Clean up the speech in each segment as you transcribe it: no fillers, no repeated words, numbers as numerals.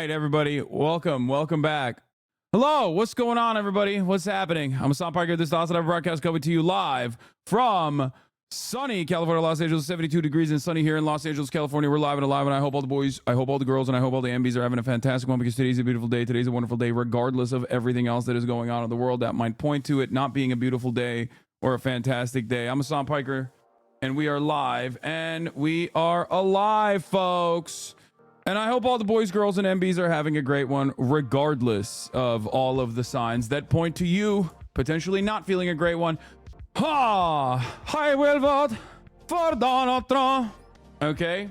right, everybody. Welcome back. Hello, what's going on, everybody? What's happening? I'm Hasan Piker. This is the HasanAbi broadcast coming to you live from sunny California, Los Angeles, 72 degrees and sunny here in Los Angeles, California. We're live and alive, and I hope all the boys, I hope all the girls, and I hope all the MBs are having a fantastic one, because today's a beautiful day. Today's a wonderful day, regardless of everything else that is going on in the world that might point to it not being a beautiful day or a fantastic day. I'm Hasan Piker, and we are live, and we are alive, folks. And I hope all the boys, girls, and MBs are having a great one, regardless of all of the signs that point to you potentially not feeling a great one. I will vote for Donald Trump. Okay.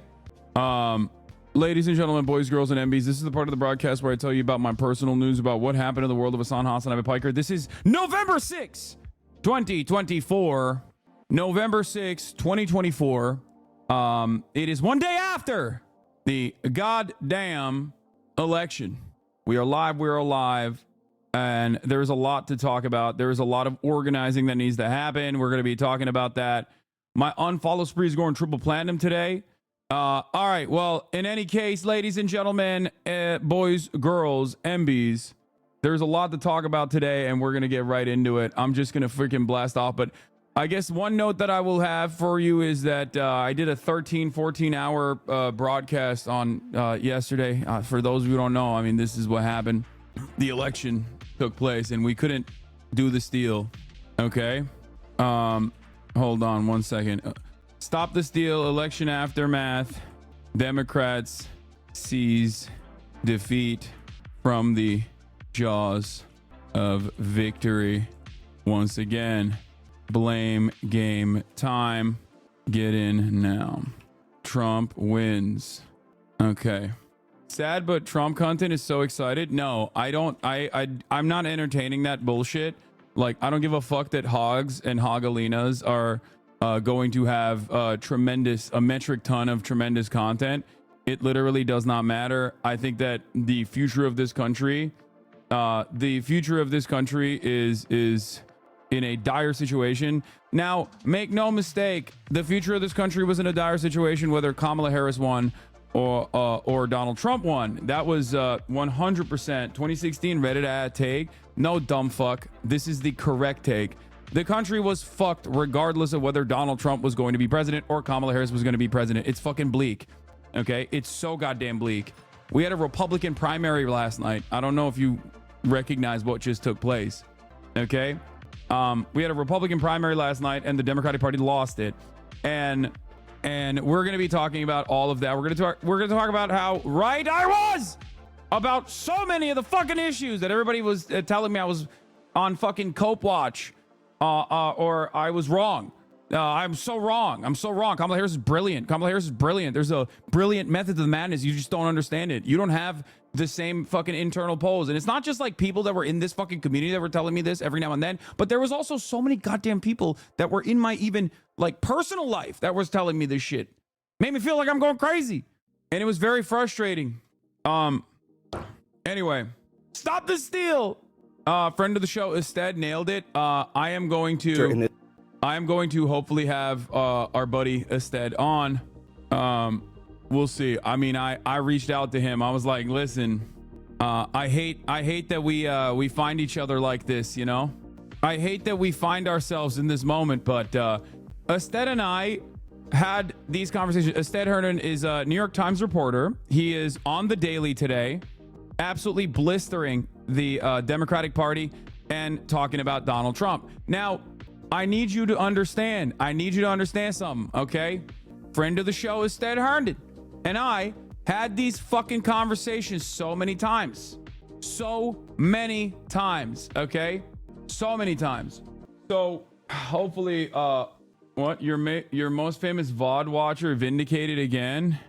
Ladies and gentlemen, boys, girls, and MBs, this is the part of the broadcast where I tell you about my personal news about what happened in the world of HasanAbi Piker. This is November 6, 2024. November 6, 2024. It is one day after the goddamn election. We are live, we're alive, and there's a lot to talk about. There's a lot of organizing that needs to happen. We're going to be talking about that. My unfollow spree is going triple platinum today. All right, well, in any case, ladies and gentlemen, boys, girls, MBs, there's a lot to talk about today, and we're going to get right into it. I'm just going to freaking blast off, but I guess one note that I will have for you is that I did a 14 hour broadcast on yesterday. For those of you who don't know, I mean, this is what happened. The election took place and we couldn't do the steal. Okay. Hold on one second. Stop the steal. Election aftermath. Democrats seize defeat from the jaws of victory once again. Blame game time. Get in now. Trump wins. Okay. Sad, but Trump content is so excited. No, I don't. I'm not entertaining that bullshit. Like, I don't give a fuck that hogs and hogalinas are going to have a metric ton of tremendous content. It literally does not matter. I think that the future of this country, is in a dire situation. Now, make no mistake, the future of this country was in a dire situation whether Kamala Harris won or Donald Trump won. That was 100% 2016 Reddit ad take. No, dumb fuck. This is the correct take. The country was fucked regardless of whether Donald Trump was going to be president or Kamala Harris was going to be president. It's fucking bleak. Okay? It's so goddamn bleak. We had a Republican primary last night. I don't know if you recognize what just took place. Okay? We had a Republican primary last night and the Democratic Party lost it. And we're going to be talking about all of that. We're going to talk about how right I was about so many of the fucking issues that everybody was telling me I was on fucking cope watch, or I was wrong. I'm so wrong. Kamala Harris is brilliant. There's a brilliant method to the madness. You just don't understand it. You don't have the same fucking internal polls. And it's not just like people that were in this fucking community that were telling me this every now and then, but there was also so many goddamn people that were in my even like personal life that was telling me this shit. Made me feel like I'm going crazy. And it was very frustrating. Anyway, stop the steal. Friend of the show, Ested, nailed it. I am going to hopefully have our buddy Ested on. We'll see. I mean, I reached out to him. I was like, listen, I hate that we find each other like this, you know? I hate that we find ourselves in this moment, but Ested and I had these conversations. Ested Hernan is a New York Times reporter. He is on the Daily today, absolutely blistering the Democratic Party and talking about Donald Trump. Now, I need you to understand. Something, okay? Friend of the show is Ested Herndon. And I had these fucking conversations so many times, okay? So many times. So hopefully, what, your most famous VOD watcher vindicated again?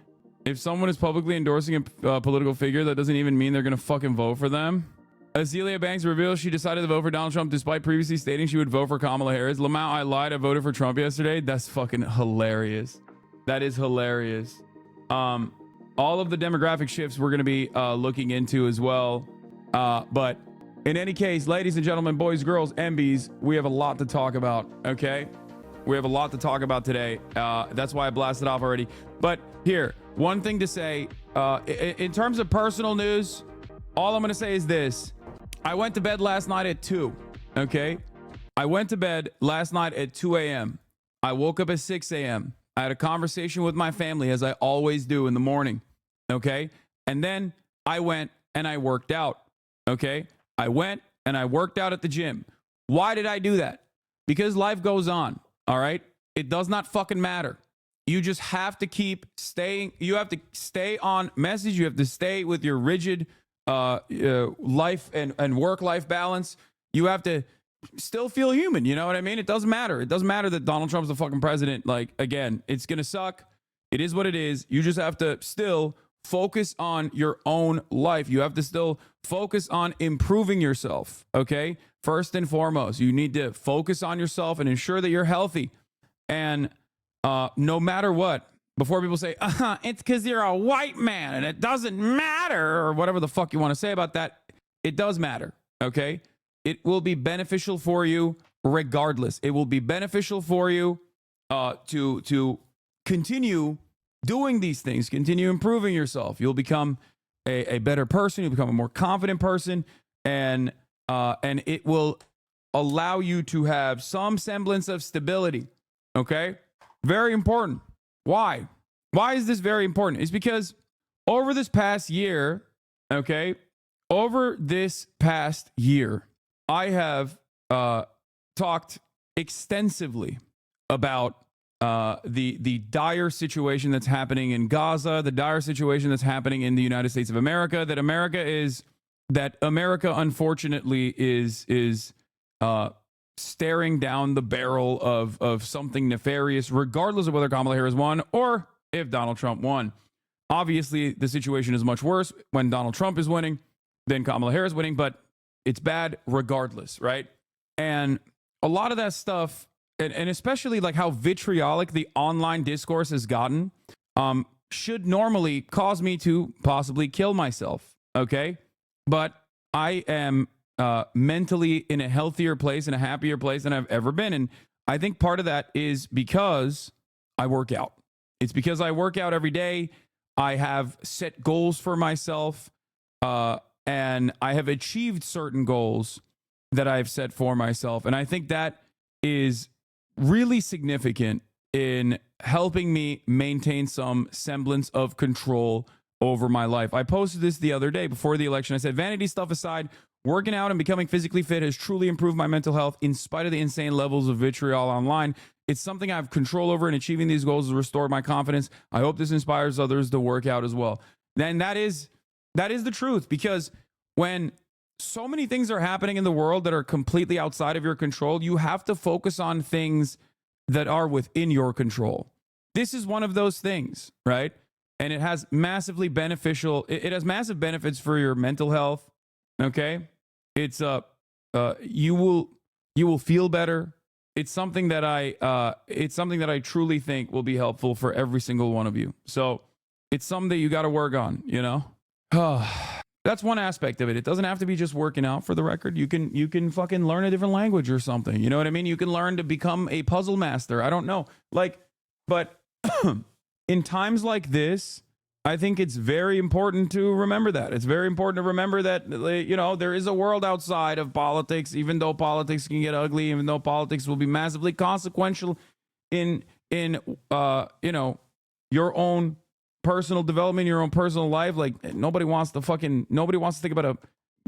If someone is publicly endorsing a political figure, that doesn't even mean they're gonna fucking vote for them. Azealia Banks reveals she decided to vote for Donald Trump despite previously stating she would vote for Kamala Harris. Lamau, I lied, I voted for Trump yesterday. That's fucking hilarious. That is hilarious. All of the demographic shifts we're going to be looking into as well. But in any case, ladies and gentlemen, boys, girls, MBs, we have a lot to talk about, okay? We have a lot to talk about today. That's why I blasted off already. But here, one thing to say, In terms of personal news, all I'm going to say is this. I went to bed last night at 2. Okay. I went to bed last night at 2 a.m. I woke up at 6 a.m. I had a conversation with my family, as I always do in the morning. Okay. And then I went and I worked out. Okay. I went and I worked out at the gym. Why did I do that? Because life goes on. All right. It does not fucking matter. You just have to keep staying. You have to stay on message. You have to stay with your rigid life and work-life balance. You have to still feel human. You know what I mean? It doesn't matter. It doesn't matter that Donald Trump's the fucking president. Like, again, it's going to suck. It is what it is. You just have to still focus on your own life. You have to still focus on improving yourself. Okay? First and foremost, you need to focus on yourself and ensure that you're healthy. And no matter what, before people say, it's because you're a white man and it doesn't matter, or whatever the fuck you want to say about that, it does matter, okay? It will be beneficial for you regardless. It will be beneficial for you to continue doing these things, continue improving yourself. You'll become a better person. You'll become a more confident person, and it will allow you to have some semblance of stability, okay? Very important. Why? Why is this very important? It's because over this past year, okay, I have talked extensively about the dire situation that's happening in Gaza, the dire situation that's happening in the United States of America, that America unfortunately is staring down the barrel of something nefarious, regardless of whether Kamala Harris won or if Donald Trump won. Obviously, the situation is much worse when Donald Trump is winning than Kamala Harris winning, but it's bad regardless, right? And a lot of that stuff, and especially like how vitriolic the online discourse has gotten, should normally cause me to possibly kill myself, okay? But I am mentally in a healthier place, in a happier place than I've ever been. And I think part of that is because I work out. It's because I work out every day. I have set goals for myself, and I have achieved certain goals that I've set for myself. And I think that is really significant in helping me maintain some semblance of control over my life. I posted this the other day before the election. I said, vanity stuff aside, working out and becoming physically fit has truly improved my mental health in spite of the insane levels of vitriol online. It's something I have control over, and achieving these goals has restored my confidence. I hope this inspires others to work out as well. And that is the truth, because when so many things are happening in the world that are completely outside of your control, you have to focus on things that are within your control. This is one of those things, right? And it has massively beneficial, it has massive benefits for your mental health. Okay? It's you will feel better. It's something that I truly think will be helpful for every single one of you. So it's something that you got to work on, you know? That's one aspect of it. It doesn't have to be just working out, for the record. You can fucking learn a different language or something. You know what I mean? You can learn to become a puzzle master. I don't know. But in times like this, I think it's very important to remember that. It's very important to remember that, you know, there is a world outside of politics, even though politics can get ugly, even though politics will be massively consequential in you know, your own personal development, your own personal life. Like, nobody wants to think about a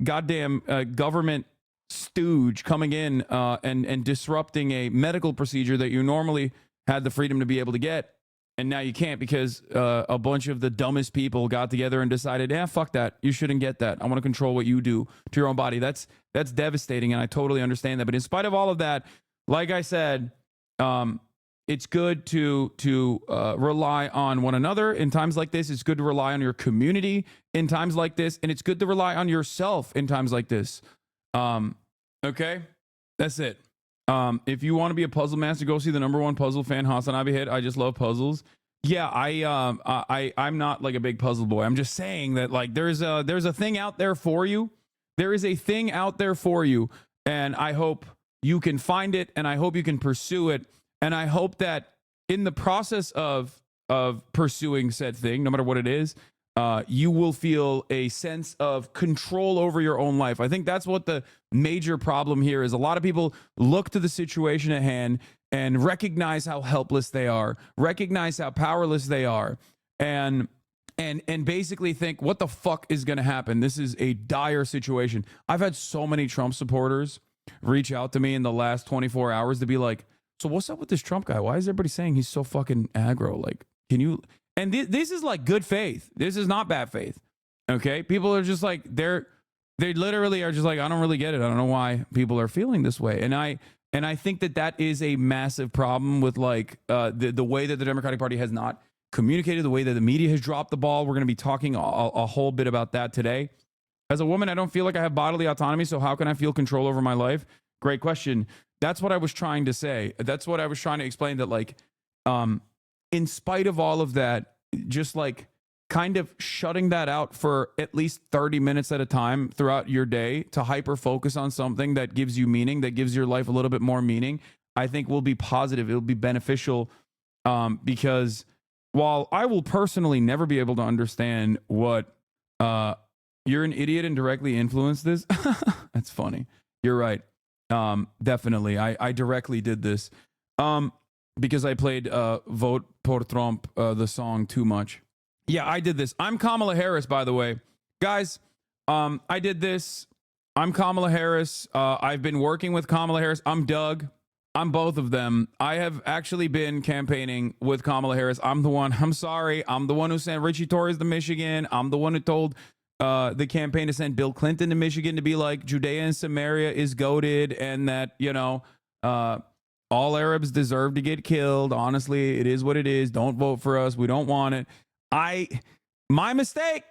goddamn government stooge coming in and disrupting a medical procedure that you normally had the freedom to be able to get. And now you can't because a bunch of the dumbest people got together and decided, fuck that. You shouldn't get that. I want to control what you do to your own body. That's devastating, and I totally understand that. But in spite of all of that, like I said, it's good to rely on one another in times like this. It's good to rely on your community in times like this, and it's good to rely on yourself in times like this. Okay, that's it. If you want to be a puzzle master, go see the #1 puzzle fan, HasanAbi hit. I just love puzzles. Yeah, I'm not like a big puzzle boy. I'm just saying that, like, there's a thing out there for you. There is a thing out there for you, and I hope you can find it, and I hope you can pursue it, and I hope that in the process of pursuing said thing, no matter what it is, you will feel a sense of control over your own life. I think that's what the major problem here is. A lot of people look to the situation at hand and recognize how helpless they are, recognize how powerless they are, and basically think, what the fuck is going to happen? This is a dire situation. I've had so many Trump supporters reach out to me in the last 24 hours to be like, so what's up with this Trump guy? Why is everybody saying he's so fucking aggro? Like, can you... And this is like good faith. This is not bad faith. Okay? People are just like, they literally are just like, I don't really get it. I don't know why people are feeling this way. And I think that is a massive problem with like the way that the Democratic Party has not communicated, the way that the media has dropped the ball. We're going to be talking a whole bit about that today. As a woman, I don't feel like I have bodily autonomy, so how can I feel control over my life? Great question. That's what I was trying to say. That's what I was trying to explain, that like, in spite of all of that, just like kind of shutting that out for at least 30 minutes at a time throughout your day to hyper focus on something that gives you meaning, that gives your life a little bit more meaning, I think will be positive. It'll be beneficial, because while I will personally never be able to understand what you're an idiot and directly influenced this. That's funny. You're right. Definitely. I directly did this. Because I played Vote por Trump, the song, too much. Yeah, I did this. I'm Kamala Harris, by the way. Guys, I did this. I'm Kamala Harris. I've been working with Kamala Harris. I'm Doug. I'm both of them. I have actually been campaigning with Kamala Harris. I'm the one who sent Richie Torres to Michigan. I'm the one who told the campaign to send Bill Clinton to Michigan to be like, Judea and Samaria is goated, and that, you know, all Arabs deserve to get killed. Honestly, it is what it is. Don't vote for us. We don't want it. My mistake.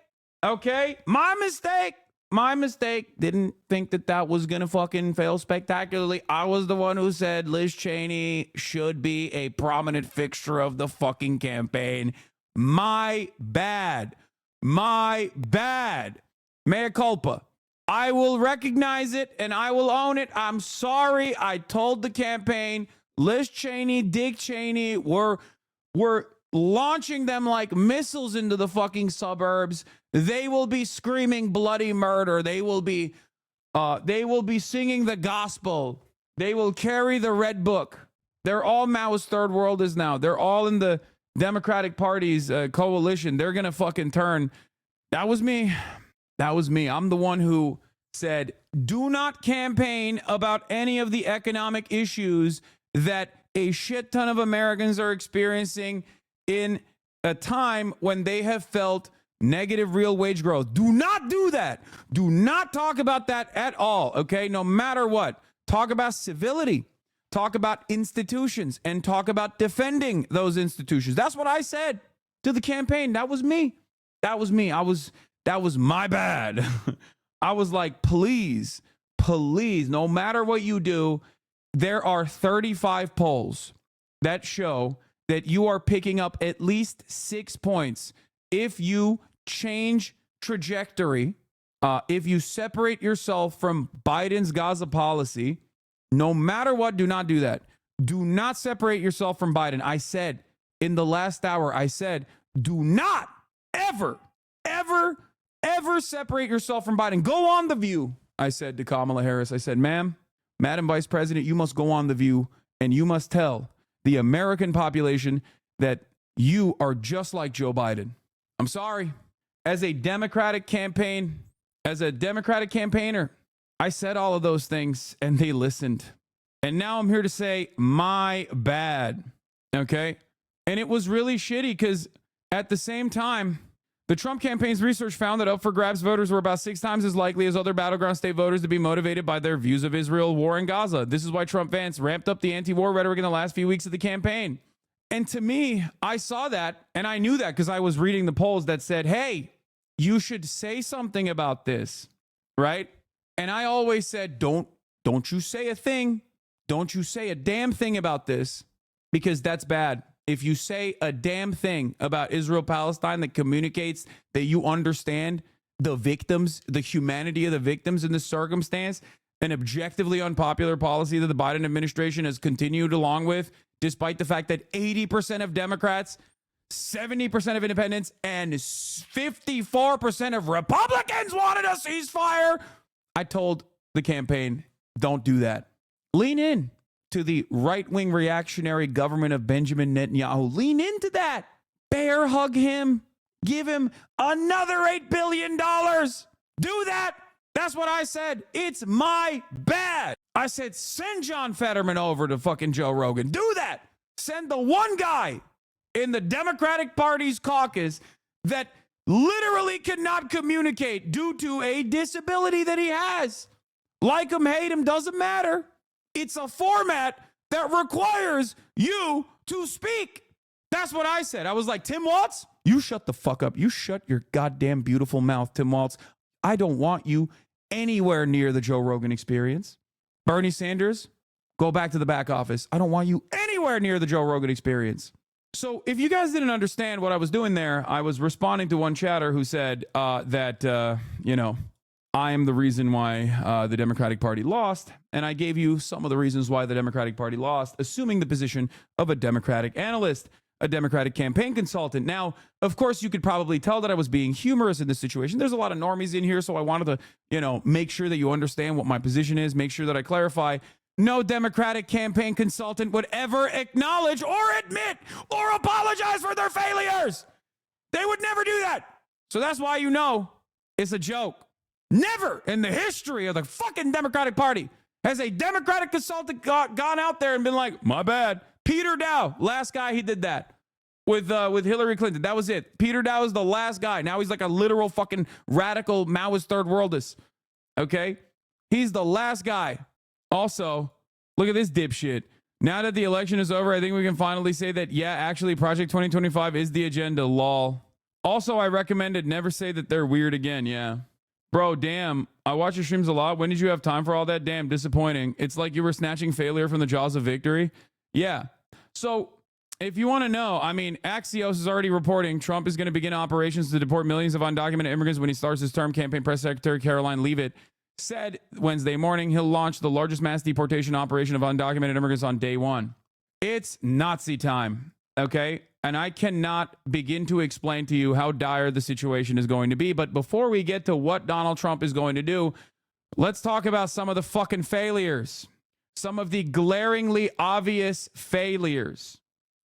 Okay. My mistake. Didn't think that was going to fucking fail spectacularly. I was the one who said Liz Cheney should be a prominent fixture of the fucking campaign. My bad. Mea culpa. I will recognize it and I will own it. I'm sorry. I told the campaign, Liz Cheney, Dick Cheney, we're launching them like missiles into the fucking suburbs. They will be screaming bloody murder. They will be singing the gospel. They will carry the red book. They're all Maoist third worlders now. They're all in the Democratic Party's coalition. They're going to fucking turn. That was me. I'm the one who said, do not campaign about any of the economic issues that a shit ton of Americans are experiencing in a time when they have felt negative real wage growth. Do not do that. Do not talk about that at all. Okay. No matter what, talk about civility, talk about institutions, and talk about defending those institutions. That's what I said to the campaign. That was me. That was my bad. I was like, please, no matter what you do, there are 35 polls that show that you are picking up at least 6 points if you change trajectory, if you separate yourself from Biden's Gaza policy. No matter what, do not do that. Do not separate yourself from Biden. I said in the last hour, do not ever separate yourself from Biden. Go on The View. I said to Kamala Harris, I said, Madam Vice President, you must go on The View and you must tell the American population that you are just like Joe Biden. I'm sorry. As a Democratic campaigner, I said all of those things and they listened. And now I'm here to say my bad. Okay. And it was really shitty because at the same time, the Trump campaign's research found that up for grabs voters were about 6 times as likely as other battleground state voters to be motivated by their views of Israel, war, and Gaza. This is why Trump fans ramped up the anti-war rhetoric in the last few weeks of the campaign. And to me, I saw that and I knew that because I was reading the polls that said, hey, you should say something about this, right? And I always said, don't you say a thing. Don't you say a damn thing about this, because that's bad. If you say a damn thing about Israel-Palestine that communicates that you understand the victims, the humanity of the victims in this circumstance, an objectively unpopular policy that the Biden administration has continued along with, despite the fact that 80% of Democrats 70% of independents and 54% of Republicans wanted a ceasefire. I told the campaign, don't do that. Lean in to the right-wing reactionary government of Benjamin Netanyahu. Lean into that. Bear hug him. Give him another $8 billion. Do that. That's what I said. It's my bad. I said, send John Fetterman over to fucking Joe Rogan. Do that. Send the one guy in the Democratic Party's caucus that literally cannot communicate due to a disability that he has. Like him, hate him, doesn't matter. It's a format that requires you to speak. That's what I said. I was like, Tim Walz, you shut the fuck up. You shut your goddamn beautiful mouth, Tim Walz. I don't want you anywhere near the Joe Rogan Experience. Bernie Sanders, go back to the back office. I don't want you anywhere near the Joe Rogan Experience. So if you guys didn't understand what I was doing there, I was responding to one chatter who said that, I am the reason why the Democratic Party lost. And I gave you some of the reasons why the Democratic Party lost, assuming the position of a Democratic analyst, a Democratic campaign consultant. Now, of course, you could probably tell that I was being humorous in this situation. There's a lot of normies in here, so I wanted to, make sure that you understand what my position is, make sure that I clarify. No Democratic campaign consultant would ever acknowledge or admit or apologize for their failures. They would never do that. So that's why it's a joke. Never in the history of the fucking Democratic Party has a Democratic consultant gone out there and been like, my bad. Peter Dow, last guy he did that with Hillary Clinton. That was it. Peter Dow is the last guy. Now he's like a literal fucking radical Maoist third worldist. Okay? He's the last guy. Also, look at this dipshit. Now that the election is over, I think we can finally say that, yeah, actually, Project 2025 is the agenda, lol. Also, I recommended never say that they're weird again, yeah. Bro, damn, I watch your streams a lot. When did you have time for all that? Damn, disappointing. It's like you were snatching failure from the jaws of victory. Yeah. So, if you want to know, Axios is already reporting Trump is going to begin operations to deport millions of undocumented immigrants when he starts his term. Campaign Press Secretary Caroline Leavitt said Wednesday morning he'll launch the largest mass deportation operation of undocumented immigrants on day one. It's Nazi time, okay? And I cannot begin to explain to you how dire the situation is going to be. But before we get to what Donald Trump is going to do, let's talk about some of the fucking failures. Some of the glaringly obvious failures,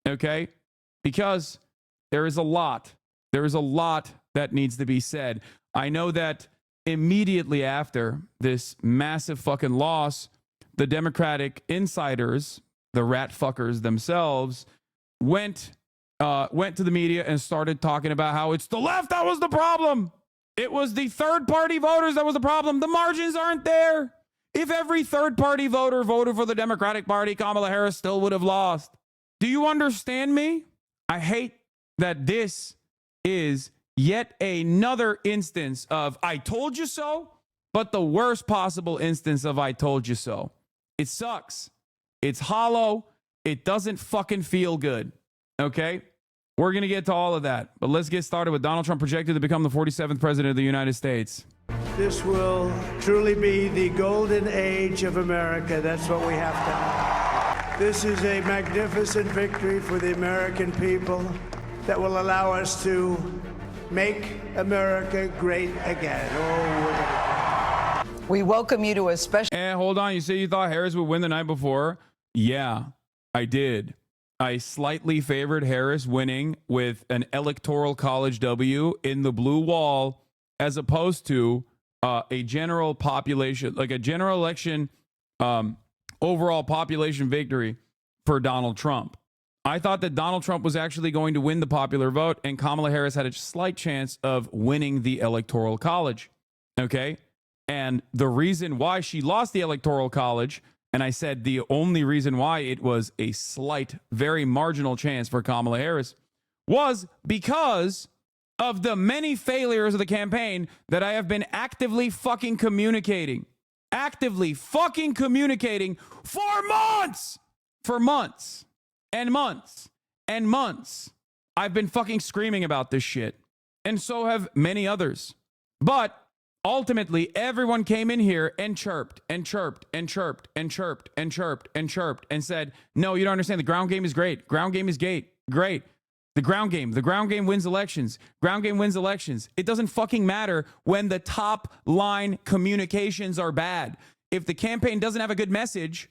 okay? Because there is a lot. There is a lot that needs to be said. I know that immediately after this massive fucking loss, the Democratic insiders, the rat fuckers themselves, went to the media and started talking about how it's the left that was the problem. It was the third party voters that was the problem. The margins aren't there. If every third party voter voted for the Democratic Party, Kamala Harris still would have lost. Do you understand me? I hate that this is yet another instance of I told you so, but the worst possible instance of I told you so. It sucks. It's hollow. It doesn't fucking feel good. Okay? We're going to get to all of that. But let's get started with Donald Trump projected to become the 47th president of the United States. This will truly be the golden age of America. That's what we have to have. This is a magnificent victory for the American people that will allow us to make America great again. Oh, we welcome you to a special... And hold on, you say you thought Harris would win the night before? Yeah, I did. I slightly favored Harris winning with an electoral college W in the blue wall as opposed to a general population, like a general election overall population victory for Donald Trump. I thought that Donald Trump was actually going to win the popular vote and Kamala Harris had a slight chance of winning the electoral college. Okay? And the reason why she lost the electoral college, and I said the only reason why it was a slight, very marginal chance for Kamala Harris, was because of the many failures of the campaign that I have been actively fucking communicating. Actively fucking communicating for months! For months. And months. And months. I've been fucking screaming about this shit. And so have many others. But ultimately, everyone came in here and chirped and chirped and chirped and chirped and chirped and chirped and said, no, you don't understand. The ground game is great. Ground game is great. The ground game. The ground game wins elections. Ground game wins elections. It doesn't fucking matter when the top line communications are bad. If the campaign doesn't have a good message,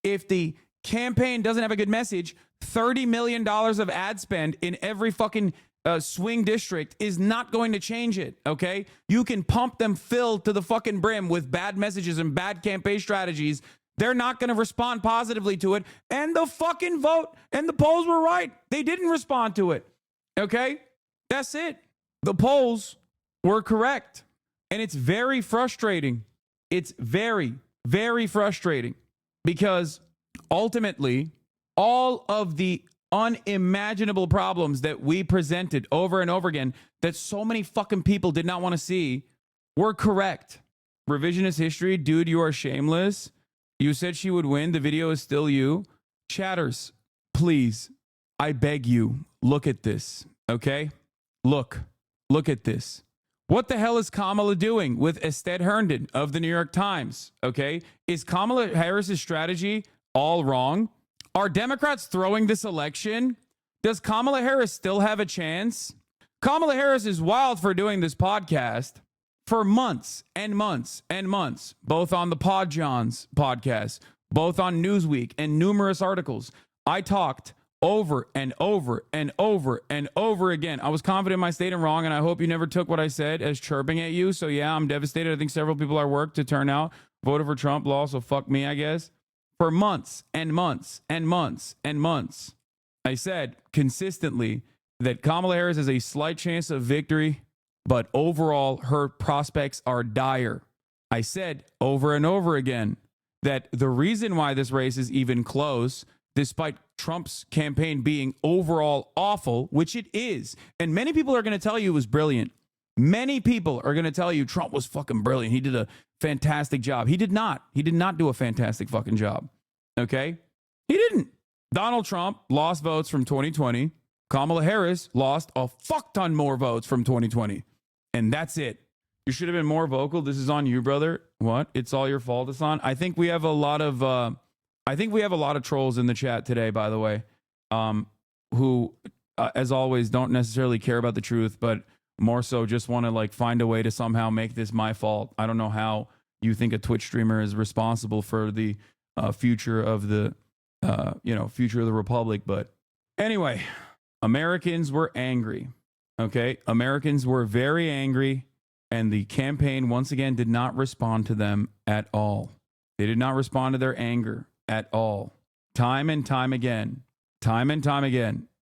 $30 million of ad spend in every fucking swing district is not going to change it, okay? You can pump them filled to the fucking brim with bad messages and bad campaign strategies. They're not going to respond positively to it. And the fucking vote and the polls were right. They didn't respond to it, okay? That's it. The polls were correct. And it's very frustrating. It's very, very frustrating because ultimately, all of the unimaginable problems that we presented over and over again that so many fucking people did not want to see were correct. Revisionist history, dude, you are shameless. You said she would win. The video is still you. Chatters, please, I beg you, look at this, okay? Look at this. What the hell is Kamala doing with Ested Herndon of the New York Times, okay? Is Kamala Harris's strategy all wrong? Are Democrats throwing this election? Does Kamala Harris still have a chance? Kamala Harris is wild for doing this podcast for months and months and months, both on the Pod Johns podcast, both on Newsweek and numerous articles. I talked over and over and over and over again. I was confident in my statement wrong, and I hope you never took what I said as chirping at you. So yeah, I'm devastated. I think several people at work to turn out voted for Trump law, so fuck me, I guess. For months and months and months and months, I said consistently that Kamala Harris has a slight chance of victory, but overall, her prospects are dire. I said over and over again that the reason why this race is even close, despite Trump's campaign being overall awful, which it is, and many people are going to tell you it was brilliant. Many people are going to tell you Trump was fucking brilliant. He did a fantastic job. He did not. He did not do a fantastic fucking job. Okay? He didn't. Donald Trump lost votes from 2020. Kamala Harris lost a fuck ton more votes from 2020. And that's it. You should have been more vocal. This is on you, brother. What? It's all your fault, Hasan. I think we have a lot of trolls in the chat today, by the way, who, as always, don't necessarily care about the truth, but more so just want to like find a way to somehow make this my fault. I don't know how you think a Twitch streamer is responsible for the future of the future of the republic. But anyway, Americans were angry. Okay, Americans were very angry, and the campaign once again did not respond to them at all. They did not respond to their anger at all. Time and time again,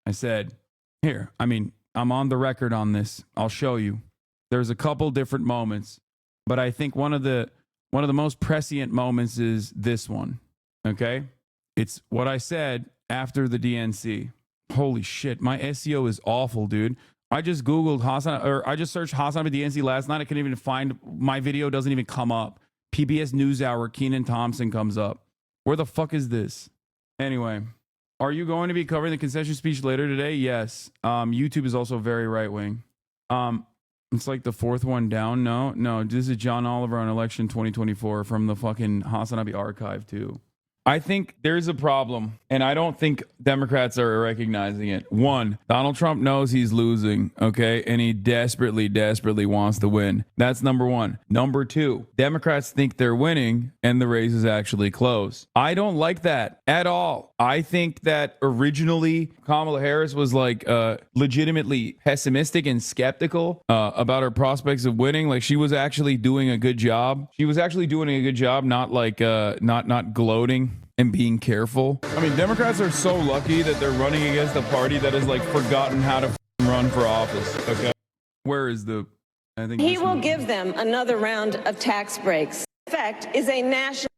I said, here, I'm on the record on this. I'll show you. There's a couple different moments, but I think one of the most prescient moments is this one. Okay? It's what I said after the DNC. Holy shit, my SEO is awful, dude. I just Googled I just searched HasanAbi DNC last night. I couldn't even find, my video doesn't even come up. PBS NewsHour, Keenan Thompson comes up. Where the fuck is this? Anyway, are you going to be covering the concession speech later today? Yes. YouTube is also very right wing. It's like the fourth one down. No, this is John Oliver on election 2024 from the fucking HasanAbi archive too. I think there's a problem, and I don't think Democrats are recognizing it. One, Donald Trump knows he's losing, okay? And he desperately wants to win. That's number one. Number two, Democrats think they're winning, and the race is actually close. I don't like that at all. I think that originally Kamala Harris was like legitimately pessimistic and skeptical about her prospects of winning. Like she was actually doing a good job. Not like not gloating and being careful. Democrats are so lucky that they're running against a party that has like forgotten how to run for office. Okay, where is the? I think he will give them another round of tax breaks. In fact, is a national.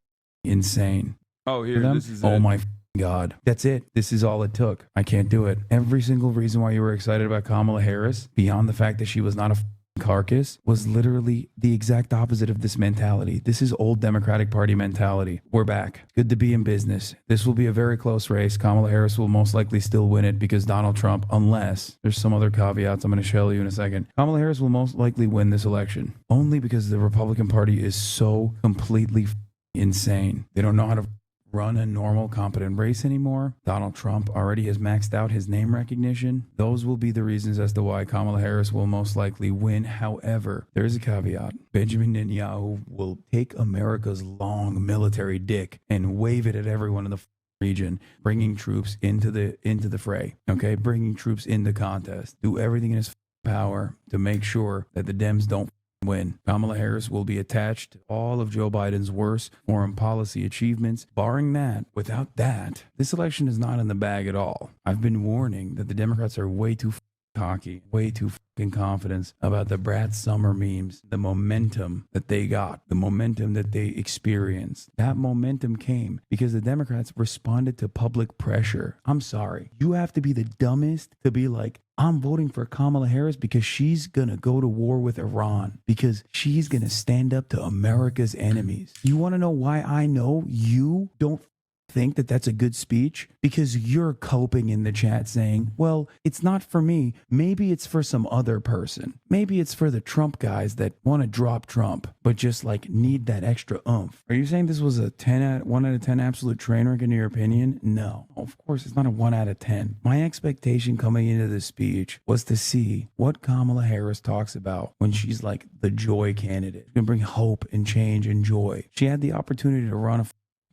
Insane. Oh, here, this is it. Oh my God. That's it. This is all it took. I can't do it. Every single reason why you were excited about Kamala Harris, beyond the fact that she was not a carcass, was literally the exact opposite of this mentality. This is old Democratic Party mentality. We're back. Good to be in business. This will be a very close race. Kamala Harris will most likely still win it because Donald Trump, unless there's some other caveats I'm going to show you in a second, Kamala Harris will most likely win this election only because the Republican Party is so completely insane. They don't know how to run a normal, competent race anymore. Donald Trump already has maxed out his name recognition. Those will be the reasons as to why Kamala Harris will most likely win. However, there's a caveat. Benjamin Netanyahu will take America's long military dick and wave it at everyone in the region, bringing troops into the fray. Okay, bringing troops in the contest. Do everything in his power to make sure that the Dems don't win. Kamala Harris will be attached to all of Joe Biden's worst foreign policy achievements. Barring that, without that, this election is not in the bag at all. I've been warning that the Democrats are way too cocky, way too fucking confident about the Brad Summer memes, the momentum that they got, the momentum that they experienced. That momentum came because the Democrats responded to public pressure. I'm sorry. You have to be the dumbest to be like, I'm voting for Kamala Harris because she's going to go to war with Iran, because she's going to stand up to America's enemies. You want to know why I know you don't think that that's a good speech? Because you're coping in the chat saying, well, it's not for me. Maybe it's for some other person. Maybe it's for the Trump guys that want to drop Trump, but just like need that extra oomph. Are you saying this was a 1 out of 10 absolute train wreck in your opinion? No, of course it's not a 1 out of 10. My expectation coming into this speech was to see what Kamala Harris talks about when she's like the joy candidate. She's going to bring hope and change and joy. She had the opportunity to run a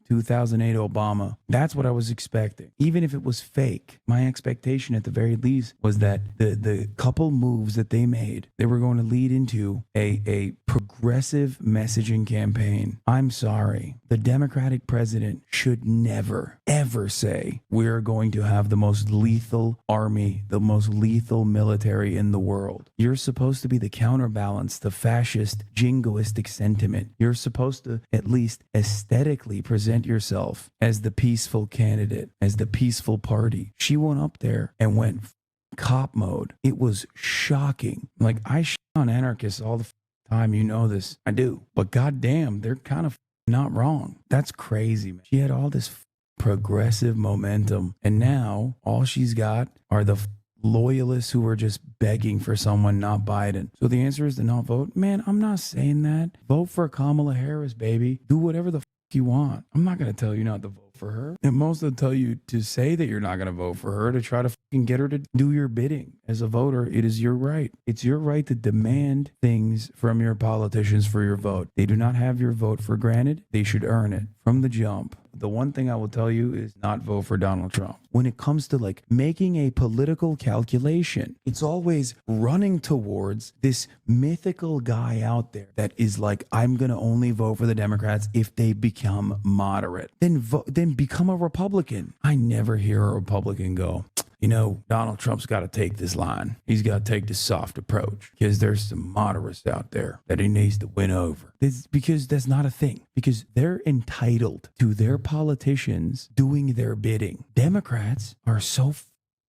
2008 Obama. That's what I was expecting. Even if it was fake, my expectation at the very least was that the couple moves that they made, they were going to lead into a progressive messaging campaign. I'm sorry. The Democratic president should never, ever say we're going to have the most lethal army, the most lethal military in the world. You're supposed to be the counterbalance to fascist, jingoistic sentiment. You're supposed to at least aesthetically present yourself as the peaceful candidate, as the peaceful party. She went up there and went cop mode. It was shocking. Like, I shit on anarchists all the time. You know this. I do. But goddamn, they're kind of not wrong. That's crazy, man. She had all this progressive momentum, and now all she's got are the loyalists who are just begging for someone, not Biden. So the answer is to not vote. Man, I'm not saying that. Vote for Kamala Harris, baby. Do whatever the you want. I'm not going to tell you not to vote for her. And most will tell you to say that you're not going to vote for her, to try to fucking get her to do your bidding. As a voter, it is your right. It's your right to demand things from your politicians for your vote. They do not have your vote for granted. They should earn it from the jump. The one thing I will tell you is not vote for Donald Trump. When it comes to like making a political calculation, it's always running towards this mythical guy out there that is like, I'm going to only vote for the Democrats if they become moderate. Then become a Republican. I never hear a Republican go, you know, Donald Trump's got to take this line. He's got to take this soft approach because there's some moderates out there that he needs to win over. Because that's not a thing. Because they're entitled to their politicians doing their bidding. Democrats are so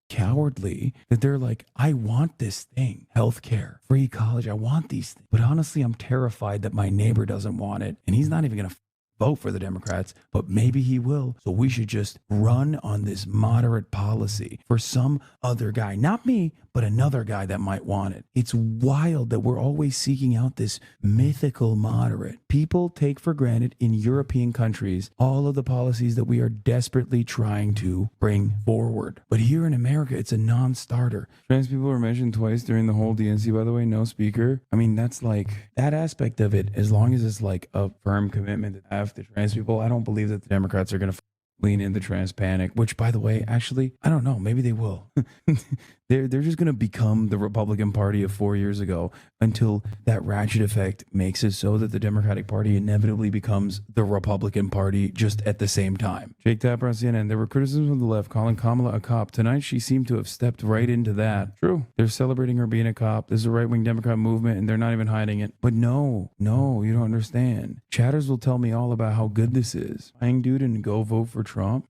cowardly that they're like, I want this thing, healthcare, free college. I want these things. But honestly, I'm terrified that my neighbor doesn't want it. And he's not even going to vote for the Democrats, but maybe he will. So we should just run on this moderate policy for some other guy, not me, but another guy that might want it. It's wild that we're always seeking out this mythical moderate. People take for granted in European countries all of the policies that we are desperately trying to bring forward. But here in America, it's a non-starter. Trans people were mentioned twice during the whole DNC, by the way, no speaker. I mean, that's like that aspect of it, as long as it's like a firm commitment to have to trans people, I don't believe that the Democrats are going to lean into trans panic, which, by the way, actually, I don't know. Maybe they will. They're just going to become the Republican Party of 4 years ago until that ratchet effect makes it so that the Democratic Party inevitably becomes the Republican Party just at the same time. Jake Tapper on CNN. There were criticisms from the left calling Kamala a cop. Tonight, she seemed to have stepped right into that. True. They're celebrating her being a cop. This is a right-wing Democrat movement, and they're not even hiding it. But no, you don't understand. Chatters will tell me all about how good this is. Buying dude and go vote for Trump.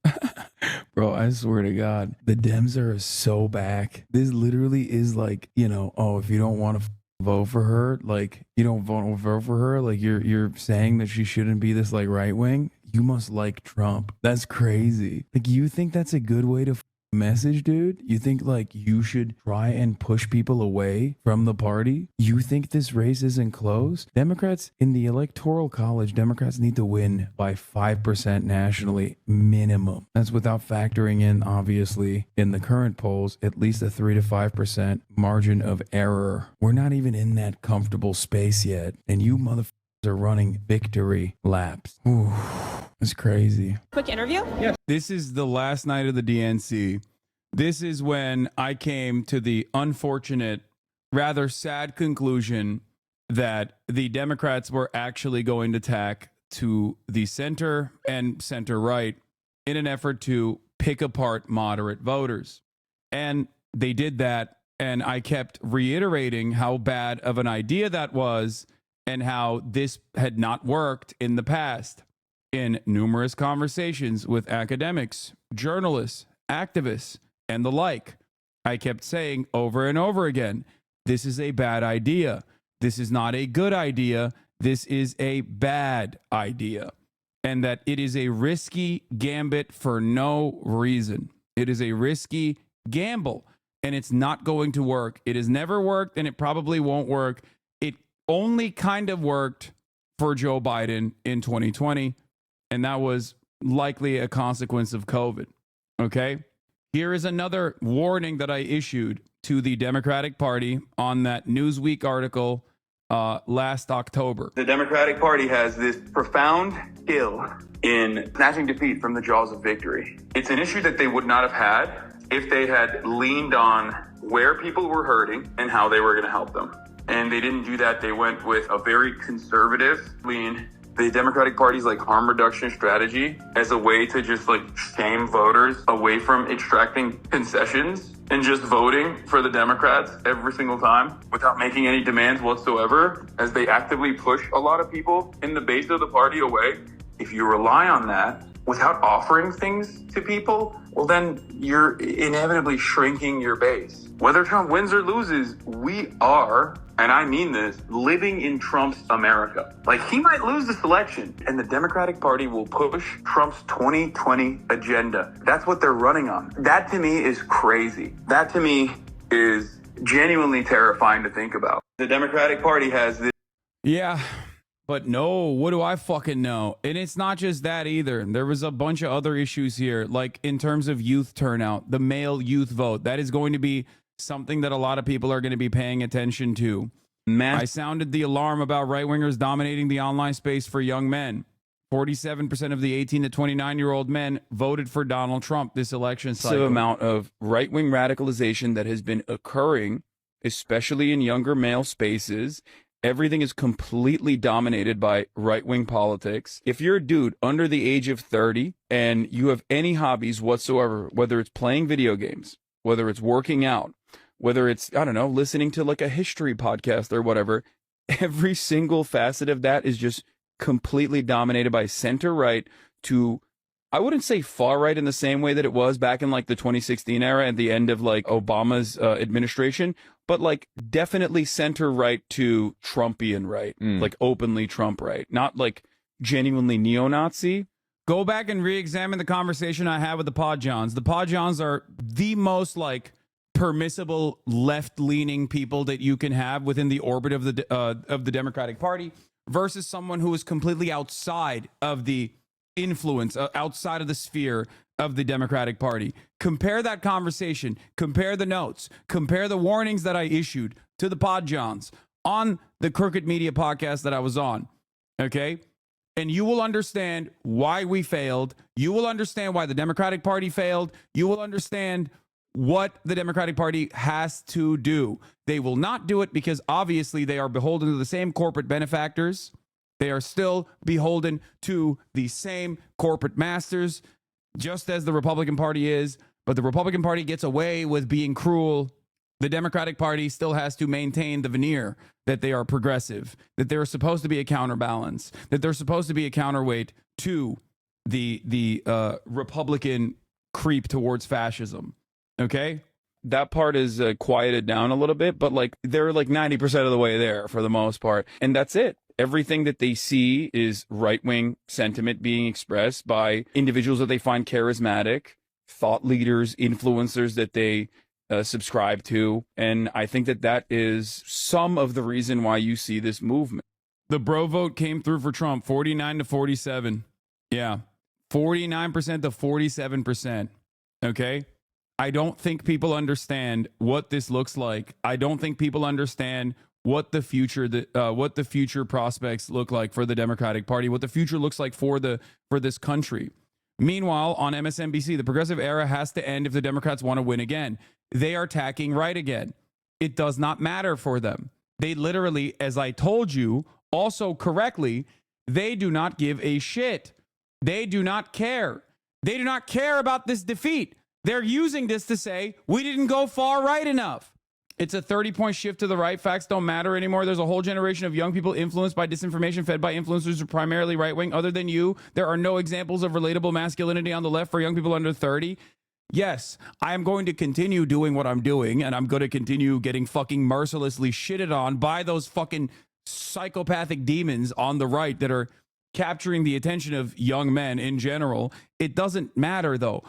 Bro, I swear to God, the Dems are so back. This literally is like, you know, oh, if you don't want to vote for her, like you don't vote for her, like you're saying that she shouldn't be this like right wing. You must like Trump. That's crazy. Like, you think that's a good way to message, dude? You think like you should try and push people away from the party? You think this race isn't close? Democrats in the Electoral College, Democrats need to win by 5% nationally minimum. That's without factoring in, obviously, in the current polls, at least a 3 to 5% margin of error. We're not even in that comfortable space yet. And you motherfuckers are running victory laps. Ooh, it's crazy. Quick interview? Yes. This is the last night of the DNC. This is when I came to the unfortunate, rather sad conclusion that the Democrats were actually going to tack to the center and center right in an effort to pick apart moderate voters. And they did that. And I kept reiterating how bad of an idea that was and how this had not worked in the past. In numerous conversations with academics, journalists, activists, and the like, I kept saying over and over again, this is a bad idea. This is not a good idea. This is a bad idea. And that it is a risky gambit for no reason. It is a risky gamble, and it's not going to work. It has never worked, and it probably won't work. It only kind of worked for Joe Biden in 2020, and that was likely a consequence of COVID. Okay? Here is another warning that I issued to the Democratic Party on that Newsweek article last October. The Democratic Party has this profound skill in snatching defeat from the jaws of victory. It's an issue that they would not have had if they had leaned on where people were hurting and how they were going to help them. And they didn't do that. They went with a very conservative lean. The Democratic Party's like harm reduction strategy as a way to just like shame voters away from extracting concessions and just voting for the Democrats every single time without making any demands whatsoever, as they actively push a lot of people in the base of the party away. If you rely on that without offering things to people, well, then you're inevitably shrinking your base. Whether Trump wins or loses, we are, and I mean this, living in Trump's America. Like, he might lose this election, and the Democratic Party will push Trump's 2020 agenda. That's what they're running on. That to me is crazy. That to me is genuinely terrifying to think about. The Democratic Party has this. Yeah. But no, what do I fucking know? And it's not just that either. There was a bunch of other issues here, like in terms of youth turnout, the male youth vote. That is going to be something that a lot of people are going to be paying attention to. I sounded the alarm about right-wingers dominating the online space for young men. 47% of the 18 to 29-year-old men voted for Donald Trump this election cycle. The amount of right-wing radicalization that has been occurring, especially in younger male spaces. Everything is completely dominated by right-wing politics. If you're a dude under the age of 30 and you have any hobbies whatsoever, whether it's playing video games, whether it's working out, whether it's, I don't know, listening to like a history podcast or whatever, every single facet of that is just completely dominated by center-right to, I wouldn't say far-right in the same way that it was back in like the 2016 era at the end of like Obama's administration, but like definitely center-right to Trumpian right, like openly Trump right, not like genuinely neo-Nazi. Go back and re-examine the conversation I had with the Pod Johns. The Pod Johns are the most like permissible left-leaning people that you can have within the orbit of the Democratic Party versus someone who is completely outside of the influence, outside of the sphere of the Democratic Party. Compare that conversation, compare the notes, compare the warnings that I issued to the Pod Johns on the Crooked Media podcast that I was on, okay? And you will understand why we failed. You will understand why the Democratic Party failed. You will understand what the Democratic Party has to do. They will not do it because obviously they are beholden to the same corporate benefactors. They are still beholden to the same corporate masters, just as the Republican Party is. But the Republican Party gets away with being cruel. The Democratic Party still has to maintain the veneer that they are progressive, that they're supposed to be a counterbalance, that they're supposed to be a counterweight to the Republican creep towards fascism. Okay? That part is quieted down a little bit, but like they're like 90% of the way there for the most part. And that's it. Everything that they see is right-wing sentiment being expressed by individuals that they find charismatic, thought leaders, influencers that they subscribe to. And I think that that is some of the reason why you see this movement. The bro vote came through for Trump, 49 to 47. Yeah, 49% to 47%. Okay? I don't think people understand what this looks like. I don't think people understand what the future prospects look like for the Democratic Party, what the future looks like for this country. Meanwhile, on MSNBC, the progressive era has to end if the Democrats want to win again. They are tacking right again. It does not matter for them. They literally, as I told you, also correctly, they do not give a shit. They do not care. They do not care about this defeat. They're using this to say, we didn't go far right enough. It's a 30-point shift to the right. Facts don't matter anymore. There's a whole generation of young people influenced by disinformation, fed by influencers who are primarily right-wing. Other than you, there are no examples of relatable masculinity on the left for young people under 30. Yes, I am going to continue doing what I'm doing, and I'm going to continue getting fucking mercilessly shitted on by those fucking psychopathic demons on the right that are capturing the attention of young men in general. It doesn't matter, though.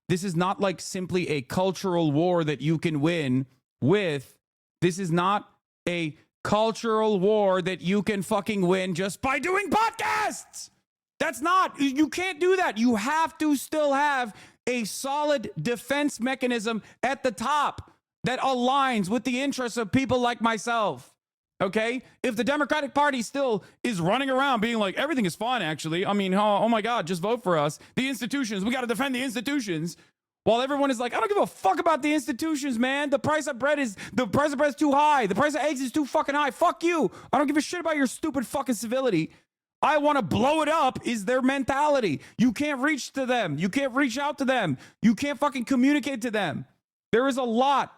This is not like simply a cultural war that you can win with. This is not a cultural war that you can fucking win just by doing podcasts. That's not, you can't do that. You have to still have a solid defense mechanism at the top that aligns with the interests of people like myself. Okay? If the Democratic Party still is running around being like, everything is fine, actually. I mean, oh my God, just vote for us. The institutions, we got to defend the institutions. While everyone is like, I don't give a fuck about the institutions, man. The price of bread is too high. The price of eggs is too fucking high. Fuck you. I don't give a shit about your stupid fucking civility. I want to blow it up is their mentality. You can't reach to them. You can't reach out to them. You can't fucking communicate to them. There is a lot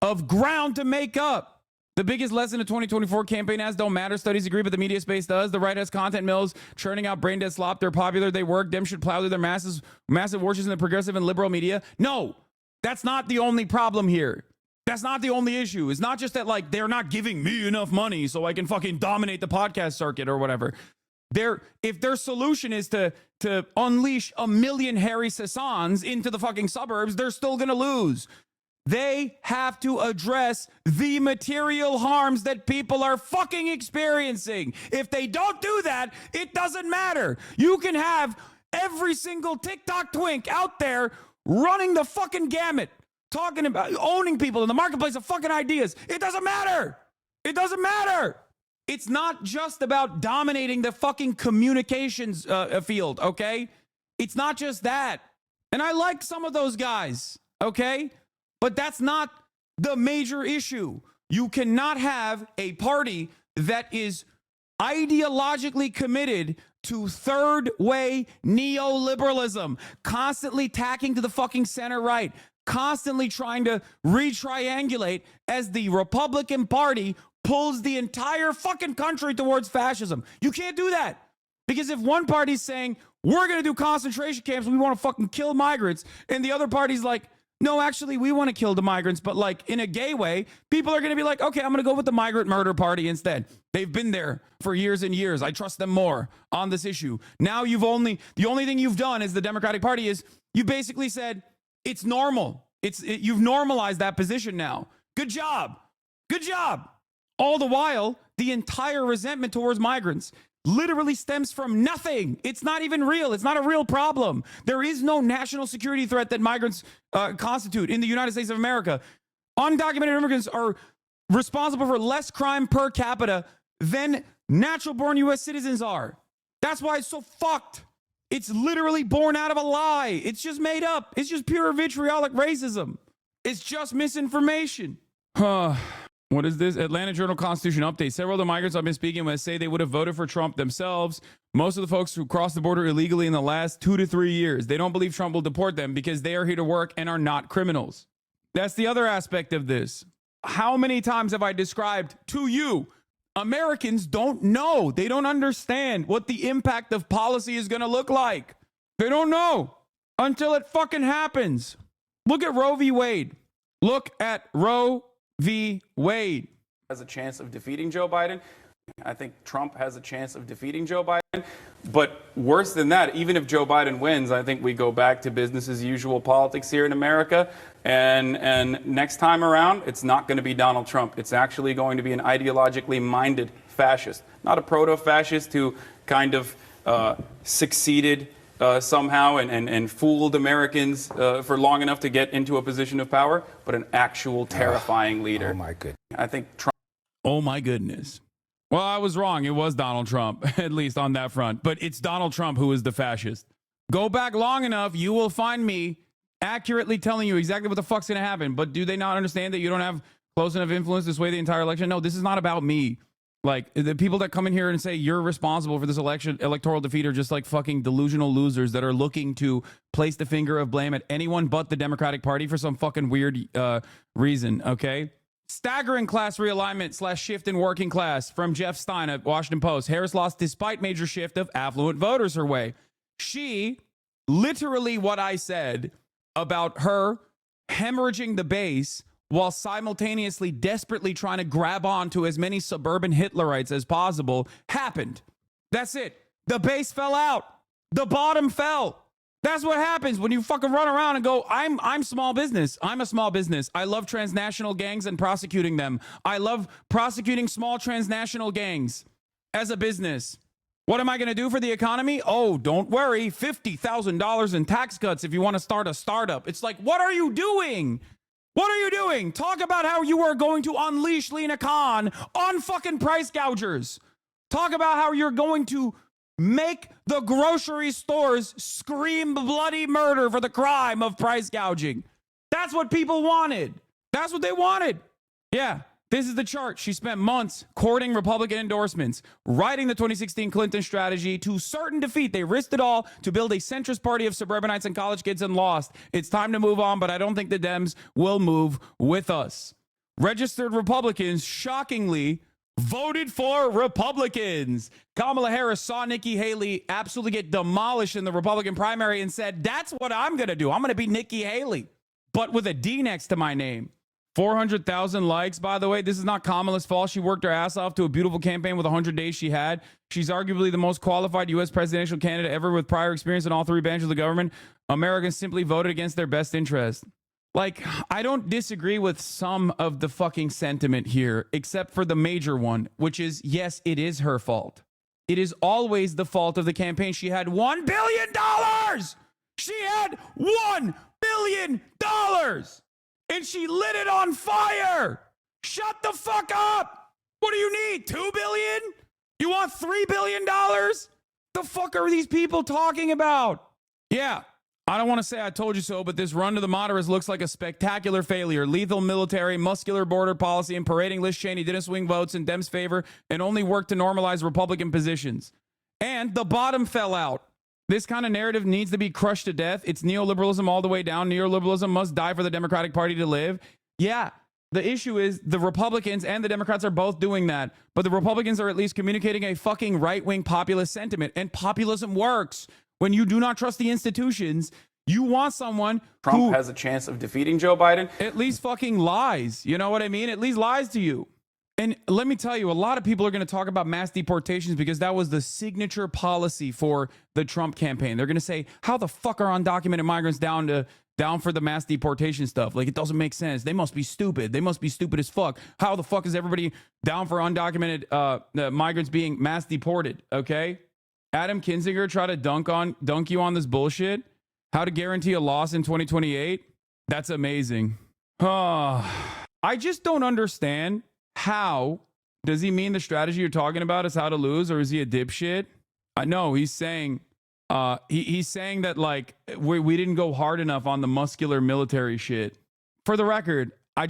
of ground to make up. The biggest lesson of 2024 campaign ads don't matter. Studies agree, but the media space does. The right has content mills churning out brain dead slop. They're popular. They work. Dem should plow through their massive warships in the progressive and liberal media. No, that's not the only problem here. That's not the only issue. It's not just that, like, they're not giving me enough money so I can fucking dominate the podcast circuit or whatever. If their solution is to unleash 1 million Harry Hasans into the fucking suburbs, they're still going to lose. They have to address the material harms that people are fucking experiencing. If they don't do that, it doesn't matter. You can have every single TikTok twink out there running the fucking gamut, talking about owning people in the marketplace of fucking ideas. It doesn't matter. It doesn't matter. It's not just about dominating the fucking communications field, okay? It's not just that. And I like some of those guys, okay? But that's not the major issue. You cannot have a party that is ideologically committed to third way neoliberalism, constantly tacking to the fucking center right, constantly trying to re-triangulate as the Republican Party pulls the entire fucking country towards fascism. You can't do that. Because if one party's saying, we're going to do concentration camps, we want to fucking kill migrants, and the other party's like, no, actually, we want to kill the migrants, but like in a gay way, people are going to be like, okay, I'm going to go with the migrant murder party instead. They've been there for years and years. I trust them more on this issue. Now the only thing you've done as the Democratic Party is you basically said it's normal. You've normalized that position now. Good job. Good job. All the while, the entire resentment towards migrants literally stems from nothing. It's not even real. It's not a real problem. There is no national security threat that migrants constitute in the United States of America. Undocumented immigrants are responsible for less crime per capita than natural-born U.S. citizens are. That's why it's so fucked. It's literally born out of a lie. It's just made up. It's just pure vitriolic racism. It's just misinformation. What is this? Atlanta Journal-Constitution update. Several of the migrants I've been speaking with say they would have voted for Trump themselves. Most of the folks who crossed the border illegally in the last 2 to 3 years, they don't believe Trump will deport them because they are here to work and are not criminals. That's the other aspect of this. How many times have I described to you, Americans don't know. They don't understand what the impact of policy is going to look like. They don't know until it fucking happens. Look at Roe v. Wade. Look at Roe v. Wade. Has a chance of defeating Joe Biden. I think Trump has a chance of defeating Joe Biden. But worse than that, even if Joe Biden wins, I think we go back to business as usual politics here in America. And next time around, it's not going to be Donald Trump. It's actually going to be an ideologically minded fascist, not a proto-fascist who kind of succeeded somehow and fooled Americans for long enough to get into a position of power, but an actual terrifying leader. Oh, my goodness. I think Trump. Oh, my goodness. Well, I was wrong. It was Donald Trump, at least on that front. But it's Donald Trump who is the fascist. Go back long enough, you will find me accurately telling you exactly what the fuck's going to happen. But do they not understand that you don't have close enough influence to sway the entire election? No, this is not about me. Like, the people that come in here and say you're responsible for this electoral defeat are just like fucking delusional losers that are looking to place the finger of blame at anyone but the Democratic Party for some fucking weird reason, okay? Staggering class realignment / shift in working class from Jeff Stein at Washington Post. Harris lost despite major shift of affluent voters her way. She, literally what I said about her hemorrhaging the base while simultaneously desperately trying to grab on to as many suburban Hitlerites as possible, happened. That's it. The base fell out. The bottom fell. That's what happens when you fucking run around and go, I'm small business. I'm a small business. I love transnational gangs and prosecuting them. I love prosecuting small transnational gangs as a business. What am I going to do for the economy? Oh, don't worry. $50,000 in tax cuts if you want to start a startup. It's like, what are you doing? What are you doing? Talk about how you are going to unleash Lena Khan on fucking price gougers. Talk about how you're going to make the grocery stores scream bloody murder for the crime of price gouging. That's what people wanted. That's what they wanted. Yeah, this is the chart. She spent months courting Republican endorsements, writing the 2016 Clinton strategy to certain defeat. They risked it all to build a centrist party of suburbanites and college kids and lost. It's time to move on, but I don't think the Dems will move with us. Registered Republicans, shockingly, voted for Republicans. Kamala Harris saw Nikki Haley absolutely get demolished in the Republican primary and said, that's what I'm going to do. I'm going to be Nikki Haley, but with a D next to my name. 400,000 likes, by the way. This is not Kamala's fault. She worked her ass off to a beautiful campaign with 100 days she had. She's arguably the most qualified U.S. presidential candidate ever with prior experience in all three branches of the government. Americans simply voted against their best interest. Like, I don't disagree with some of the fucking sentiment here, except for the major one, which is, yes, it is her fault. It is always the fault of the campaign. She had $1 billion. She had $1 billion. And she lit it on fire. Shut the fuck up. What do you need? $2 billion? You want $3 billion? The fuck are these people talking about? Yeah. I don't want to say I told you so, but this run to the moderates looks like a spectacular failure. Lethal military, muscular border policy, and parading Liz Cheney didn't swing votes in Dems' favor and only worked to normalize Republican positions. And the bottom fell out. This kind of narrative needs to be crushed to death. It's neoliberalism all the way down. Neoliberalism must die for the Democratic Party to live. Yeah, the issue is the Republicans and the Democrats are both doing that. But the Republicans are at least communicating a fucking right-wing populist sentiment. And populism works. When you do not trust the institutions, you want someone Trump has a chance of defeating Joe Biden. At least fucking lies. You know what I mean? At least lies to you. And let me tell you, a lot of people are going to talk about mass deportations because that was the signature policy for the Trump campaign. They're going to say, how the fuck are undocumented migrants down for the mass deportation stuff? Like, it doesn't make sense. They must be stupid. They must be stupid as fuck. How the fuck is everybody down for undocumented migrants being mass deported? Okay. Adam Kinzinger tried to dunk you on this bullshit. How to guarantee a loss in 2028? That's amazing. I just don't understand. How does he mean the strategy you're talking about is how to lose, or is he a dipshit? No, he's saying he's saying that like we didn't go hard enough on the muscular military shit. For the record, I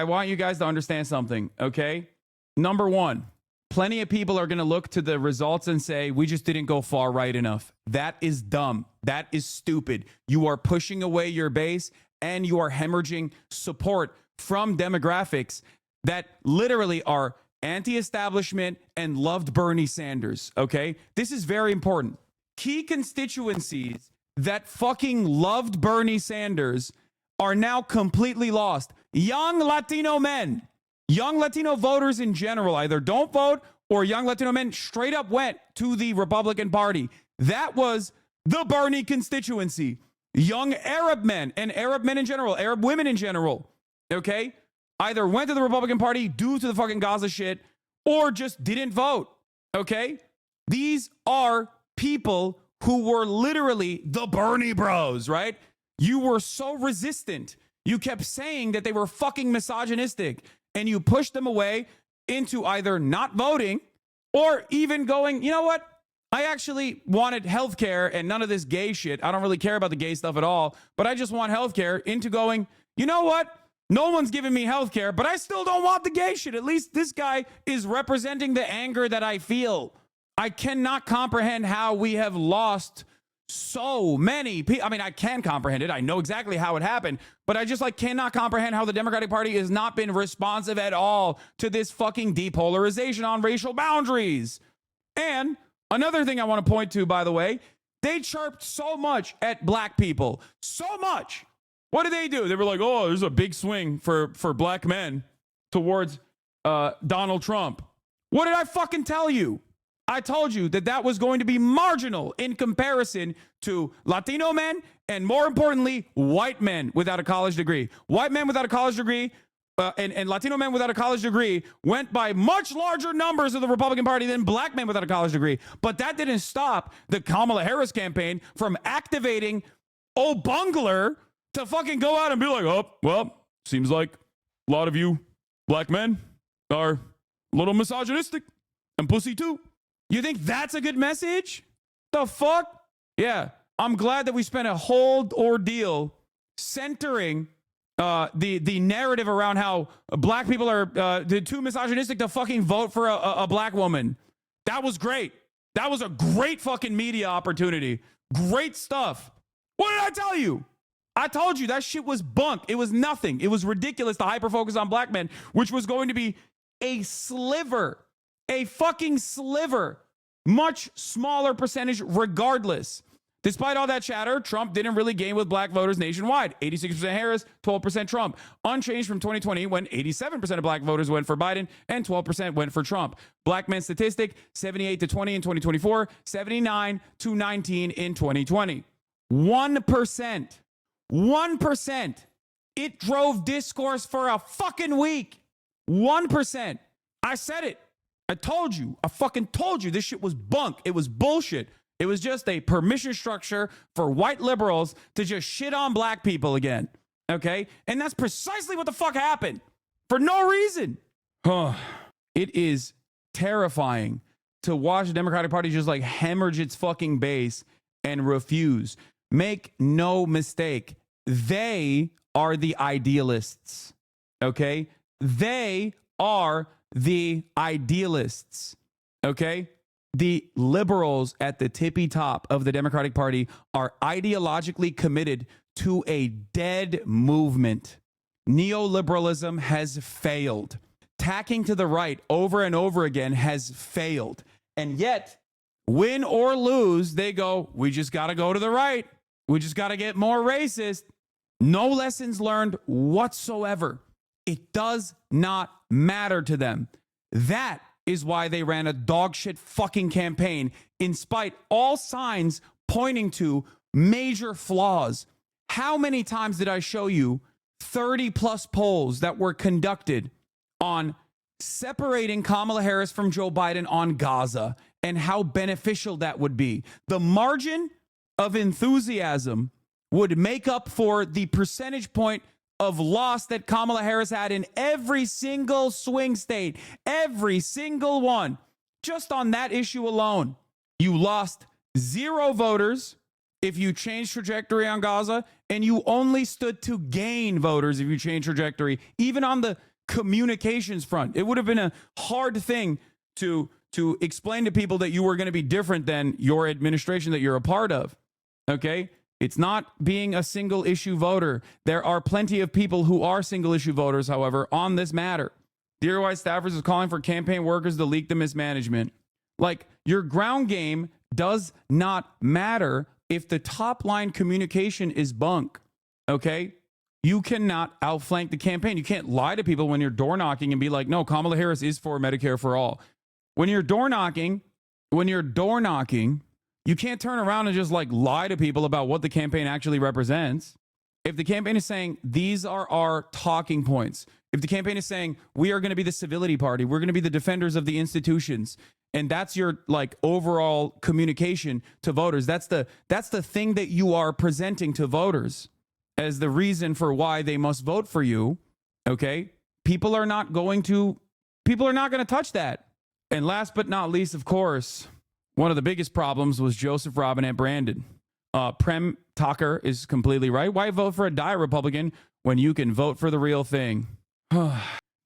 want you guys to understand something, okay? Number one, plenty of people are going to look to the results and say we just didn't go far right enough. That is dumb. That is stupid. You are pushing away your base and you are hemorrhaging support from demographics that literally are anti-establishment and loved Bernie Sanders, okay? This is very important. Key constituencies that fucking loved Bernie Sanders are now completely lost. Young Latino men, young Latino voters in general either don't vote or young Latino men straight up went to the Republican Party. That was the Bernie constituency. Young Arab men and Arab men in general, Arab women in general, okay, either went to the Republican Party due to the fucking Gaza shit or just didn't vote, okay? These are people who were literally the Bernie bros, right? You were so resistant. You kept saying that they were fucking misogynistic, and you pushed them away into either not voting or even going, you know what? I actually wanted healthcare and none of this gay shit. I don't really care about the gay stuff at all, but I just want healthcare, into going, you know what? No one's giving me healthcare, but I still don't want the gay shit. At least this guy is representing the anger that I feel. I cannot comprehend how we have lost so many people. I mean, I can comprehend it. I know exactly how it happened, but I just cannot comprehend how the Democratic Party has not been responsive at all to this fucking depolarization on racial boundaries. And another thing I want to point to, by the way, they chirped so much at black people. So much. What did they do? They were like, oh, there's a big swing for black men towards Donald Trump. What did I fucking tell you? I told you that that was going to be marginal in comparison to Latino men and, more importantly, white men without a college degree. White men without a college degree and Latino men without a college degree went by much larger numbers of the Republican Party than black men without a college degree. But that didn't stop the Kamala Harris campaign from activating O'Bungler to fucking go out and be like, oh, well, seems like a lot of you black men are a little misogynistic and pussy too. You think that's a good message? The fuck? Yeah, I'm glad that we spent a whole ordeal centering the narrative around how black people are too misogynistic to fucking vote for a black woman. That was great. That was a great fucking media opportunity. Great stuff. What did I tell you? I told you that shit was bunk. It was nothing. It was ridiculous to hyper-focus on black men, which was going to be a sliver, a fucking sliver, much smaller percentage regardless. Despite all that chatter, Trump didn't really gain with black voters nationwide. 86% Harris, 12% Trump. Unchanged from 2020 when 87% of black voters went for Biden and 12% went for Trump. Black men statistic, 78 to 20 in 2024, 79 to 19 in 2020. 1%. 1%. It drove discourse for a fucking week. 1%. I said it. I told you. I fucking told you this shit was bunk. It was bullshit. It was just a permission structure for white liberals to just shit on black people again. Okay? And that's precisely what the fuck happened. For no reason. It is terrifying to watch the Democratic Party just hemorrhage its fucking base and refuse. Make no mistake. They are the idealists. Okay? They are the idealists. Okay? The liberals at the tippy top of the Democratic Party are ideologically committed to a dead movement. Neoliberalism has failed. Tacking to the right over and over again has failed. And yet, win or lose, they go, we just got to go to the right. We just got to get more racist. No lessons learned whatsoever. It does not matter to them. That is why they ran a dogshit fucking campaign, in spite all signs pointing to major flaws. How many times did I show you 30 plus polls that were conducted on separating Kamala Harris from Joe Biden on Gaza and how beneficial that would be? The margin of enthusiasm would make up for the percentage point of loss that Kamala Harris had in every single swing state, every single one. Just on that issue alone, you lost 0 voters if you changed trajectory on Gaza, and you only stood to gain voters if you changed trajectory, even on the communications front. It would have been a hard thing to explain to people that you were going to be different than your administration that you're a part of. Okay? It's not being a single issue voter. There are plenty of people who are single issue voters, however, on this matter. Dear White Staffers is calling for campaign workers to leak the mismanagement. Your ground game does not matter if the top line communication is bunk. Okay? You cannot outflank the campaign. You can't lie to people when you're door knocking and be like, no, Kamala Harris is for Medicare for all. When you're door knocking, you can't turn around and just like lie to people about what the campaign actually represents. If the campaign is saying these are our talking points, if the campaign is saying we are going to be the civility party, we're going to be the defenders of the institutions, and that's your like overall communication to voters, that's the thing that you are presenting to voters as the reason for why they must vote for you, okay? People are not going to touch that. And last but not least, of course, one of the biggest problems was Joseph Robinette Brandon. Prem Tucker is completely right. Why vote for a die Republican when you can vote for the real thing? Do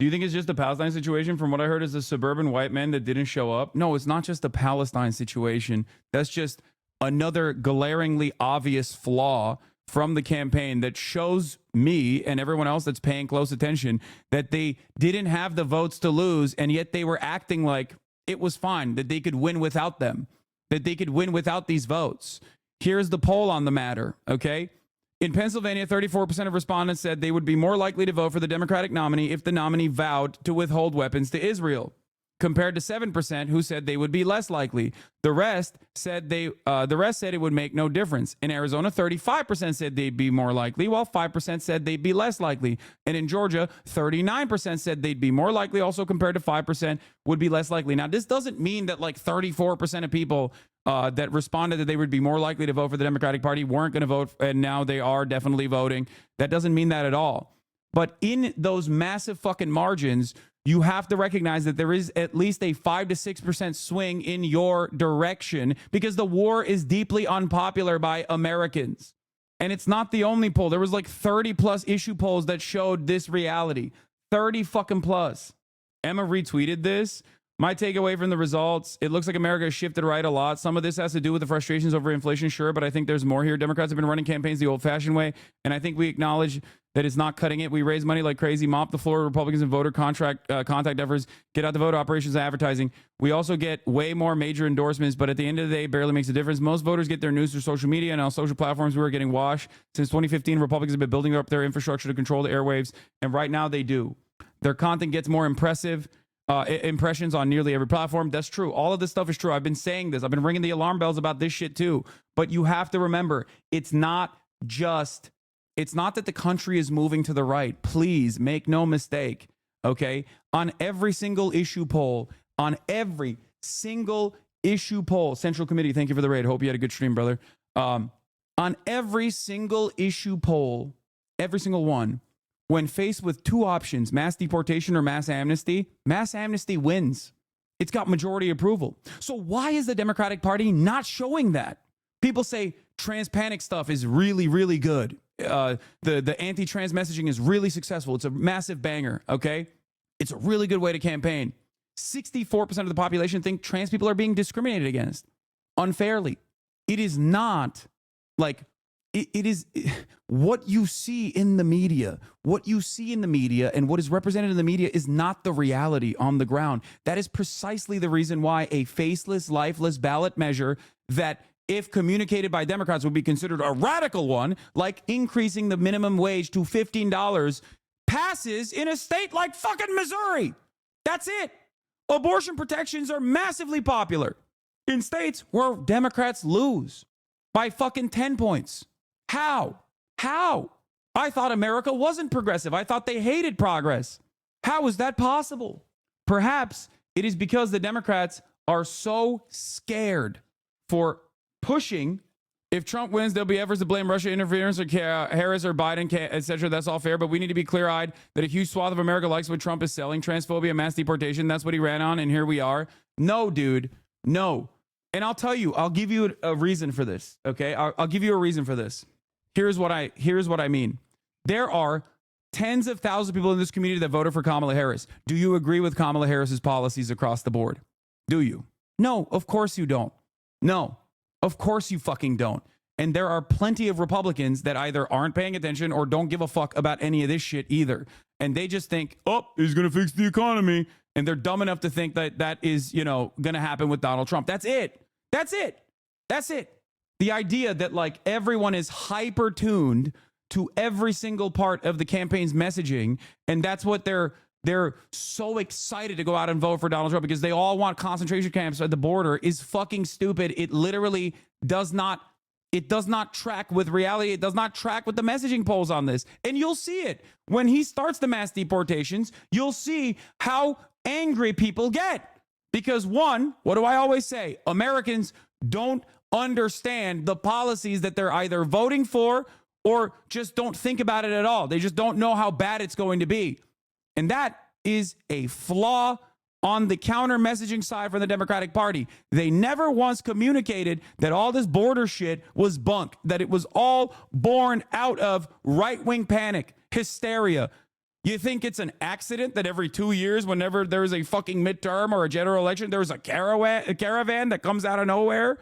you think it's just a Palestine situation? From what I heard, is the suburban white men that didn't show up? No, it's not just a Palestine situation. That's just another glaringly obvious flaw from the campaign that shows me and everyone else that's paying close attention that they didn't have the votes to lose, and yet they were acting like it was fine, that they could win without them, that they could win without these votes. Here's the poll on the matter, okay? In Pennsylvania, 34% of respondents said they would be more likely to vote for the Democratic nominee if the nominee vowed to withhold weapons to Israel, compared to 7% who said they would be less likely. The rest said it would make no difference. In Arizona, 35% said they'd be more likely, while 5% said they'd be less likely. And in Georgia, 39% said they'd be more likely, also compared to 5% would be less likely. Now, this doesn't mean that like 34% of people that responded that they would be more likely to vote for the Democratic Party weren't going to vote, and now they are definitely voting. That doesn't mean that at all. But in those massive fucking margins, you have to recognize that there is at least a 5 to 6% swing in your direction because the war is deeply unpopular by Americans. And it's not the only poll. There was like 30 plus issue polls that showed this reality. 30 fucking plus. Emma retweeted this. My takeaway from the results, it looks like America has shifted right a lot. Some of this has to do with the frustrations over inflation, sure, but I think there's more here. Democrats have been running campaigns the old-fashioned way, and I think we acknowledge that it's not cutting it. We raise money like crazy, mop the floor, Republicans and voter contact efforts, get out the vote, operations, and advertising. We also get way more major endorsements, but at the end of the day, it barely makes a difference. Most voters get their news through social media, and on social platforms, we were getting washed. Since 2015, Republicans have been building up their infrastructure to control the airwaves, and right now they do. Their content gets more impressive. Impressions on nearly every platform. That's true. All of this stuff is true. I've been saying this. I've been ringing the alarm bells about this shit too. But you have to remember, it's not that the country is moving to the right. Please make no mistake. Okay. On every single issue poll, Central Committee, thank you for the raid. Hope you had a good stream, brother. On every single issue poll, every single one, when faced with two options, mass deportation or mass amnesty wins. It's got majority approval. So why is the Democratic Party not showing that? People say trans panic stuff is really, really good. The anti-trans messaging is really successful. It's a massive banger, okay? It's a really good way to campaign. 64% of the population think trans people are being discriminated against unfairly. It is not like... It is what you see in the media. What you see in the media and what is represented in the media is not the reality on the ground. That is precisely the reason why a faceless, lifeless ballot measure that, if communicated by Democrats, would be considered a radical one, like increasing the minimum wage to $15, passes in a state like fucking Missouri. That's it. Abortion protections are massively popular in states where Democrats lose by fucking 10 points. How? I thought America wasn't progressive. I thought they hated progress. How is that possible? Perhaps it is because the Democrats are so scared for pushing. If Trump wins, there'll be efforts to blame Russia interference or Harris or Biden, etc. That's all fair, but we need to be clear-eyed that a huge swath of America likes what Trump is selling. Transphobia, mass deportation, that's what he ran on, and here we are. No, dude, no. And I'll tell you, I'll give you a reason for this, okay? I'll give you a reason for this. Here's what I mean. There are tens of thousands of people in this community that voted for Kamala Harris. Do you agree with Kamala Harris's policies across the board? Do you? No, of course you don't. No, of course you fucking don't. And there are plenty of Republicans that either aren't paying attention or don't give a fuck about any of this shit either. And they just think, oh, he's going to fix the economy. And they're dumb enough to think that that is, going to happen with Donald Trump. That's it. The idea that like everyone is hyper tuned to every single part of the campaign's messaging, and that's what they're they're so excited to go out and vote for Donald Trump because they all want concentration camps at the border is fucking stupid. It literally does not track with reality. It does not track with the messaging polls on this. And you'll see it. When he starts the mass deportations, you'll see how angry people get. Because one, what do I always say? Americans don't understand the policies that they're either voting for or just don't think about it at all. They just don't know how bad it's going to be. And that is a flaw on the counter messaging side from the Democratic Party. They never once communicated that all this border shit was bunk, that it was all born out of right-wing panic, hysteria. You think it's an accident that every 2 years, whenever there's a fucking midterm or a general election, there's a caravan that comes out of nowhere?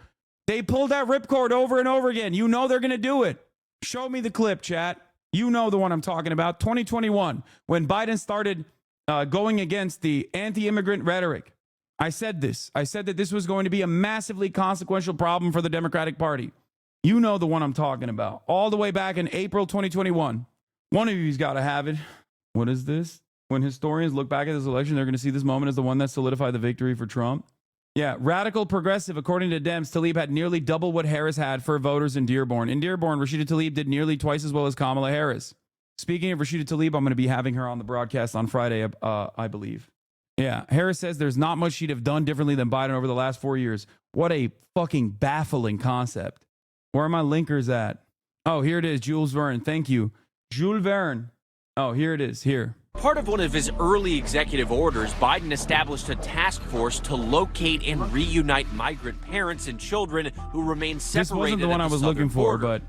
They pulled that ripcord over and over again. You know they're going to do it. Show me the clip, chat. You know the one I'm talking about. 2021, when Biden started going against the anti-immigrant rhetoric. I said this. I said that this was going to be a massively consequential problem for the Democratic Party. You know the one I'm talking about. All the way back in April 2021. One of you's got to have it. What is this? When historians look back at this election, they're going to see this moment as the one that solidified the victory for Trump. Yeah, radical progressive, according to DEMS, Tlaib had nearly double what Harris had for voters in Dearborn. In Dearborn, Rashida Tlaib did nearly twice as well as Kamala Harris. Speaking of Rashida Tlaib, I'm going to be having her on the broadcast on Friday, I believe. Yeah, Harris says there's not much she'd have done differently than Biden over the last 4 years. What a fucking baffling concept. Where are my linkers at? Oh, here it is, Jules Verne. Thank you. Jules Verne. Oh, here it is. Here. Part of one of his early executive orders, Biden established a task force to locate and reunite migrant parents and children who remain separated. This wasn't the one I was looking for, but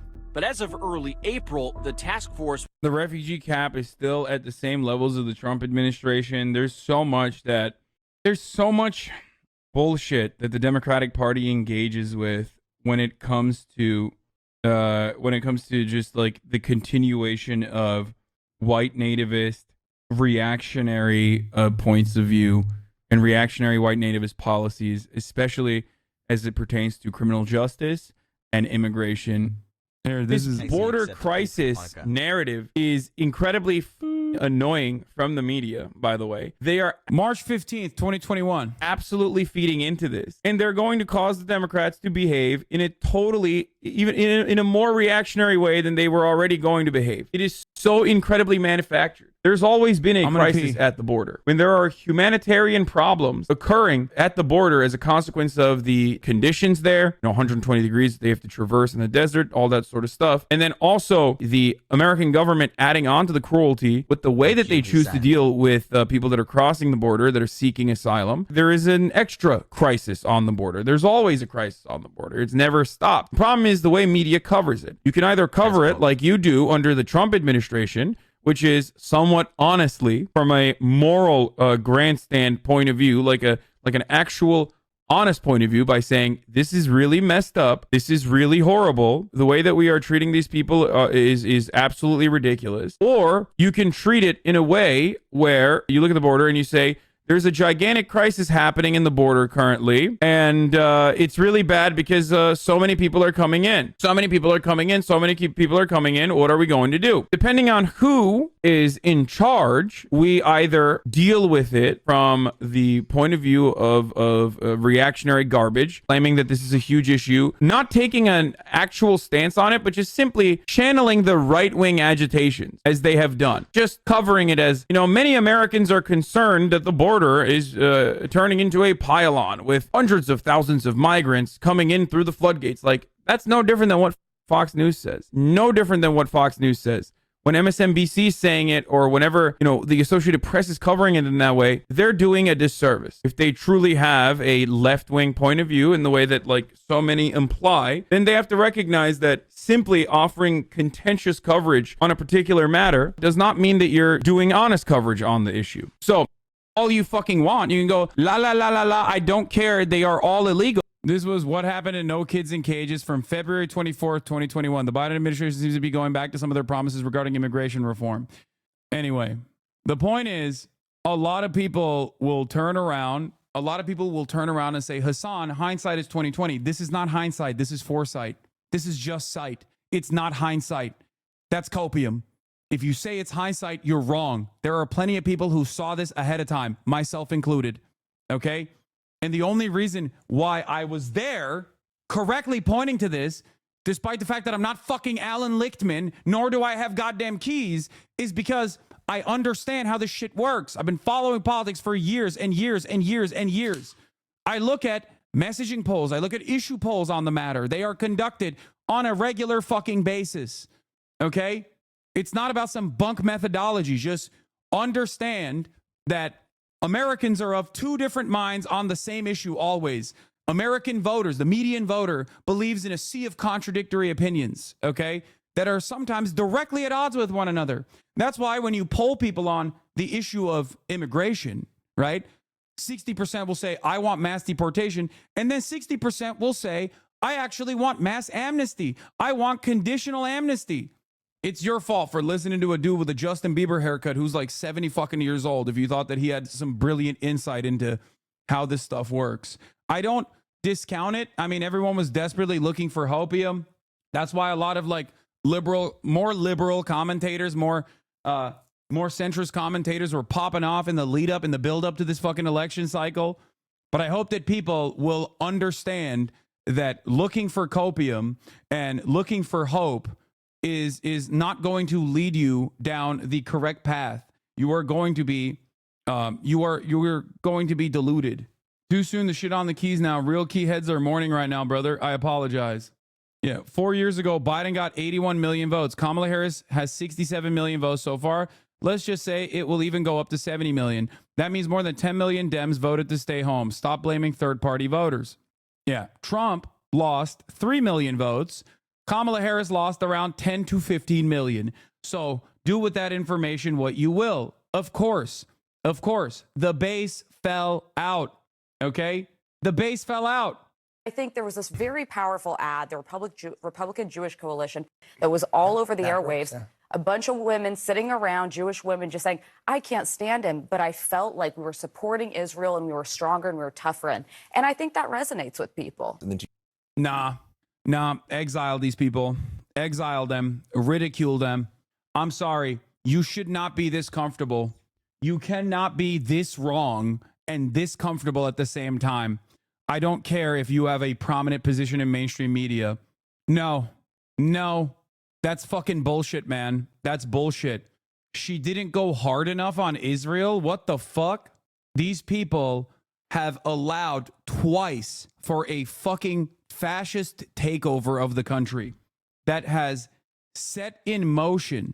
as of early April, the task force... The refugee cap is still at the same levels of the Trump administration. There's so much bullshit that the Democratic Party engages with when it comes to just like the continuation of white nativist reactionary points of view and reactionary white nativist policies, especially as it pertains to criminal justice and immigration. This is border crisis narrative is incredibly annoying from the media, by the way. They are March 15th, 2021. absolutely feeding into this. And they're going to cause the Democrats to behave in a totally, even in a more reactionary way than they were already going to behave. It is so incredibly manufactured. There's always been a crisis at the border. When there are humanitarian problems occurring at the border as a consequence of the conditions there, 120 degrees they have to traverse in the desert, all that sort of stuff. And then also the American government adding on to the cruelty with the way that they choose to deal with people that are crossing the border, that are seeking asylum. There is an extra crisis on the border. There's always a crisis on the border. It's never stopped. The problem is the way media covers it. You can either cover it like you do under the Trump administration, which is somewhat honestly, from a moral grandstand point of view, like an actual honest point of view, by saying this is really messed up, this is really horrible, the way that we are treating these people is absolutely ridiculous. Or you can treat it in a way where you look at the border and you say, there's a gigantic crisis happening in the border currently, and it's really bad because so many people are coming in. So many people are coming in. What are we going to do? Depending on who is in charge, we either deal with it from the point of view of reactionary garbage, claiming that this is a huge issue, not taking an actual stance on it, but just simply channeling the right-wing agitations as they have done. Just covering it as, many Americans are concerned that the border is turning into a pylon with hundreds of thousands of migrants coming in through the floodgates. Like, that's no different than what Fox News says. No different than what Fox News says. When MSNBC is saying it, or whenever, the Associated Press is covering it in that way, they're doing a disservice. If they truly have a left-wing point of view in the way that, so many imply, then they have to recognize that simply offering contentious coverage on a particular matter does not mean that you're doing honest coverage on the issue. So, all you fucking want, you can go, la, la, la, la, la, I don't care, they are all illegal. This was what happened in No Kids in Cages from February 24th, 2021. The Biden administration seems to be going back to some of their promises regarding immigration reform. Anyway, the point is, a lot of people will turn around and say, Hasan, hindsight is 2020. This is not hindsight. This is foresight. This is just sight. It's not hindsight. That's copium. If you say it's hindsight, you're wrong. There are plenty of people who saw this ahead of time, myself included. Okay? And the only reason why I was there correctly pointing to this, despite the fact that I'm not fucking Alan Lichtman, nor do I have goddamn keys, is because I understand how this shit works. I've been following politics for years and years and years and years. I look at messaging polls. I look at issue polls on the matter. They are conducted on a regular fucking basis. Okay? It's not about some bunk methodology. Just understand that Americans are of two different minds on the same issue always. American voters, the median voter, believes in a sea of contradictory opinions, okay, that are sometimes directly at odds with one another. That's why when you poll people on the issue of immigration, right, 60% will say, I want mass deportation, and then 60% will say, I actually want mass amnesty. I want conditional amnesty. It's your fault for listening to a dude with a Justin Bieber haircut who's like 70 fucking years old if you thought that he had some brilliant insight into how this stuff works. I don't discount it. I mean, everyone was desperately looking for hopium. That's why a lot of like more liberal commentators, more centrist commentators were popping off in the lead up, in the build up to this fucking election cycle. But I hope that people will understand that looking for copium and looking for hope is not going to lead you down the correct path. You are going to be you are going to be deluded. Too soon to shit on the keys now. Real key heads are mourning right now, brother. I apologize. Yeah, 4 years ago, Biden got 81 million votes. Kamala Harris has 67 million votes so far. Let's just say it will even go up to 70 million. That means more than 10 million Dems voted to stay home. Stop blaming third-party voters. Yeah, Trump lost 3 million votes. Kamala Harris lost around 10 to 15 million. So do with that information what you will. Of course, the base fell out. Okay? The base fell out. I think there was this very powerful ad, the Republican Jewish Coalition, that was all over the airwaves. Yeah. A bunch of women sitting around, Jewish women, just saying, I can't stand him, but I felt like we were supporting Israel and we were stronger and we were tougher. And I think that resonates with people. Nah, exile these people. Exile them. Ridicule them. I'm sorry. You should not be this comfortable. You cannot be this wrong and this comfortable at the same time. I don't care if you have a prominent position in mainstream media. No, that's fucking bullshit, man. That's bullshit. She didn't go hard enough on Israel. What the fuck? These people have allowed twice for a fucking fascist takeover of the country that has set in motion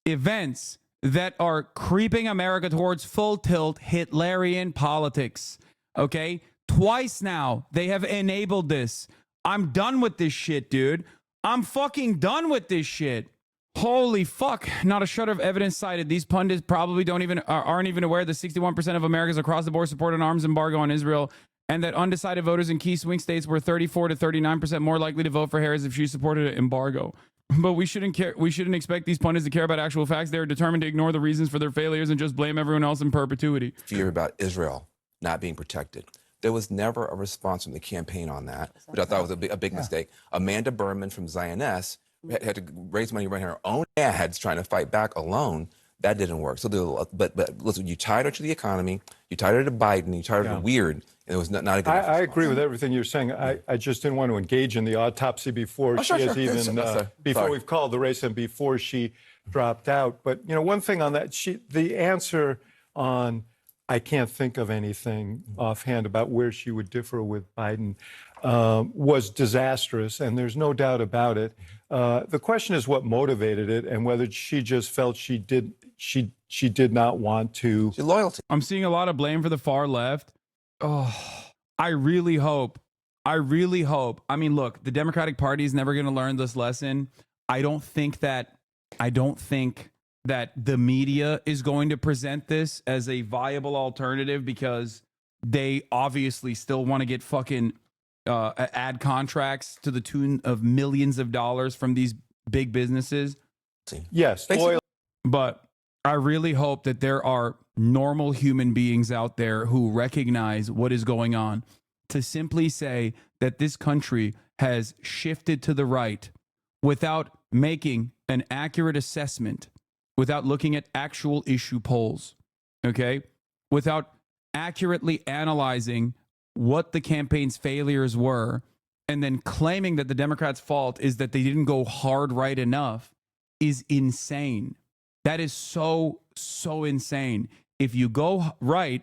events that are creeping America towards full tilt Hitlerian politics. Okay? Twice now, they have enabled this. I'm done with this shit, dude. I'm fucking done with this shit. Holy fuck. Not a shred of evidence cited. These pundits probably aren't even aware that 61% of Americans across the board support an arms embargo on Israel, and that undecided voters in key swing states were 34 to 39% more likely to vote for Harris if she supported an embargo. But we shouldn't care. We shouldn't expect these pundits to care about actual facts. They're determined to ignore the reasons for their failures and just blame everyone else in perpetuity. Fear about Israel not being protected. There was never a response from the campaign on that, which I thought was a big mistake. Amanda Berman from Zioness had to raise money, run her own ads trying to fight back alone. That didn't work. So, but listen, you tied her to the economy, you tied her to Biden, you tied her to weird, and it was not a good response. I agree with everything you're saying. I just didn't want to engage in the autopsy before before we've called the race and before she dropped out. But one thing on that, the answer on I can't think of anything offhand about where she would differ with Biden was disastrous, and there's no doubt about it. The question is what motivated it, and whether she just felt she did not want to. Loyalty. I'm seeing a lot of blame for the far left. Oh, I really hope. I mean, look, the Democratic Party is never going to learn this lesson. I don't think that the media is going to present this as a viable alternative because they obviously still want to get fucking ad contracts to the tune of millions of dollars from these big businesses. Yes. But I really hope that there are normal human beings out there who recognize what is going on to simply say that this country has shifted to the right without making an accurate assessment without looking at actual issue polls, okay? Without accurately analyzing what the campaign's failures were, and then claiming that the Democrats' fault is that they didn't go hard right enough is insane. That is so insane. If you go right,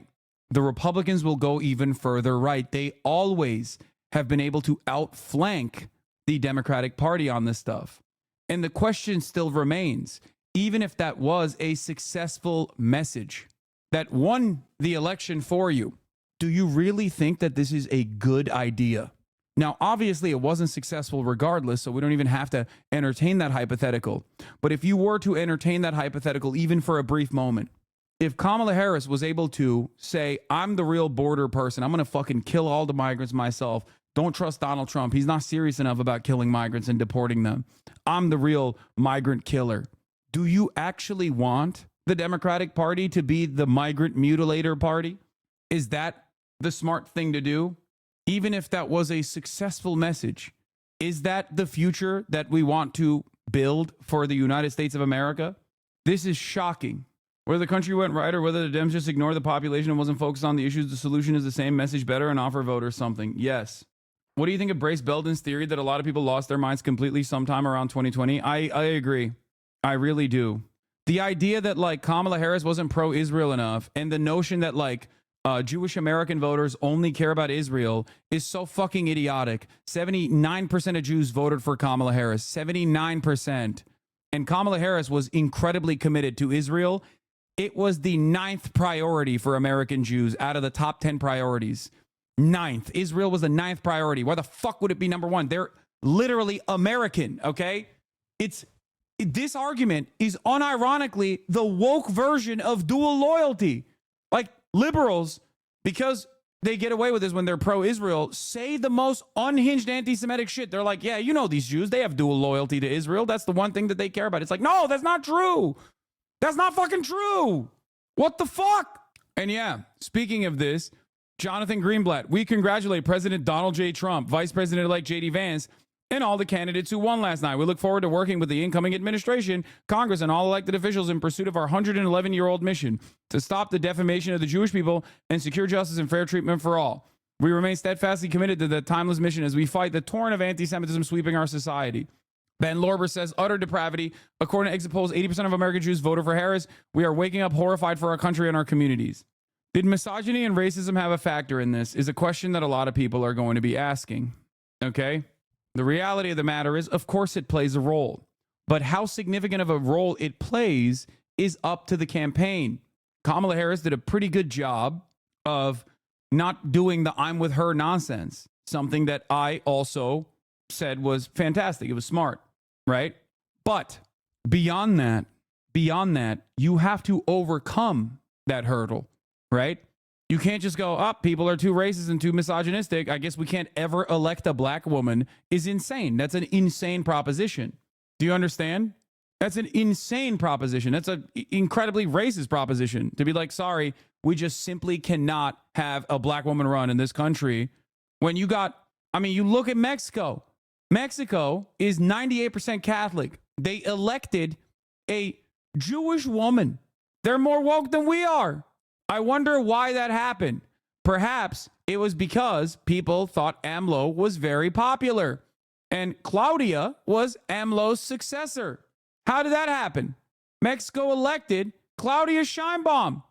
the Republicans will go even further right. They always have been able to outflank the Democratic Party on this stuff. And the question still remains, even if that was a successful message that won the election for you, do you really think that this is a good idea? Now, obviously, it wasn't successful regardless, so we don't even have to entertain that hypothetical. But if you were to entertain that hypothetical, even for a brief moment, if Kamala Harris was able to say, I'm the real border person, I'm going to fucking kill all the migrants myself. Don't trust Donald Trump. He's not serious enough about killing migrants and deporting them. I'm the real migrant killer. Do you actually want the Democratic Party to be the migrant mutilator party? Is that the smart thing to do? Even if that was a successful message, is that the future that we want to build for the United States of America? This is shocking. Whether the country went right or whether the Dems just ignored the population and wasn't focused on the issues, the solution is the same message, better, and offer voters something. Yes. What do you think of Brace Belden's theory that a lot of people lost their minds completely sometime around 2020? I agree. I really do. The idea that like Kamala Harris wasn't pro-Israel enough, and the notion that like Jewish American voters only care about Israel is so fucking idiotic. 79% of Jews voted for Kamala Harris. 79%. And Kamala Harris was incredibly committed to Israel. It was the 9th priority for American Jews out of the top 10 priorities. 9th. Israel was the 9th priority. Why the fuck would it be number 1? They're literally American, okay? This argument is unironically the woke version of dual loyalty. Like liberals, because they get away with this when they're pro-Israel, say the most unhinged anti-Semitic shit. They're like, yeah, you know these Jews, they have dual loyalty to Israel. That's the one thing that they care about. It's like, no, that's not true. That's not fucking true. What the fuck? And yeah, speaking of this, Jonathan Greenblatt, we congratulate President Donald J. Trump, Vice President-elect J.D. Vance, and all the candidates who won last night. We look forward to working with the incoming administration, Congress, and all elected officials in pursuit of our 111-year-old mission to stop the defamation of the Jewish people and secure justice and fair treatment for all. We remain steadfastly committed to that timeless mission as we fight the torrent of anti-Semitism sweeping our society. Ben Lorber says, utter depravity. According to exit polls, 80% of American Jews voted for Harris. We are waking up horrified for our country and our communities. Did misogyny and racism have a factor in this? Is a question that a lot of people are going to be asking. Okay? The reality of the matter is, of course, it plays a role. But how significant of a role it plays is up to the campaign. Kamala Harris did a pretty good job of not doing the I'm with her nonsense, something that I also said was fantastic. It was smart, right? But beyond that, you have to overcome that hurdle, right? You can't just go, people are too racist and too misogynistic. I guess we can't ever elect a black woman is insane. That's an insane proposition. Do you understand? That's an insane proposition. That's an incredibly racist proposition to be like, sorry, we just simply cannot have a black woman run in this country. When you got, you look at Mexico. Mexico is 98% Catholic. They elected a Jewish woman. They're more woke than we are. I wonder why that happened. Perhaps it was because people thought AMLO was very popular. And Claudia was AMLO's successor. How did that happen? Mexico elected Claudia Sheinbaum,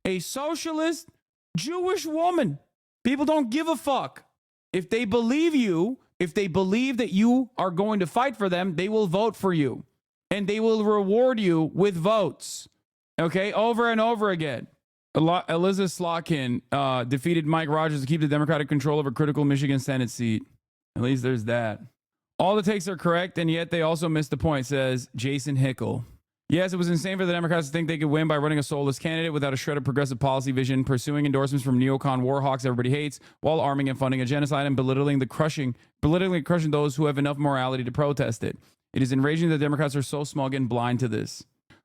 a socialist Jewish woman. People don't give a fuck. If they believe you, if they believe that you are going to fight for them, they will vote for you. And they will reward you with votes. Okay, over and over again. Elizabeth Slotkin defeated Mike Rogers to keep the Democratic control over critical Michigan Senate seat. At least there's that. All the takes are correct, and yet they also missed the point, says Jason Hickel. Yes, it was insane for the Democrats to think they could win by running a soulless candidate without a shred of progressive policy vision, pursuing endorsements from neocon war hawks everybody hates, while arming and funding a genocide and belittling crushing those who have enough morality to protest it. It is enraging that Democrats are so smug and blind to this.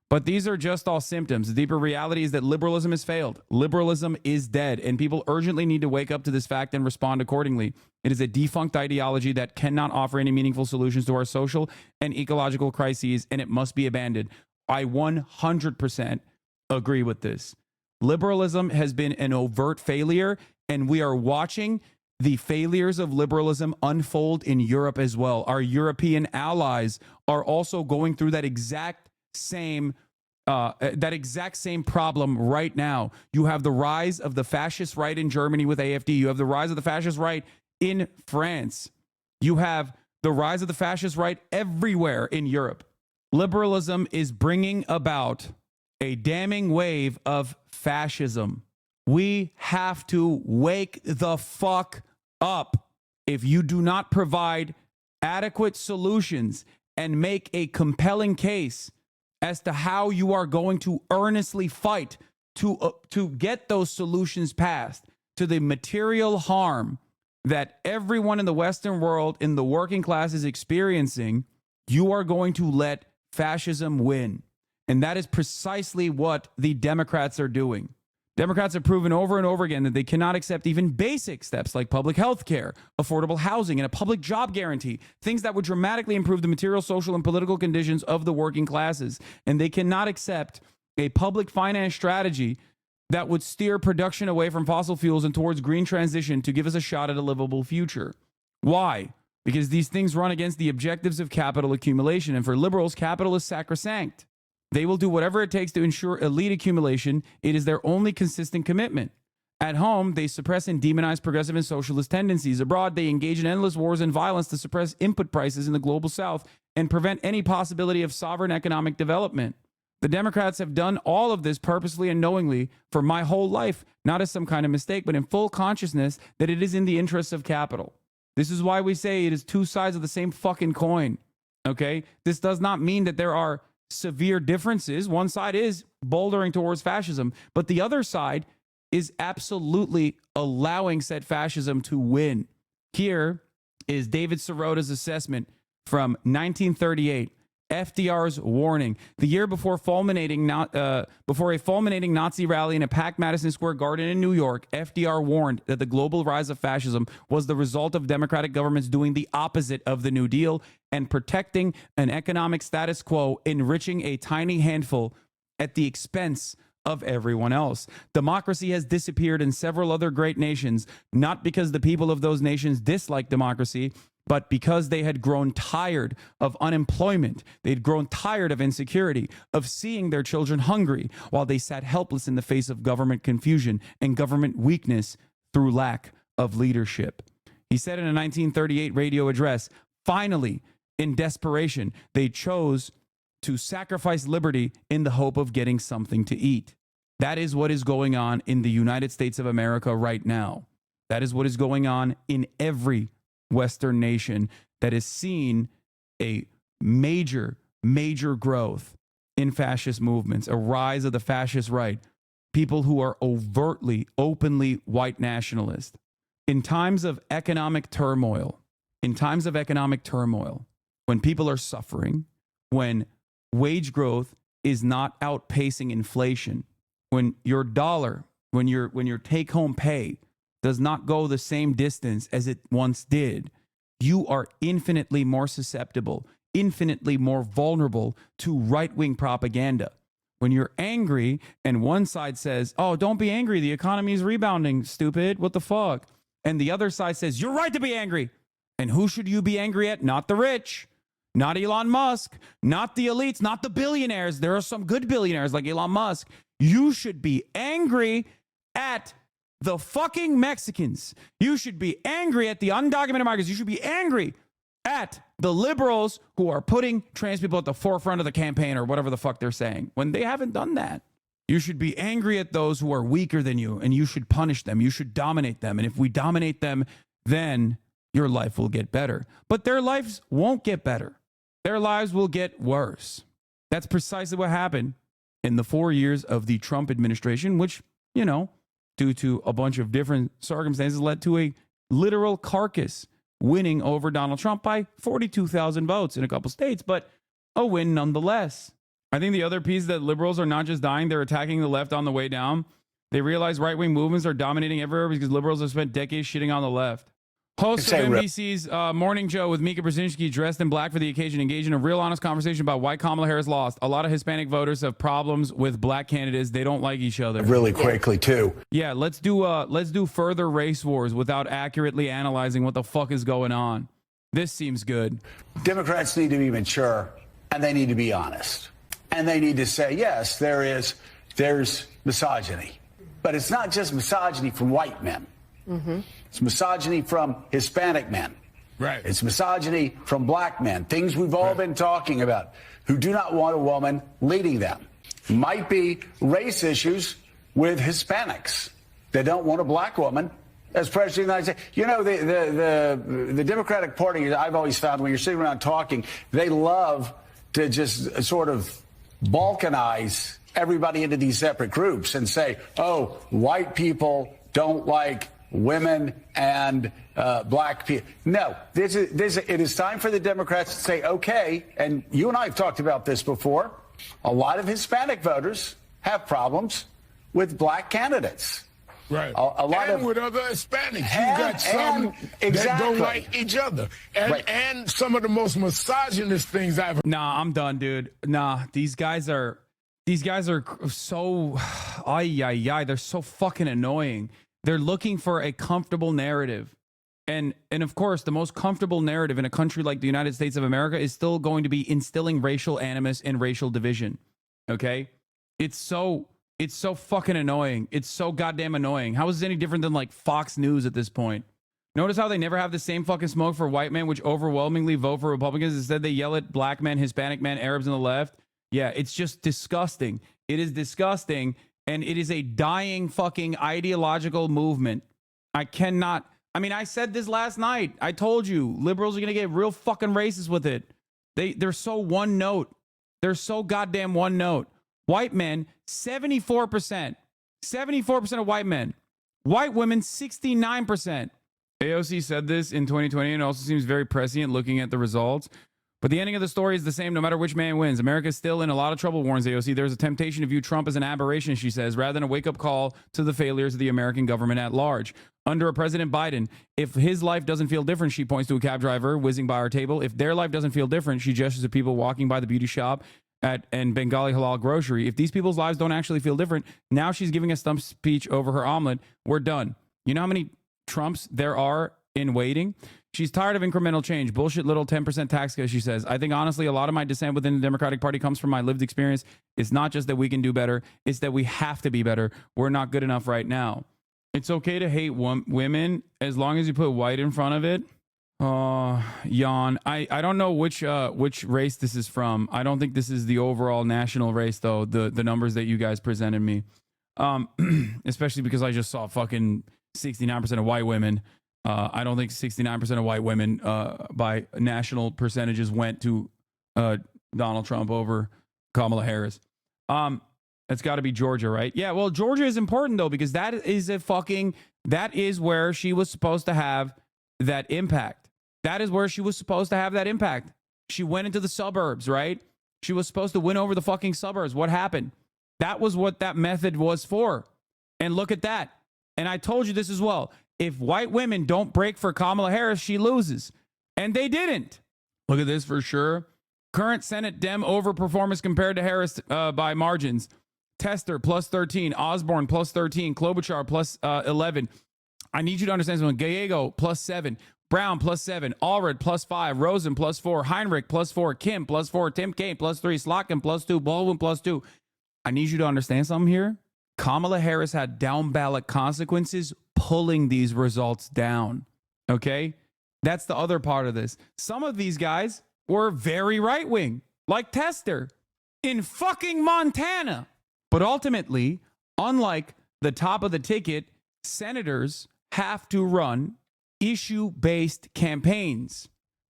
But these are just all symptoms. The deeper reality is that liberalism has failed. Liberalism is dead, and people urgently need to wake up to this fact and respond accordingly. It is a defunct ideology that cannot offer any meaningful solutions to our social and ecological crises, and it must be abandoned. I 100% agree with this. Liberalism has been an overt failure, and we are watching the failures of liberalism unfold in Europe as well. Our European allies are also going through that exact same problem right now. You have the rise of the fascist right in Germany with AfD. You have the rise of the fascist right in France. You have the rise of the fascist right everywhere in Europe. Liberalism is bringing about a damning wave of fascism. We have to wake the fuck up. If you do not provide adequate solutions and make a compelling case as to how you are going to earnestly fight to get those solutions passed to the material harm that everyone in the Western world, in the working class, is experiencing, you are going to let fascism win. And that is precisely what the Democrats are doing. Democrats have proven over and over again that they cannot accept even basic steps like public health care, affordable housing, and a public job guarantee, things that would dramatically improve the material, social, and political conditions of the working classes. And they cannot accept a public finance strategy that would steer production away from fossil fuels and towards green transition to give us a shot at a livable future. Why? Because these things run against the objectives of capital accumulation. And for liberals, capital is sacrosanct. They will do whatever it takes to ensure elite accumulation. It is their only consistent commitment. At home, they suppress and demonize progressive and socialist tendencies. Abroad, they engage in endless wars and violence to suppress input prices in the global south and prevent any possibility of sovereign economic development. The Democrats have done all of this purposely and knowingly for my whole life, not as some kind of mistake, but in full consciousness that it is in the interests of capital. This is why we say it is two sides of the same fucking coin. Okay? This does not mean that there are severe differences. One side is bouldering towards fascism, but the other side is absolutely allowing said fascism to win. Here is David Sirota's assessment from 1938. FDR's warning. The year before a fulminating Nazi rally in a packed Madison Square Garden in New York, FDR warned that the global rise of fascism was the result of democratic governments doing the opposite of the New Deal and protecting an economic status quo, enriching a tiny handful at the expense of everyone else. Democracy has disappeared in several other great nations, not because the people of those nations dislike democracy, but because they had grown tired of unemployment. They'd grown tired of insecurity, of seeing their children hungry while they sat helpless in the face of government confusion and government weakness through lack of leadership. He said in a 1938 radio address, finally, in desperation, they chose to sacrifice liberty in the hope of getting something to eat. That is what is going on in the United States of America right now. That is what is going on in every Western nation that has seen a major growth in fascist movements, a rise of the fascist right, people who are overtly, openly white nationalist. In times of economic turmoil, when people are suffering, when wage growth is not outpacing inflation, when your dollar, when your take-home pay does not go the same distance as it once did, you are infinitely more susceptible, infinitely more vulnerable to right-wing propaganda. When you're angry and one side says, oh, don't be angry, the economy is rebounding, stupid, what the fuck? And the other side says, you're right to be angry. And who should you be angry at? Not the rich, not Elon Musk, not the elites, not the billionaires. There are some good billionaires like Elon Musk. You should be angry at the fucking Mexicans. You should be angry at the undocumented migrants. You should be angry at the liberals who are putting trans people at the forefront of the campaign or whatever the fuck they're saying when they haven't done that. You should be angry at those who are weaker than you, and you should punish them. You should dominate them. And if we dominate them, then your life will get better. But their lives won't get better. Their lives will get worse. That's precisely what happened in the 4 years of the Trump administration, which, you know, due to a bunch of different circumstances, led to a literal carcass winning over Donald Trump by 42,000 votes in a couple states, but a win nonetheless. I think the other piece that liberals are not just dying, they're attacking the left on the way down. They realize right-wing movements are dominating everywhere because liberals have spent decades shitting on the left. Host of NBC's Morning Joe with Mika Brzezinski, dressed in black for the occasion, engaged in a real honest conversation about why Kamala Harris lost. A lot of Hispanic voters have problems with black candidates. They don't like each other. Really quickly, too. Yeah, let's do further race wars without accurately analyzing what the fuck is going on. This seems good. Democrats need to be mature, and they need to be honest. And they need to say, yes, there's misogyny. But it's not just misogyny from white men. Mm-hmm. It's misogyny from Hispanic men. Right. It's misogyny from black men. Things we've all been talking about, who do not want a woman leading them. Might be race issues with Hispanics. They don't want a black woman as president of the United States. You know, the Democratic Party, I've always found when you're sitting around talking, they love to just sort of balkanize everybody into these separate groups and say, oh, white people don't like women and black people. No, it is time for the Democrats to say, okay, and you and I have talked about this before, a lot of Hispanic voters have problems with black candidates. Right. A lot and of, with other Hispanics. You got some that don't like each other. And some of the most misogynist things I've heard. Nah, I'm done, dude. Nah, these guys are so they're so fucking annoying. They're looking for a comfortable narrative. And of course, the most comfortable narrative in a country like the United States of America is still going to be instilling racial animus and racial division. Okay? It's so fucking annoying. It's so goddamn annoying. How is it any different than like Fox News at this point? Notice how they never have the same fucking smoke for white men, which overwhelmingly vote for Republicans. Instead, they yell at black men, Hispanic men, Arabs on the left. Yeah, it's just disgusting. It is disgusting. And it is a dying fucking ideological movement. I mean, I said this last night. I told you, liberals are going to get real fucking racist with it. They're so one note. They're so goddamn one note. White men, 74%. 74% of white men. White women, 69%. AOC said this in 2020 and also seems very prescient looking at the results. But the ending of the story is the same no matter which man wins. America is still in a lot of trouble, warns AOC. There's a temptation to view Trump as an aberration, she says, rather than a wake-up call to the failures of the American government at large. Under a President Biden, if his life doesn't feel different, she points to a cab driver whizzing by our table. If their life doesn't feel different, she gestures at people walking by the beauty shop and Bengali Halal Grocery. If these people's lives don't actually feel different, now she's giving a stump speech over her omelet. We're done. You know how many Trumps there are in waiting? She's tired of incremental change. Bullshit little 10% tax cut, she says. I think, honestly, a lot of my dissent within the Democratic Party comes from my lived experience. It's not just that we can do better. It's that we have to be better. We're not good enough right now. It's okay to hate women as long as you put white in front of it. Yawn. I don't know which race this is from. I don't think this is the overall national race, though, the numbers that you guys presented me. Especially because I just saw fucking 69% of white women. I don't think 69% of white women by national percentages went to Donald Trump over Kamala Harris. That's got to be Georgia, right? Yeah, well, Georgia is important, though, because that is where she was supposed to have that impact. That is where she was supposed to have that impact. She went into the suburbs, right? She was supposed to win over the fucking suburbs. What happened? That was what that method was for. And look at that. And I told you this as well. If white women don't break for Kamala Harris, she loses. And they didn't. Look at this for sure. Current Senate Dem overperformance compared to Harris by margins. Tester plus 13. Osborne plus 13. Klobuchar plus 11. I need you to understand something. Gallego plus 7. Brown plus 7. Allred plus 5. Rosen plus 4. Heinrich plus 4. Kim plus 4. Tim Kaine plus 3. Slotkin plus 2. Baldwin plus 2. I need you to understand something here. Kamala Harris had down ballot consequences pulling these results down. Okay? That's the other part of this. Some of these guys were very right wing, like Tester in fucking Montana. But ultimately, unlike the top of the ticket, senators have to run issue-based campaigns.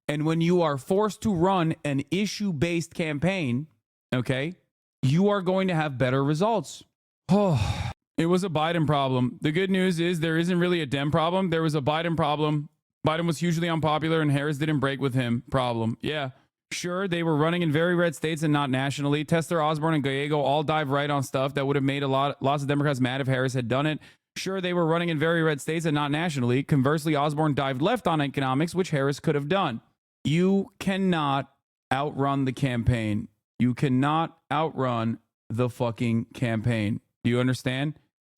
And when you are forced to run an issue-based campaign, okay, you are going to have better results. Oh, it was a Biden problem. The good news is there isn't really a Dem problem. There was a Biden problem. Biden was hugely unpopular and Harris didn't break with him problem. Yeah, sure, they were running in very red states and not nationally. Tester, Osborne, and Gallego all dive right on stuff that would have made lots of Democrats mad if Harris had done it. Sure, they were running in very red states and not nationally. Conversely, Osborne dived left on economics, which Harris could have done. You cannot outrun the campaign. You cannot outrun the fucking campaign. Do you understand?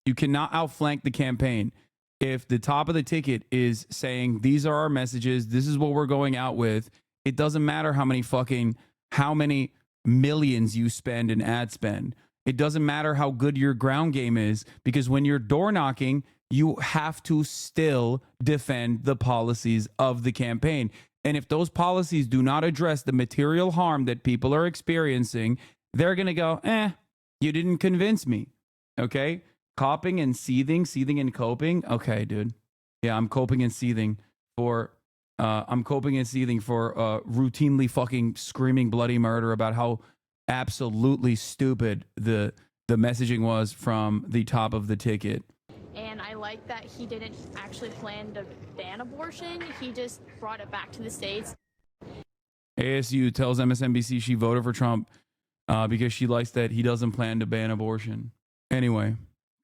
You cannot outflank the campaign. If the top of the ticket is saying, these are our messages, this is what we're going out with, it doesn't matter how many millions you spend in ad spend. It doesn't matter how good your ground game is, because when you're door knocking, you have to still defend the policies of the campaign. And if those policies do not address the material harm that people are experiencing, they're going to go, you didn't convince me. Okay? Coping and seething and coping. Okay, dude. Yeah, I'm coping and seething for routinely fucking screaming bloody murder about how absolutely stupid the messaging was from the top of the ticket. And I like that he didn't actually plan to ban abortion. He just brought it back to the States. ASU tells MSNBC she voted for Trump because she likes that he doesn't plan to ban abortion. Anyway,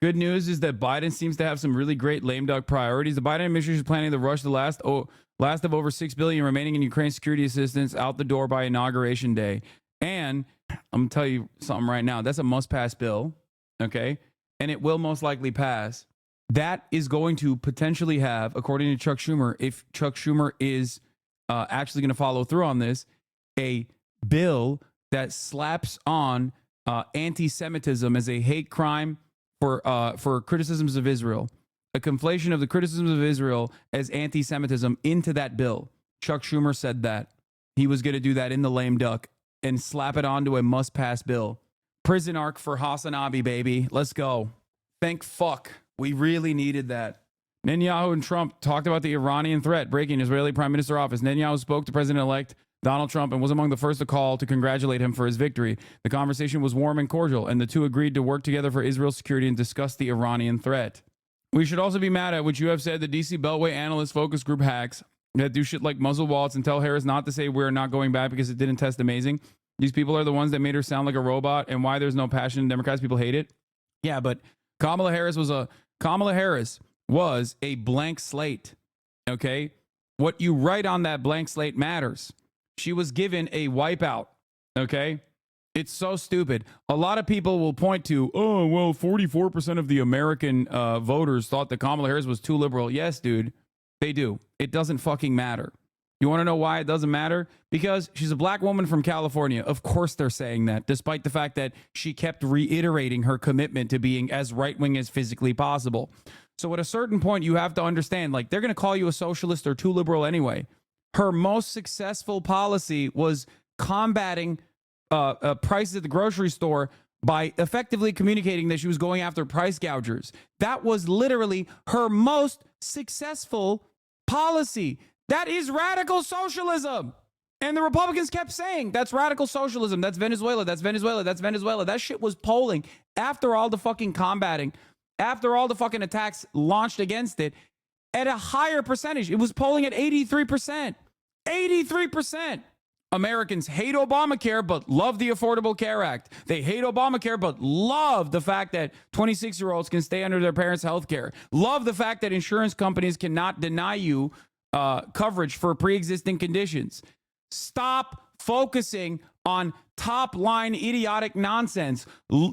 good news is that Biden seems to have some really great lame duck priorities. The Biden administration is planning to rush the last of over $6 billion remaining in Ukraine security assistance out the door by Inauguration Day. And I'm going to tell you something right now. That's a must-pass bill, okay? And it will most likely pass. That is going to potentially have, according to Chuck Schumer, if Chuck Schumer is actually going to follow through on this, a bill that slaps on anti-Semitism as a hate crime for criticisms of Israel. A conflation of the criticisms of Israel as anti-Semitism into that bill. Chuck Schumer said that. He was going to do that in the lame duck and slap it onto a must-pass bill. Prison arc for HasanAbi, baby. Let's go. Thank fuck. We really needed that. Netanyahu and Trump talked about the Iranian threat breaking Israeli Prime Minister office. Netanyahu spoke to President-elect Donald Trump and was among the first to call to congratulate him for his victory. The conversation was warm and cordial, and the two agreed to work together for Israel's security and discuss the Iranian threat. We should also be mad at what you have said, the DC Beltway analyst focus group hacks that do shit like muzzle wallets and tell Harris not to say we're not going back because it didn't test amazing. These people are the ones that made her sound like a robot, and why there's no passion in Democrats. People hate it. Yeah, but Kamala Harris was a blank slate. Okay? What you write on that blank slate matters. She was given a wipeout. Okay? It's so stupid. A lot of people will point to, 44% of the American voters thought that Kamala Harris was too liberal. Yes, dude, they do. It doesn't fucking matter. You want to know why it doesn't matter? Because she's a black woman from California. Of course they're saying that, despite the fact that she kept reiterating her commitment to being as right-wing as physically possible. So at a certain point, you have to understand, like, they're going to call you a socialist or too liberal anyway. Her most successful policy was combating prices at the grocery store by effectively communicating that she was going after price gougers. That was literally her most successful policy. That is radical socialism. And the Republicans kept saying, that's radical socialism. That's Venezuela. That's Venezuela. That's Venezuela. That shit was polling after all the fucking combating, after all the fucking attacks launched against it at a higher percentage. It was polling at 83%. 83%. Americans hate Obamacare, but love the Affordable Care Act. They hate Obamacare, but love the fact that 26-year-olds can stay under their parents' health care. Love the fact that insurance companies cannot deny you coverage for pre-existing conditions. Stop focusing on top-line idiotic nonsense.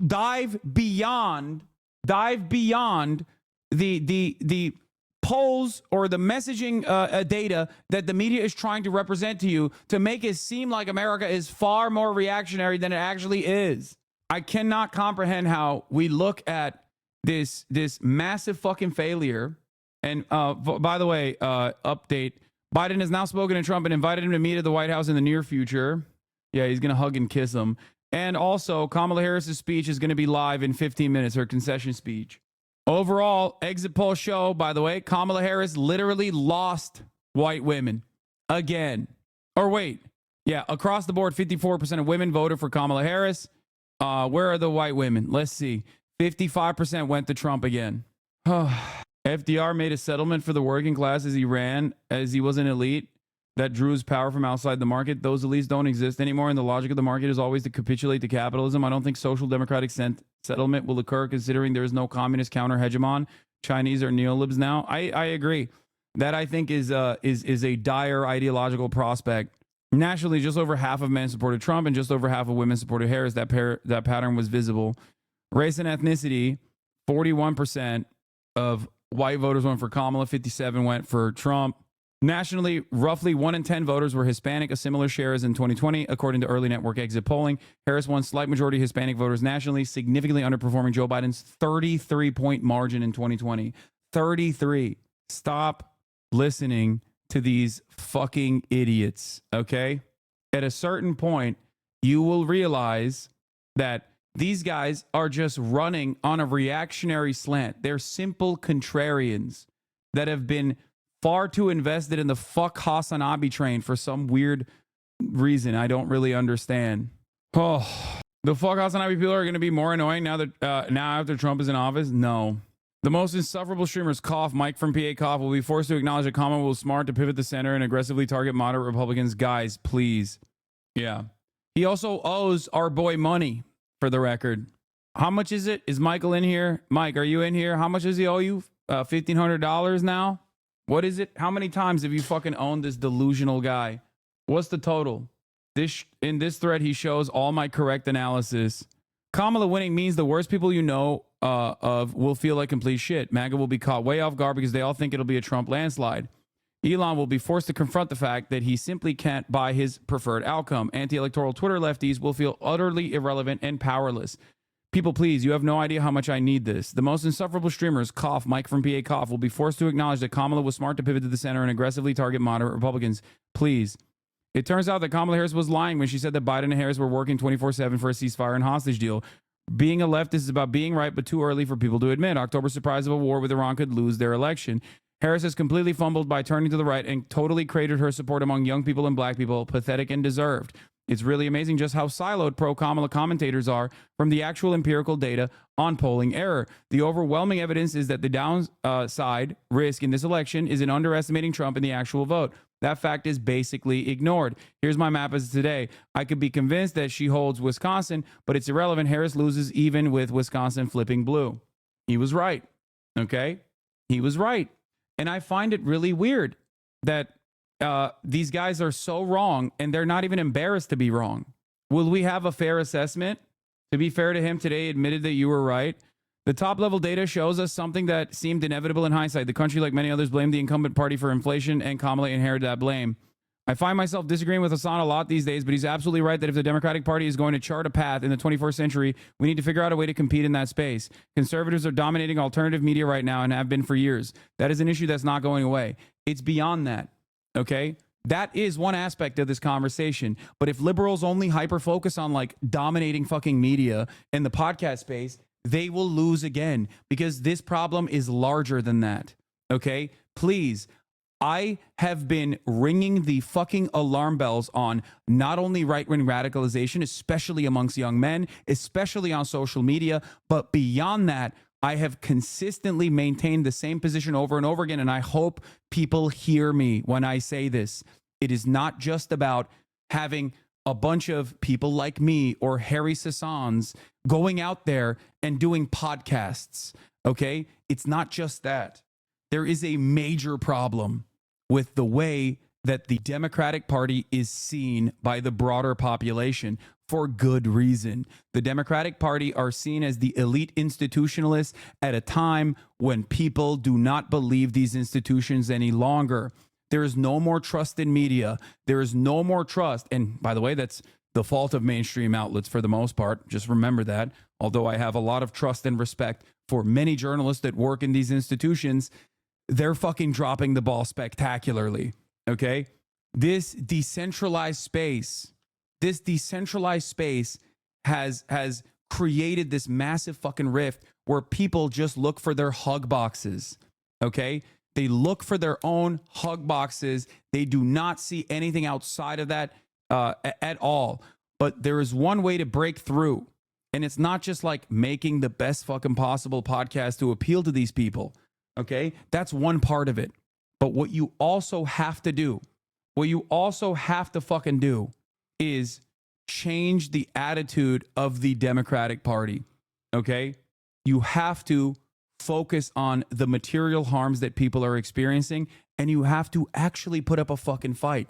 Dive beyond the polls or the messaging data that the media is trying to represent to you to make it seem like America is far more reactionary than it actually is. I cannot comprehend how we look at this massive fucking failure. And by the way, update, Biden has now spoken to Trump and invited him to meet at the White House in the near future. Yeah, he's going to hug and kiss him. And also, Kamala Harris's speech is going to be live in 15 minutes, her concession speech. Overall, exit poll show, by the way, Kamala Harris literally lost white women again. Or wait, yeah, across the board, 54% of women voted for Kamala Harris. Where are the white women? Let's see. 55% went to Trump again. FDR made a settlement for the working class as he was an elite that drew his power from outside the market. Those elites don't exist anymore, and the logic of the market is always to capitulate to capitalism. I don't think social democratic settlement will occur considering there is no communist counter-hegemon. Chinese are neolibs now. I agree. That I think is a dire ideological prospect. Nationally, just over half of men supported Trump and just over half of women supported Harris. That pattern was visible. Race and ethnicity, 41% of white voters went for Kamala, 57 went for Trump. Nationally, roughly 1 in 10 voters were Hispanic, a similar share as in 2020, according to early network exit polling. Harris won slight majority Hispanic voters nationally, significantly underperforming Joe Biden's 33-point margin in 2020. 33. Stop listening to these fucking idiots, okay? At a certain point, you will realize that these guys are just running on a reactionary slant. They're simple contrarians that have been far too invested in the fuck HasanAbi train for some weird reason I don't really understand. Oh, the fuck HasanAbi people are going to be more annoying now that now after Trump is in office? No. The most insufferable streamers cough. Mike from PA cough will be forced to acknowledge that Kamala was smart to pivot the center and aggressively target moderate Republicans. Guys, please. Yeah. He also owes our boy money, for the record. How much is it? Is Michael in here? Mike, are you in here? How much does he owe you? $1,500 now? What is it? How many times have you fucking owned this delusional guy? What's the total? In this thread, he shows all my correct analysis. Kamala winning means the worst people you know of will feel like complete shit. MAGA will be caught way off guard because they all think it'll be a Trump landslide. Elon will be forced to confront the fact that he simply can't buy his preferred outcome. Anti-electoral Twitter lefties will feel utterly irrelevant and powerless. People, please, you have no idea how much I need this. The most insufferable streamers, cough, Mike from PA cough, will be forced to acknowledge that Kamala was smart to pivot to the center and aggressively target moderate Republicans. Please. It turns out that Kamala Harris was lying when she said that Biden and Harris were working 24/7 for a ceasefire and hostage deal. Being a leftist is about being right, but too early for people to admit. October's surprise of a war with Iran could lose their election. Harris has completely fumbled by turning to the right and totally cratered her support among young people and black people. Pathetic and deserved. It's really amazing just how siloed pro-Kamala commentators are from the actual empirical data on polling error. The overwhelming evidence is that the downside risk in this election is in underestimating Trump in the actual vote. That fact is basically ignored. Here's my map as of today. I could be convinced that she holds Wisconsin, but it's irrelevant. Harris loses even with Wisconsin flipping blue. He was right. Okay? He was right. And I find it really weird that these guys are so wrong and they're not even embarrassed to be wrong. Will we have a fair assessment? To be fair to him, today admitted that you were right. The top level data shows us something that seemed inevitable in hindsight. The country, like many others, blamed the incumbent party for inflation, and Kamala inherited that blame. I find myself disagreeing with Hasan a lot these days, but he's absolutely right that if the Democratic Party is going to chart a path in the 21st century, we need to figure out a way to compete in that space. Conservatives are dominating alternative media right now and have been for years. That is an issue that's not going away. It's beyond that, okay? That is one aspect of this conversation. But if liberals only hyper-focus on, like, dominating fucking media in the podcast space, they will lose again because this problem is larger than that, okay? Please. I have been ringing the fucking alarm bells on not only right-wing radicalization, especially amongst young men, especially on social media, but beyond that, I have consistently maintained the same position over and over again, and I hope people hear me when I say this. It is not just about having a bunch of people like me or Harry Sassans going out there and doing podcasts, okay? It's not just that. There is a major problem with the way that the Democratic Party is seen by the broader population for good reason. The Democratic Party are seen as the elite institutionalists at a time when people do not believe these institutions any longer. There is no more trust in media. There is no more trust. And by the way, that's the fault of mainstream outlets for the most part. Just remember that. Although I have a lot of trust and respect for many journalists that work in these institutions, they're fucking dropping the ball spectacularly, okay? This decentralized space has created this massive fucking rift where people just look for their hug boxes, okay? They look for their own hug boxes. They do not see anything outside of that at all. But there is one way to break through, and it's not just like making the best fucking possible podcast to appeal to these people. Okay, that's one part of it. But what you also have to do, fucking do is change the attitude of the Democratic Party. Okay, you have to focus on the material harms that people are experiencing, and you have to actually put up a fucking fight.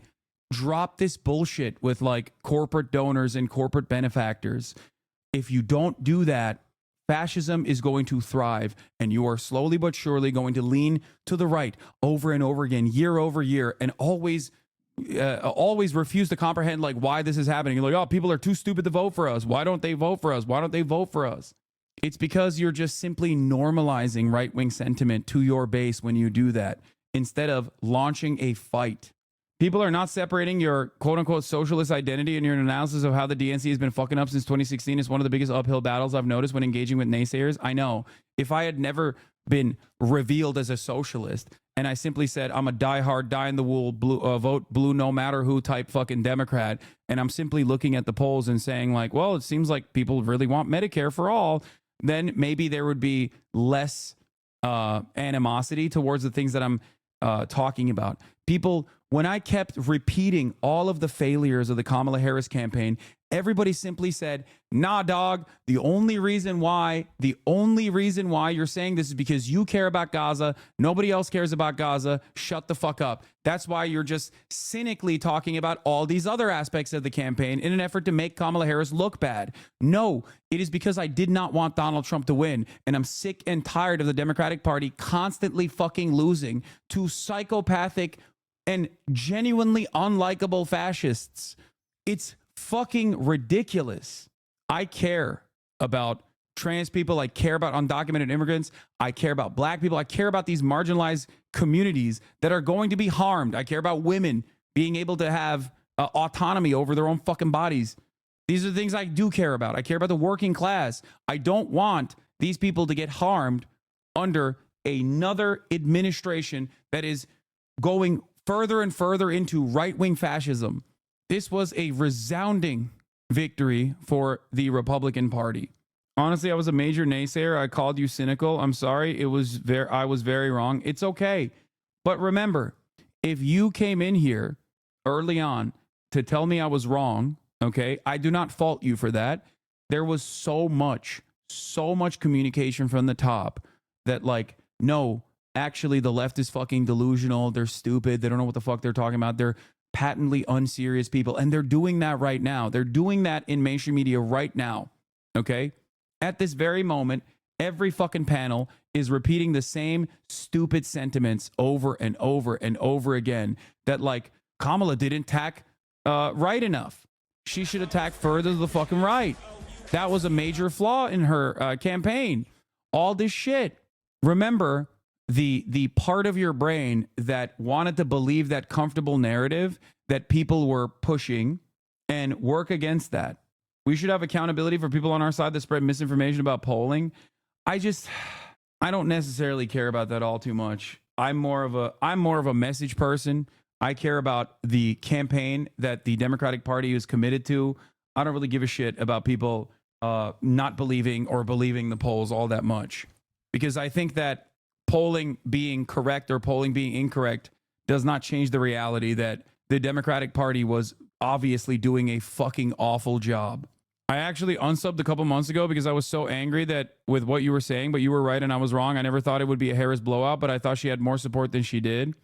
Drop this bullshit with like corporate donors and corporate benefactors. If you don't do that, fascism is going to thrive, and you are slowly but surely going to lean to the right over and over again, year over year, and always refuse to comprehend like why this is happening. You're like, oh, people are too stupid to vote for us. Why don't they vote for us? Why don't they vote for us? It's because you're just simply normalizing right-wing sentiment to your base when you do that, instead of launching a fight. People are not separating your quote-unquote socialist identity and your analysis of how the DNC has been fucking up since 2016. It's one of the biggest uphill battles I've noticed when engaging with naysayers. I know. If I had never been revealed as a socialist and I simply said I'm a diehard, die-in-the-wool, vote blue no matter who type fucking Democrat, and I'm simply looking at the polls and saying like, well, it seems like people really want Medicare for all, then maybe there would be less animosity towards the things that I'm talking about. People, when I kept repeating all of the failures of the Kamala Harris campaign, everybody simply said, nah, dog, the only reason why you're saying this is because you care about Gaza. Nobody else cares about Gaza. Shut the fuck up. That's why you're just cynically talking about all these other aspects of the campaign in an effort to make Kamala Harris look bad. No, it is because I did not want Donald Trump to win, and I'm sick and tired of the Democratic Party constantly fucking losing to psychopathic and genuinely unlikable fascists. It's fucking ridiculous. I care about trans people. I care about undocumented immigrants. I care about black people. I care about these marginalized communities that are going to be harmed. I care about women being able to have autonomy over their own fucking bodies. These are the things I do care about. I care about the working class. I don't want these people to get harmed under another administration that is going further and further into right-wing fascism. This was a resounding victory for the Republican Party. Honestly, I was a major naysayer. I called you cynical. I'm sorry. I was very wrong. It's okay. But remember, if you came in here early on to tell me I was wrong, okay, I do not fault you for that. There was so much communication from the top that like, no, actually the left is fucking delusional. They're stupid. They don't know what the fuck they're talking about. They're patently unserious people. And they're doing that right now. They're doing that in mainstream media right now. Okay? At this very moment, every fucking panel is repeating the same stupid sentiments over and over and over again, that like Kamala didn't attack right enough. She should attack further to the fucking right. That was a major flaw in her campaign. All this shit. Remember, the part of your brain that wanted to believe that comfortable narrative that people were pushing, and work against that. We should have accountability for people on our side that spread misinformation about polling. I don't necessarily care about that all too much. I'm more of a message person. I care about the campaign that the Democratic Party is committed to. I don't really give a shit about people not believing or believing the polls all that much, because I think that polling being correct or polling being incorrect does not change the reality that the Democratic Party was obviously doing a fucking awful job. I actually unsubbed a couple months ago because I was so angry that with what you were saying, but you were right and I was wrong. I never thought it would be a Harris blowout, but I thought she had more support than she did.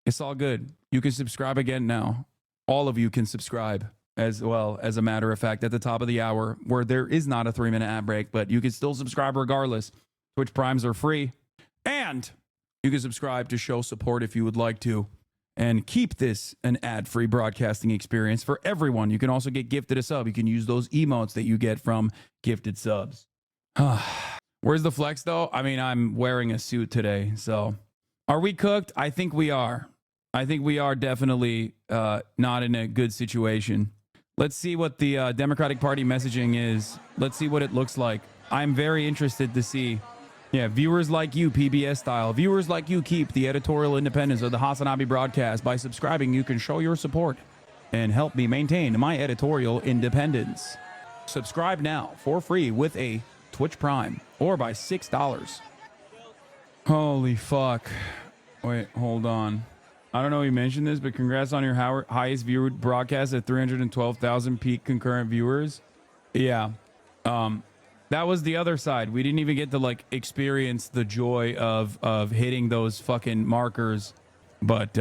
It's all good. You can subscribe again now. All of you can subscribe as well, as a matter of fact, at the top of the hour, where there is not a 3-minute ad break, but you can still subscribe regardless. Twitch Primes are free. And you can subscribe to show support if you would like to, and keep this an ad-free broadcasting experience for everyone. You can also get gifted a sub. You can use those emotes that you get from gifted subs. Where's the flex, though? I mean, I'm wearing a suit today, so are we cooked? I think we are. I think we are definitely not in a good situation. Let's see what the Democratic Party messaging is. Let's see what it looks like. I'm very interested to see. Yeah, viewers like you, PBS style. Viewers like you keep the editorial independence of the HasanAbi broadcast. By subscribing, you can show your support and help me maintain my editorial independence. Subscribe now for free with a Twitch Prime or by $6. Holy fuck. Wait, hold on. I don't know if you mentioned this, but congrats on your highest viewed broadcast at 312,000 peak concurrent viewers. Yeah. That was the other side. We didn't even get to like experience the joy of hitting those fucking markers. But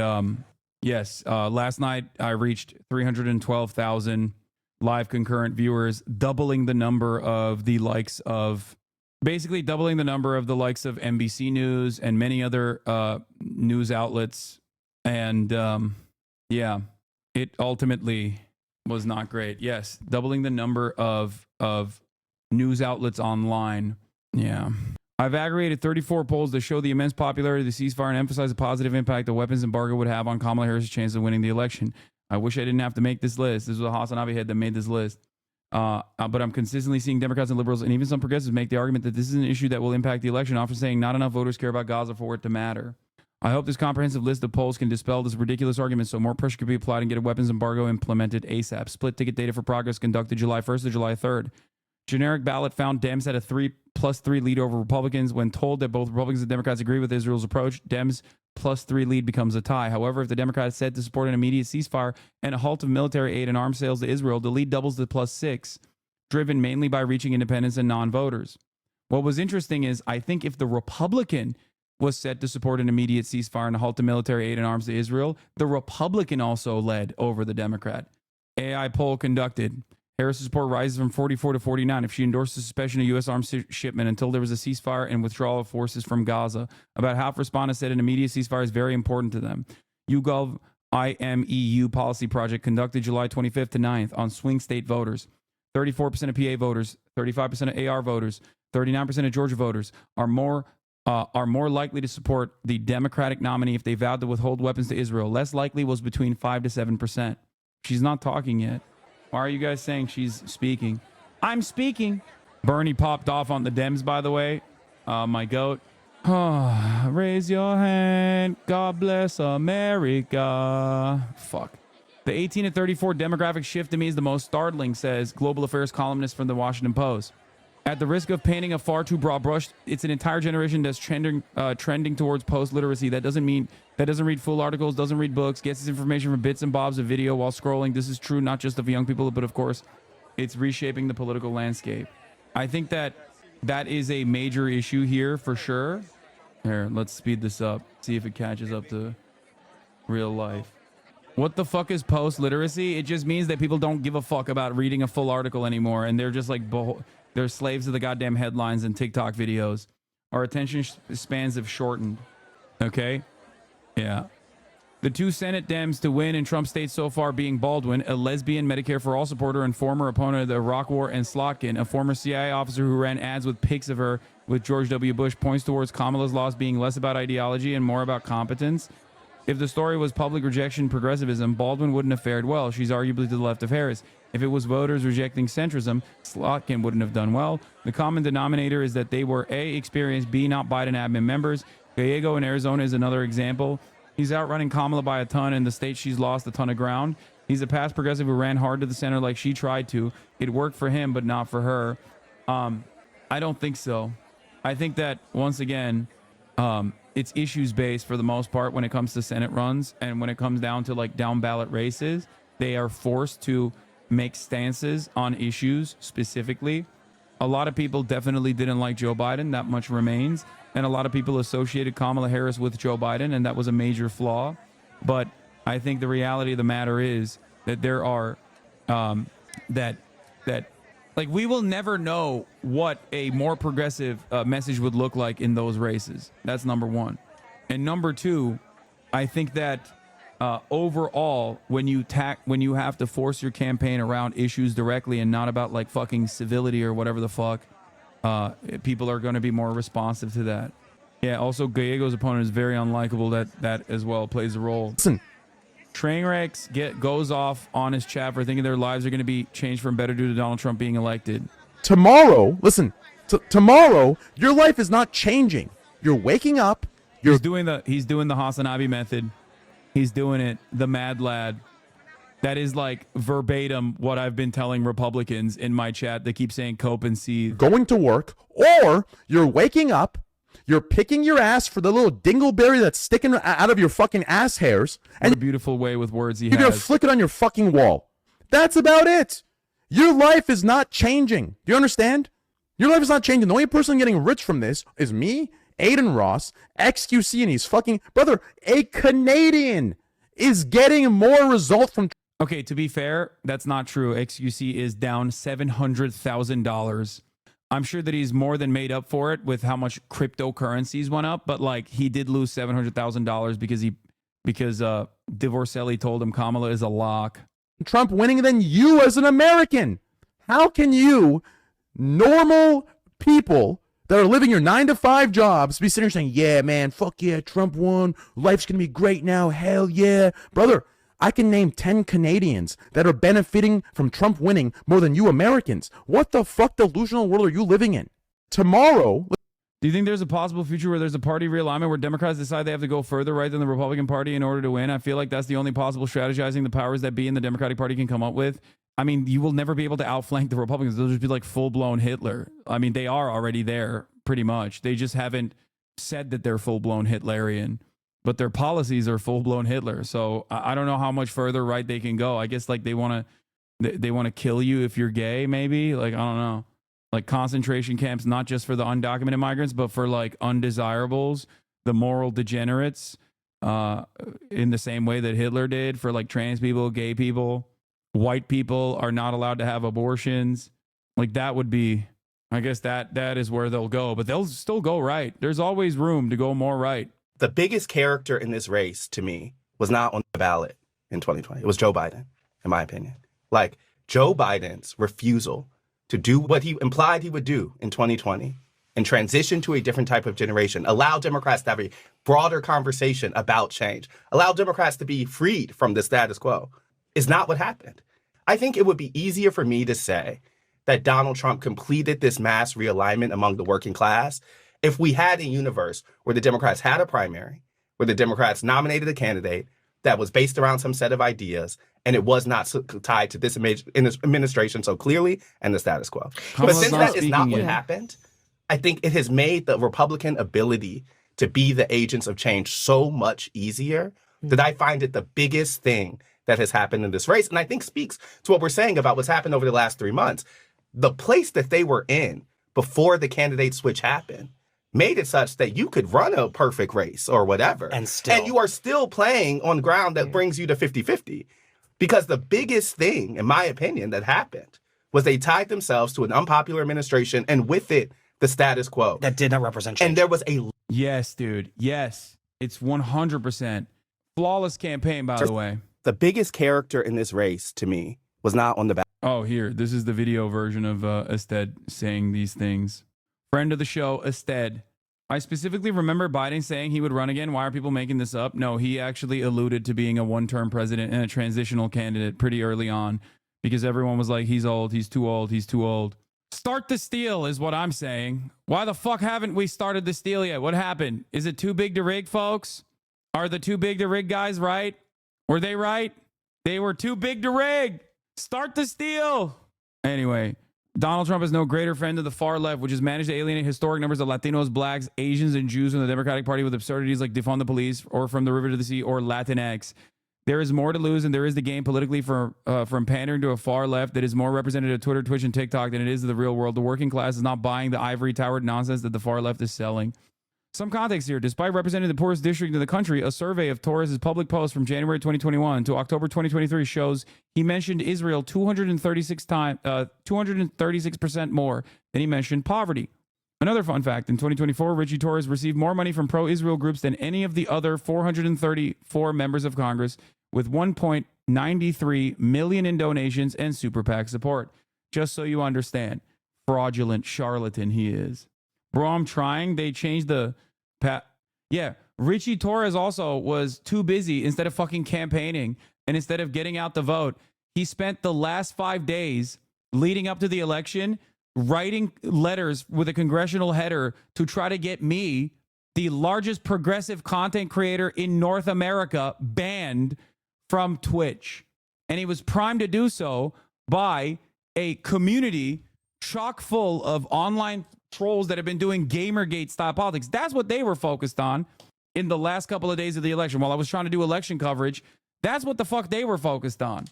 yes, last night I reached 312,000 live concurrent viewers, doubling the number of the likes of, basically doubling the number of the likes of NBC News and many other news outlets. And yeah, it ultimately was not great. Yes, doubling the number of news outlets online. Yeah. I've aggregated 34 polls that show the immense popularity of the ceasefire and emphasize the positive impact the weapons embargo would have on Kamala Harris' chance of winning the election. I wish I didn't have to make this list. This was a HasanAbi head that made this list. But I'm consistently seeing Democrats and liberals and even some progressives make the argument that this is an issue that will impact the election, often saying not enough voters care about Gaza for it to matter. I hope this comprehensive list of polls can dispel this ridiculous argument so more pressure can be applied and get a weapons embargo implemented ASAP. Split ticket data for progress conducted July 1st to July 3rd. Generic ballot found Dems had a 3+3 lead over Republicans. When told that both Republicans and Democrats agree with Israel's approach, Dems +3 lead becomes a tie. However, if the Democrats said to support an immediate ceasefire and a halt of military aid and arms sales to Israel, the lead doubles to +6, driven mainly by reaching independents and non-voters. What was interesting is I think if the Republican was said to support an immediate ceasefire and a halt to military aid and arms to Israel, the Republican also led over the Democrat. AI poll conducted. Harris' support rises from 44 to 49 if she endorsed the suspension of U.S. arms shipment until there was a ceasefire and withdrawal of forces from Gaza. About half respondents said an immediate ceasefire is very important to them. YouGov IMEU policy project conducted July 25th to 9th on swing state voters. 34% of PA voters, 35% of AR voters, 39% of Georgia voters are more likely to support the Democratic nominee if they vowed to withhold weapons to Israel. Less likely was between 5 to 7%. She's not talking yet. Why are you guys saying she's speaking? I'm speaking. Bernie popped off on the Dems, by the way. My goat. Raise your hand. God bless America. Fuck. The 18 to 34 demographic shift to me is the most startling, says global affairs columnist from the Washington Post. At the risk of painting a far too broad brush, it's an entire generation that's trending towards post-literacy. That doesn't read full articles, doesn't read books, gets its information from bits and bobs of video while scrolling. This is true not just of young people, but of course, it's reshaping the political landscape. I think that is a major issue here for sure. Here, let's speed this up, see if it catches up to real life. What the fuck is post-literacy? It just means that people don't give a fuck about reading a full article anymore, and they're just like... They're slaves of the goddamn headlines and TikTok videos. Our attention spans have shortened. Okay? Yeah. The two Senate Dems to win in Trump states so far being Baldwin, a lesbian Medicare for All supporter and former opponent of the Iraq War, and Slotkin, a former CIA officer who ran ads with pics of her with George W. Bush, points towards Kamala's loss being less about ideology and more about competence. If the story was public rejection progressivism, Baldwin wouldn't have fared well. She's arguably to the left of Harris. If it was voters rejecting centrism, Slotkin wouldn't have done well. The common denominator is that they were A, experienced, B, not Biden admin members. Gallego in Arizona is another example. He's outrunning Kamala by a ton. In the state, she's lost a ton of ground. He's a past progressive who ran hard to the center like she tried to. It worked for him, but not for her. I don't think so. I think that, once again, it's issues-based for the most part when it comes to Senate runs. And when it comes down to, like, down-ballot races, they are forced to make stances on issues specifically. A lot of people definitely didn't like Joe Biden. That much remains. And a lot of people associated Kamala Harris with Joe Biden, and that was a major flaw. But I think the reality of the matter is that there are like, we will never know what a more progressive message would look like in those races. That's number one. And number two, I think that overall, when you have to force your campaign around issues directly and not about like fucking civility or whatever the fuck, people are going to be more responsive to that. Yeah. Also, Gallego's opponent is very unlikable. That as well plays a role. Listen, Trainwrecks goes off on his chat for thinking their lives are going to be changed from better due to Donald Trump being elected. Tomorrow, listen. Tomorrow, your life is not changing. You're waking up. He's doing the HasanAbi method. He's doing it, the mad lad. That is like verbatim what I've been telling Republicans in my chat. They keep saying cope and seethe. Going to work, or you're waking up, you're picking your ass for the little dingleberry that's sticking out of your fucking ass hairs. And what a beautiful way with words he you're has. You're going to flick it on your fucking wall. That's about it. Your life is not changing. Do you understand? Your life is not changing. The only person getting rich from this is me, Aiden Ross, XQC, and he's fucking brother. A Canadian is getting more result from. Okay, to be fair, that's not true. XQC is down $700,000. I'm sure that he's more than made up for it with how much cryptocurrencies went up, but like he did lose $700,000 because Divorcelli told him Kamala is a lock. Trump winning than you as an American. How can you, normal people that are living your 9-to-5 jobs, be sitting here saying, yeah, man, fuck yeah, Trump won. Life's going to be great now. Hell yeah. Brother, I can name 10 Canadians that are benefiting from Trump winning more than you Americans. What the fuck delusional world are you living in? Tomorrow. Do you think there's a possible future where there's a party realignment where Democrats decide they have to go further right than the Republican Party in order to win? I feel like that's the only possible strategizing the powers that be in the Democratic Party can come up with. I mean, you will never be able to outflank the Republicans. They'll just be like full-blown Hitler. I mean, they are already there, pretty much. They just haven't said that they're full-blown Hitlerian, but their policies are full-blown Hitler. So I don't know how much further right they can go. I guess like they want to kill you if you're gay, maybe. Like, I don't know. Like concentration camps, not just for the undocumented migrants, but for like undesirables, the moral degenerates, in the same way that Hitler did for like trans people, gay people. White people are not allowed to have abortions. Like that would be, I guess that is where they'll go, but they'll still go right. There's always room to go more right. The biggest character in this race to me was not on the ballot in 2020. It was Joe Biden, in my opinion. Like Joe Biden's refusal to do what he implied he would do in 2020 and transition to a different type of generation, allow Democrats to have a broader conversation about change, allow Democrats to be freed from the status quo, is not what happened. I think it would be easier for me to say that Donald Trump completed this mass realignment among the working class if we had a universe where the Democrats had a primary, where the Democrats nominated a candidate that was based around some set of ideas, and it was not tied to this administration so clearly and the status quo. But since that is not what happened, I think it has made the Republican ability to be the agents of change so much easier that I find it the biggest thing that has happened in this race. And I think speaks to what we're saying about what's happened over the last 3 months. The place that they were in before the candidate switch happened made it such that you could run a perfect race or whatever. And you are still playing on ground that brings you to 50-50. Because the biggest thing, in my opinion, that happened was they tied themselves to an unpopular administration and with it, the status quo. That did not represent change. And there was a... Yes, dude. Yes. It's 100%. Flawless campaign, by the way. The biggest character in this race, to me, was not on the ballot. Oh, here. This is the video version of Ested saying these things. Friend of the show, Ested. I specifically remember Biden saying he would run again. Why are people making this up? No, he actually alluded to being a one-term president and a transitional candidate pretty early on because everyone was like, he's old, he's too old, he's too old. Start the steal is what I'm saying. Why the fuck haven't we started the steal yet? What happened? Is it too big to rig, folks? Are the too big to rig guys right? Were they right? They were too big to rig. Start the steal. Anyway, Donald Trump is no greater friend of the far left, which has managed to alienate historic numbers of Latinos, blacks, Asians, and Jews from the Democratic Party with absurdities like defund the police or from the river to the sea or Latinx. There is more to lose and there is the gain politically from pandering to a far left that is more represented at Twitter, Twitch, and TikTok than it is in the real world. The working class is not buying the ivory towered nonsense that the far left is selling. Some context here. Despite representing the poorest district in the country, a survey of Torres' public posts from January 2021 to October 2023 shows he mentioned Israel 236% more than he mentioned poverty. Another fun fact, in 2024, Richie Torres received more money from pro-Israel groups than any of the other 434 members of Congress, with $1.93 million in donations and super PAC support. Just so you understand, fraudulent charlatan he is. Bro, I'm trying. They changed the... Yeah, Richie Torres also was too busy. Instead of fucking campaigning and instead of getting out the vote, he spent the last 5 days leading up to the election writing letters with a congressional header to try to get me, the largest progressive content creator in North America, banned from Twitch. And he was primed to do so by a community chock full of online trolls that have been doing Gamergate style politics. That's what they were focused on in the last couple of days of the election. While I was trying to do election coverage, that's what the fuck they were focused on.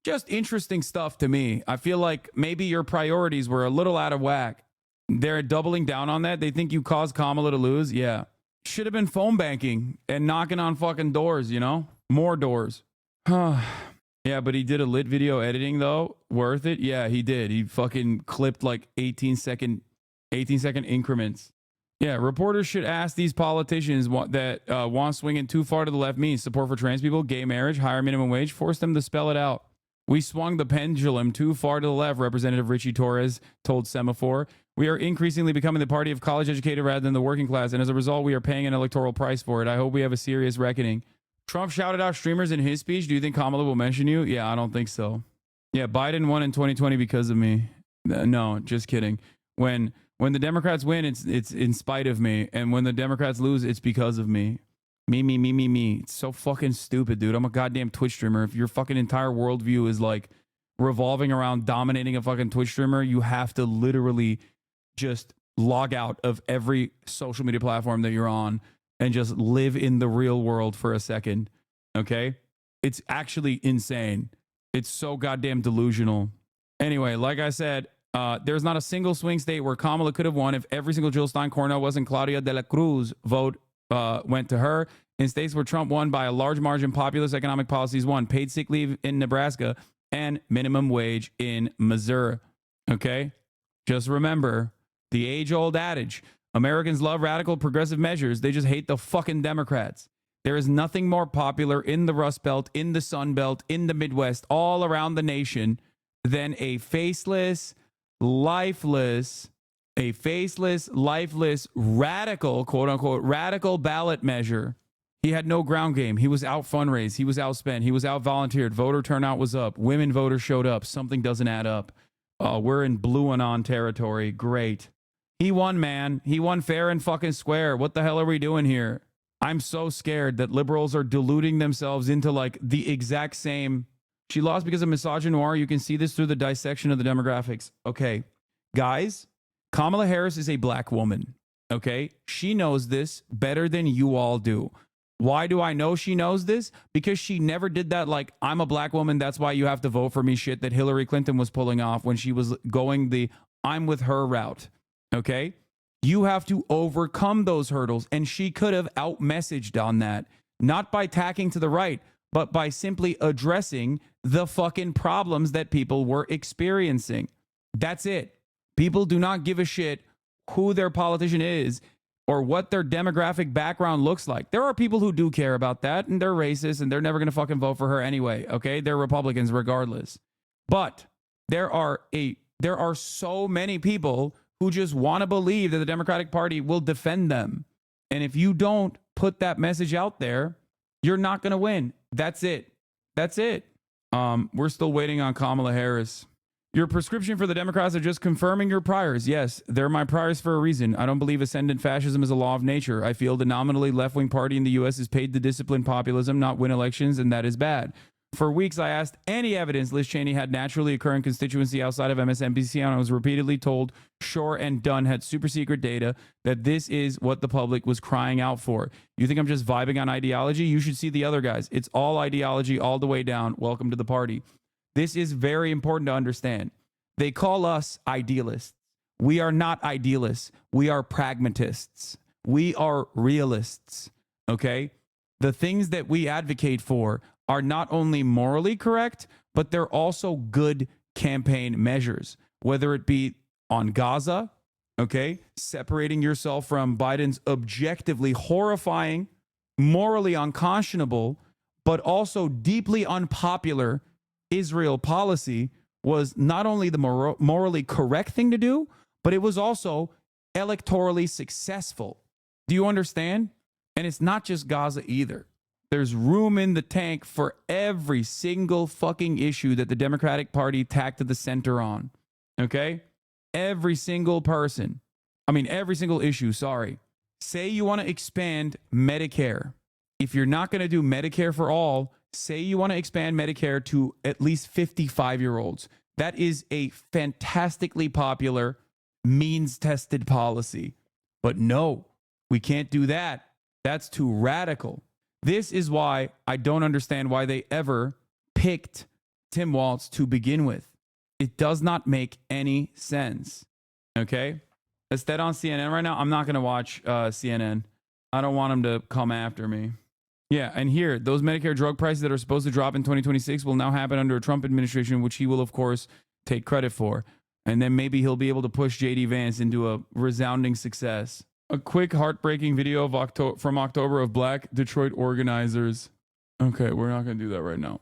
Just interesting stuff to me. I feel like maybe your priorities were a little out of whack. They're doubling down on that. They think you caused Kamala to lose. Yeah. Should have been phone banking and knocking on fucking doors, you know? More doors. Yeah, but he did a lit video editing though. Worth it? Yeah, he did. He fucking clipped like 18-second increments. Yeah, reporters should ask these politicians that want swinging too far to the left means support for trans people, gay marriage, higher minimum wage. Force them to spell it out. We swung the pendulum too far to the left, Representative Richie Torres told Semaphore. We are increasingly becoming the party of college educated rather than the working class, and as a result, we are paying an electoral price for it. I hope we have a serious reckoning. Trump shouted out streamers in his speech. Do you think Kamala will mention you? Yeah, I don't think so. Yeah, Biden won in 2020 because of me. No, just kidding. When the Democrats win, it's in spite of me, and when the Democrats lose, it's because of me. Me. It's so fucking stupid, dude. I'm a goddamn Twitch streamer. If your fucking entire worldview is like revolving around dominating a fucking Twitch streamer, you have to literally just log out of every social media platform that you're on and just live in the real world for a second. Okay? It's actually insane. It's so goddamn delusional. Anyway, like I said, there's not a single swing state where Kamala could have won if every single Jill Stein Cornell wasn't Claudia de la Cruz vote went to her. In states where Trump won by a large margin, populist economic policies won. Paid sick leave in Nebraska and minimum wage in Missouri. Okay? Just remember the age-old adage. Americans love radical progressive measures. They just hate the fucking Democrats. There is nothing more popular in the Rust Belt, in the Sun Belt, in the Midwest, all around the nation than a faceless, lifeless, radical, quote unquote, radical ballot measure. He had no ground game. He was out fundraised. He was outspent. He was out volunteered. Voter turnout was up. Women voters showed up. Something doesn't add up. We're in blue and on territory. Great. He won, man. He won fair and fucking square. What the hell are we doing here? I'm so scared that liberals are deluding themselves into like the exact same. She lost because of misogynoir. You can see this through the dissection of the demographics. Okay, guys, Kamala Harris is a black woman. Okay, she knows this better than you all do. Why do I know she knows this? Because she never did that like, I'm a black woman, that's why you have to vote for me shit that Hillary Clinton was pulling off when she was going the I'm with her route. Okay? You have to overcome those hurdles, and she could have out-messaged on that, not by tacking to the right, but by simply addressing the fucking problems that people were experiencing. That's it. People do not give a shit who their politician is or what their demographic background looks like. There are people who do care about that, and they're racist, and they're never going to fucking vote for her anyway, okay? They're Republicans regardless. But there are so many people who just want to believe that the Democratic Party will defend them. And if you don't put that message out there, you're not going to win. That's it. That's it. We're still waiting on Kamala Harris. Your prescription for the Democrats are just confirming your priors. Yes, they're my priors for a reason. I don't believe ascendant fascism is a law of nature. I feel the nominally left-wing party in the U.S. is paid to discipline populism, not win elections, and that is bad. For weeks, I asked any evidence Liz Cheney had naturally occurring constituency outside of MSNBC, and I was repeatedly told Shore and Dunn had super secret data that this is what the public was crying out for. You think I'm just vibing on ideology? You should see the other guys. It's all ideology all the way down. Welcome to the party. This is very important to understand. They call us idealists. We are not idealists. We are pragmatists. We are realists. Okay? The things that we advocate for are not only morally correct, but they're also good campaign measures, whether it be on Gaza, okay, separating yourself from Biden's objectively horrifying, morally unconscionable, but also deeply unpopular Israel policy was not only the morally correct thing to do, but it was also electorally successful. Do you understand? And it's not just Gaza either. There's room in the tank for every single fucking issue that the Democratic Party tacked to the center on. Okay? Every single issue, sorry. Say you want to expand Medicare. If you're not going to do Medicare for all, say you want to expand Medicare to at least 55-year-olds. That is a fantastically popular, means-tested policy. But no, we can't do that. That's too radical. This is why I don't understand why they ever picked Tim Walz to begin with. It does not make any sense. Okay? Is that on CNN right now? I'm not going to watch CNN. I don't want them to come after me. Yeah, and here, those Medicare drug prices that are supposed to drop in 2026 will now happen under a Trump administration, which he will, of course, take credit for. And then maybe he'll be able to push J.D. Vance into a resounding success. A quick heartbreaking video of from October of Black Detroit organizers. Okay, we're not going to do that right now.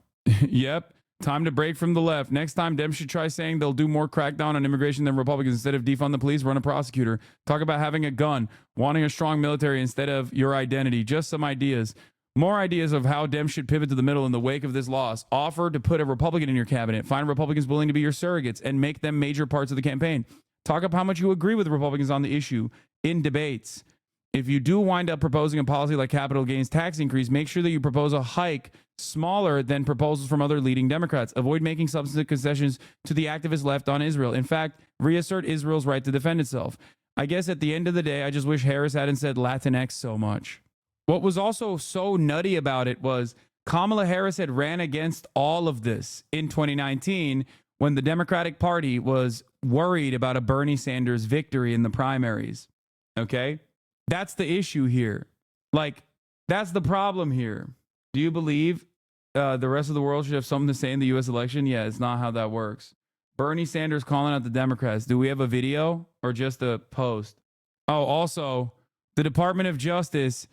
Yep, time to break from the left. Next time, Dems should try saying they'll do more crackdown on immigration than Republicans. Instead of defund the police, run a prosecutor. Talk about having a gun, wanting a strong military instead of your identity. Just some ideas. More ideas of how Dems should pivot to the middle in the wake of this loss. Offer to put a Republican in your cabinet. Find Republicans willing to be your surrogates and make them major parts of the campaign. Talk up how much you agree with Republicans on the issue in debates. If you do wind up proposing a policy like capital gains tax increase, make sure that you propose a hike smaller than proposals from other leading Democrats. Avoid making substantive concessions to the activist left on Israel. In fact, reassert Israel's right to defend itself. I guess at the end of the day, I just wish Harris hadn't said Latinx so much. What was also so nutty about it was Kamala Harris had ran against all of this in 2019 when the Democratic Party was worried about a Bernie Sanders victory in the primaries. Okay? That's the issue here. Like, that's the problem here. Do you believe the rest of the world should have something to say in the U.S. election? Yeah, it's not how that works. Bernie Sanders calling out the Democrats. Do we have a video or just a post? Oh, also, the Department of Justice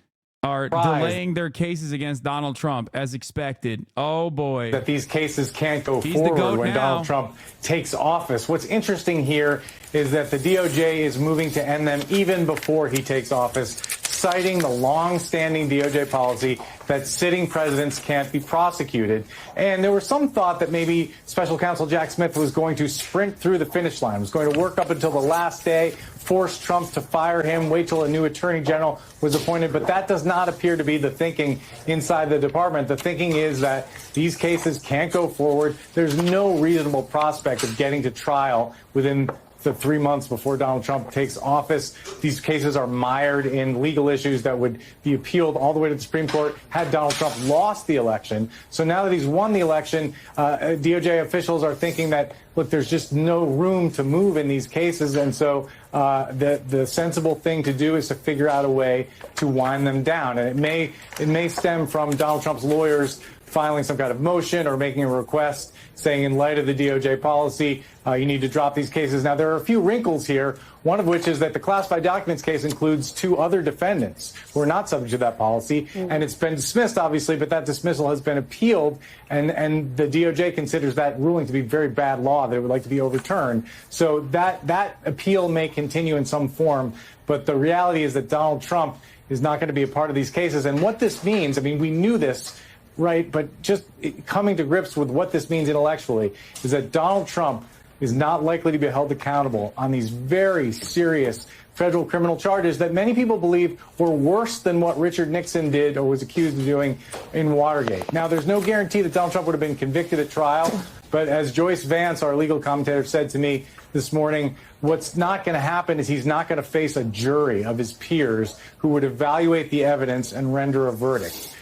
are delaying their cases against Donald Trump as expected. Oh boy. That these cases can't go forward when Donald Trump takes office. What's interesting here is that the DOJ is moving to end them even before he takes office, citing the long-standing DOJ policy that sitting presidents can't be prosecuted. And there was some thought that maybe Special Counsel Jack Smith was going to sprint through the finish line, was going to work up until the last day, force Trump to fire him, wait till a new attorney general was appointed. But that does not appear to be the thinking inside the department. The thinking is that these cases can't go forward. There's no reasonable prospect of getting to trial within the 3 months before Donald Trump takes office. These cases are mired in legal issues that would be appealed all the way to the Supreme Court had Donald Trump lost the election. So now that he's won the election, DOJ officials are thinking that, look, there's just no room to move in these cases. And so the sensible thing to do is to figure out a way to wind them down. And it may stem from Donald Trump's lawyers filing some kind of motion or making a request saying in light of the DOJ policy, you need to drop these cases. Now, there are a few wrinkles here, one of which is that the classified documents case includes 2 other defendants who are not subject to that policy. And it's been dismissed, obviously, but that dismissal has been appealed. And the DOJ considers that ruling to be very bad law that it would like to be overturned. So that appeal may continue in some form. But the reality is that Donald Trump is not going to be a part of these cases. And what this means, I mean, we knew this, right? But just coming to grips with what this means intellectually is that Donald Trump is not likely to be held accountable on these very serious federal criminal charges that many people believe were worse than what Richard Nixon did or was accused of doing in Watergate. Now, there's no guarantee that Donald Trump would have been convicted at trial, but as Joyce Vance, our legal commentator, said to me this morning, what's not going to happen is he's not going to face a jury of his peers who would evaluate the evidence and render a verdict.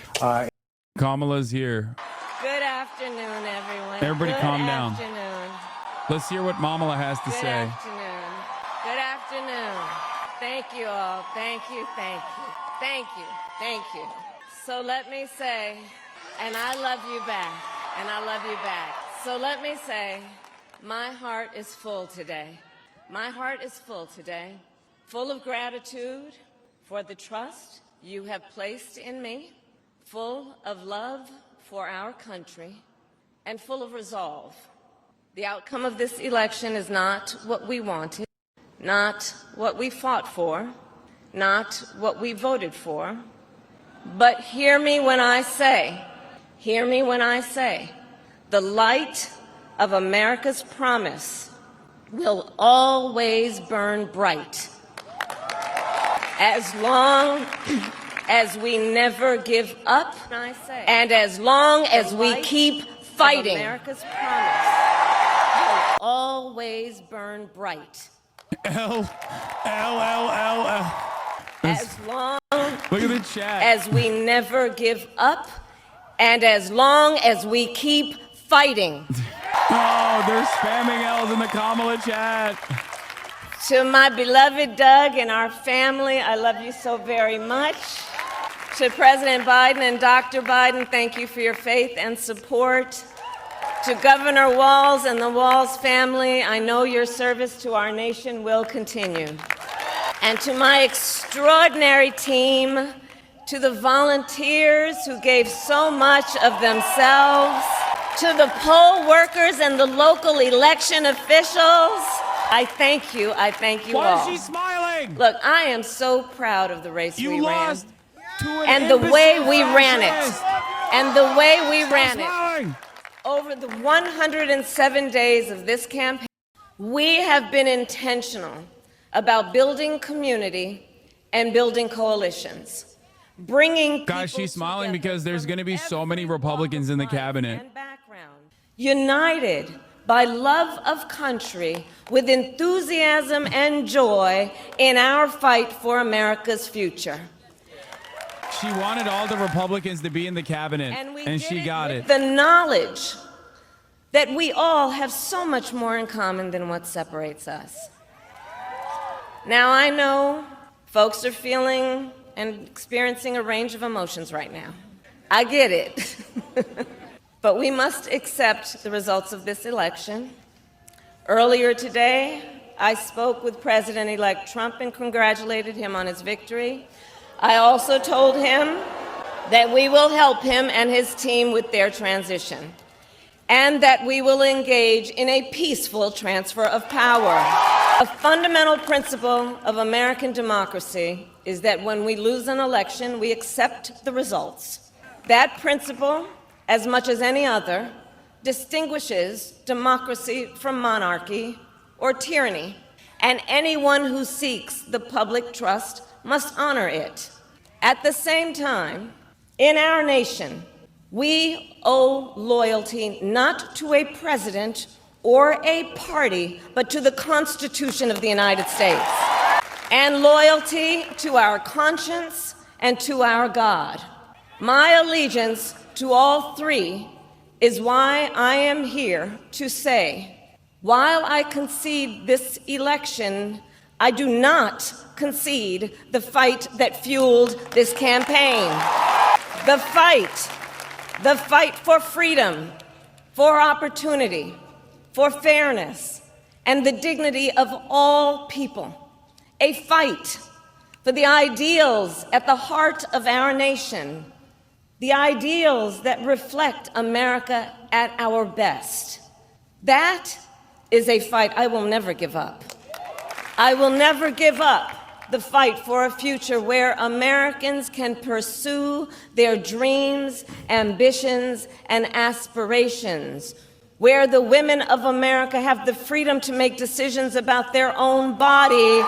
Kamala's here. Good afternoon, everyone. Everybody calm down. Good afternoon. Let's hear what Kamala has to say. Good afternoon. Good afternoon. Thank you all. Thank you, thank you. Thank you, thank you. So let me say, and I love you back, and I love you back. So let me say, my heart is full today. My heart is full today, full of gratitude for the trust you have placed in me, full of love for our country, and full of resolve. The outcome of this election is not what we wanted, not what we fought for, not what we voted for, but hear me when I say, the light of America's promise will always burn bright. As long as we never give up, and as long as we keep fighting, America's promise will always burn bright. L. As long Look at the chat. as we never give up, and as long as we keep fighting. Oh, they're spamming L's in the Kamala chat. To my beloved Doug and our family, I love you so very much. To President Biden and Dr. Biden, thank you for your faith and support. To Governor Walz and the Walz family, I know your service to our nation will continue. And to my extraordinary team, to the volunteers who gave so much of themselves, to the poll workers and the local election officials, I thank you. I thank you all. Why is she smiling? Look, I am so proud of the race we ran. You lost to an And the way we ran fascist. it. And the way we ran smiling. it. Over the 107 days of this campaign, we have been intentional about building community and building coalitions. Bringing Guys, she's smiling because there's going to be so many Republicans in the cabinet. United by love of country, with enthusiasm and joy in our fight for America's future. She wanted all the Republicans to be in the cabinet, and she got it. The knowledge that we all have so much more in common than what separates us. Now, I know folks are feeling and experiencing a range of emotions right now. I get it. But we must accept the results of this election. Earlier today, I spoke with President-elect Trump and congratulated him on his victory. I also told him that we will help him and his team with their transition, and that we will engage in a peaceful transfer of power. A fundamental principle of American democracy is that when we lose an election, we accept the results. That principle, as much as any other, distinguishes democracy from monarchy or tyranny, and anyone who seeks the public trust must honor it. At the same time, in our nation, we owe loyalty not to a president or a party, but to the Constitution of the United States, and loyalty to our conscience and to our God. My allegiance to all three is why I am here to say, while I concede this election, I do not concede the fight that fueled this campaign. The fight for freedom, for opportunity, for fairness, and the dignity of all people. A fight for the ideals at the heart of our nation, the ideals that reflect America at our best. That is a fight I will never give up. I will never give up the fight for a future where Americans can pursue their dreams, ambitions, and aspirations, where the women of America have the freedom to make decisions about their own body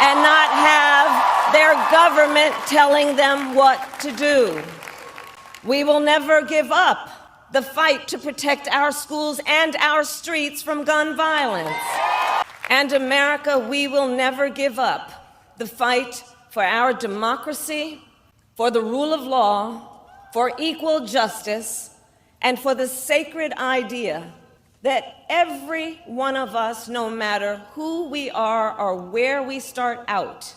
and not have their government telling them what to do. We will never give up the fight to protect our schools and our streets from gun violence. And America, we will never give up the fight for our democracy, for the rule of law, for equal justice, and for the sacred idea that every one of us, no matter who we are or where we start out,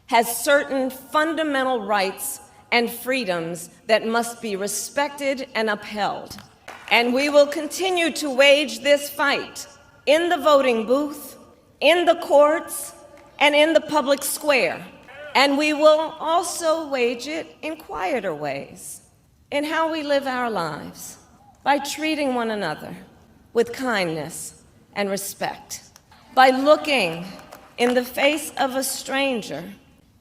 has certain fundamental rights and freedoms that must be respected and upheld. And we will continue to wage this fight in the voting booth, in the courts, and in the public square. And we will also wage it in quieter ways, in how we live our lives, by treating one another with kindness and respect, by looking in the face of a stranger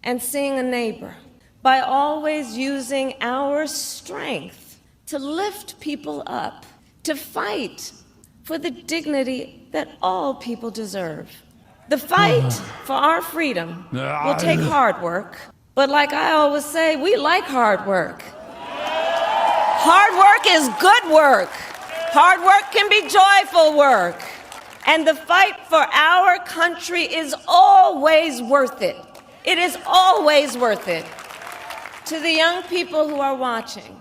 and seeing a neighbor, by always using our strength to lift people up, to fight for the dignity that all people deserve. The fight for our freedom will take hard work, but like I always say, we like hard work. Hard work is good work. Hard work can be joyful work. And the fight for our country is always worth it. It is always worth it. To the young people who are watching,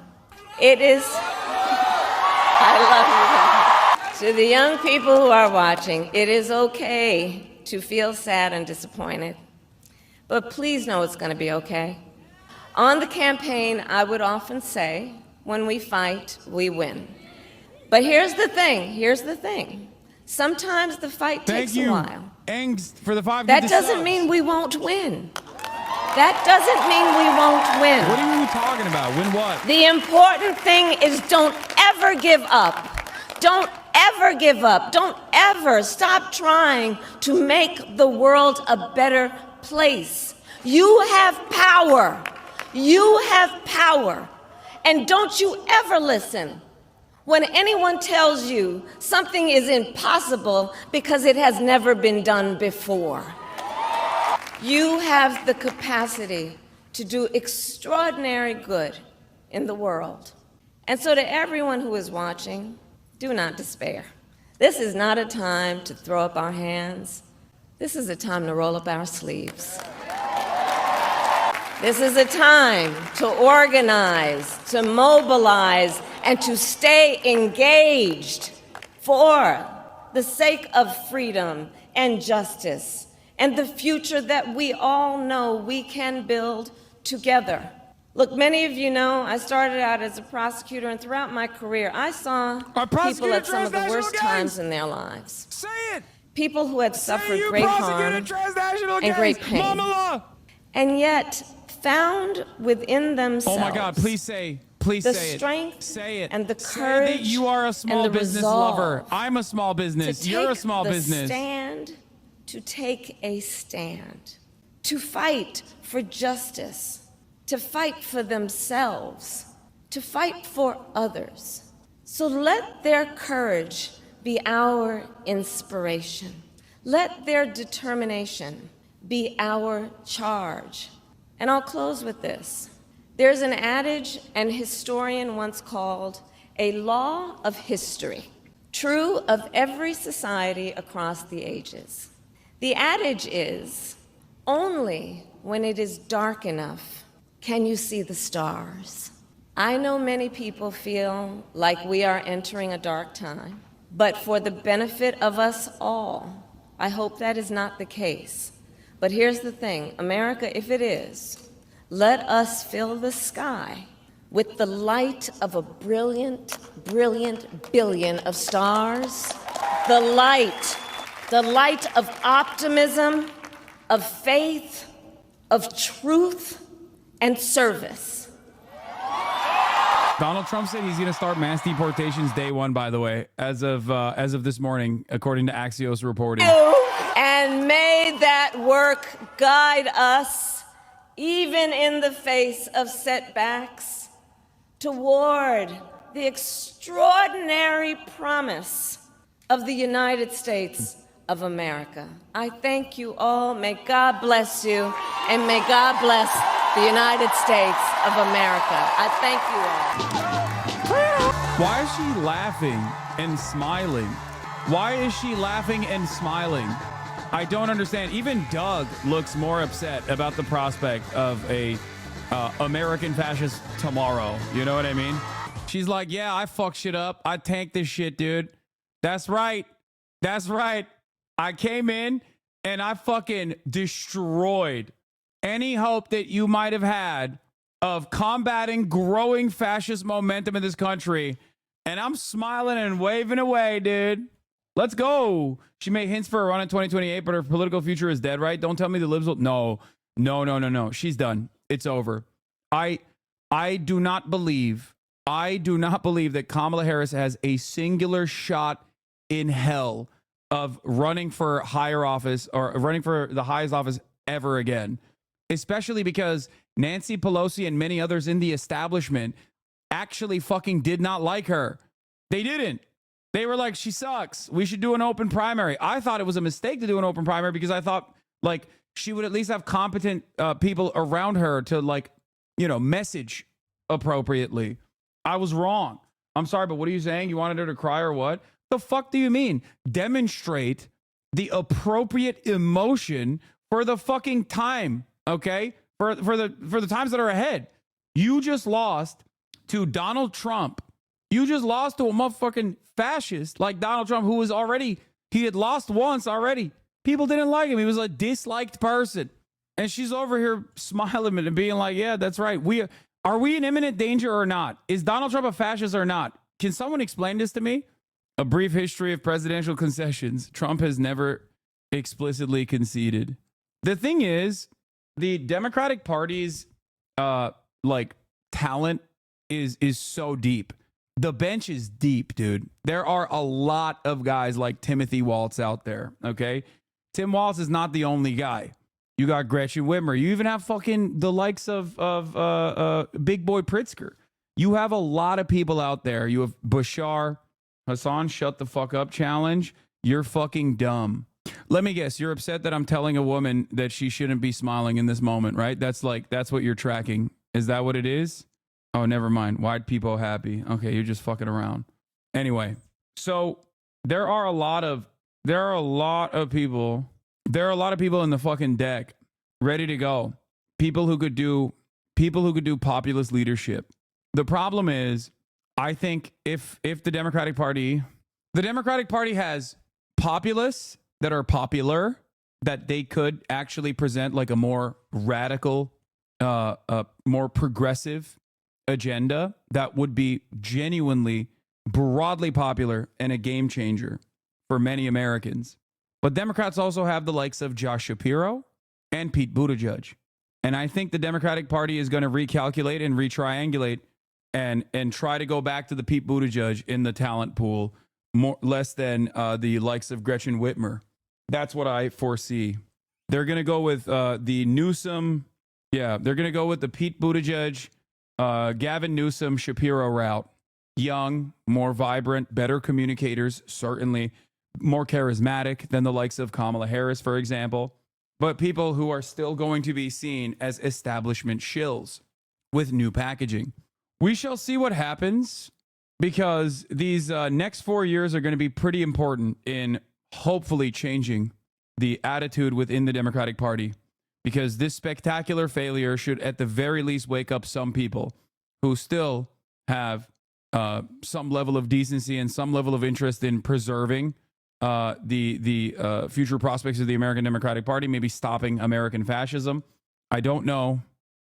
it is, I love you guys. To the young people who are watching, it is okay to feel sad and disappointed, but please know it's going to be okay. On the campaign, I would often say, when we fight, we win. But here's the thing. Sometimes the fight takes a while. Thanks for the 5 That doesn't mean we won't win. That doesn't mean we won't win. What are you talking about? Win what? The important thing is don't ever give up. Don't ever give up. Don't ever stop trying to make the world a better place. You have power. You have power. And don't you ever listen when anyone tells you something is impossible because it has never been done before. You have the capacity to do extraordinary good in the world. And so to everyone who is watching, do not despair. This is not a time to throw up our hands. This is a time to roll up our sleeves. This is a time to organize, to mobilize, and to stay engaged for the sake of freedom and justice and the future that we all know we can build together. Look, many of you know I started out as a prosecutor, and throughout my career, I saw people at some of the worst times in their lives. Say it! People who had suffered great harm and great pain. And yet, found within themselves. Oh my God, please say it. The strength say it. And the say courage that you are a small and the business resolve lover. I'm a small business. You're a small business. To take a stand, to fight for justice, to fight for themselves, to fight for others. So let their courage be our inspiration. Let their determination be our charge. And I'll close with this. There's an adage an historian once called a law of history, true of every society across the ages. The adage is, only when it is dark enough can you see the stars. I know many people feel like we are entering a dark time, but for the benefit of us all, I hope that is not the case. But here's the thing, America, if it is, let us fill the sky with the light of a brilliant, brilliant billion of stars. The light of optimism, of faith, of truth, and service. Donald Trump said he's going to start mass deportations day one, by the way, as of this morning, according to Axios reporting. And may that work guide us, even in the face of setbacks, toward the extraordinary promise of the United States of America. I thank you all. May God bless you, and may God bless the United States of America. I thank you all. Why is she laughing and smiling? Why is she laughing and smiling? I don't understand. Even Doug looks more upset about the prospect of a American fascist tomorrow. You know what I mean? She's like, yeah, I fuck shit up. I tanked this shit, dude. That's right. That's right. I came in and I fucking destroyed any hope that you might have had of combating growing fascist momentum in this country. And I'm smiling and waving away, dude. Let's go. She made hints for a run in 2028, but her political future is dead, right? Don't tell me the libs will. No. She's done. It's over. I do not believe that Kamala Harris has a singular shot in hell of running for higher office or running for the highest office ever again, especially because Nancy Pelosi and many others in the establishment actually fucking did not like her. They didn't. They were like, she sucks. We should do an open primary. I thought it was a mistake to do an open primary because I thought like she would at least have competent people around her to like, message appropriately. I was wrong. I'm sorry, but what are you saying? You wanted her to cry or what? The fuck do you mean? Demonstrate the appropriate emotion for the fucking time, okay? For the times that are ahead. You just lost to Donald Trump. You just lost to a motherfucking fascist like Donald Trump, who was already, he had lost once already. People didn't like him. He was a disliked person. And she's over here smiling and being like, yeah, that's right. Are we in imminent danger or not? Is Donald Trump a fascist or not? Can someone explain this to me? A brief history of presidential concessions. Trump has never explicitly conceded. The thing is, the Democratic Party's talent is so deep. The bench is deep, dude. There are a lot of guys like Timothy Waltz out there, okay? Tim Waltz is not the only guy. You got Gretchen Whitmer. You even have fucking the likes of Big Boy Pritzker. You have a lot of people out there. You have Bashar, Hassan, shut the fuck up challenge. You're fucking dumb. Let me guess. You're upset that I'm telling a woman that she shouldn't be smiling in this moment, right? That's what you're tracking. Is that what it is? Oh, never mind. Why'd people happy? Okay, you're just fucking around. Anyway, so there are a lot of people in the fucking deck ready to go. People who could do populist leadership. The problem is, I think if the Democratic Party has populists that are popular, that they could actually present like a more radical, more progressive agenda that would be genuinely broadly popular and a game changer for many Americans. But Democrats also have the likes of Josh Shapiro and Pete Buttigieg. And I think the Democratic Party is going to recalculate and retriangulate and try to go back to the Pete Buttigieg in the talent pool less than the likes of Gretchen Whitmer. That's what I foresee. They're going to go with the Newsom. Yeah, they're going to go with the Pete Buttigieg, Gavin Newsom, Shapiro route. Young, more vibrant, better communicators, certainly more charismatic than the likes of Kamala Harris, for example, but people who are still going to be seen as establishment shills with new packaging. We shall see what happens, because these next 4 years are going to be pretty important in hopefully changing the attitude within the Democratic Party, because this spectacular failure should at the very least wake up some people who still have some level of decency and some level of interest in preserving the future prospects of the American Democratic Party, maybe stopping American fascism. I don't know.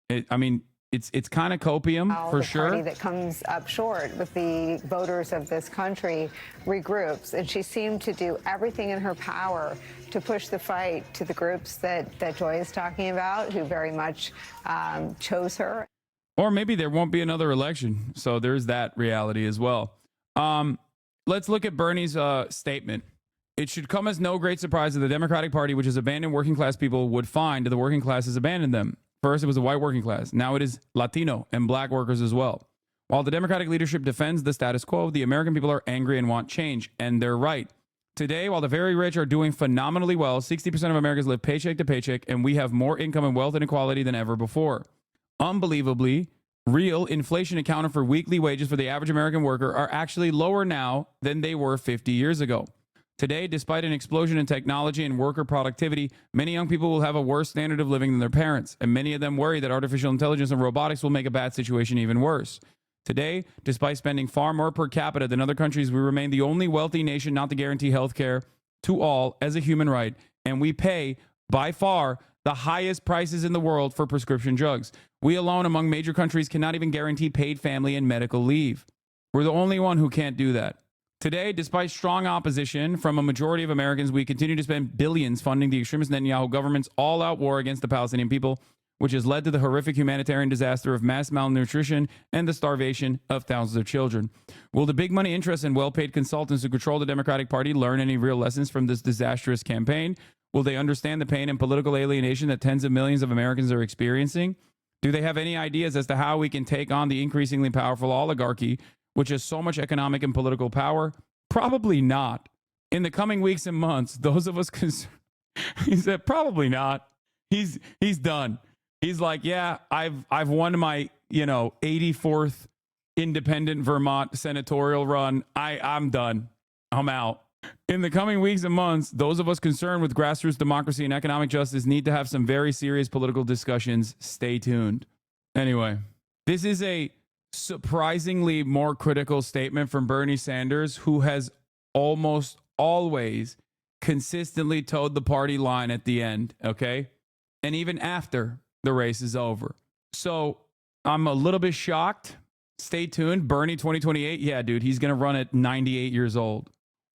It's kind of copium for sure. The party that comes up short with the voters of this country regroups, and she seemed to do everything in her power to push the fight to the groups that Joy is talking about, who very much chose her. Or maybe there won't be another election, so there's that reality as well. Let's look at Bernie's statement. It should come as no great surprise that the Democratic Party, which has abandoned working class people, would find the working class has abandoned them. First, it was the white working class. Now it is Latino and black workers as well. While the Democratic leadership defends the status quo, the American people are angry and want change, and they're right. Today, while the very rich are doing phenomenally well, 60% of Americans live paycheck to paycheck, and we have more income and wealth inequality than ever before. Unbelievably, real inflation accounted for weekly wages for the average American worker are actually lower now than they were 50 years ago. Today, despite an explosion in technology and worker productivity, many young people will have a worse standard of living than their parents, and many of them worry that artificial intelligence and robotics will make a bad situation even worse. Today, despite spending far more per capita than other countries, we remain the only wealthy nation not to guarantee health care to all as a human right, and we pay, by far, the highest prices in the world for prescription drugs. We alone among major countries cannot even guarantee paid family and medical leave. We're the only one who can't do that. Today, despite strong opposition from a majority of Americans, we continue to spend billions funding the extremist Netanyahu government's all-out war against the Palestinian people, which has led to the horrific humanitarian disaster of mass malnutrition and the starvation of thousands of children. Will the big money interests and well-paid consultants who control the Democratic Party learn any real lessons from this disastrous campaign? Will they understand the pain and political alienation that tens of millions of Americans are experiencing? Do they have any ideas as to how we can take on the increasingly powerful oligarchy, which has so much economic and political power? Probably not. In the coming weeks and months, those of us concerned, he said, probably not. He's done. He's like, yeah, I've won my, 84th independent Vermont senatorial run. I'm done. I'm out. In the coming weeks and months, those of us concerned with grassroots democracy and economic justice need to have some very serious political discussions. Stay tuned. Anyway, this is a surprisingly more critical statement from Bernie Sanders, who has almost always consistently towed the party line at the end, okay? And even after the race is over. So I'm a little bit shocked. Stay tuned. Bernie 2028. Yeah, dude, he's going to run at 98 years old.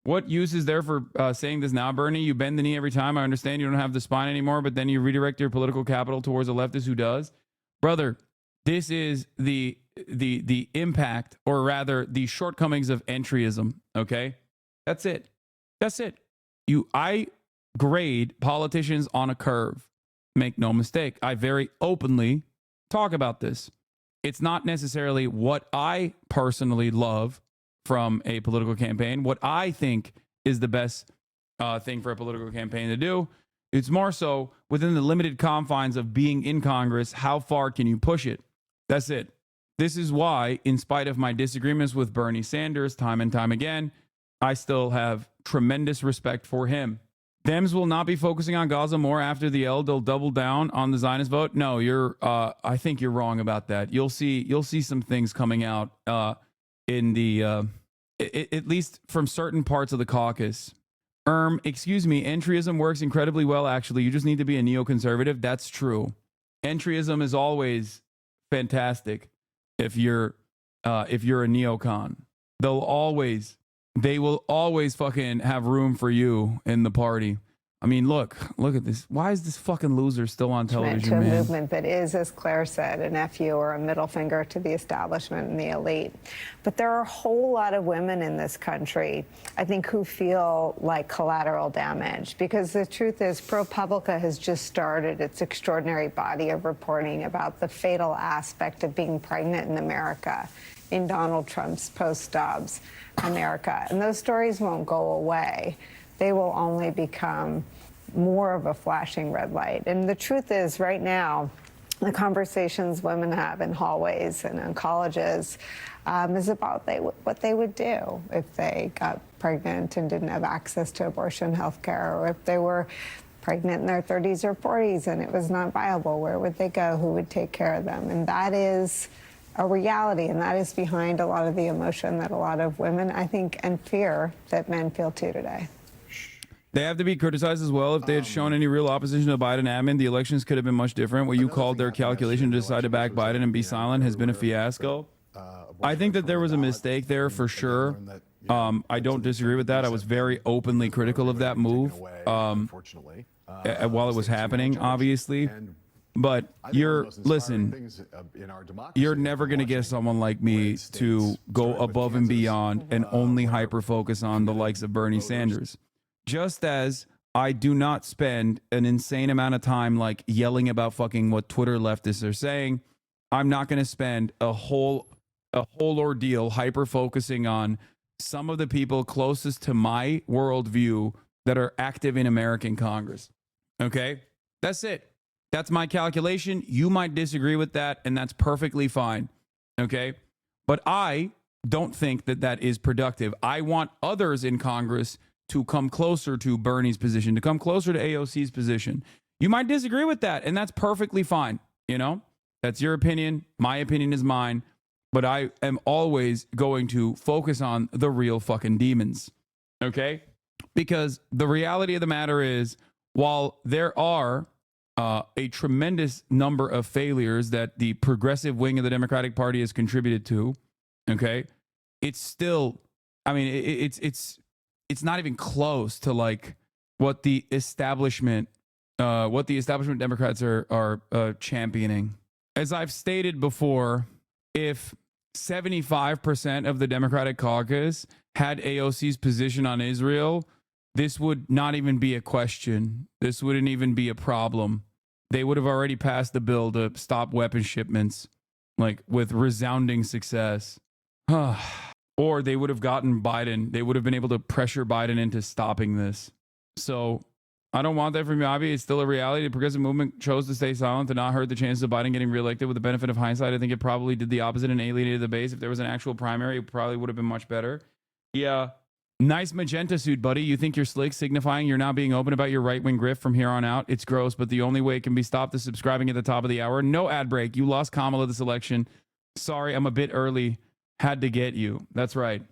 What use is there for saying this now, Bernie? You bend the knee every time. I understand you don't have the spine anymore, but then you redirect your political capital towards a leftist who does. Brother, this is the impact, or rather the shortcomings of entryism, okay? That's it. That's it. I grade politicians on a curve. Make no mistake. I very openly talk about this. It's not necessarily what I personally love from a political campaign, what I think is the best thing for a political campaign to do. It's more so within the limited confines of being in Congress, how far can you push it? That's it. This is why, in spite of my disagreements with Bernie Sanders time and time again, I still have tremendous respect for him. Dems will not be focusing on Gaza more after the L. They'll double down on the Zionist vote. No, I think you're wrong about that. You'll see some things coming out in the at least from certain parts of the caucus. Excuse me, entryism works incredibly well. Actually, you just need to be a neoconservative. That's true. Entryism is always fantastic if you're a neocon. They will always fucking have room for you in the party. I mean, look at this. Why is this fucking loser still on television, to a man? movement that is, as Claire said, an FU or a middle finger to the establishment and the elite. But there are a whole lot of women in this country, I think, who feel like collateral damage, because the truth is ProPublica has just started its extraordinary body of reporting about the fatal aspect of being pregnant in America, in Donald Trump's post-Dobbs America. And those stories won't go away. They will only become more of a flashing red light. And the truth is, right now, the conversations women have in hallways and in colleges is about what they would do if they got pregnant and didn't have access to abortion health care, or if they were pregnant in their 30s or 40s and it was not viable. Where would they go? Who would take care of them? And that is a reality, and that is behind a lot of the emotion that a lot of women, I think, and fear that men feel too today. They have to be criticized as well. If they had shown any real opposition to Biden admin, the elections could have been much different. What you called their calculation to decide to back Biden and be silent has been a fiasco. I think that there was a mistake there for sure. I don't disagree with that. I was very openly critical of that move while it was happening, obviously. But listen, you're never going to get someone like me to go above and beyond and only hyper-focus on the likes of Bernie Sanders. Just as I do not spend an insane amount of time like yelling about fucking what Twitter leftists are saying, I'm not going to spend a whole ordeal hyper-focusing on some of the people closest to my worldview that are active in American Congress. Okay? That's it. That's my calculation. You might disagree with that, and that's perfectly fine. Okay? But I don't think that that is productive. I want others in Congress to come closer to Bernie's position, to come closer to AOC's position. You might disagree with that, and that's perfectly fine. You know, that's your opinion. My opinion is mine. But I am always going to focus on the real fucking demons. Okay? Because the reality of the matter is, while there are a tremendous number of failures that the progressive wing of the Democratic Party has contributed to, okay, it's still, I mean, it's not even close to like what the establishment Democrats are championing. As I've stated before, if 75% of the Democratic caucus had AOC's position on Israel, this would not even be a question. This wouldn't even be a problem. They would have already passed the bill to stop weapon shipments, like with resounding success. Or they would have gotten Biden. They would have been able to pressure Biden into stopping this. So I don't want that from you, Abi. It's still a reality. The progressive movement chose to stay silent to not hurt the chances of Biden getting reelected. With the benefit of hindsight, I think it probably did the opposite and alienated the base. If there was an actual primary, it probably would have been much better. Yeah. Nice magenta suit, buddy. You think you're slick, signifying you're not being open about your right-wing grift from here on out. It's gross, but the only way it can be stopped is subscribing at the top of the hour. No ad break. You lost Kamala this election. Sorry, I'm a bit early. Had to get you. That's right.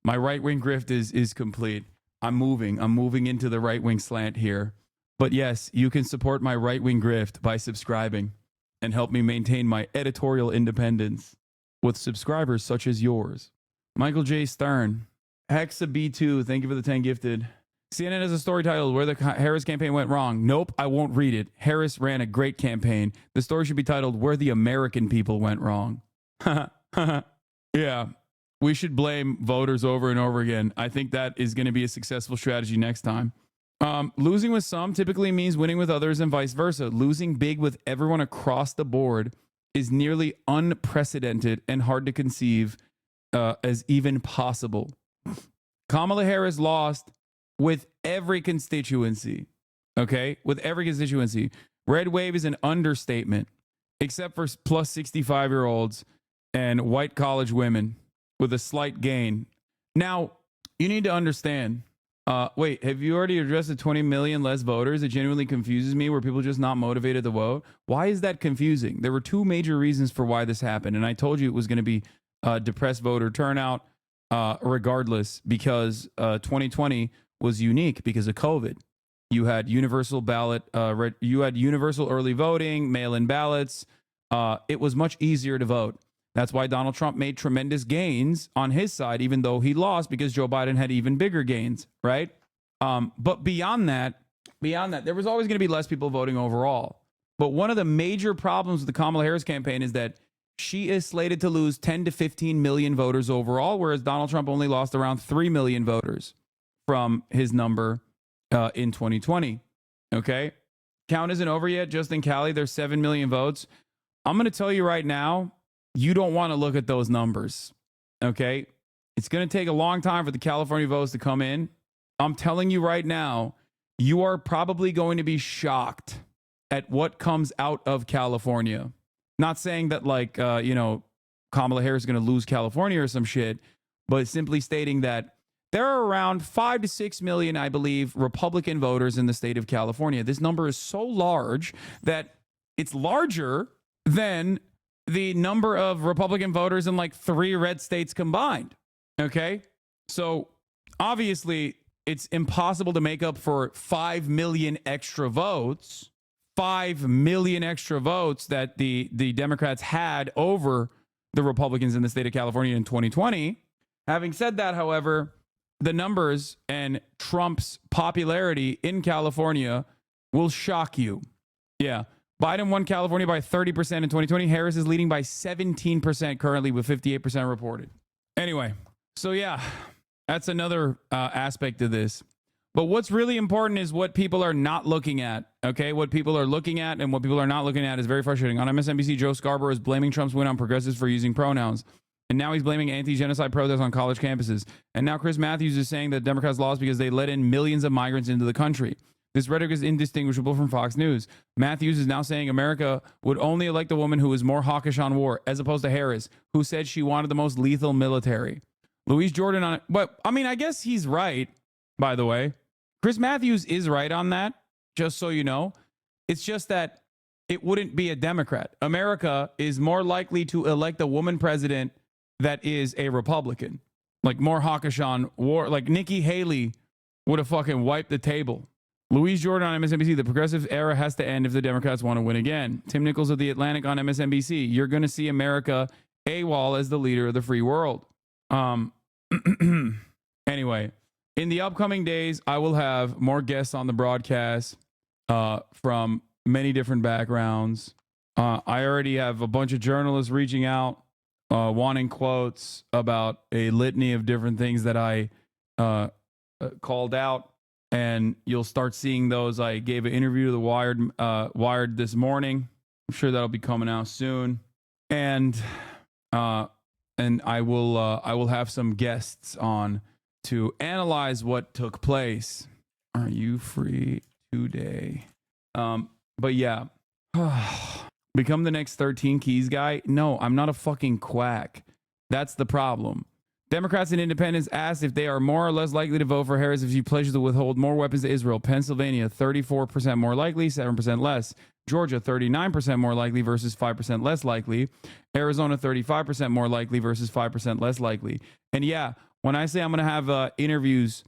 My right-wing grift is complete. I'm moving into the right-wing slant here. But yes, you can support my right-wing grift by subscribing and help me maintain my editorial independence with subscribers such as yours. Michael J. Stern, Hexa B2, thank you for the 10 gifted. CNN has a story titled Where the Harris Campaign Went Wrong. Nope, I won't read it. Harris ran a great campaign. The story should be titled Where the American People Went Wrong. Yeah, we should blame voters over and over again. I think that is going to be a successful strategy next time. Losing with some typically means winning with others and vice versa. Losing big with everyone across the board is nearly unprecedented and hard to conceive as even possible. Kamala Harris lost with every constituency, okay? With every constituency. Red wave is an understatement, except for plus 65-year-olds and white college women with a slight gain. Now, you need to understand. Wait, have you already addressed the 20 million less voters? It genuinely confuses me. Were people just not motivated to vote? Why is that confusing? There were two major reasons for why this happened, and I told you it was going to be depressed voter turnout regardless, because 2020 was unique because of COVID. You had universal ballot, you had universal early voting, mail-in ballots. It was much easier to vote. That's why Donald Trump made tremendous gains on his side, even though he lost, because Joe Biden had even bigger gains, right? But beyond that, there was always going to be less people voting overall. But one of the major problems with the Kamala Harris campaign is that she is slated to lose 10 to 15 million voters overall, whereas Donald Trump only lost around 3 million voters from his number in 2020. Okay? Count isn't over yet. Just in Cali, there's 7 million votes. I'm going to tell you right now, you don't want to look at those numbers, okay? It's going to take a long time for the California votes to come in. I'm telling you right now, you are probably going to be shocked at what comes out of California. Not saying that, like, Kamala Harris is going to lose California or some shit, but simply stating that there are around 5 to 6 million, I believe, Republican voters in the state of California. This number is so large that it's larger than the number of Republican voters in like 3 red states combined. Okay. So obviously it's impossible to make up for 5 million extra votes, 5 million extra votes that the Democrats had over the Republicans in the state of California in 2020. Having said that, however, the numbers and Trump's popularity in California will shock you. Yeah. Biden won California by 30% in 2020. Harris is leading by 17% currently with 58% reported. Anyway, so yeah, that's another aspect of this. But what's really important is what people are not looking at, okay? What people are looking at and what people are not looking at is very frustrating. On MSNBC, Joe Scarborough is blaming Trump's win on progressives for using pronouns. And now he's blaming anti-genocide protests on college campuses. And now Chris Matthews is saying that Democrats lost because they let in millions of migrants into the country. This rhetoric is indistinguishable from Fox News. Matthews is now saying America would only elect a woman who is more hawkish on war, as opposed to Harris, who said she wanted the most lethal military. Louise Jordan on it. But, I mean, I guess he's right, by the way. Chris Matthews is right on that, just so you know. It's just that it wouldn't be a Democrat. America is more likely to elect a woman president that is a Republican. Like, more hawkish on war. Like, Nikki Haley would have fucking wiped the table. Louise Jordan on MSNBC, the progressive era has to end if the Democrats want to win again. Tim Nichols of The Atlantic on MSNBC, you're going to see America AWOL as the leader of the free world. Anyway, in the upcoming days, I will have more guests on the broadcast from many different backgrounds. I already have a bunch of journalists reaching out, wanting quotes about a litany of different things that I called out. And you'll start seeing those. I gave an interview to the Wired this morning. I'm sure that'll be coming out soon. And I will have some guests on to analyze what took place. Are you free today? But yeah, become the next 13 Keys guy. No, I'm not a fucking quack. That's the problem. Democrats and independents asked if they are more or less likely to vote for Harris if she pledges to withhold more weapons to Israel. Pennsylvania, 34% more likely, 7% less. Georgia, 39% more likely versus 5% less likely. Arizona, 35% more likely versus 5% less likely. And yeah, when I say I'm going to have interviews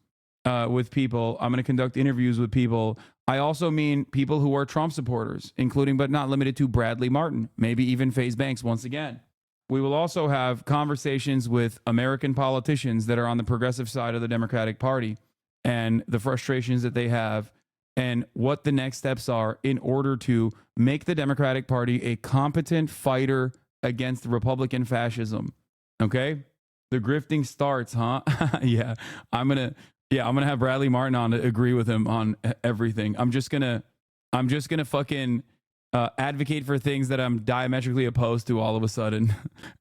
with people. I'm going to conduct interviews with people. I also mean people who are Trump supporters, including but not limited to Bradley Martin, maybe even FaZe Banks once again. We will also have conversations with American politicians that are on the progressive side of the Democratic Party and the frustrations that they have and what the next steps are in order to make the Democratic Party a competent fighter against Republican fascism. Okay? The grifting starts, huh? Yeah. I'm going to have Bradley Martin on to agree with him on everything. I'm just going to fucking advocate for things that I'm diametrically opposed to all of a sudden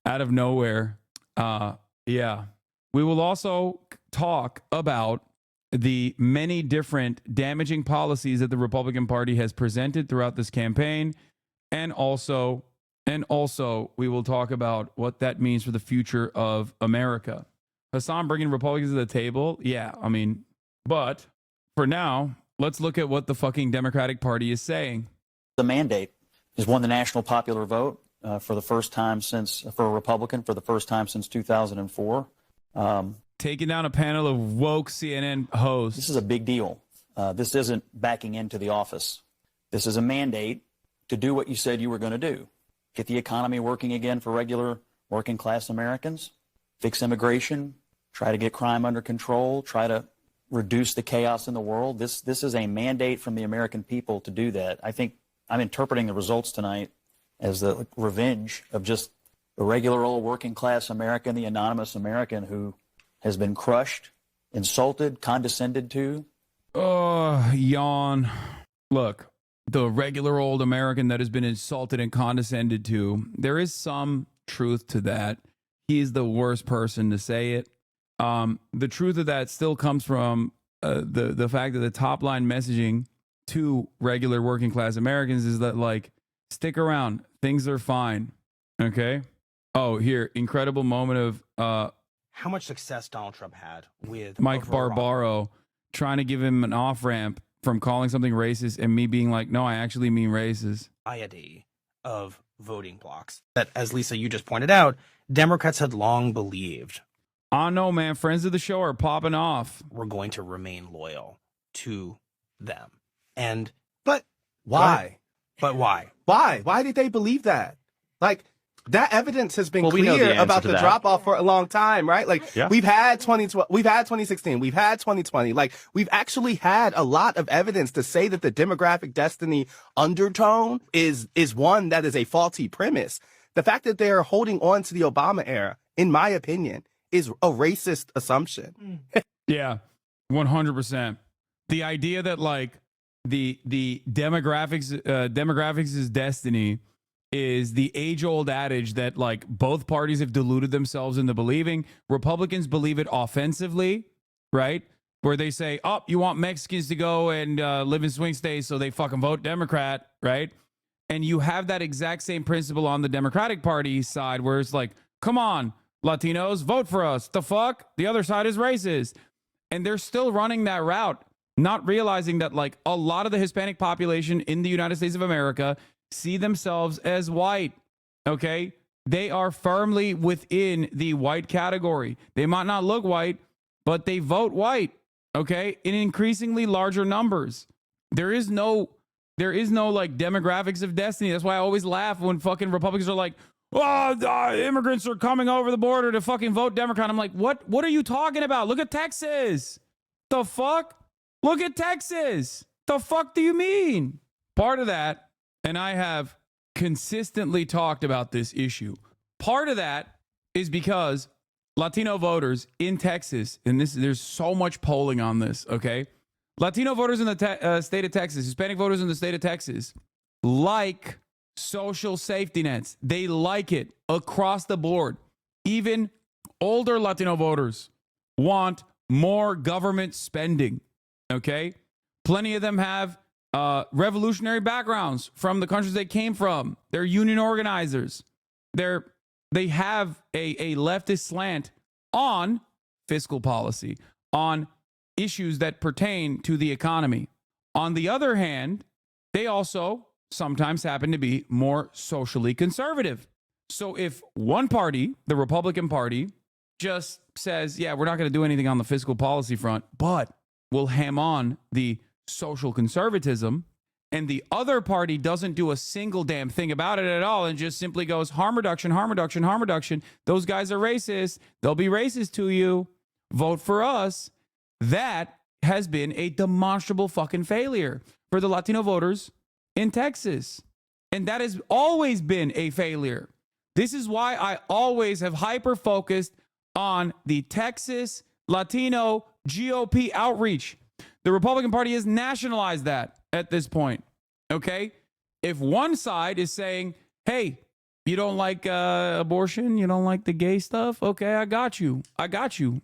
out of nowhere. Yeah. We will also talk about the many different damaging policies that the Republican Party has presented throughout this campaign. And also we will talk about what that means for the future of America. Hasan bringing Republicans to the table. Yeah, I mean, but for now, let's look at what the fucking Democratic Party is saying. The mandate has won the national popular vote for the first time for a Republican for the first time since 2004. Taking down a panel of woke CNN hosts. This is a big deal. This isn't backing into the office. This is a mandate to do what you said you were going to do. Get the economy working again for regular working class Americans, fix immigration, try to get crime under control, try to reduce the chaos in the world. This is a mandate from the American people to do that. I think I'm interpreting the results tonight as the revenge of just the regular old working class American, the anonymous American who has been crushed, insulted, condescended to. Oh, yawn. Look, the regular old American that has been insulted and condescended to, there is some truth to that. He's the worst person to say it. The truth of that still comes from the fact that the top line messaging to regular working class Americans is that, like, stick around, things are fine. Okay. Oh, here, incredible moment of how much success Donald Trump had with Mike Barbaro trying to give him an off ramp from calling something racist and me being like, no, I actually mean racist. Of voting blocks that, as Lisa, you just pointed out, Democrats had long believed. I know, man. Friends of the show are popping off. We're going to remain loyal to them. But why? But why? Why did they believe that? Like, that evidence has been clear about the drop off for a long time, right? Like, we've had 2012, we've had 2016, we've had 2020. Like, we've actually had a lot of evidence to say that the demographic destiny undertone is one that is a faulty premise. The fact that they're holding on to the Obama era, in my opinion, is a racist assumption. Yeah, 100%. The idea that, like, the demographics is destiny is the age-old adage that, like, both parties have deluded themselves into believing. Republicans believe it offensively, right? Where they say, oh, you want Mexicans to go and live in swing states, so they fucking vote Democrat, right? And you have that exact same principle on the Democratic Party side, where it's like, come on, Latinos, vote for us. The fuck? The other side is racist. And they're still running that route, not realizing that, like, a lot of the Hispanic population in the United States of America see themselves as white, okay? They are firmly within the white category. They might not look white, but they vote white, okay? In increasingly larger numbers. There is no like demographics of destiny. That's why I always laugh when fucking Republicans are like, oh, immigrants are coming over the border to fucking vote Democrat. I'm like, what are you talking about? Look at Texas. The fuck? Look at Texas. The fuck do you mean? Part of that, and I have consistently talked about this issue, part of that is because Latino voters in Texas, and there's so much polling on this, okay? Latino voters in the state of Texas, Hispanic voters in the state of Texas, like social safety nets. They like it across the board. Even older Latino voters want more government spending, okay? Plenty of them have revolutionary backgrounds from the countries they came from. They're union organizers. They have a leftist slant on fiscal policy, on issues that pertain to the economy. On the other hand, they also sometimes happen to be more socially conservative. So if one party, the Republican Party, just says, yeah, we're not going to do anything on the fiscal policy front, but will ham on the social conservatism, and the other party doesn't do a single damn thing about it at all and just simply goes harm reduction, harm reduction, harm reduction. Those guys are racist. They'll be racist to you. Vote for us. That has been a demonstrable fucking failure for the Latino voters in Texas. And that has always been a failure. This is why I always have hyper-focused on the Texas Latino GOP outreach. The Republican Party has nationalized that at this point, okay? If one side is saying, hey, you don't like abortion, you don't like the gay stuff, okay, I got you.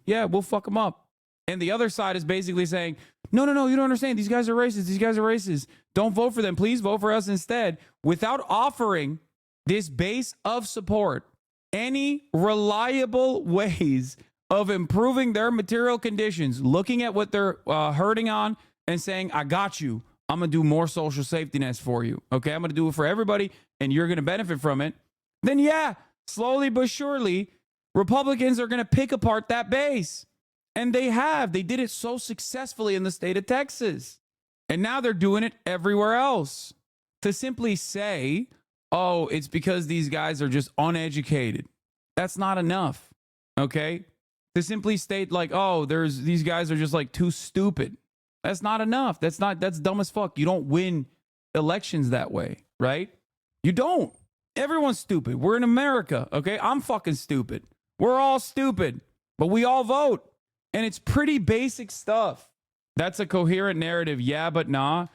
Yeah, we'll fuck them up. And the other side is basically saying, no, you don't understand. These guys are racist. Don't vote for them. Please vote for us instead, without offering this base of support any reliable ways of improving their material conditions, looking at what they're hurting on and saying, I got you. I'm going to do more social safety nets for you. Okay, I'm going to do it for everybody and you're going to benefit from it. Then yeah, slowly but surely, Republicans are going to pick apart that base. And they have. They did it so successfully in the state of Texas. And now they're doing it everywhere else. To simply say, oh, it's because these guys are just uneducated. That's not enough. Okay? To simply state like, oh, these guys are just like too stupid. That's not enough. That's dumb as fuck. You don't win elections that way, right? You don't. Everyone's stupid. We're in America, okay? I'm fucking stupid. We're all stupid, but we all vote. And it's pretty basic stuff. That's a coherent narrative. Yeah, but nah.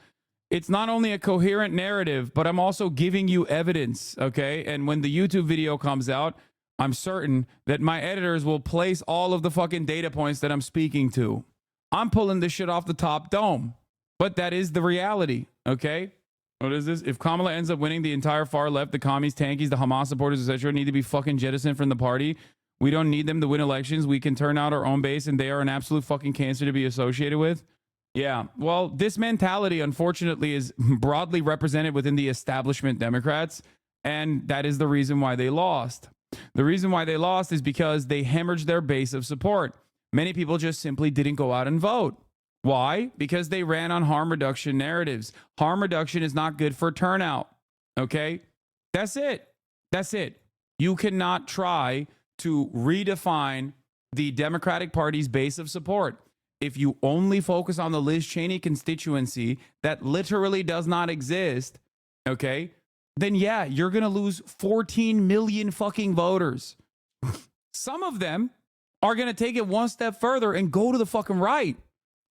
It's not only a coherent narrative, but I'm also giving you evidence, okay? And when the YouTube video comes out, I'm certain that my editors will place all of the fucking data points that I'm speaking to. I'm pulling this shit off the top dome. But that is the reality, okay? What is this? If Kamala ends up winning, the entire far left, the commies, tankies, the Hamas supporters, etc., need to be fucking jettisoned from the party. We don't need them to win elections. We can turn out our own base, and they are an absolute fucking cancer to be associated with. Yeah, well, this mentality, unfortunately, is broadly represented within the establishment Democrats, and that is the reason why they lost. The reason why they lost is because they hemorrhaged their base of support. Many people just simply didn't go out and vote. Why? Because they ran on harm reduction narratives. Harm reduction is not good for turnout, okay? That's it. You cannot try to redefine the Democratic Party's base of support. If you only focus on the Liz Cheney constituency that literally does not exist, okay, then yeah, you're going to lose 14 million fucking voters. Some of them are going to take it one step further and go to the fucking right.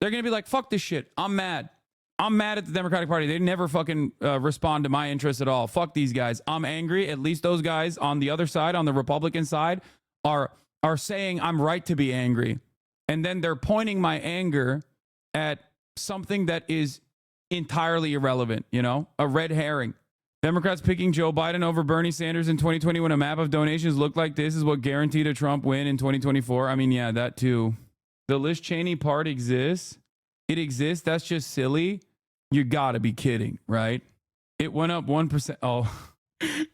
They're going to be like, fuck this shit. I'm mad. I'm mad at the Democratic Party. They never fucking respond to my interests at all. Fuck these guys. I'm angry. At least those guys on the other side, on the Republican side, are saying I'm right to be angry. And then they're pointing my anger at something that is entirely irrelevant, you know, a red herring. Democrats picking Joe Biden over Bernie Sanders in 2020 when a map of donations looked like this is what guaranteed a Trump win in 2024. I mean, yeah, that too. The Liz Cheney part exists. It exists. That's just silly. You gotta be kidding, right? It went up 1%. Oh,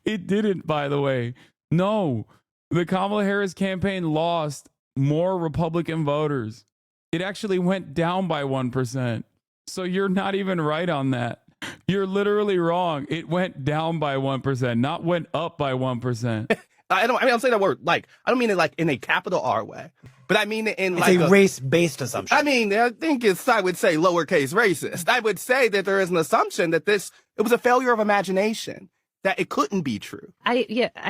it didn't, by the way. No, the Kamala Harris campaign lost more Republican voters. It actually went down by 1%. So you're not even right on that. You're literally wrong. It went down by 1%, not went up by 1%. I'm saying that word like, I don't mean it like in a capital R way, but I mean it in it's like a race-based assumption. I mean, I think I would say lowercase racist. I would say that there is an assumption that it was a failure of imagination, that it couldn't be true. I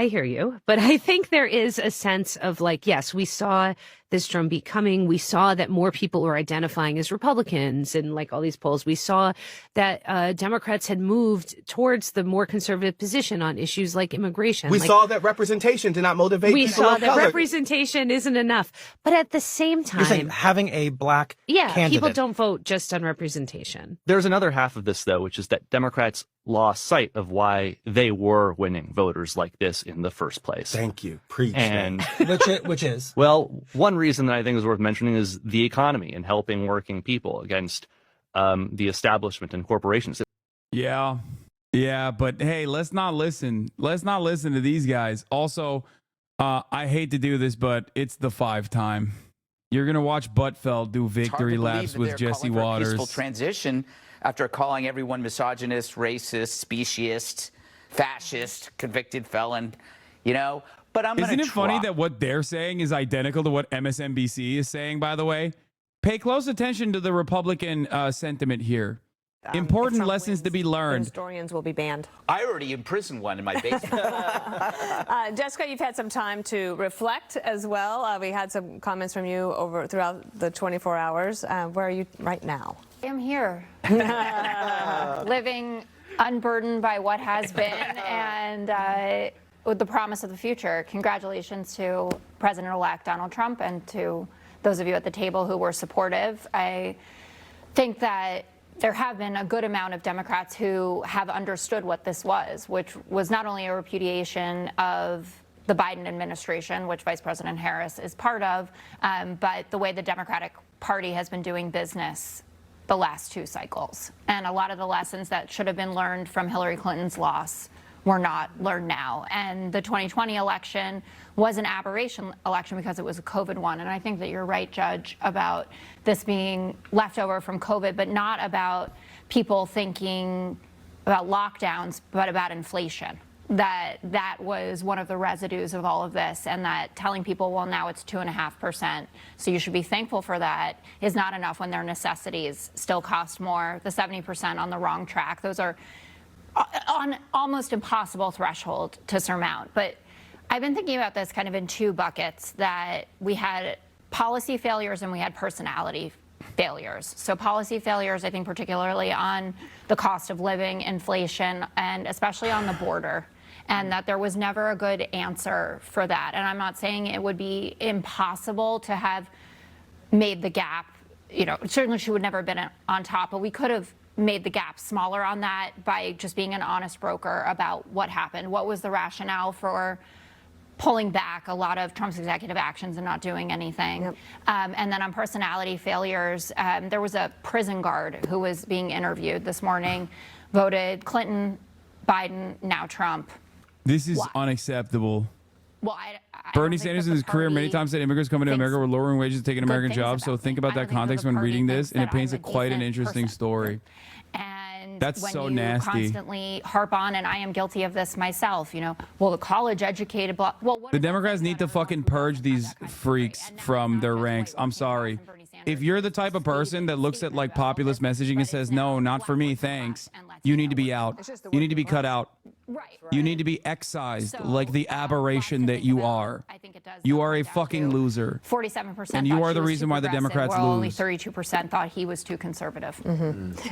hear you, but I think there is a sense of like, yes, we saw this drumbeat coming. We saw that more people were identifying as Republicans in like all these polls. We saw that Democrats had moved towards the more conservative position on issues like immigration. We saw that representation did not motivate people of color. We saw that representation isn't enough. But at the same time, you're saying having a black candidate. People don't vote just on representation. There's another half of this, though, which is that Democrats lost sight of why they were winning voters like this in the first place. Thank you. Preach. And which is? Well, one reason that I think is worth mentioning is the economy and helping working people against the establishment and corporations. Yeah, but hey, let's not listen. Let's not listen to these guys. Also, I hate to do this, but it's the 5 time. You're going to watch Buttfeld do It's hard victory to believe laps that with they're Jesse calling for a Waters. peaceful transition after calling everyone misogynist, racist, speciest, fascist, convicted felon, you know? But I'm going to Isn't it funny that what they're saying is identical to what MSNBC is saying, by the way? Pay close attention to the Republican sentiment here. Important lessons to be learned. Historians will be banned. I already imprisoned one in my basement. Jessica, you've had some time to reflect as well. We had some comments from you throughout the 24 hours. Where are you right now? I am here, living unburdened by what has been and with the promise of the future. Congratulations to President-elect Donald Trump and to those of you at the table who were supportive. I think that there have been a good amount of Democrats who have understood what this was, which was not only a repudiation of the Biden administration, which Vice President Harris is part of, but the way the Democratic Party has been doing business the last 2 cycles. And a lot of the lessons that should have been learned from Hillary Clinton's loss were not learned now. And the 2020 election was an aberration election because it was a COVID one. And I think that you're right, Judge, about this being leftover from COVID, but not about people thinking about lockdowns, but about inflation. That was one of the residues of all of this, and that telling people, well, now it's 2.5%, so you should be thankful for that, is not enough when their necessities still cost more. The 70% on the wrong track, those are on almost impossible threshold to surmount. But I've been thinking about this kind of in 2 buckets, that we had policy failures and we had personality failures. So policy failures, I think particularly on the cost of living, inflation, and especially on the border, and that there was never a good answer for that. And I'm not saying it would be impossible to have made the gap, you know, certainly she would never have been on top, but we could have made the gap smaller on that by just being an honest broker about what happened. What was the rationale for pulling back a lot of Trump's executive actions and not doing anything? Yep. And then on personality failures, there was a prison guard who was being interviewed this morning, voted Clinton, Biden, now Trump. This is unacceptable. Well, I Bernie Sanders in his career many times said immigrants coming to America were lowering wages and taking American jobs. So think about that context when reading this, and it paints quite an interesting story. And that's when so you nasty. Constantly harp on, and I am guilty of this myself, you know, well, the college educated, blah, well, what The Democrats need to fucking purge these freaks from their ranks. I'm sorry. If you're the type of person that looks at like populist messaging and says, no, not for me, thanks, you need to be out. You need to be cut out. You need to be excised like the aberration that you are. You are a fucking loser. 47%. And you are the reason why the Democrats well, only lose. 32% thought he was too conservative.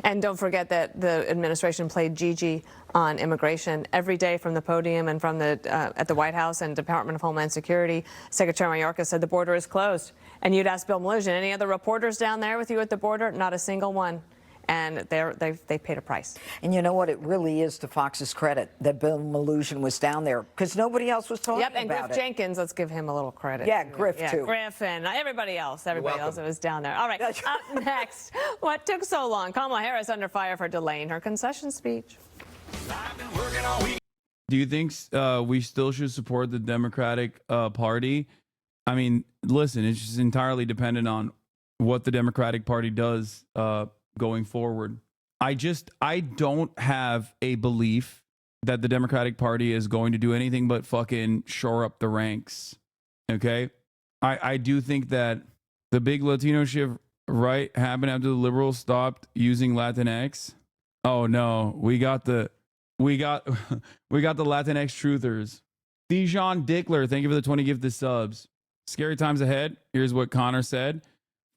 And don't forget that the administration played Gigi on immigration every day from the podium and from the at the White House and Department of Homeland Security. Secretary Mayorkas said the border is closed. And you'd ask Bill Melugin, any other reporters down there with you at the border? Not a single one. And they paid a price. And you know what? It really is to Fox's credit that Bill Melugin was down there, because nobody else was talking about it. Yep, and Griff Jenkins, let's give him a little credit. Yeah, Griff too. Griff and everybody else that was down there. All right, up next, what took so long? Kamala Harris under fire for delaying her concession speech. Do you think we still should support the Democratic Party? I mean, listen, it's just entirely dependent on what the Democratic Party does going forward. I don't have a belief that the Democratic Party is going to do anything but fucking shore up the ranks. Okay? I do think that the big Latino shift right happened after the liberals stopped using Latinx. Oh no, we got the Latinx truthers. Dijon Dickler, thank you for the 20 gifted subs. Scary times ahead. Here's what Connor said.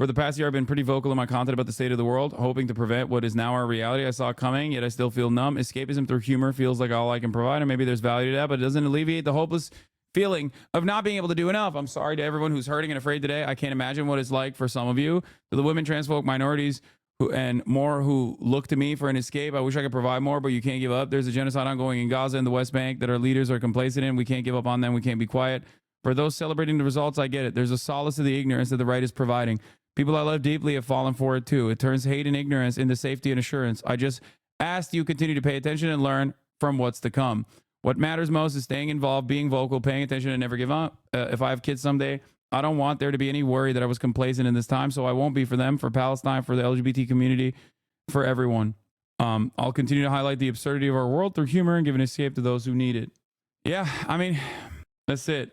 For the past year, I've been pretty vocal in my content about the state of the world, hoping to prevent what is now our reality. I saw it coming, yet I still feel numb. Escapism through humor feels like all I can provide, and maybe there's value to that, but it doesn't alleviate the hopeless feeling of not being able to do enough. I'm sorry to everyone who's hurting and afraid today. I can't imagine what it's like for some of you. To the women, trans folk, minorities, and more who look to me for an escape. I wish I could provide more, but you can't give up. There's a genocide ongoing in Gaza and the West Bank that our leaders are complacent in. We can't give up on them. We can't be quiet. For those celebrating the results, I get it. There's a solace to the ignorance that the right is providing. People I love deeply have fallen for it too. It turns hate and ignorance into safety and assurance. I just ask you continue to pay attention and learn from what's to come. What matters most is staying involved, being vocal, paying attention, and never give up. If I have kids someday, I don't want there to be any worry that I was complacent in this time, so I won't be for them, for Palestine, for the LGBT community, for everyone. I'll continue to highlight the absurdity of our world through humor and give an escape to those who need it. Yeah, I mean, that's it.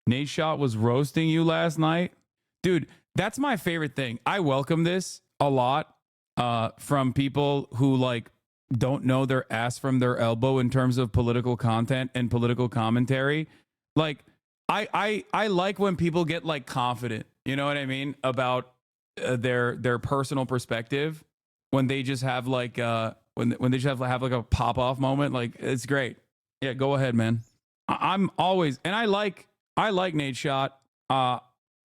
Nate Schott was roasting you last night. Dude, that's my favorite thing. I welcome this a lot from people who like don't know their ass from their elbow in terms of political content and political commentary. Like, I like when people get like confident, you know what I mean, about their personal perspective when they just have like when they just have like a pop off moment. Like, it's great. Yeah, go ahead, man. I'm always, and I like Nate Schott.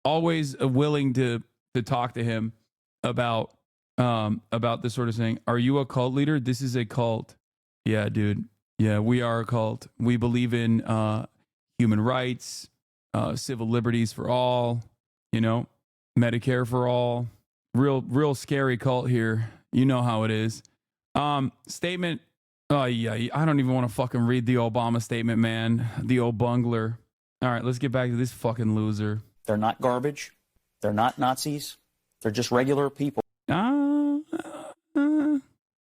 Always willing to talk to him about this sort of thing. Are you a cult leader? This is a cult. Yeah, dude. Yeah, we are a cult. We believe in human rights, civil liberties for all, you know, Medicare for all. Real scary cult here. You know how it is. Statement. Oh yeah, I don't even want to fucking read the Obama statement, man. The old bungler. All right, let's get back to this fucking loser. They're not garbage. They're not Nazis. They're just regular people.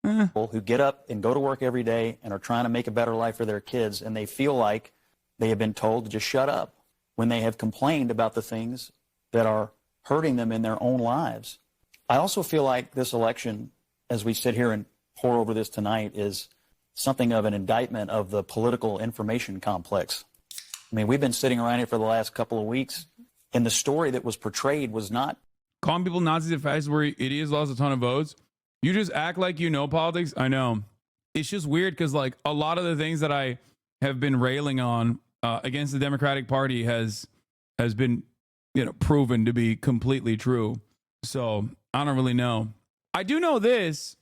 People who get up and go to work every day and are trying to make a better life for their kids, and they feel like they have been told to just shut up when they have complained about the things that are hurting them in their own lives. I also feel like this election, as we sit here and pour over this tonight, is something of an indictment of the political information complex. I mean, we've been sitting around here for the last couple of weeks, and the story that was portrayed was not... Calling people Nazis and fascists where idiots lost a ton of votes. You just act like you know politics. I know. It's just weird because, like, a lot of the things that I have been railing on against the Democratic Party has been, you know, proven to be completely true. So I don't really know. I do know this.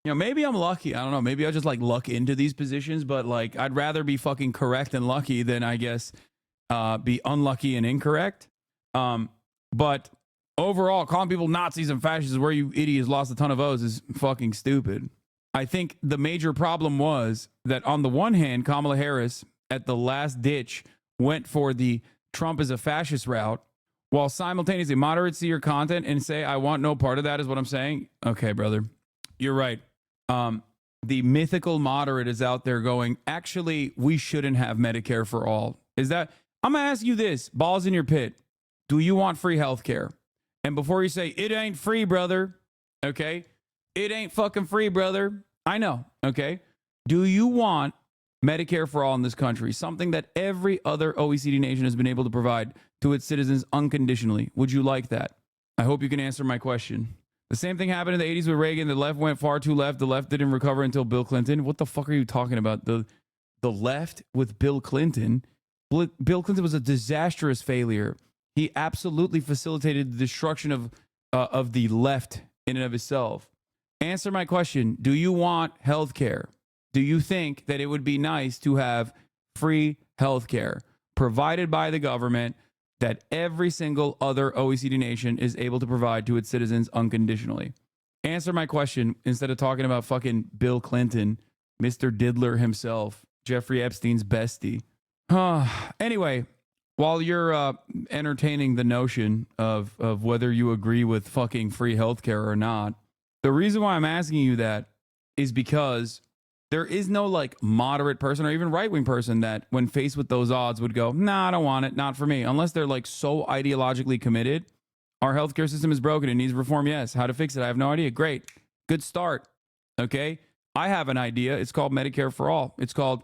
You know, maybe I'm lucky. I don't know. Maybe I just like luck into these positions, but like I'd rather be fucking correct and lucky than, I guess, be unlucky and incorrect. But overall, calling people Nazis and fascists where you idiots lost a ton of votes is fucking stupid. I think the major problem was that on the one hand, Kamala Harris at the last ditch went for the Trump is a fascist route, while simultaneously moderates see your content and say, I want no part of that, is what I'm saying. Okay, brother, you're right. The mythical moderate is out there going, actually, we shouldn't have Medicare for all. Is that, I'm going to ask you this, balls in your pit. Do you want free health care? And before you say, it ain't free, brother, okay? It ain't fucking free, brother. I know, okay? Do you want Medicare for all in this country? Something that every other OECD nation has been able to provide to its citizens unconditionally. Would you like that? I hope you can answer my question. The same thing happened in the 80s with Reagan. The left went far too left. The left didn't recover until Bill Clinton. What the fuck are you talking about? The left with Bill Clinton? Bill Clinton was a disastrous failure. He absolutely facilitated the destruction of the left in and of itself. Answer my question. Do you want health care? Do you think that it would be nice to have free health care provided by the government that every single other OECD nation is able to provide to its citizens unconditionally? Answer my question instead of talking about fucking Bill Clinton, Mr. Diddler himself, Jeffrey Epstein's bestie. Anyway, while you're entertaining the notion of whether you agree with fucking free healthcare or not, the reason why I'm asking you that is because there is no like moderate person or even right-wing person that when faced with those odds would go, nah, I don't want it, not for me, unless they're like so ideologically committed. Our healthcare system is broken. It needs reform. Yes. How to fix it? I have no idea. Great. Good start. Okay. I have an idea. It's called Medicare for all. It's called,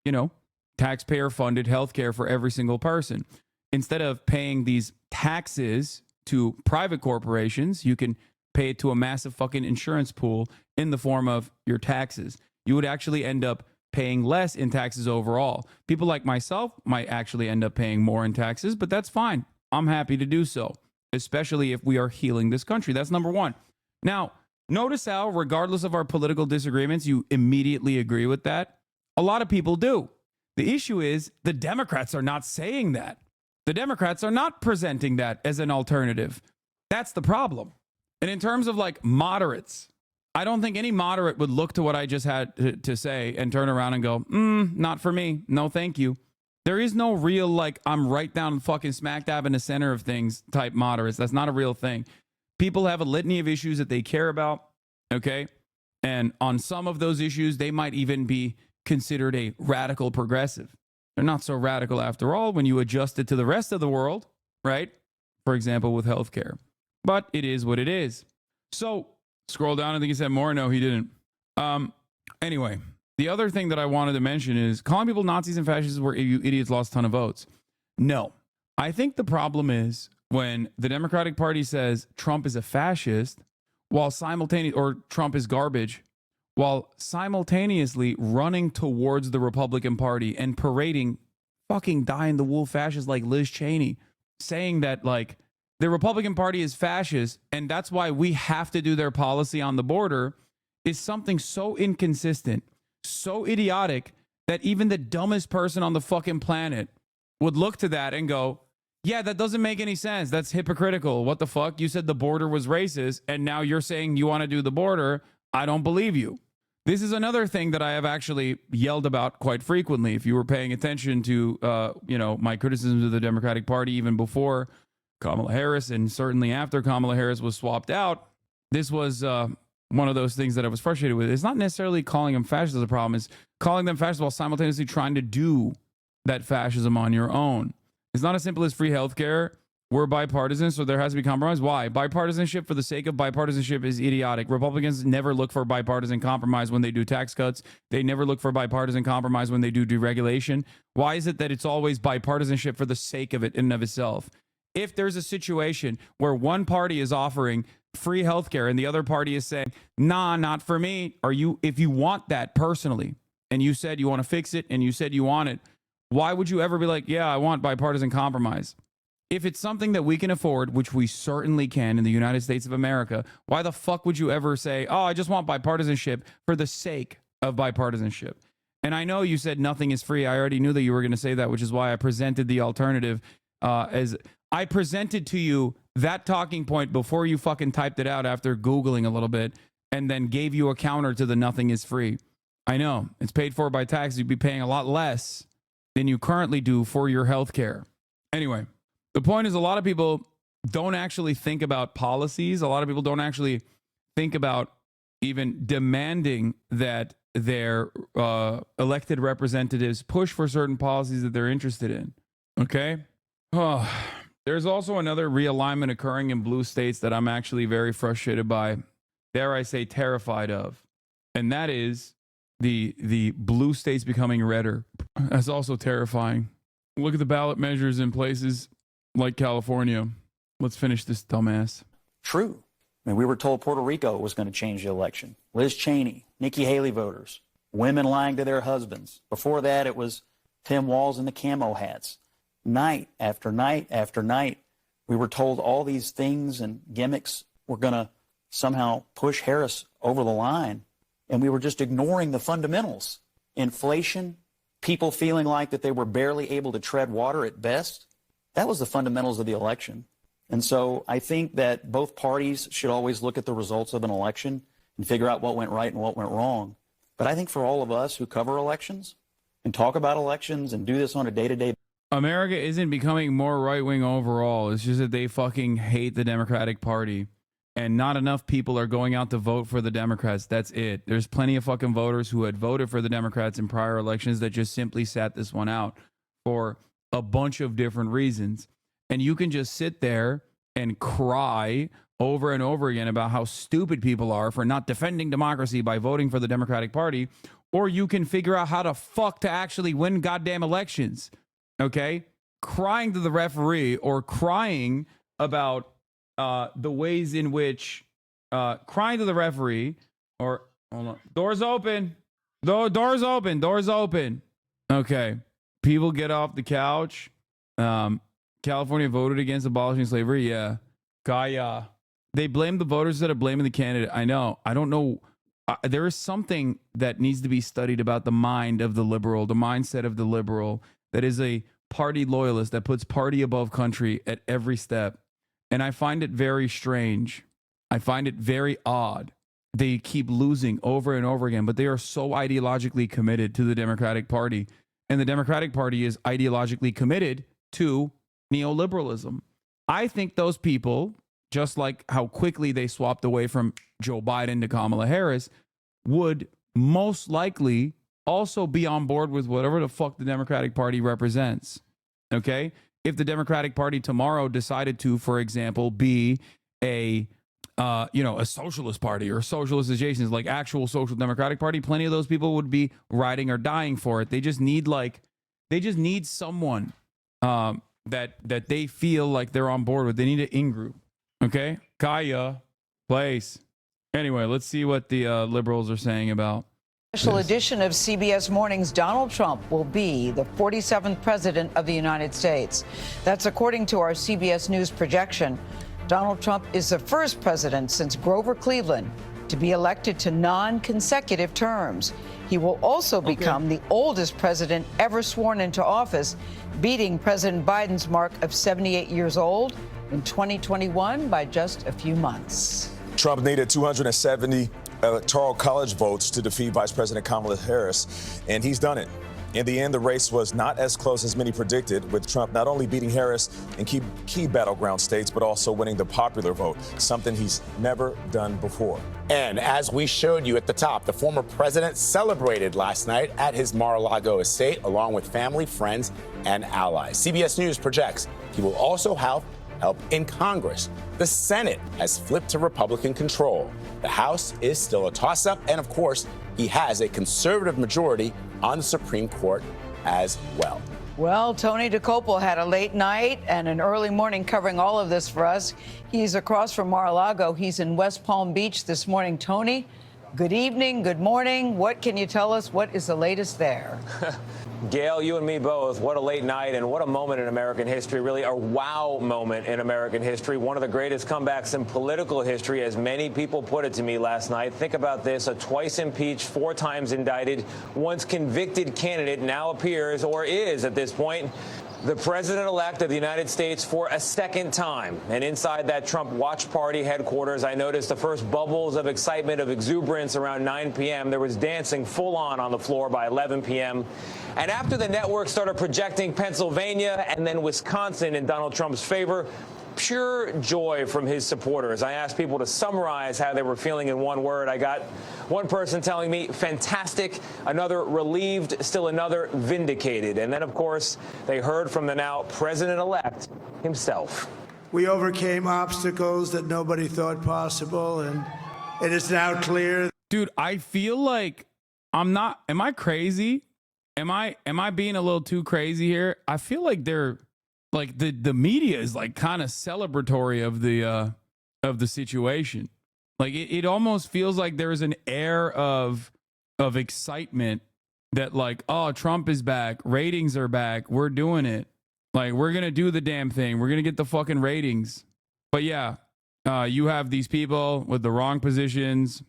you know, taxpayer-funded healthcare for every single person. Instead of paying these taxes to private corporations, you can pay it to a massive fucking insurance pool in the form of your taxes. You would actually end up paying less in taxes overall. People like myself might actually end up paying more in taxes, but that's fine. I'm happy to do so, especially if we are healing this country. That's number one. Now, notice how, regardless of our political disagreements, you immediately agree with that. A lot of people do. The issue is the Democrats are not saying that. The Democrats are not presenting that as an alternative. That's the problem. And in terms of like moderates, I don't think any moderate would look to what I just had to say and turn around and go, not for me. No, thank you. There is no real, like, I'm right down fucking smack dab in the center of things type moderates. That's not a real thing. People have a litany of issues that they care about, okay? And on some of those issues, they might even be considered a radical progressive. They're not so radical after all when you adjust it to the rest of the world, right? For example, with healthcare. But it is what it is. So, scroll down. I think he said more. No, he didn't. Anyway, the other thing that I wanted to mention is calling people Nazis and fascists where you idiots lost a ton of votes. No. I think the problem is when the Democratic Party says Trump is a fascist while or Trump is garbage, while simultaneously running towards the Republican Party and parading fucking dyed-in-the-wool fascists like Liz Cheney, saying that, like, the Republican Party is fascist and that's why we have to do their policy on the border, is something so inconsistent, so idiotic, that even the dumbest person on the fucking planet would look to that and go, yeah, that doesn't make any sense. That's hypocritical. What the fuck? You said the border was racist, and now you're saying you want to do the border. I don't believe you. This is another thing that I have actually yelled about quite frequently. If you were paying attention to, my criticisms of the Democratic Party, even before Kamala Harris and certainly after Kamala Harris was swapped out, this was one of those things that I was frustrated with. It's not necessarily calling them fascists as a problem. It's calling them fascists while simultaneously trying to do that fascism on your own. It's not as simple as free healthcare. We're bipartisan, so there has to be compromise. Why? Bipartisanship for the sake of bipartisanship is idiotic. Republicans never look for bipartisan compromise when they do tax cuts. They never look for bipartisan compromise when they do deregulation. Why is it that it's always bipartisanship for the sake of it in and of itself? If there's a situation where one party is offering free healthcare and the other party is saying, nah, not for me, if you want that personally, and you said you want to fix it and you said you want it, why would you ever be like, yeah, I want bipartisan compromise? If it's something that we can afford, which we certainly can in the United States of America, why the fuck would you ever say, oh, I just want bipartisanship for the sake of bipartisanship? And I know you said nothing is free. I already knew that you were going to say that, which is why I presented the alternative as I presented to you that talking point before you fucking typed it out after Googling a little bit and then gave you a counter to the nothing is free. I know it's paid for by tax. You'd be paying a lot less than you currently do for your health care. Anyway, the point is a lot of people don't actually think about policies. A lot of people don't actually think about even demanding that their elected representatives push for certain policies that they're interested in. Okay? Oh, there's also another realignment occurring in blue states that I'm actually very frustrated by, dare I say terrified of. And that is the blue states becoming redder. That's also terrifying. Look at the ballot measures in places like California. Let's finish this dumbass. True. I mean, we were told Puerto Rico was going to change the election. Liz Cheney, Nikki Haley voters, women lying to their husbands. Before that, it was Tim Walz and the camo hats. Night after night after night, we were told all these things and gimmicks were going to somehow push Harris over the line. And we were just ignoring the fundamentals. Inflation, people feeling like that they were barely able to tread water at best. That was the fundamentals of the election. And so I think that both parties should always look at the results of an election and figure out what went right and what went wrong. But I think for all of us who cover elections and talk about elections and do this on a day-to-day, America isn't becoming more right-wing overall. It's just that they fucking hate the Democratic Party. And not enough people are going out to vote for the Democrats. That's it. There's plenty of fucking voters who had voted for the Democrats in prior elections that just simply sat this one out for a bunch of different reasons. And you can just sit there and cry over and over again about how stupid people are for not defending democracy by voting for the Democratic Party. Or you can figure out how the fuck to actually win goddamn elections. Okay? Crying to the referee or crying about the ways in which crying to the referee or hold on, doors open, doors open. Okay, people get off the couch. California voted against abolishing slavery. Yeah, Kaya. They blame the voters instead of blaming the candidate. I know. I don't know. There is something that needs to be studied about the mind of the liberal, the mindset of the liberal that is a party loyalist that puts party above country at every step. And I find it very strange. I find it very odd. They keep losing over and over again, but they are so ideologically committed to the Democratic Party. and the Democratic Party is ideologically committed to neoliberalism. I think those people, just like how quickly they swapped away from Joe Biden to Kamala Harris, would most likely also be on board with whatever the fuck the Democratic Party represents. Okay? If the Democratic Party tomorrow decided to, for example, be a socialist party or socialist adjacent, like actual social democratic party, plenty of those people would be riding or dying for it. They just need someone that they feel like they're on board with. They need an in-group. Okay? Kaya, place. Anyway, let's see what the liberals are saying about Special edition of CBS Morning's Donald Trump will be the 47th president of the United States. That's according to our CBS News projection. Donald Trump is the first president since Grover Cleveland to be elected to non-consecutive terms. He will also become the oldest president ever sworn into office, beating President Biden's mark of 78 years old in 2021 by just a few months. Trump needed 270 electoral college votes to defeat Vice President Kamala Harris, and he's done it. In the end, the race was not as close as many predicted, with Trump not only beating Harris in key battleground states, but also winning the popular vote, something he's never done before. And as we showed you at the top, the former president celebrated last night at his Mar-a-Lago estate, along with family, friends, and allies. CBS News projects he will also have help in Congress. The Senate has flipped to Republican control. The House is still a toss-up, and of course, he has a conservative majority on the Supreme Court as well. Well, Tony DeCopel had a late night and an early morning covering all of this for us. He's across from Mar-a-Lago. He's in West Palm Beach this morning. Tony, good evening, good morning. What can you tell us? What is the latest there? Gail, you and me both. What a late night and what a moment in American history, really a wow moment in American history. One of the greatest comebacks in political history, as many people put it to me last night. Think about this. A twice impeached, 4 times indicted, once convicted candidate now appears, or is at this point, the president-elect of the United States for a second time. And inside that Trump watch party headquarters, I noticed the first bubbles of excitement, of exuberance around 9 p.m. There was dancing full on the floor by 11 p.m. And after the network started projecting Pennsylvania and then Wisconsin in Donald Trump's favor, pure joy from his supporters. I asked people to summarize how they were feeling in one word. I got one person telling me fantastic, another relieved, still another vindicated. And then, of course, they heard from the now president-elect himself. We overcame obstacles that nobody thought possible, and it is now clear. Dude, I feel like am I crazy? Am I being a little too crazy here? I feel like they're like the media is like kind of celebratory of the situation. Like it almost feels like there's an air of excitement that like, oh, Trump is back, ratings are back, we're doing it. Like we're gonna do the damn thing, we're gonna get the fucking ratings. But yeah, you have these people with the wrong positions.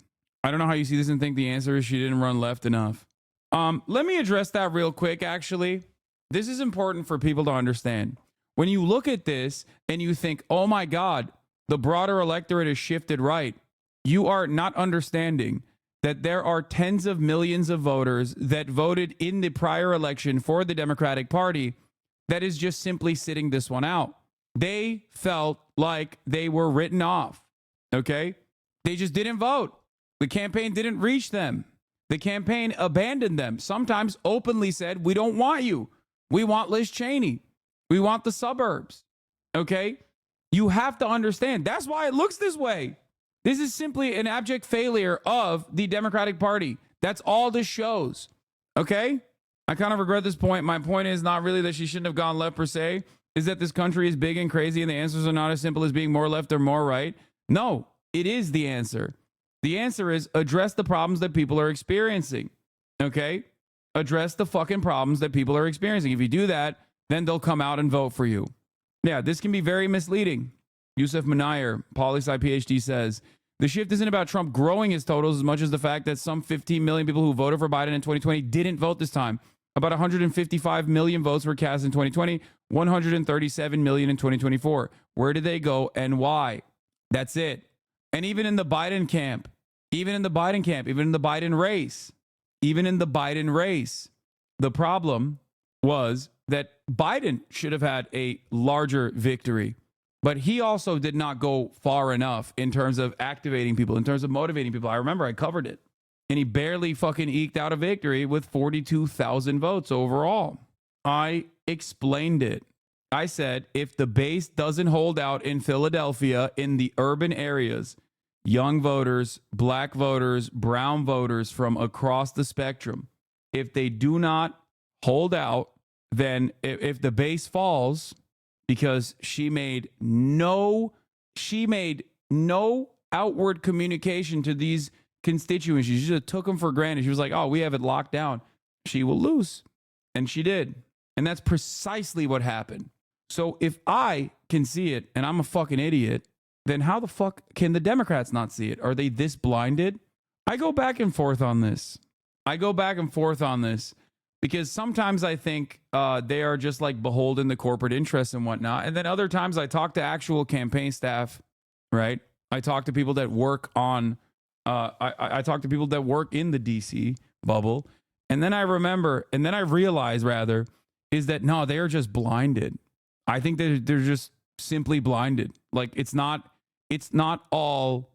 I don't know how you see this and think the answer is she didn't run left enough. Let me address that real quick. Actually, this is important for people to understand. When you look at this and you think, oh my God, the broader electorate has shifted right, you are not understanding that there are tens of millions of voters that voted in the prior election for the Democratic Party that is just simply sitting this one out. They felt like they were written off, okay? They just didn't vote. The campaign didn't reach them. The campaign abandoned them, sometimes openly said, we don't want you. We want Liz Cheney. We want the suburbs, okay? You have to understand. That's why it looks this way. This is simply an abject failure of the Democratic Party. That's all this shows, okay? I kind of regret this point. My point is not really that she shouldn't have gone left per se, is that this country is big and crazy and the answers are not as simple as being more left or more right. No, it is the answer. The answer is address the problems that people are experiencing, okay? Address the fucking problems that people are experiencing. If you do that, then they'll come out and vote for you. Yeah, this can be very misleading. Yusuf Munayr, poli-sci PhD, says, the shift isn't about Trump growing his totals as much as the fact that some 15 million people who voted for Biden in 2020 didn't vote this time. About 155 million votes were cast in 2020, 137 million in 2024. Where did they go and why? That's it. And even in the Biden camp, even in the Biden race, the problem was that Biden should have had a larger victory, but he also did not go far enough in terms of activating people, in terms of motivating people. I remember I covered it, and he barely fucking eked out a victory with 42,000 votes overall. I explained it. I said, if the base doesn't hold out in Philadelphia, in the urban areas, young voters, black voters, brown voters from across the spectrum, if they do not hold out, then if the base falls, because she made no outward communication to these constituents. She just took them for granted. She was like, oh, we have it locked down. She will lose. And she did. And that's precisely what happened. So if I can see it and I'm a fucking idiot, then how the fuck can the Democrats not see it? Are they this blinded? I go back and forth on this. Because sometimes I think they are just like beholden to corporate interests and whatnot. And then other times I talk to actual campaign staff, right? I talk to people that work on, I talk to people that work in the DC bubble. And then I realize rather, is that no, they are just blinded. I think they're just simply blinded. Like it's not all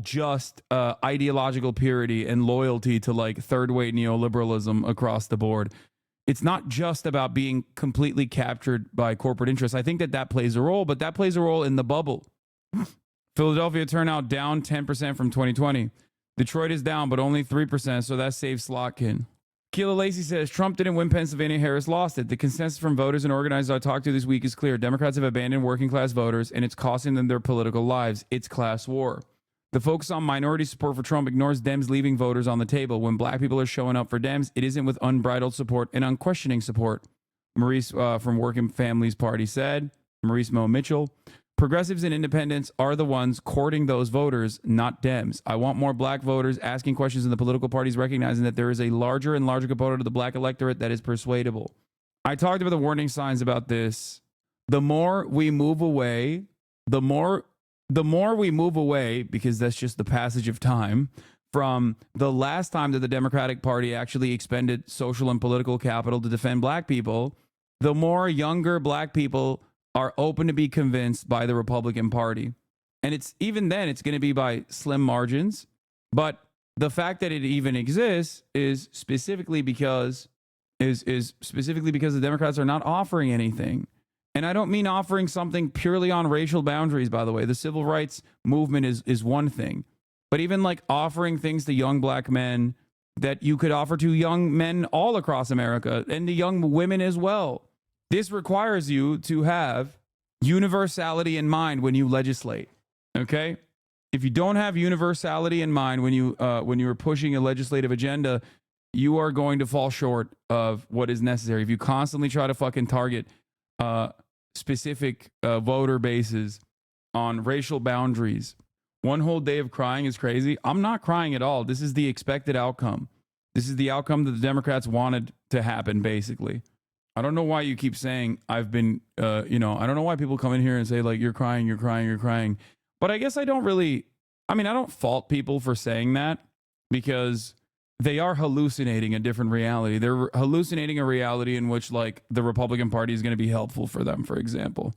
just ideological purity and loyalty to like third way neoliberalism across the board. It's not just about being completely captured by corporate interests. I think that plays a role, but that plays a role in the bubble. Philadelphia turnout down 10% from 2020. Detroit is down, but only 3%, so that saves Slotkin. Keela Lacey says, Trump didn't win Pennsylvania, Harris lost it. The consensus from voters and organizers I talked to this week is clear. Democrats have abandoned working class voters, and it's costing them their political lives. It's class war. The focus on minority support for Trump ignores Dems leaving voters on the table. When black people are showing up for Dems, it isn't with unbridled support and unquestioning support. Maurice from Working Families Party said, Maurice Mo Mitchell, progressives and independents are the ones courting those voters, not Dems. I want more black voters asking questions in the political parties, recognizing that there is a larger and larger component of the black electorate that is persuadable. I talked about the warning signs about this. The more we move away, because that's just the passage of time, from the last time that the Democratic Party actually expended social and political capital to defend black people, the more younger black people are open to be convinced by the Republican Party. And it's even then, it's going to be by slim margins. But the fact that it even exists is specifically because the Democrats are not offering anything. And I don't mean offering something purely on racial boundaries, by the way. The civil rights movement is one thing. But even like offering things to young black men that you could offer to young men all across America and to young women as well. This requires you to have universality in mind when you legislate, okay? If you don't have universality in mind when you are pushing a legislative agenda, you are going to fall short of what is necessary. If you constantly try to fucking target specific voter bases on racial boundaries, one whole day of crying is crazy. I'm not crying at all. This is the expected outcome. This is the outcome that the Democrats wanted to happen, basically. I don't know why you keep saying I've been, I don't know why people come in here and say like, you're crying. But I guess I don't fault people for saying that because they are hallucinating a different reality. They're hallucinating a reality in which like the Republican Party is going to be helpful for them, for example.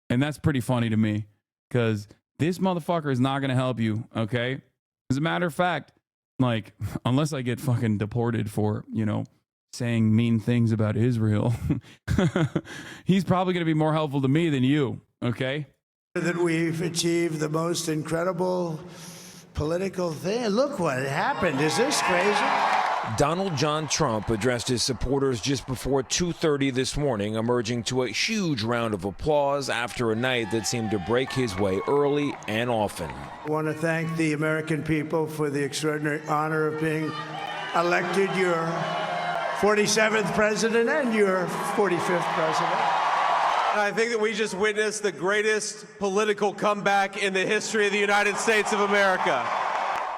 And that's pretty funny to me because this motherfucker is not going to help you. Okay. As a matter of fact, like, unless I get fucking deported for, saying mean things about Israel, he's probably going to be more helpful to me than you, okay? That we've achieved the most incredible political thing. Look what happened. Is this crazy? Donald John Trump addressed his supporters just before 2:30 this morning, emerging to a huge round of applause after a night that seemed to break his way early and often. I want to thank the American people for the extraordinary honor of being elected your 47th president and your 45th president. I think that we just witnessed the greatest political comeback in the history of the United States of America.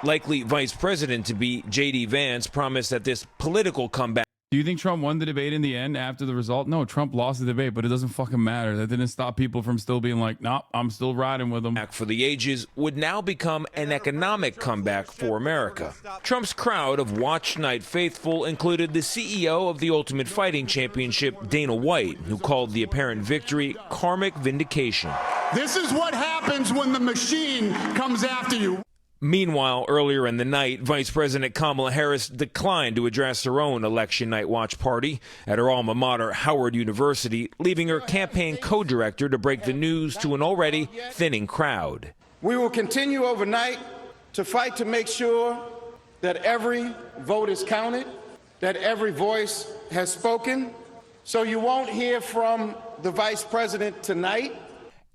Likely Vice President to be J.D. Vance promised that this political comeback Do you think Trump won the debate in the end after the result? No, Trump lost the debate, but it doesn't fucking matter. That didn't stop people from still being like, nah, I'm still riding with him. Back for the ages would now become an economic comeback for America. Trump's crowd of Watch Night faithful included the CEO of the Ultimate Fighting Championship, Dana White, who called the apparent victory karmic vindication. This is what happens when the machine comes after you. Meanwhile, earlier in the night, Vice President Kamala Harris declined to address her own election night watch party at her alma mater, Howard University, leaving her campaign co-director to break the news to an already thinning crowd. We will continue overnight to fight to make sure that every vote is counted, that every voice has spoken. So you won't hear from the Vice President tonight.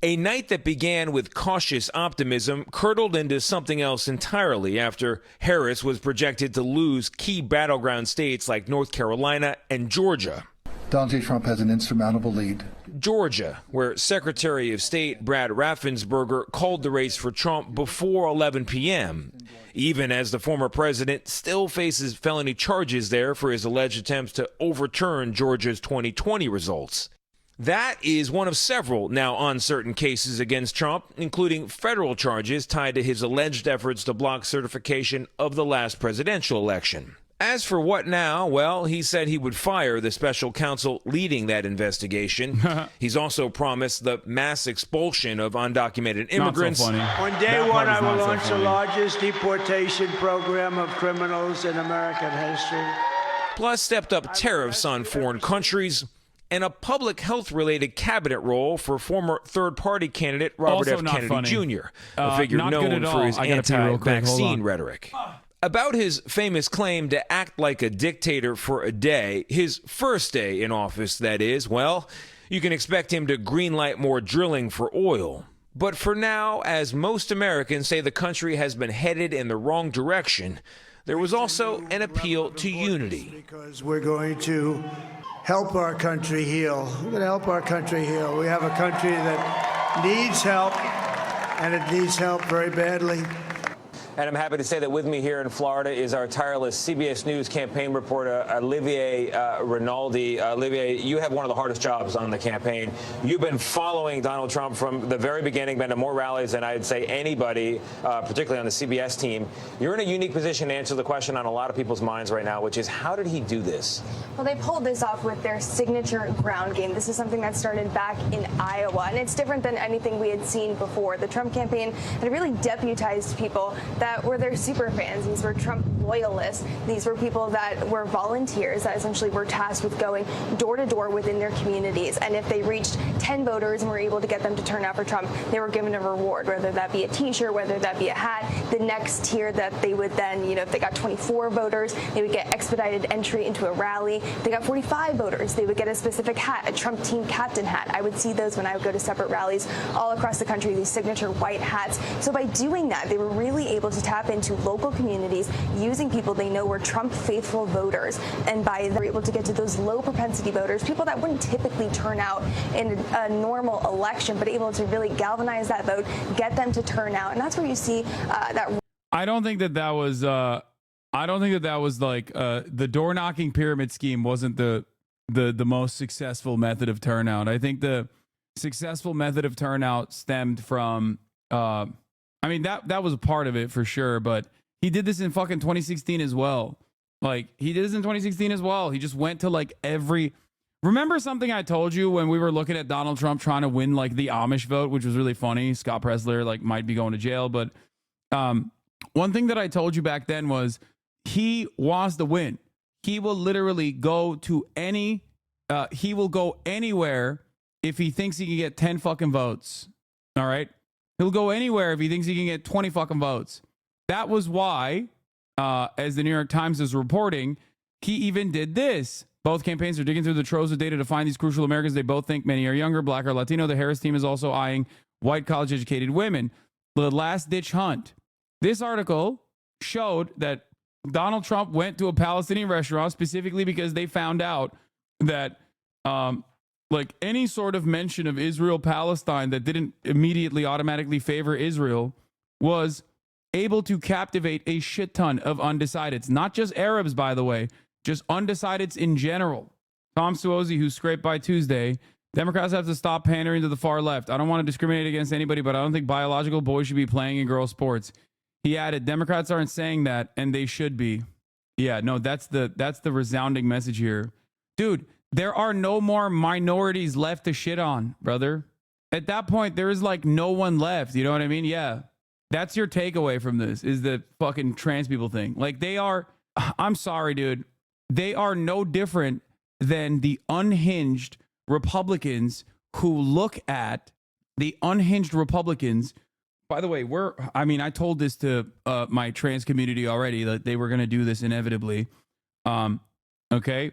A night that began with cautious optimism curdled into something else entirely after Harris was projected to lose key battleground states like North Carolina and Georgia. Donald J. Trump has an insurmountable lead. Georgia, where Secretary of State Brad Raffensperger called the race for Trump before 11 p.m., even as the former president still faces felony charges there for his alleged attempts to overturn Georgia's 2020 results. That is one of several now uncertain cases against Trump, including federal charges tied to his alleged efforts to block certification of the last presidential election. As for what now, well, he said he would fire the special counsel leading that investigation. He's also promised the mass expulsion of undocumented immigrants. On day one, I will launch the largest deportation program of criminals in American history. Plus stepped up tariffs on foreign countries, and a public health-related cabinet role for former third-party candidate Robert Also F. not Kennedy funny. Jr., a figure Not good known at for all. his I gotta pee real quick. Hold anti-vaccine on. rhetoric. About his famous claim to act like a dictator for a day, his first day in office, that is, well, you can expect him to greenlight more drilling for oil. But for now, as most Americans say the country has been headed in the wrong direction, there was also an appeal to unity. Because we're going to help our country heal. We're going to help our country heal. We have a country that needs help, and it needs help very badly. And I'm happy to say that with me here in Florida is our tireless CBS News campaign reporter, Olivier Rinaldi. Olivier, you have one of the hardest jobs on the campaign. You've been following Donald Trump from the very beginning, been to more rallies than I'd say anybody, particularly on the CBS team. You're in a unique position to answer the question on a lot of people's minds right now, which is, how did he do this? Well, they pulled this off with their signature ground game. This is something that started back in Iowa, and it's different than anything we had seen before. The Trump campaign had really deputized people that were their super fans. These were Trump loyalists. These were people that were volunteers that essentially were tasked with going door to door within their communities. And if they reached 10 voters and were able to get them to turn out for Trump, they were given a reward, whether that be a t-shirt, whether that be a hat. The next tier that they would then, if they got 24 voters, they would get expedited entry into a rally. If they got 45 voters, they would get a specific hat, a Trump team captain hat. I would see those when I would go to separate rallies all across the country, these signature white hats. So by doing that, they were really able to tap into local communities using people they know were Trump faithful voters. And by they're able to get to those low propensity voters, people that wouldn't typically turn out in a normal election, but able to really galvanize that vote, get them to turn out. And that's where you see that. I don't think that was like the door knocking pyramid scheme wasn't the most successful method of turnout. I think the successful method of turnout stemmed from that was a part of it for sure, but he did this in fucking 2016 as well. Like, he did this in 2016 as well. He just went to like remember something I told you when we were looking at Donald Trump trying to win like the Amish vote, which was really funny. Scott Presler like might be going to jail, but one thing that I told you back then was he wants to win. He will literally go to he will go anywhere if he thinks he can get 10 fucking votes. All right. He'll go anywhere if he thinks he can get 20 fucking votes. That was why, as the New York Times is reporting, he even did this. Both campaigns are digging through the troves of data to find these crucial Americans. They both think many are younger, black, or Latino. The Harris team is also eyeing white college-educated women. The last-ditch hunt. This article showed that Donald Trump went to a Palestinian restaurant specifically because they found out that like any sort of mention of Israel-Palestine that didn't immediately automatically favor Israel was able to captivate a shit ton of undecideds. Not just Arabs, by the way. just undecideds in general. Tom Suozzi, who scraped by Tuesday, Democrats have to stop pandering to the far left. I don't want to discriminate against anybody, but I don't think biological boys should be playing in girls' sports. He added, Democrats aren't saying that, and they should be. Yeah, no, that's the resounding message here. Dude, there are no more minorities left to shit on, brother. At that point, there is like no one left. You know what I mean? Yeah. That's your takeaway from this, is the fucking trans people thing. Like, they are, I'm sorry, dude. They are no different than the unhinged Republicans who look at the unhinged Republicans. By the way, I told this to my trans community already, that they were going to do this inevitably. Okay.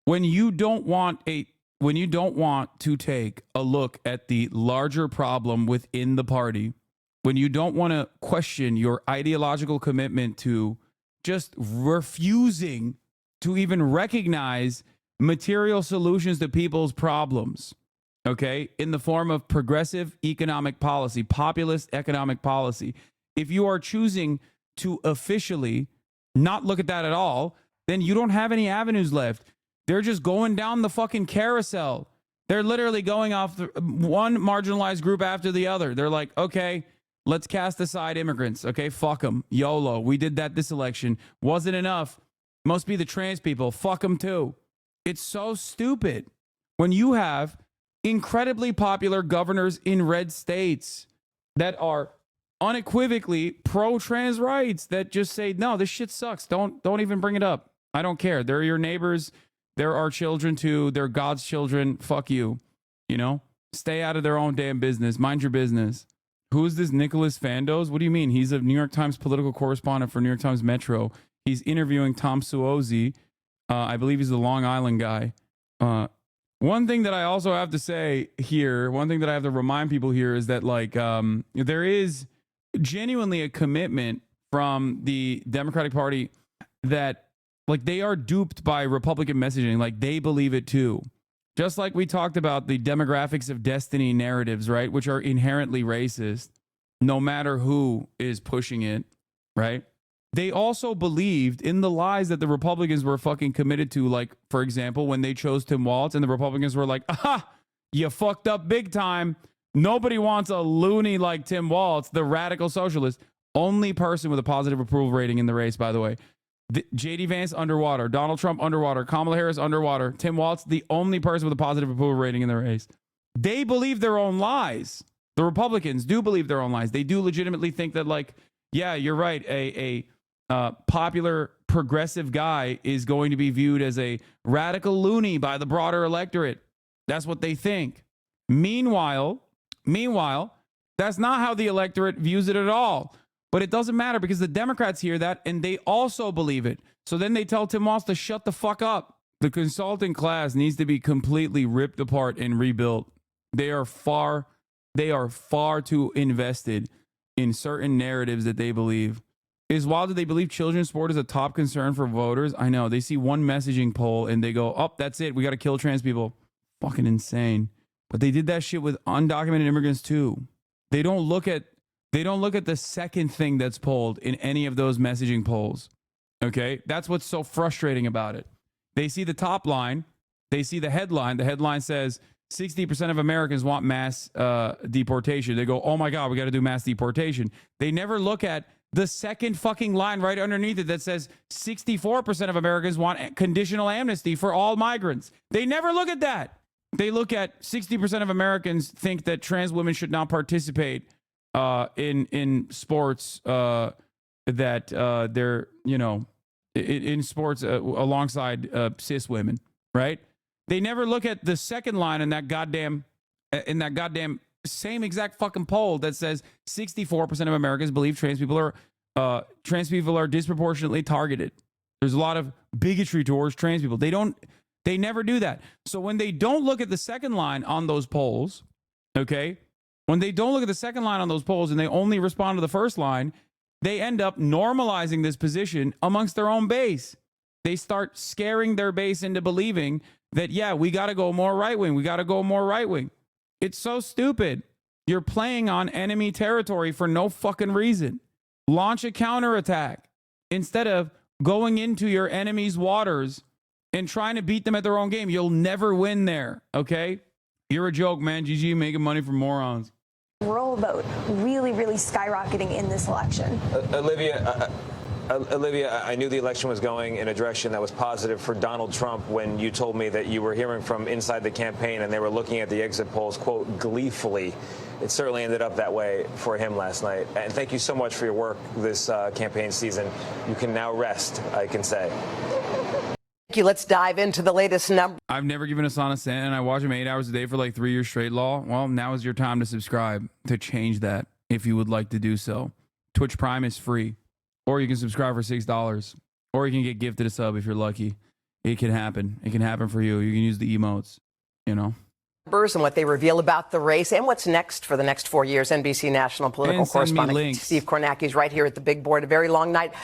When you don't want to take a look at the larger problem within the party, when you don't want to question your ideological commitment to just refusing to even recognize material solutions to people's problems, okay, in the form of progressive economic policy, populist economic policy. If you are choosing to officially not look at that at all, then you don't have any avenues left. They're just going down the fucking carousel. They're literally going off one marginalized group after the other. They're like, okay, let's cast aside immigrants. Okay, fuck them. YOLO. We did that this election. Wasn't enough. Must be the trans people. Fuck them too. It's so stupid. When you have incredibly popular governors in red states that are unequivocally pro-trans rights, that just say, no, this shit sucks. Don't even bring it up. I don't care. They're your neighbors. They're our children too. They're God's children. Fuck you. You know, stay out of their own damn business. Mind your business. Who is this Nicholas Fandos? What do you mean? He's a New York Times political correspondent for New York Times Metro. He's interviewing Tom Suozzi. I believe he's the Long Island guy. One thing that I also have to say here, one thing that I have to remind people here is that, like, there is genuinely a commitment from the Democratic Party that, like, they are duped by Republican messaging. Like, they believe it too. Just like we talked about the demographics of destiny narratives, right? Which are inherently racist, no matter who is pushing it, right? They also believed in the lies that the Republicans were fucking committed to. Like, for example, when they chose Tim Walz and the Republicans were like, aha, you fucked up big time. Nobody wants a loony like Tim Walz, the radical socialist. Only person with a positive approval rating in the race, by the way. JD Vance underwater, Donald Trump underwater, Kamala Harris underwater, Tim Walz the only person with a positive approval rating in the race. They believe their own lies. The Republicans do believe their own lies. They do legitimately think that, like, yeah, you're right, a popular progressive guy is going to be viewed as a radical loony by the broader electorate. That's what they think. Meanwhile, that's not how the electorate views it at all. But it doesn't matter because the Democrats hear that and they also believe it. So then they tell Tim Walz to shut the fuck up. The consulting class needs to be completely ripped apart and rebuilt. They are far too invested in certain narratives that they believe. It is wild that they believe children's sport is a top concern for voters. I know. They see one messaging poll and they go, oh, that's it. We got to kill trans people. Fucking insane. But they did that shit with undocumented immigrants too. They don't look at the second thing that's polled in any of those messaging polls. Okay? That's what's so frustrating about it. They see the top line. They see the headline. The headline says 60% of Americans want mass deportation. They go, oh my God, we got to do mass deportation. They never look at the second fucking line right underneath it that says 64% of Americans want conditional amnesty for all migrants. They never look at that. They look at 60% of Americans think that trans women should not participate in sports that they're, you know, in sports alongside cis women, right? They never look at the second line in that goddamn same exact fucking poll that says 64% of Americans believe trans people are disproportionately targeted. There's a lot of bigotry towards trans people. They never do that. So when they don't look at the second line on those polls, okay? When they don't look at the second line on those polls and they only respond to the first line, they end up normalizing this position amongst their own base. They start scaring their base into believing that, yeah, we got to go more right wing. We got to go more right wing. It's so stupid. You're playing on enemy territory for no fucking reason. Launch a counterattack instead of going into your enemy's waters and trying to beat them at their own game. You'll never win there, okay? You're a joke, man. GG making money from morons. Rural vote really, really skyrocketing in this election. Olivia, I knew the election was going in a direction that was positive for Donald Trump when you told me that you were hearing from inside the campaign and they were looking at the exit polls, quote, gleefully. It certainly ended up that way for him last night. And thank you so much for your work this campaign season. You can now rest, I can say. Thank you. Let's dive into the latest number. I've never given Hasan a cent, and I watch him 8 hours a day for like 3 years straight, Law. Well, now is your time to subscribe to change that if you would like to do so. Twitch Prime is free. Or you can subscribe for $6. Or you can get gifted a sub if you're lucky. It can happen. It can happen for you. You can use the emotes, you know. And what they reveal about the race and what's next for the next 4 years. NBC national political correspondent Steve Kornacki is right here at the big board. A very long night.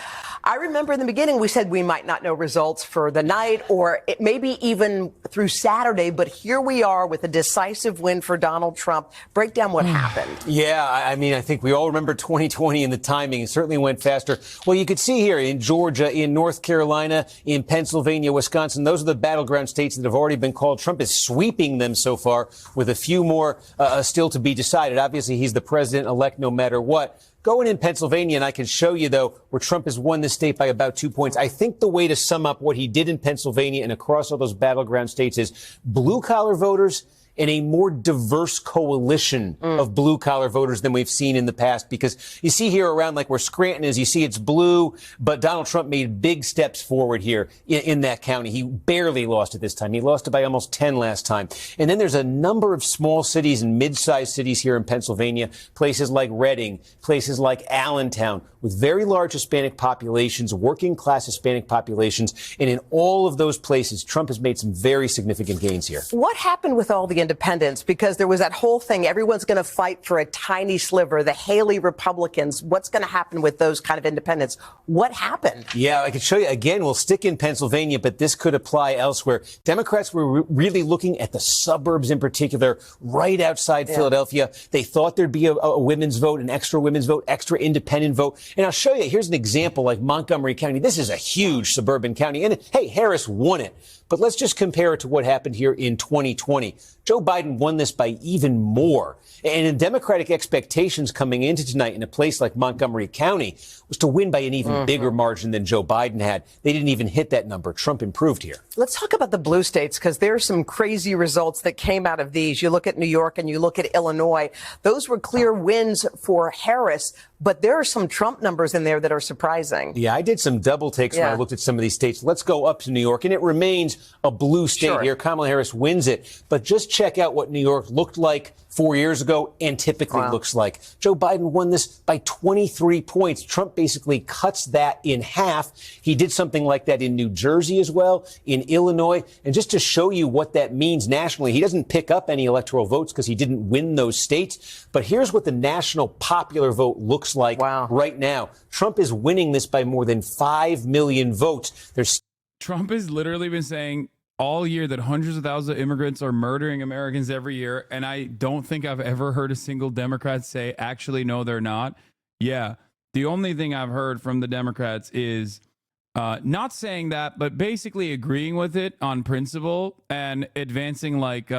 I remember in the beginning we said we might not know results for the night or it maybe even through Saturday, but here we are with a decisive win for Donald Trump. Break down what happened. Yeah, I mean, I think we all remember 2020 and the timing. It certainly went faster. Well, you could see here in Georgia, in North Carolina, in Pennsylvania, Wisconsin, those are the battleground states that have already been called. Trump is sweeping them so far with a few more still to be decided. Obviously, he's the president-elect no matter what. Going in Pennsylvania, and I can show you, though, where Trump has won this state by about 2 points. I think the way to sum up what he did in Pennsylvania and across all those battleground states is blue-collar voters and a more diverse coalition of blue-collar voters than we've seen in the past. Because you see here around like where Scranton is, you see it's blue, but Donald Trump made big steps forward here in that county. He barely lost it this time. He lost it by almost 10 last time. And then there's a number of small cities and mid-sized cities here in Pennsylvania, places like Reading, places like Allentown, with very large Hispanic populations, working-class Hispanic populations. And in all of those places, Trump has made some very significant gains here. What happened with all the independents? Because there was that whole thing, everyone's going to fight for a tiny sliver, the Haley Republicans. What's going to happen with those kind of independents? What happened? Yeah, I could show you again. We'll stick in Pennsylvania, but this could apply elsewhere. Democrats were really looking at the suburbs in particular, right outside Philadelphia. They thought there'd be a women's vote, an extra women's vote, extra independent vote. And I'll show you, here's an example like Montgomery County. This is a huge suburban county. And hey, Harris won it. But let's just compare it to what happened here in 2020. Joe Biden won this by even more. And in Democratic expectations coming into tonight in a place like Montgomery County was to win by an even bigger margin than Joe Biden had. They didn't even hit that number. Trump improved here. Let's talk about the blue states, because there are some crazy results that came out of these. You look at New York and you look at Illinois. Those were clear wins for Harris, but there are some Trump numbers in there that are surprising. Yeah, I did some double takes when I looked at some of these states. Let's go up to New York, and it remains a blue state here. Kamala Harris wins it. But just check out what New York looked like 4 years ago and typically looks like. Joe Biden won this by 23 points. Trump basically cuts that in half. He did something like that in New Jersey as well, in Illinois. And just to show you what that means nationally, he doesn't pick up any electoral votes because he didn't win those states. But here's what the national popular vote looks like right now. Trump is winning this by more than 5 million votes. Trump has literally been saying all year that hundreds of thousands of immigrants are murdering Americans every year. And I don't think I've ever heard a single Democrat say, actually, no, they're not. Yeah. The only thing I've heard from the Democrats is not saying that, but basically agreeing with it on principle and advancing like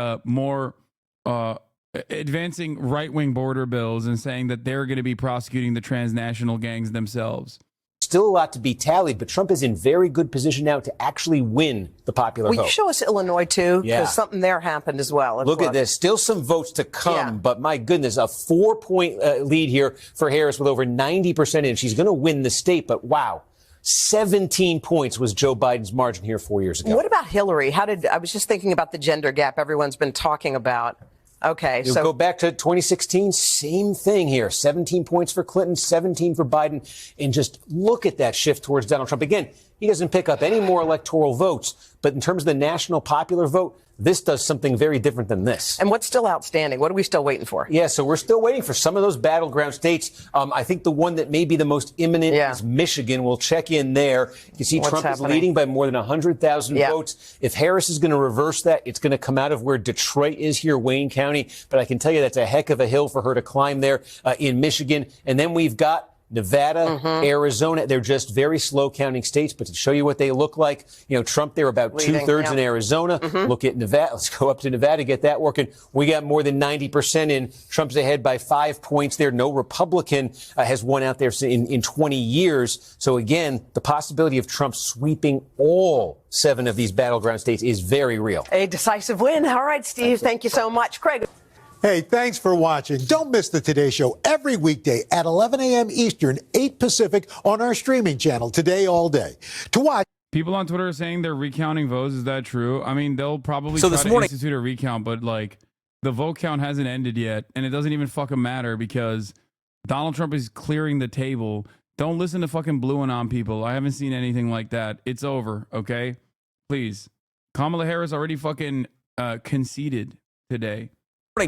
advancing right-wing border bills and saying that they're going to be prosecuting the transnational gangs themselves. Still a lot to be tallied, but Trump is in very good position now to actually win the popular vote. Will you show us Illinois, too? Because something there happened as well. Look at this. Still some votes to come, but my goodness, a 4-point lead here for Harris with over 90% in. She's going to win the state, but wow. 17 points was Joe Biden's margin here 4 years ago. What about Hillary? I was just thinking about the gender gap everyone's been talking about. Okay, so go back to 2016, same thing here. 17 points for Clinton, 17 for Biden. And just look at that shift towards Donald Trump. Again, he doesn't pick up any more electoral votes. But in terms of the national popular vote, this does something very different than this. And what's still outstanding? What are we still waiting for? Yeah, so we're still waiting for some of those battleground states. I think the one that may be the most imminent is Michigan. We'll check in there. You see Trump is leading by more than 100,000 votes. If Harris is going to reverse that, it's going to come out of where Detroit is here, Wayne County. But I can tell you that's a heck of a hill for her to climb there in Michigan. And then we've got Nevada, Arizona. They're just very slow counting states. But to show you what they look like, Trump, they're about two-thirds in Arizona. Look at Nevada. Let's go up to Nevada, get that working. We got more than 90% in. Trump's ahead by 5 points there. No Republican has won out there in 20 years. So again, the possibility of Trump sweeping all 7 of these battleground states is very real. A decisive win. All right, Steve, thank you so much. Craig. Hey, thanks for watching. Don't miss the Today Show every weekday at 11 a.m. Eastern, 8 Pacific on our streaming channel, Today All Day. To watch. People on Twitter are saying they're recounting votes. Is that true? I mean, they'll probably try to institute a recount, but like the vote count hasn't ended yet, and it doesn't even fucking matter because Donald Trump is clearing the table. Don't listen to fucking Blue Anon people. I haven't seen anything like that. It's over, okay? Please. Kamala Harris already fucking conceded today.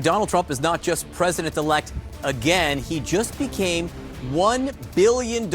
Donald Trump is not just president-elect again. He just became $1 billion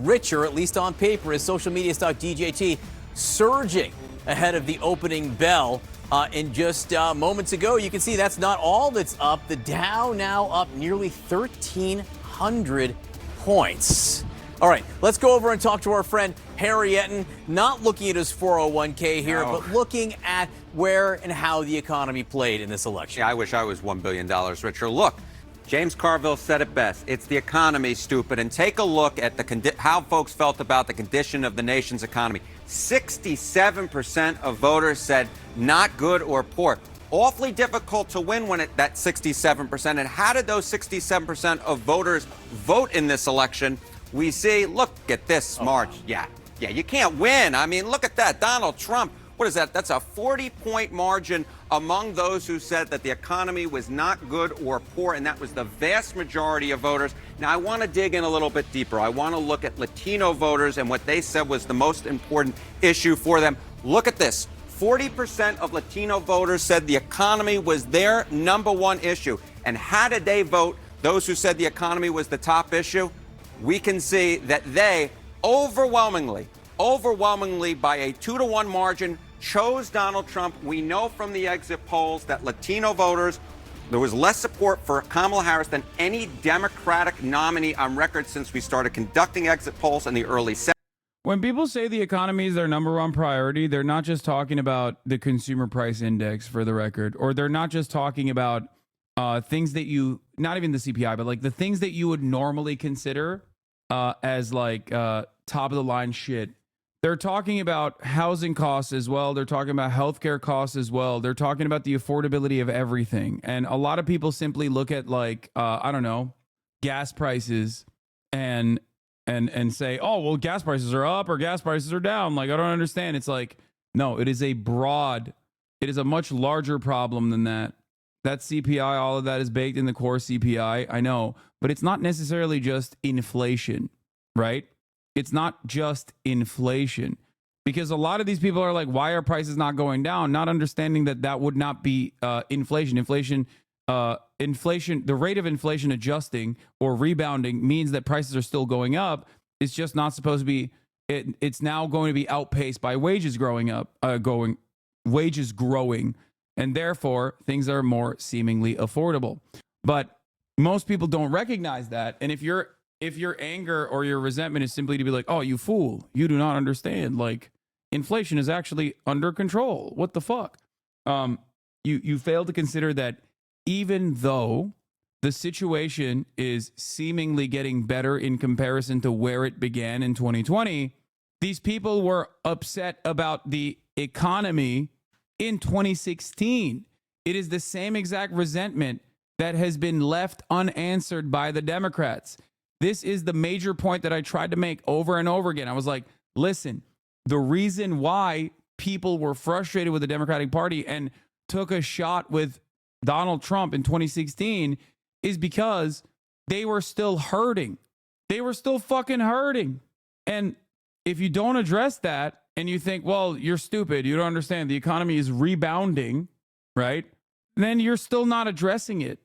richer, at least on paper, as social media stock DJT surging ahead of the opening bell. And just moments ago, you can see that's not all that's up. The Dow now up nearly 1,300 points. All right, let's go over and talk to our friend Harry Etten, not looking at his 401k here, but looking at where and how the economy played in this election. Yeah, I wish I was $1 billion richer. Look, James Carville said it best. It's the economy, stupid. And take a look at how folks felt about the condition of the nation's economy. 67% of voters said not good or poor. Awfully difficult to win when that 67%. And how did those 67% of voters vote in this election? We see, look at this march. Yeah, you can't win. I mean, look at that. Donald Trump, what is that? That's a 40-point margin among those who said that the economy was not good or poor, and that was the vast majority of voters. Now, I want to dig in a little bit deeper. I want to look at Latino voters and what they said was the most important issue for them. Look at this. 40% of Latino voters said the economy was their number one issue. And how did they vote? Those who said the economy was the top issue? We can see that they overwhelmingly by a 2-to-1 margin chose Donald Trump. We know from the exit polls that Latino voters, there was less support for Kamala Harris than any Democratic nominee on record since we started conducting exit polls in the early 70s. When people say the economy is their number one priority, they're not just talking about the consumer price index, for the record, or they're not just talking about things that you, not even the CPI, but like the things that you would normally consider as like top of the line shit. They're talking about housing costs as well. They're talking about healthcare costs as well. They're talking about the affordability of everything. And a lot of people simply look at like, I don't know, gas prices and say, oh, well, gas prices are up or gas prices are down. Like, I don't understand. It's like, no, it is a much larger problem than that. That CPI, all of that is baked in the core CPI. I know, but it's not necessarily just inflation, right? It's not just inflation, because a lot of these people are like, why are prices not going down? Not understanding that would not be inflation. Inflation, the rate of inflation adjusting or rebounding means that prices are still going up. It's just not supposed to be. It's now going to be outpaced by wages growing, and therefore things are more seemingly affordable. But most people don't recognize that. And if your anger or your resentment is simply to be like, oh, you fool, you do not understand, like, inflation is actually under control. What the fuck? You fail to consider that even though the situation is seemingly getting better in comparison to where it began in 2020, these people were upset about the economy in 2016. It is the same exact resentment that has been left unanswered by the Democrats. This is the major point that I tried to make over and over again. I was like, listen, the reason why people were frustrated with the Democratic Party and took a shot with Donald Trump in 2016 is because they were still hurting. They were still fucking hurting. And if you don't address that and you think, well, you're stupid, you don't understand, the economy is rebounding, right? Then you're still not addressing it.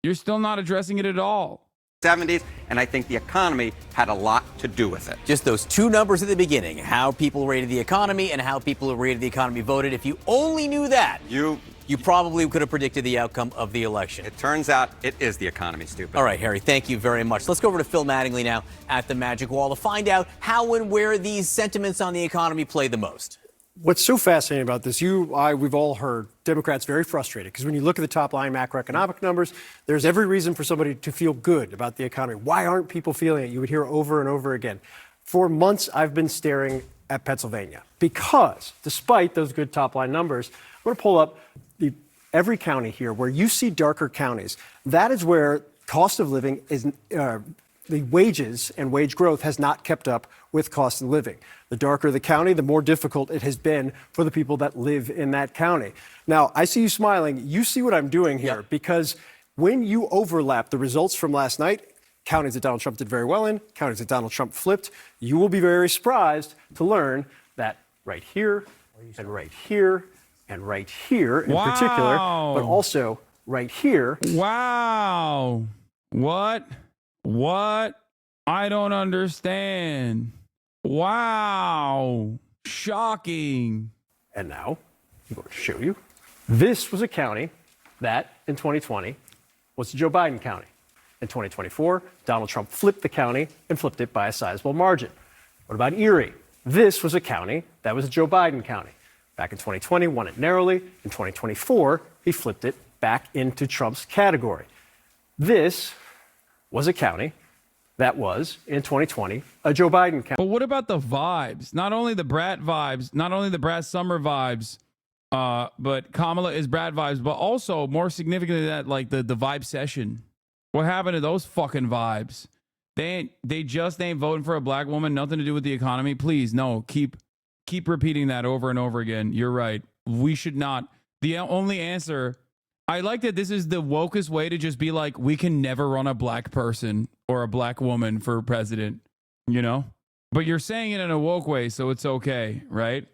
You're still not addressing it at all. 70s, and I think the economy had a lot to do with it. Just those two numbers at the beginning, how people rated the economy and how people who rated the economy voted. If you only knew that, you you probably could have predicted the outcome of the election. It turns out it is the economy, stupid. All right, Harry, thank you very much. Let's go over to Phil Mattingly now at the Magic Wall to find out how and where these sentiments on the economy play the most. What's so fascinating about this, we've all heard Democrats very frustrated because when you look at the top line macroeconomic numbers, there's every reason for somebody to feel good about the economy. Why aren't people feeling it? You would hear over and over again. For months, I've been staring at Pennsylvania because despite those good top line numbers, I'm going to pull up every county here where you see darker counties. That is where cost of living is, the wages and wage growth has not kept up with cost of living. The darker the county, the more difficult it has been for the people that live in that county. Now, I see you smiling. You see what I'm doing here because when you overlap the results from last night, counties that Donald Trump did very well in, counties that Donald Trump flipped, you will be very surprised to learn that right here and right here and right here in particular, but also right here. Wow. What? I don't understand. Wow. Shocking. And now I'm going to show you. This was a county that in 2020 was Joe Biden County. In 2024, Donald Trump flipped the county and flipped it by a sizable margin. What about Erie? This was a county that was a Joe Biden County. Back in 2020, won it narrowly. In 2024, he flipped it back into Trump's category. This was a county that was, in 2020, a Joe Biden county. But what about the vibes? Not only the Brat vibes, not only the Brat Summer vibes, but Kamala is Brat vibes, but also, more significantly, that like the vibe session. What happened to those fucking vibes? They just ain't voting for a black woman, nothing to do with the economy. Please, no, keep repeating that over and over again. You're right. We should not. The only answer, I like that this is the wokest way to just be like, we can never run a black person or a black woman for president, you know? But you're saying it in a woke way, so it's okay, right?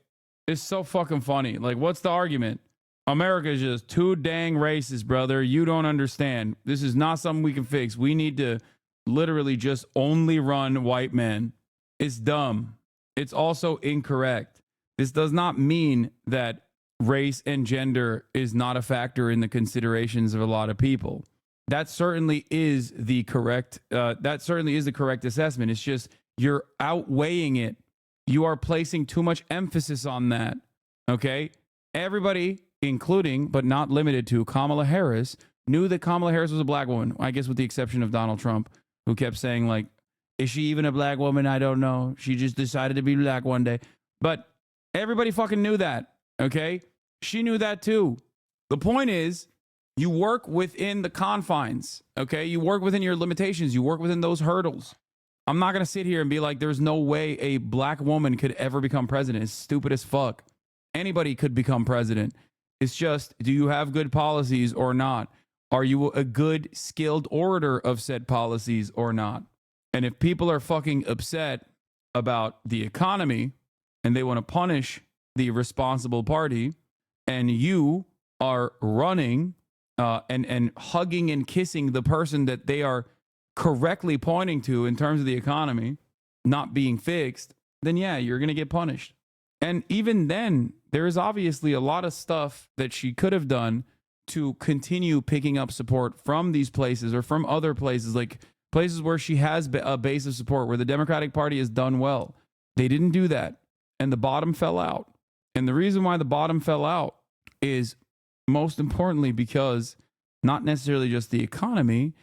It's so fucking funny. Like, what's the argument? America is just too dang racist, brother. You don't understand. This is not something we can fix. We need to literally just only run white men. It's dumb. It's also incorrect. This does not mean that race and gender is not a factor in the considerations of a lot of people. That certainly is the correct assessment. It's just you're outweighing it. You are placing too much emphasis on that. Okay? Everybody, including but not limited to Kamala Harris, knew that Kamala Harris was a black woman. I guess with the exception of Donald Trump, who kept saying, like, is she even a black woman? I don't know. She just decided to be black one day. But everybody fucking knew that. Okay? She knew that too. The point is, you work within the confines, okay? You work within your limitations. You work within those hurdles. I'm not going to sit here and be like, there's no way a black woman could ever become president. It's stupid as fuck. Anybody could become president. It's just, do you have good policies or not? Are you a good, skilled orator of said policies or not? And if people are fucking upset about the economy and they want to punish the responsible party, and you are running and hugging and kissing the person that they are correctly pointing to in terms of the economy not being fixed, then yeah, you're going to get punished. And even then, there is obviously a lot of stuff that she could have done to continue picking up support from these places or from other places, like places where she has a base of support, where the Democratic Party has done well. They didn't do that, and the bottom fell out. And the reason why the bottom fell out is most importantly because not necessarily just the economy,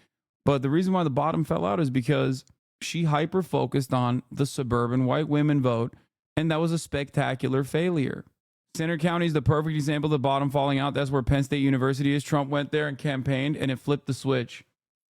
but the reason why the bottom fell out is because she hyper-focused on the suburban white women vote, and that was a spectacular failure. Center County is the perfect example of the bottom falling out. That's where Penn State University is. Trump went there and campaigned, and it flipped the switch.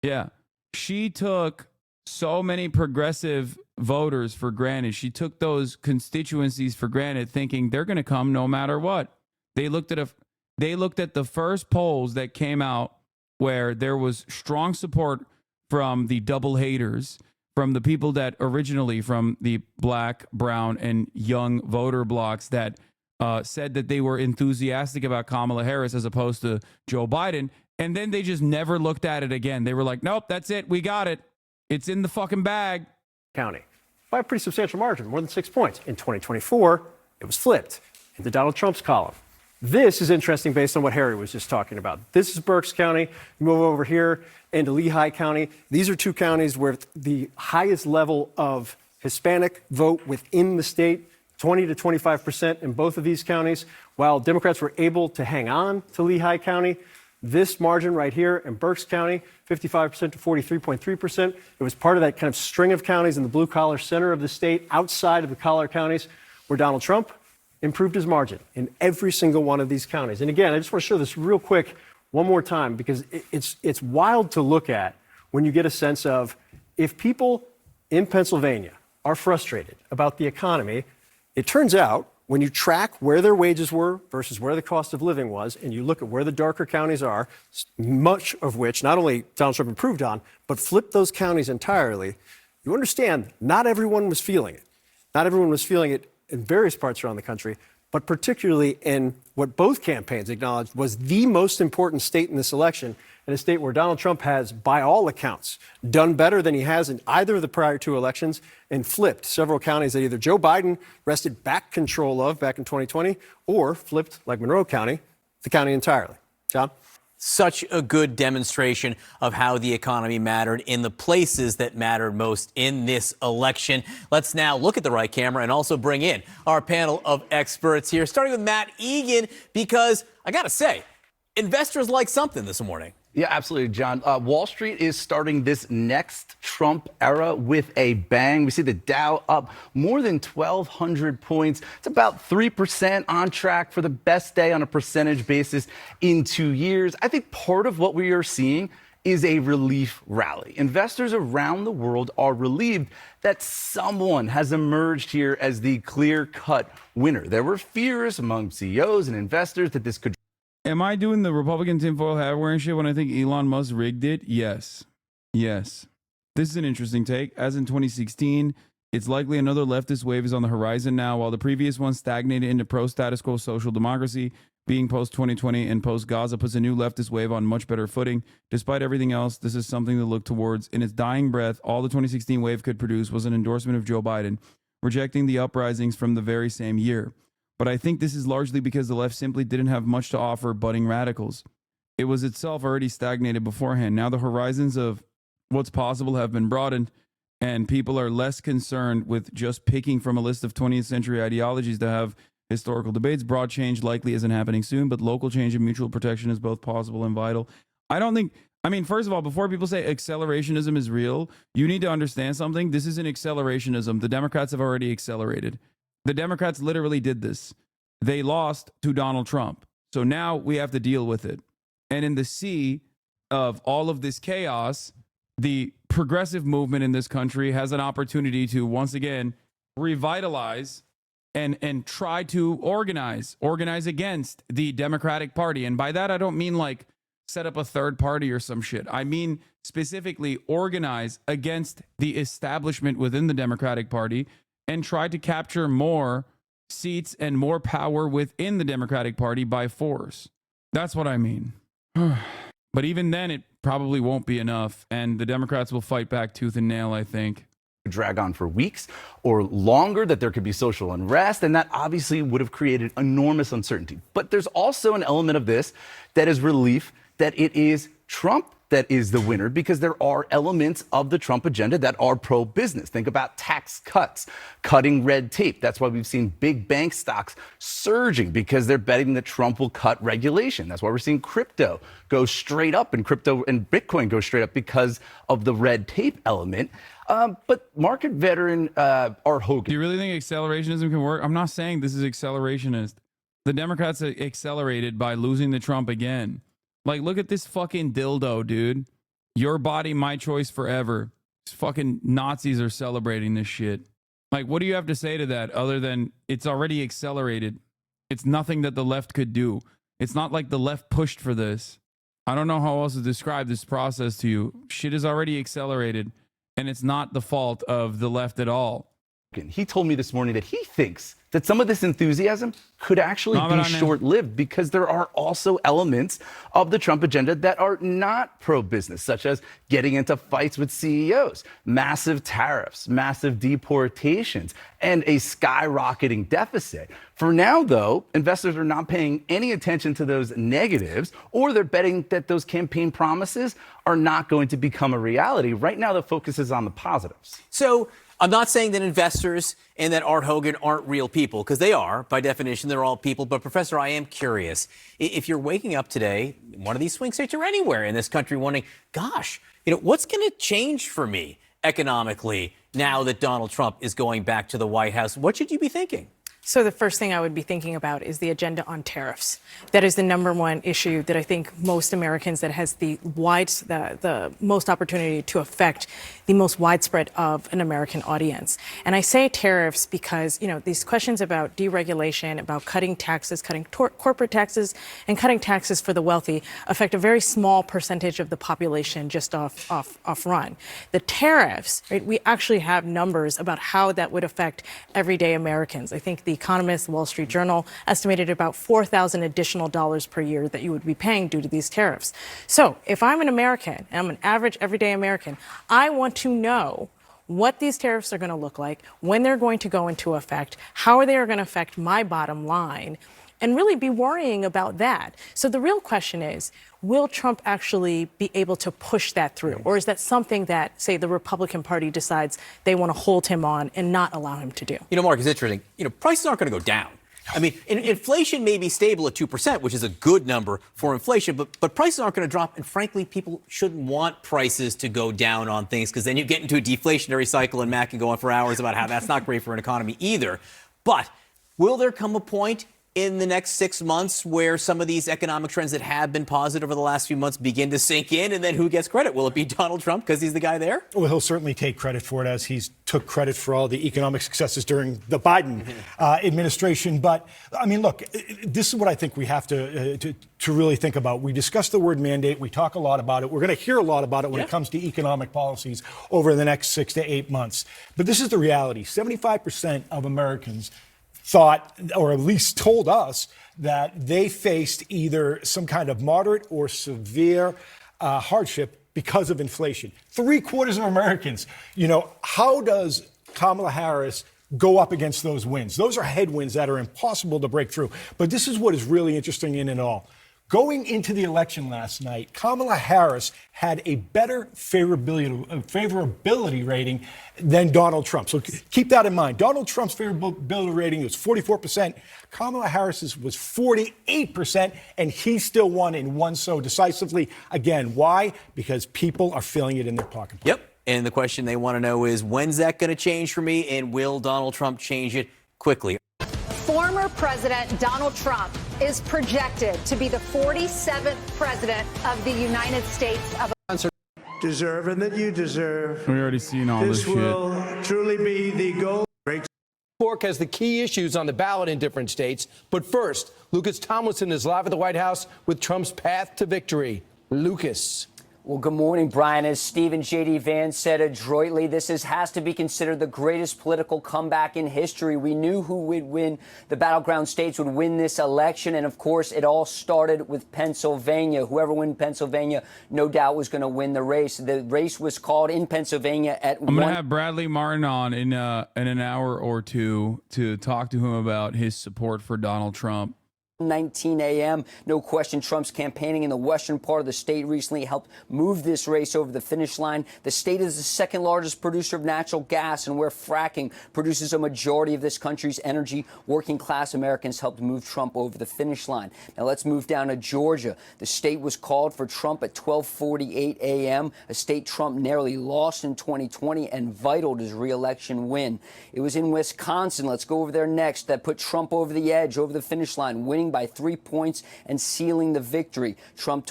Yeah. She took so many progressive voters for granted. She took those constituencies for granted, thinking they're going to come no matter what. They looked at the first polls that came out where there was strong support from the double haters, from the people that originally from the black, brown, and young voter blocks that said that they were enthusiastic about Kamala Harris as opposed to Joe Biden. And then they just never looked at it again. They were like, nope, that's it. We got it. It's in the fucking bag. County by a pretty substantial margin, more than 6 points. In 2024, it was flipped into Donald Trump's column. This is interesting based on what Harry was just talking about. This is Berks County. You move over here into Lehigh County. These are two counties where the highest level of Hispanic vote within the state, 20 to 25% in both of these counties. While Democrats were able to hang on to Lehigh County, this margin right here in Berks County, 55% to 43.3%. It was part of that kind of string of counties in the blue-collar center of the state, outside of the collar counties, where Donald Trump improved his margin in every single one of these counties. And again, I just want to show this real quick one more time, because it's wild to look at when you get a sense of, if people in Pennsylvania are frustrated about the economy, it turns out when you track where their wages were versus where the cost of living was, and you look at where the darker counties are, much of which not only Donald Trump improved on, but flipped those counties entirely, you understand not everyone was feeling it. Not everyone was feeling it in various parts around the country, but particularly in what both campaigns acknowledged was the most important state in this election, and a state where Donald Trump has, by all accounts, done better than he has in either of the prior two elections, and flipped several counties that either Joe Biden wrested back control of back in 2020, or flipped, like Monroe County, the county entirely. John? Such a good demonstration of how the economy mattered in the places that mattered most in this election. Let's now look at the right camera and also bring in our panel of experts here, starting with Matt Egan, because I got to say, investors like something this morning. Yeah, absolutely, John. Wall Street is starting this next Trump era with a bang. We see the Dow up more than 1,200 points. It's about 3% on track for the best day on a percentage basis in 2 years. I think part of what we are seeing is a relief rally. Investors around the world are relieved that someone has emerged here as the clear-cut winner. There were fears among CEOs and investors that this could... Am I doing the Republican tinfoil hat wearing shit when I think Elon Musk rigged it? Yes. Yes. This is an interesting take. As in 2016, it's likely another leftist wave is on the horizon now, while the previous one stagnated into pro-status quo social democracy. Being post-2020 and post-Gaza puts a new leftist wave on much better footing. Despite everything else, this is something to look towards. In its dying breath, all the 2016 wave could produce was an endorsement of Joe Biden, rejecting the uprisings from the very same year. But I think this is largely because the left simply didn't have much to offer budding radicals. It was itself already stagnated beforehand. Now the horizons of what's possible have been broadened, and people are less concerned with just picking from a list of 20th century ideologies to have historical debates. Broad change likely isn't happening soon, but local change and mutual protection is both possible and vital. First of all, before people say accelerationism is real, you need to understand something. This isn't accelerationism. The Democrats have already accelerated. The Democrats literally did this. They lost to Donald Trump. So now we have to deal with it. And in the sea of all of this chaos, the progressive movement in this country has an opportunity to once again revitalize and try to organize against the Democratic Party. And by that, I don't mean like set up a third party or some shit. I mean specifically organize against the establishment within the Democratic Party and try to capture more seats and more power within the Democratic Party by force. That's what I mean. But even then, it probably won't be enough, and the Democrats will fight back tooth and nail, I think. Drag on for weeks or longer, that there could be social unrest, and that obviously would have created enormous uncertainty. But there's also an element of this that is relief that it is Trump that is the winner, because there are elements of the Trump agenda that are pro-business. Think about tax cuts, cutting red tape. That's why we've seen big bank stocks surging, because they're betting that Trump will cut regulation. That's why we're seeing crypto go straight up, and crypto and Bitcoin go straight up because of the red tape element. But market veteran Art Hogan. Do you really think accelerationism can work? I'm not saying this is accelerationist. The Democrats accelerated by losing to Trump again. Like, look at this fucking dildo, dude. Your body, my choice forever. These fucking Nazis are celebrating this shit. Like, what do you have to say to that other than it's already accelerated? It's nothing that the left could do. It's not like the left pushed for this. I don't know how else to describe this process to you. Shit is already accelerated, and it's not the fault of the left at all. He told me this morning that he thinks that some of this enthusiasm could actually be short-lived because there are also elements of the Trump agenda that are not pro-business, such as getting into fights with CEOs, massive tariffs, massive deportations, and a skyrocketing deficit. For now, though, investors are not paying any attention to those negatives, or they're betting that those campaign promises are not going to become a reality. Right now, the focus is on the positives. So I'm not saying that investors and that Art Hogan aren't real people, because they are. By definition, they're all people. But, Professor, I am curious. If you're waking up today in one of these swing states or anywhere in this country wondering, gosh, what's going to change for me economically now that Donald Trump is going back to the White House, what should you be thinking? So the first thing I would be thinking about is the agenda on tariffs. That is the number one issue that I think most Americans, that has the most opportunity to affect the most widespread of an American audience. And I say tariffs because, these questions about deregulation, about cutting taxes, cutting corporate taxes, and cutting taxes for the wealthy affect a very small percentage of the population just off run. The tariffs, right, we actually have numbers about how that would affect everyday Americans. I think The Economist, Wall Street Journal estimated about $4,000 additional dollars per year that you would be paying due to these tariffs. So if I'm an American, and I'm an average everyday American, I want to know what these tariffs are going to look like, when they're going to go into effect, how they are going to affect my bottom line, and really be worrying about that. So the real question is, will Trump actually be able to push that through? Or is that something that, say, the Republican Party decides they want to hold him on and not allow him to do? Mark, it's interesting. Prices aren't going to go down. I mean, inflation may be stable at 2%, which is a good number for inflation, but prices aren't going to drop. And frankly, people shouldn't want prices to go down on things, because then you get into a deflationary cycle, and Matt can go on for hours about how that's not great for an economy either. But will there come a point in the next 6 months where some of these economic trends that have been positive over the last few months begin to sink in, and then who gets credit? Will it be Donald Trump because he's the guy there? Well, he'll certainly take credit for it, as he's took credit for all the economic successes during the Biden administration. But I mean, look, this is what I think we have to really think about. We discuss the word mandate. We talk a lot about it. We're going to hear a lot about it when it comes to economic policies over the next 6 to 8 months. But this is the reality. 75% of Americans thought, or at least told us, that they faced either some kind of moderate or severe hardship because of inflation. 3/4 of Americans. How does Kamala Harris go up against those winds? Those are headwinds that are impossible to break through. But this is what is really interesting in it all. Going into the election last night, Kamala Harris had a better favorability rating than Donald Trump. So keep that in mind. Donald Trump's favorability rating was 44%. Kamala Harris's was 48%, and he still won, and won so decisively. Again, why? Because people are feeling it in their pocketbook. Yep. And the question they want to know is, when's that going to change for me, and will Donald Trump change it quickly? Former President Donald Trump is projected to be the 47th president of the United States of America. Deserve and that you deserve. We already seen all this shit. This will truly be the goal. Pork has the key issues on the ballot in different states. But first, Lucas Tomlinson is live at the White House with Trump's path to victory. Lucas. Well, good morning, Brian. As Stephen J.D. Vance said adroitly, this has to be considered the greatest political comeback in history. We knew who would win. The battleground states would win this election. And, of course, it all started with Pennsylvania. Whoever won Pennsylvania, no doubt, was going to win the race. The race was called in Pennsylvania at I'm going to have Bradley Martin on in an hour or two to talk to him about his support for Donald Trump. 19 a.m. No question, Trump's campaigning in the western part of the state recently helped move this race over the finish line. The state is the second largest producer of natural gas, and where fracking produces a majority of this country's energy, working class Americans helped move Trump over the finish line. Now let's move down to Georgia. The state was called for Trump at 12:48 a.m., a state Trump narrowly lost in 2020 and vital to his re-election win. It was in Wisconsin, let's go over there next, that put Trump over the edge, over the finish line, winning winning by 3 points and sealing the victory. Trump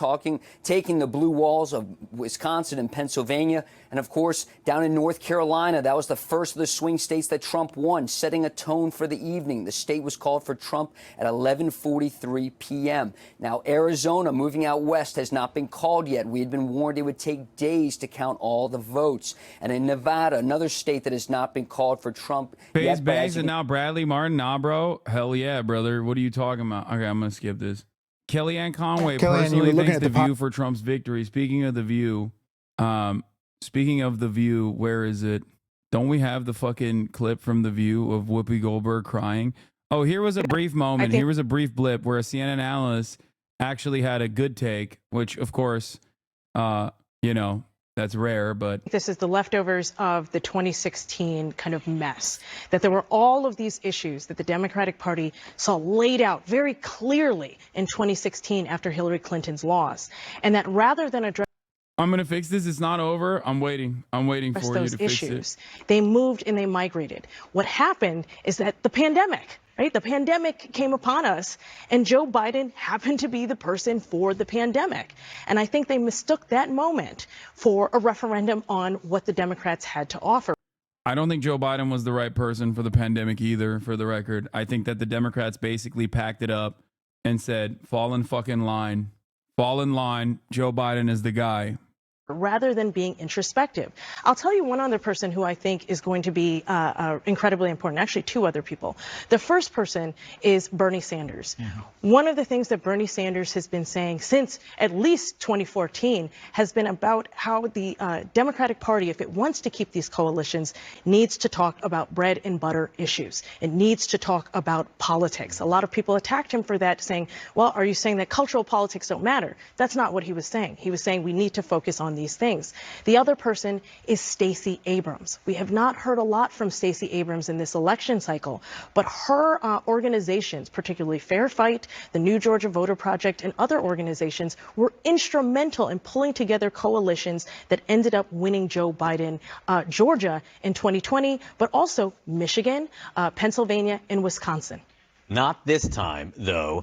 taking the blue walls of Wisconsin and Pennsylvania. And of course, down in North Carolina, that was the first of the swing states that Trump won, setting a tone for the evening. The state was called for Trump at 11:43 p.m. Now, Arizona, moving out west, has not been called yet. We had been warned it would take days to count all the votes. And in Nevada, another state that has not been called for Trump Faze Banks and now Bradley Martin. Nah, bro. Hell yeah, brother. What are you talking about? Okay, I'm going to skip this. Kellyanne Conway personally thanks The View for Trump's victory. Speaking of The View, where is it? Don't we have the fucking clip from The View of Whoopi Goldberg crying? Oh, here was a brief moment. Here was a brief blip where a CNN analyst actually had a good take, which, of course, you know, that's rare, but this is the leftovers of the 2016 kind of mess, that there were all of these issues that the Democratic Party saw laid out very clearly in 2016 after Hillary Clinton's loss, and that rather than address I'm going to fix this. It's not over. I'm waiting for you to fix it. They moved and they migrated. What happened is that the pandemic, right? The pandemic came upon us, and Joe Biden happened to be the person for the pandemic. And I think they mistook that moment for a referendum on what the Democrats had to offer. I don't think Joe Biden was the right person for the pandemic either, for the record. I think that the Democrats basically packed it up and said, fall in fucking line. Fall in line. Joe Biden is the guy. Rather than being introspective. I'll tell you one other person who I think is going to be incredibly important, actually two other people. The first person is Bernie Sanders. One of the things that Bernie Sanders has been saying since at least 2014 has been about how the Democratic Party, if it wants to keep these coalitions, needs to talk about bread and butter issues. It needs to talk about politics. A lot of people attacked him for that, saying, well, are you saying that cultural politics don't matter? That's not what he was saying. He was saying we need to focus on these things. The other person is Stacey Abrams. We have not heard a lot from Stacey Abrams in this election cycle, but her organizations, particularly Fair Fight, the New Georgia Voter Project, and other organizations were instrumental in pulling together coalitions that ended up winning Joe Biden, Georgia in 2020, but also Michigan, Pennsylvania, and Wisconsin. Not this time, though.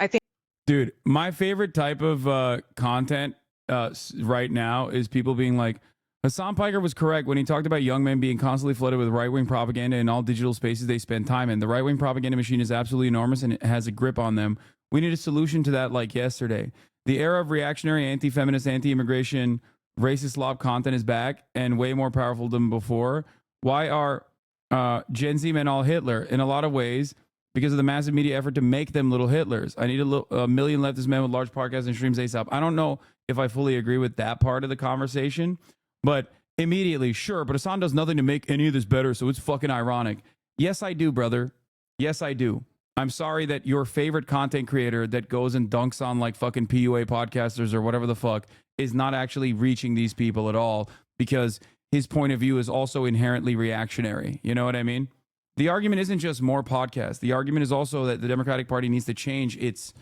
I think, dude, my favorite type of content right now is people being like, Hasan Piker was correct when he talked about young men being constantly flooded with right-wing propaganda in all digital spaces they spend time in. The right-wing propaganda machine is absolutely enormous and it has a grip on them. We need a solution to that like yesterday. The era of reactionary, anti-feminist, anti-immigration, racist slob content is back and way more powerful than before. Why are Gen Z men all Hitler? In a lot of ways, because of the massive media effort to make them little Hitlers. I need a million leftist men with large podcasts and streams ASAP. I don't know if I fully agree with that part of the conversation, but immediately, sure, but Hasan does nothing to make any of this better, so it's fucking ironic. Yes, I do, brother. Yes, I do. I'm sorry that your favorite content creator that goes and dunks on like fucking PUA podcasters or whatever the fuck is not actually reaching these people at all, because his point of view is also inherently reactionary. You know what I mean? The argument isn't just more podcasts. The argument is also that the Democratic Party needs to change its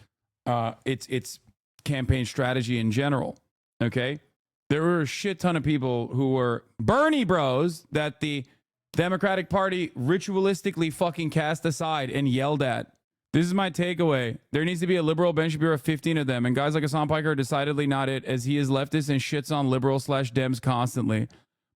campaign strategy in general. Okay? There were a shit ton of people who were Bernie bros that the Democratic Party ritualistically fucking cast aside and yelled at. This is my takeaway. There needs to be a liberal Ben Shapiro of 15 of them, and guys like Hasan Piker are decidedly not it, as he is leftist and shits on liberal/Dems constantly.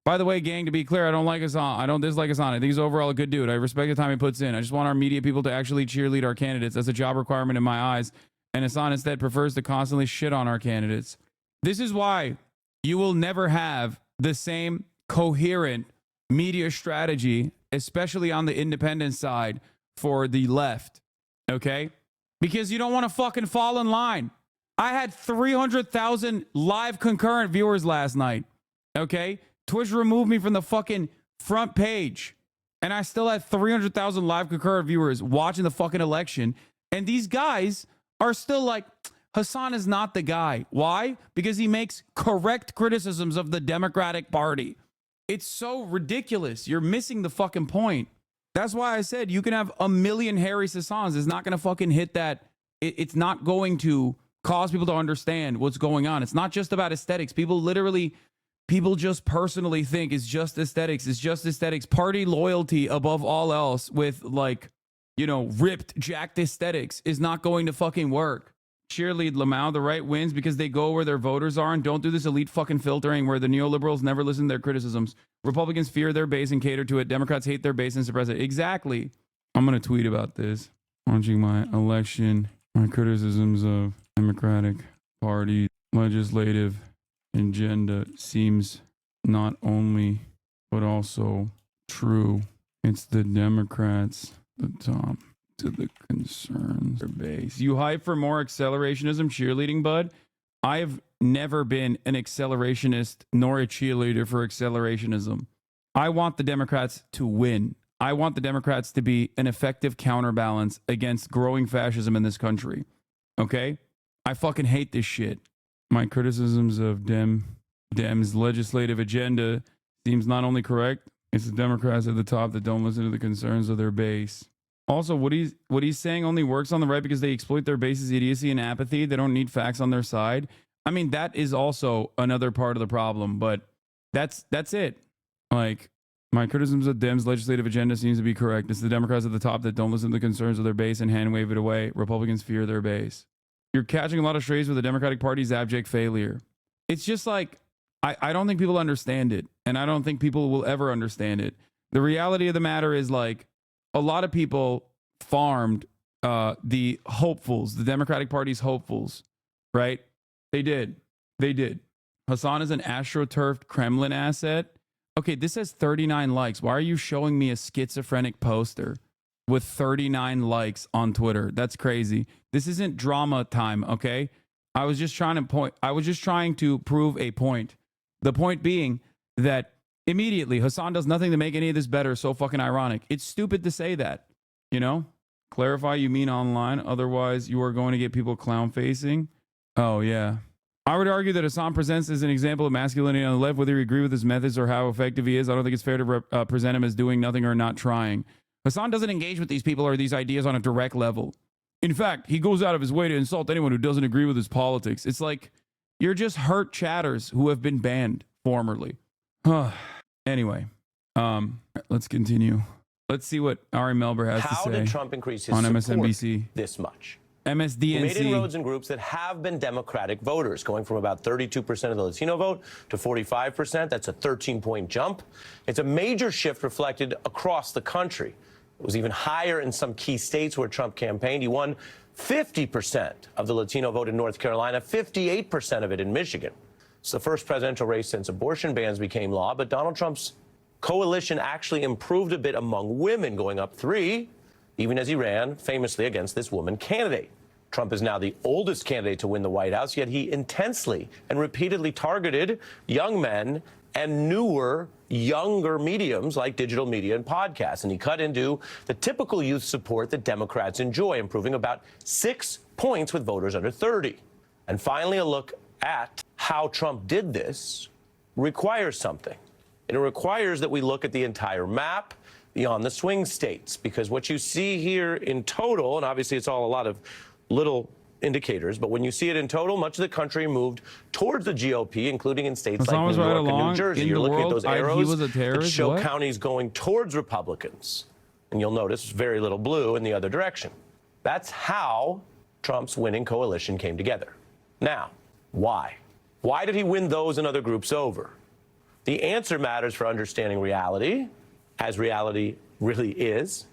By the way, gang, to be clear, I don't like Hasan. I don't dislike Hasan. I think he's overall a good dude. I respect the time he puts in. I just want our media people to actually cheerlead our candidates. That's a job requirement in my eyes. And Hasan instead prefers to constantly shit on our candidates. This is why you will never have the same coherent media strategy, especially on the independent side for the left. Okay? Because you don't want to fucking fall in line. I had 300,000 live concurrent viewers last night. Okay? Twitch removed me from the fucking front page. And I still had 300,000 live concurrent viewers watching the fucking election. And these guys are still like, Hasan is not the guy. Why? Because he makes correct criticisms of the Democratic Party. It's so ridiculous. You're missing the fucking point. That's why I said you can have a million Harry Hasans. It's not going to fucking hit that. It's not going to cause people to understand what's going on. It's not just about aesthetics. People just personally think it's just aesthetics. It's just aesthetics. Party loyalty above all else with like ripped, jacked aesthetics is not going to fucking work. Cheerlead Lamau, the right wins because they go where their voters are and don't do this elite fucking filtering where the neoliberals never listen to their criticisms. Republicans fear their base and cater to it. Democrats hate their base and suppress it. Exactly. I'm going to tweet about this. Launching my election, my criticisms of Democratic Party legislative agenda seems not only but also true. It's the Democrats, the top to the concerns their base. You hype for more accelerationism cheerleading, bud? I've never been an accelerationist nor a cheerleader for accelerationism. I want the Democrats to win. I want the Democrats to be an effective counterbalance against growing fascism in this country. Okay? I fucking hate this shit. My criticisms of Dems legislative agenda seems not only correct, it's the Democrats at the top that don't listen to the concerns of their base. Also, what he's saying only works on the right because they exploit their base's idiocy and apathy. They don't need facts on their side. I mean, that is also another part of the problem, but that's it. Like, my criticisms of Dems' legislative agenda seems to be correct. It's the Democrats at the top that don't listen to the concerns of their base and hand wave it away. Republicans fear their base. You're catching a lot of strays with the Democratic Party's abject failure. It's just like, I don't think people understand it, and I don't think people will ever understand it. The reality of the matter is, like, a lot of people farmed the hopefuls, the Democratic Party's hopefuls, right? They did. Hasan is an astroturfed Kremlin asset. Okay, this has 39 likes. Why are you showing me a schizophrenic poster with 39 likes on Twitter? That's crazy. This isn't drama time, okay? I was just trying to prove a point. The point being that immediately, Hasan does nothing to make any of this better. So fucking ironic. It's stupid to say that, Clarify, you mean online. Otherwise, you are going to get people clown facing. Oh, yeah. I would argue that Hasan presents as an example of masculinity on the left, whether you agree with his methods or how effective he is. I don't think it's fair to present him as doing nothing or not trying. Hasan doesn't engage with these people or these ideas on a direct level. In fact, he goes out of his way to insult anyone who doesn't agree with his politics. It's like, you're just hurt chatters who have been banned formerly. Anyway, let's continue. Let's see what Ari Melber has to say. How did Trump increase his on support MSNBC this much? MSDNC. He made inroads in groups that have been Democratic voters, going from about 32% of the Latino vote to 45%. That's a 13-point jump. It's a major shift reflected across the country. It was even higher in some key states where Trump campaigned. He won 50% of the Latino vote in North Carolina, 58% of it in Michigan. It's the first presidential race since abortion bans became law, but Donald Trump's coalition actually improved a bit among women, going up 3, even as he ran famously against this woman candidate. Trump is now the oldest candidate to win the White House, yet he intensely and repeatedly targeted young men and newer, younger mediums like digital media and podcasts. And he cut into the typical youth support that Democrats enjoy, improving about 6 points with voters under 30. And finally, a look at how Trump did this requires something. It requires that we look at the entire map beyond the swing states, because what you see here in total, and obviously it's all a lot of little indicators, but when you see it in total, much of the country moved towards the GOP, including in states like New York and New Jersey. You're looking at those arrows that show counties going towards Republicans. And you'll notice very little blue in the other direction. That's how Trump's winning coalition came together. Now, why? Why did he win those and other groups over? The answer matters for understanding reality, as reality really is.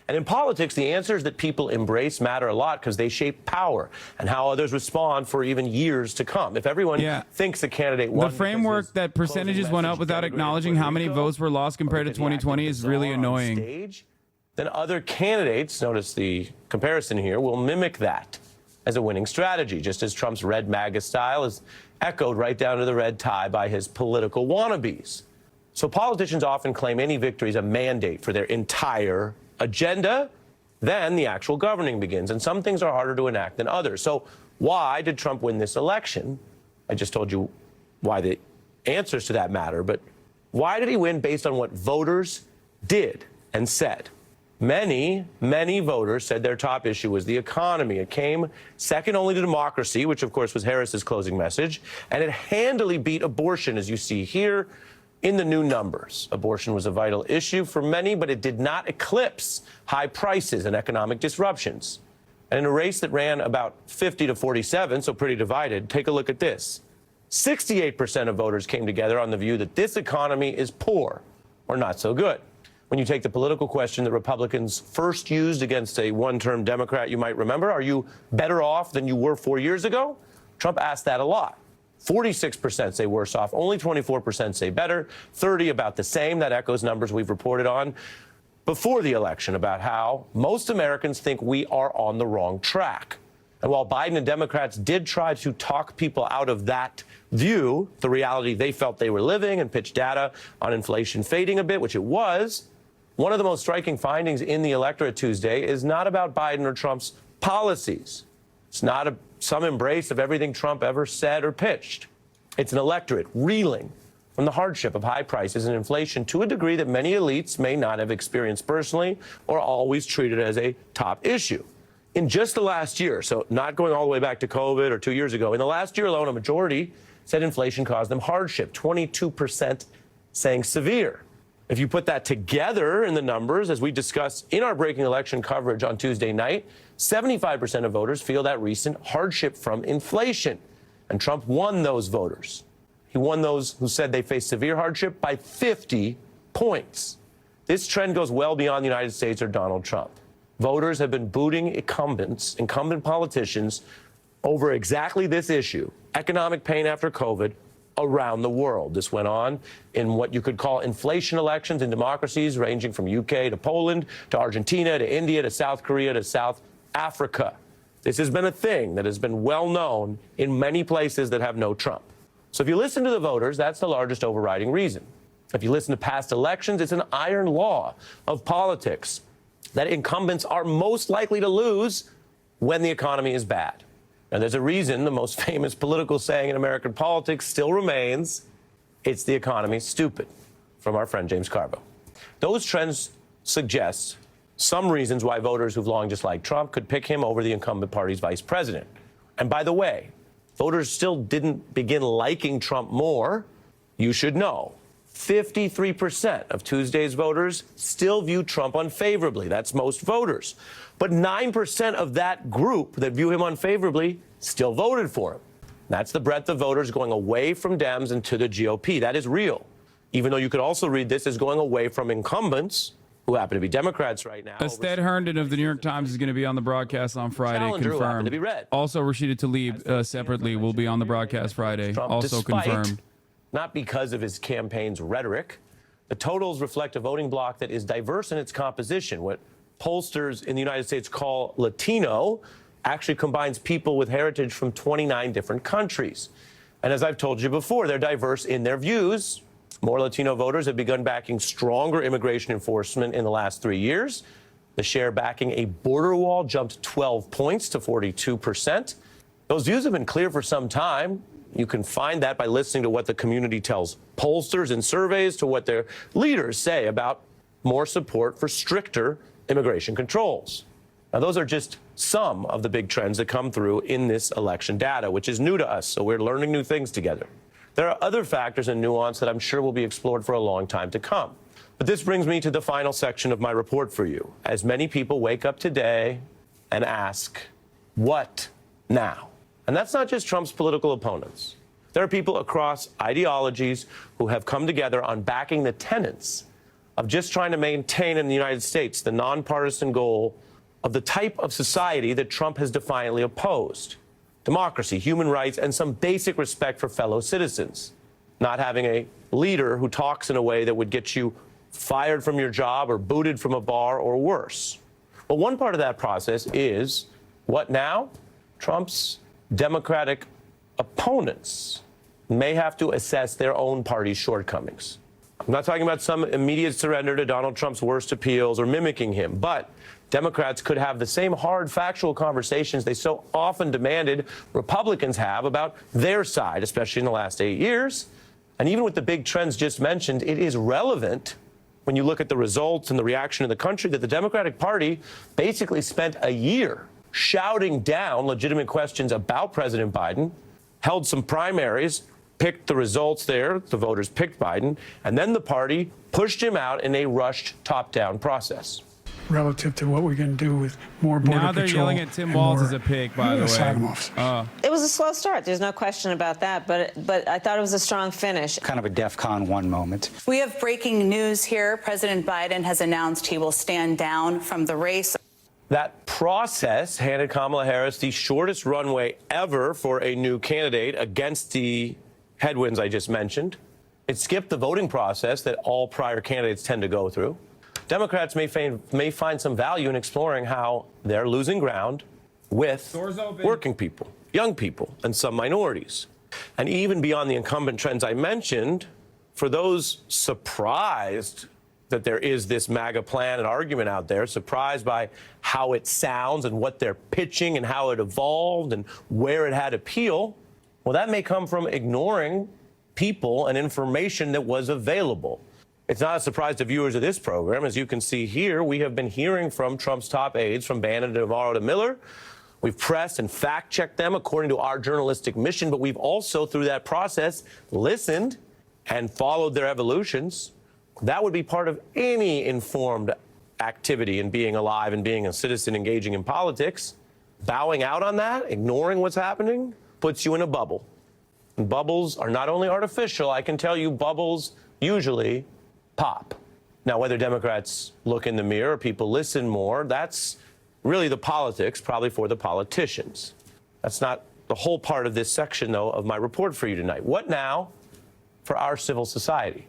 And in politics, the answers that people embrace matter a lot because they shape power and how others respond for even years to come. If everyone thinks a candidate won, the framework that percentages went up without acknowledging how many votes were lost compared to 2020 is really annoying. Then other candidates, notice the comparison here, will mimic that as a winning strategy, just as Trump's red MAGA style is echoed right down to the red tie by his political wannabes. So politicians often claim any victory is a mandate for their entire agenda. Then the actual governing begins, and some things are harder to enact than others. So why did Trump win this election? I just told you why the answers to that matter, but why did he win based on what voters did and said? Many, many voters said their top issue was the economy. It came second only to democracy, which of course was Harris's closing message, and it handily beat abortion, as you see here. in the new numbers. Abortion was a vital issue for many, but it did not eclipse high prices and economic disruptions. And in a race that ran about 50 to 47, so pretty divided, take a look at this. 68% of voters came together on the view that this economy is poor or not so good. When you take the political question that Republicans first used against a one-term Democrat, you might remember, are you better off than you were 4 years ago? Trump asked that a lot. 46% say worse off, only 24% say better, 30% about the same. That echoes numbers we've reported on before the election about how most Americans think we are on the wrong track. And while Biden and Democrats did try to talk people out of that view, the reality they felt they were living, and pitch data on inflation fading a bit, which it was, one of the most striking findings in the electorate Tuesday is not about Biden or Trump's policies. It's not some embrace of everything Trump ever said or pitched. It's an electorate reeling from the hardship of high prices and inflation to a degree that many elites may not have experienced personally or always treated as a top issue. In just the last year, so not going all the way back to COVID or 2 years ago, in the last year alone, a majority said inflation caused them hardship, 22% saying severe. If you put that together in the numbers, as we discussed in our breaking election coverage on Tuesday night, 75% of voters feel that recent hardship from inflation. And Trump won those voters. He won those who said they face severe hardship by 50 points. This trend goes well beyond the United States or Donald Trump. Voters have been booting incumbent politicians over exactly this issue, economic pain after COVID, around the world. This went on in what you could call inflation elections in democracies ranging from UK to Poland to Argentina to India to South Korea to South Africa. This has been a thing that has been well known in many places that have no Trump. So if you listen to the voters, that's the largest overriding reason. If you listen to past elections, it's an iron law of politics that incumbents are most likely to lose when the economy is bad. And there's a reason the most famous political saying in American politics still remains, it's the economy, stupid, from our friend James Carville. Those trends suggest some reasons why voters who've long disliked Trump could pick him over the incumbent party's vice president. And by the way, voters still didn't begin liking Trump more. You should know, 53% of Tuesday's voters still view Trump unfavorably. That's most voters. But 9% of that group that view him unfavorably still voted for him. That's the breadth of voters going away from Dems and to the GOP. That is real. Even though you could also read this as going away from incumbents who happen to be Democrats right now. Stead Herndon of the New York Times is going to be on the broadcast on Friday. Challenger Confirmed. to be read. Also, Rashida Tlaib separately will be on the broadcast Friday. Trump, also confirmed. Not because of his campaign's rhetoric. The totals reflect a voting bloc that is diverse in its composition. What pollsters in the United States call Latino actually combines people with heritage from 29 different countries. And as I've told you before, they're diverse in their views. More Latino voters have begun backing stronger immigration enforcement in the last 3 years. The share backing a border wall jumped 12 points to 42%. Those views have been clear for some time. You can find that by listening to what the community tells pollsters in surveys, to what their leaders say about more support for stricter immigration controls. Now, those are just some of the big trends that come through in this election data, which is new to us, so we're learning new things together. There are other factors and nuance that I'm sure will be explored for a long time to come. But this brings me to the final section of my report for you. As many people wake up today and ask, what now? And that's not just Trump's political opponents. There are people across ideologies who have come together on backing the tenets of just trying to maintain in the United States the nonpartisan goal of the type of society that Trump has defiantly opposed. Democracy, human rights, and some basic respect for fellow citizens. Not having a leader who talks in a way that would get you fired from your job or booted from a bar or worse. Well, one part of that process is, what now? Trump's Democratic opponents may have to assess their own party's shortcomings. I'm not talking about some immediate surrender to Donald Trump's worst appeals or mimicking him, but Democrats could have the same hard factual conversations they so often demanded Republicans have about their side, especially in the last 8 years. And even with the big trends just mentioned, it is relevant when you look at the results and the reaction in the country that the Democratic Party basically spent a year shouting down legitimate questions about President Biden, held some primaries picked the results there. The voters picked Biden, and then the party pushed him out in a rushed top-down process. Relative to what we're going to do with more border Now they're patrol yelling at Tim Walz as a pig, by the asylum way. officers. It was a slow start. There's no question about that. But I thought it was a strong finish. Kind of a DEFCON 1 moment. We have breaking news here. President Biden has announced he will stand down from the race. That process handed Kamala Harris the shortest runway ever for a new candidate against the headwinds I just mentioned. It skipped the voting process that all prior candidates tend to go through. Democrats may find some value in exploring how they're losing ground with working people, young people, and some minorities. And even beyond the incumbent trends I mentioned, for those surprised that there is this MAGA plan and argument out there, surprised by how it sounds and what they're pitching and how it evolved and where it had appeal, well, that may come from ignoring people and information that was available. It's not a surprise to viewers of this program. As you can see here, we have been hearing from Trump's top aides, from Bannon to Navarro to Miller. We've pressed and fact-checked them according to our journalistic mission, but we've also, through that process, listened and followed their evolutions. That would be part of any informed activity in being alive and being a citizen engaging in politics. Bowing out on that, ignoring what's happening, puts you in a bubble. And bubbles are not only artificial, I can tell you bubbles usually pop. Now, whether Democrats look in the mirror or people listen more, that's really the politics, probably for the politicians. That's not the whole part of this section, though, of my report for you tonight. What now for our civil society?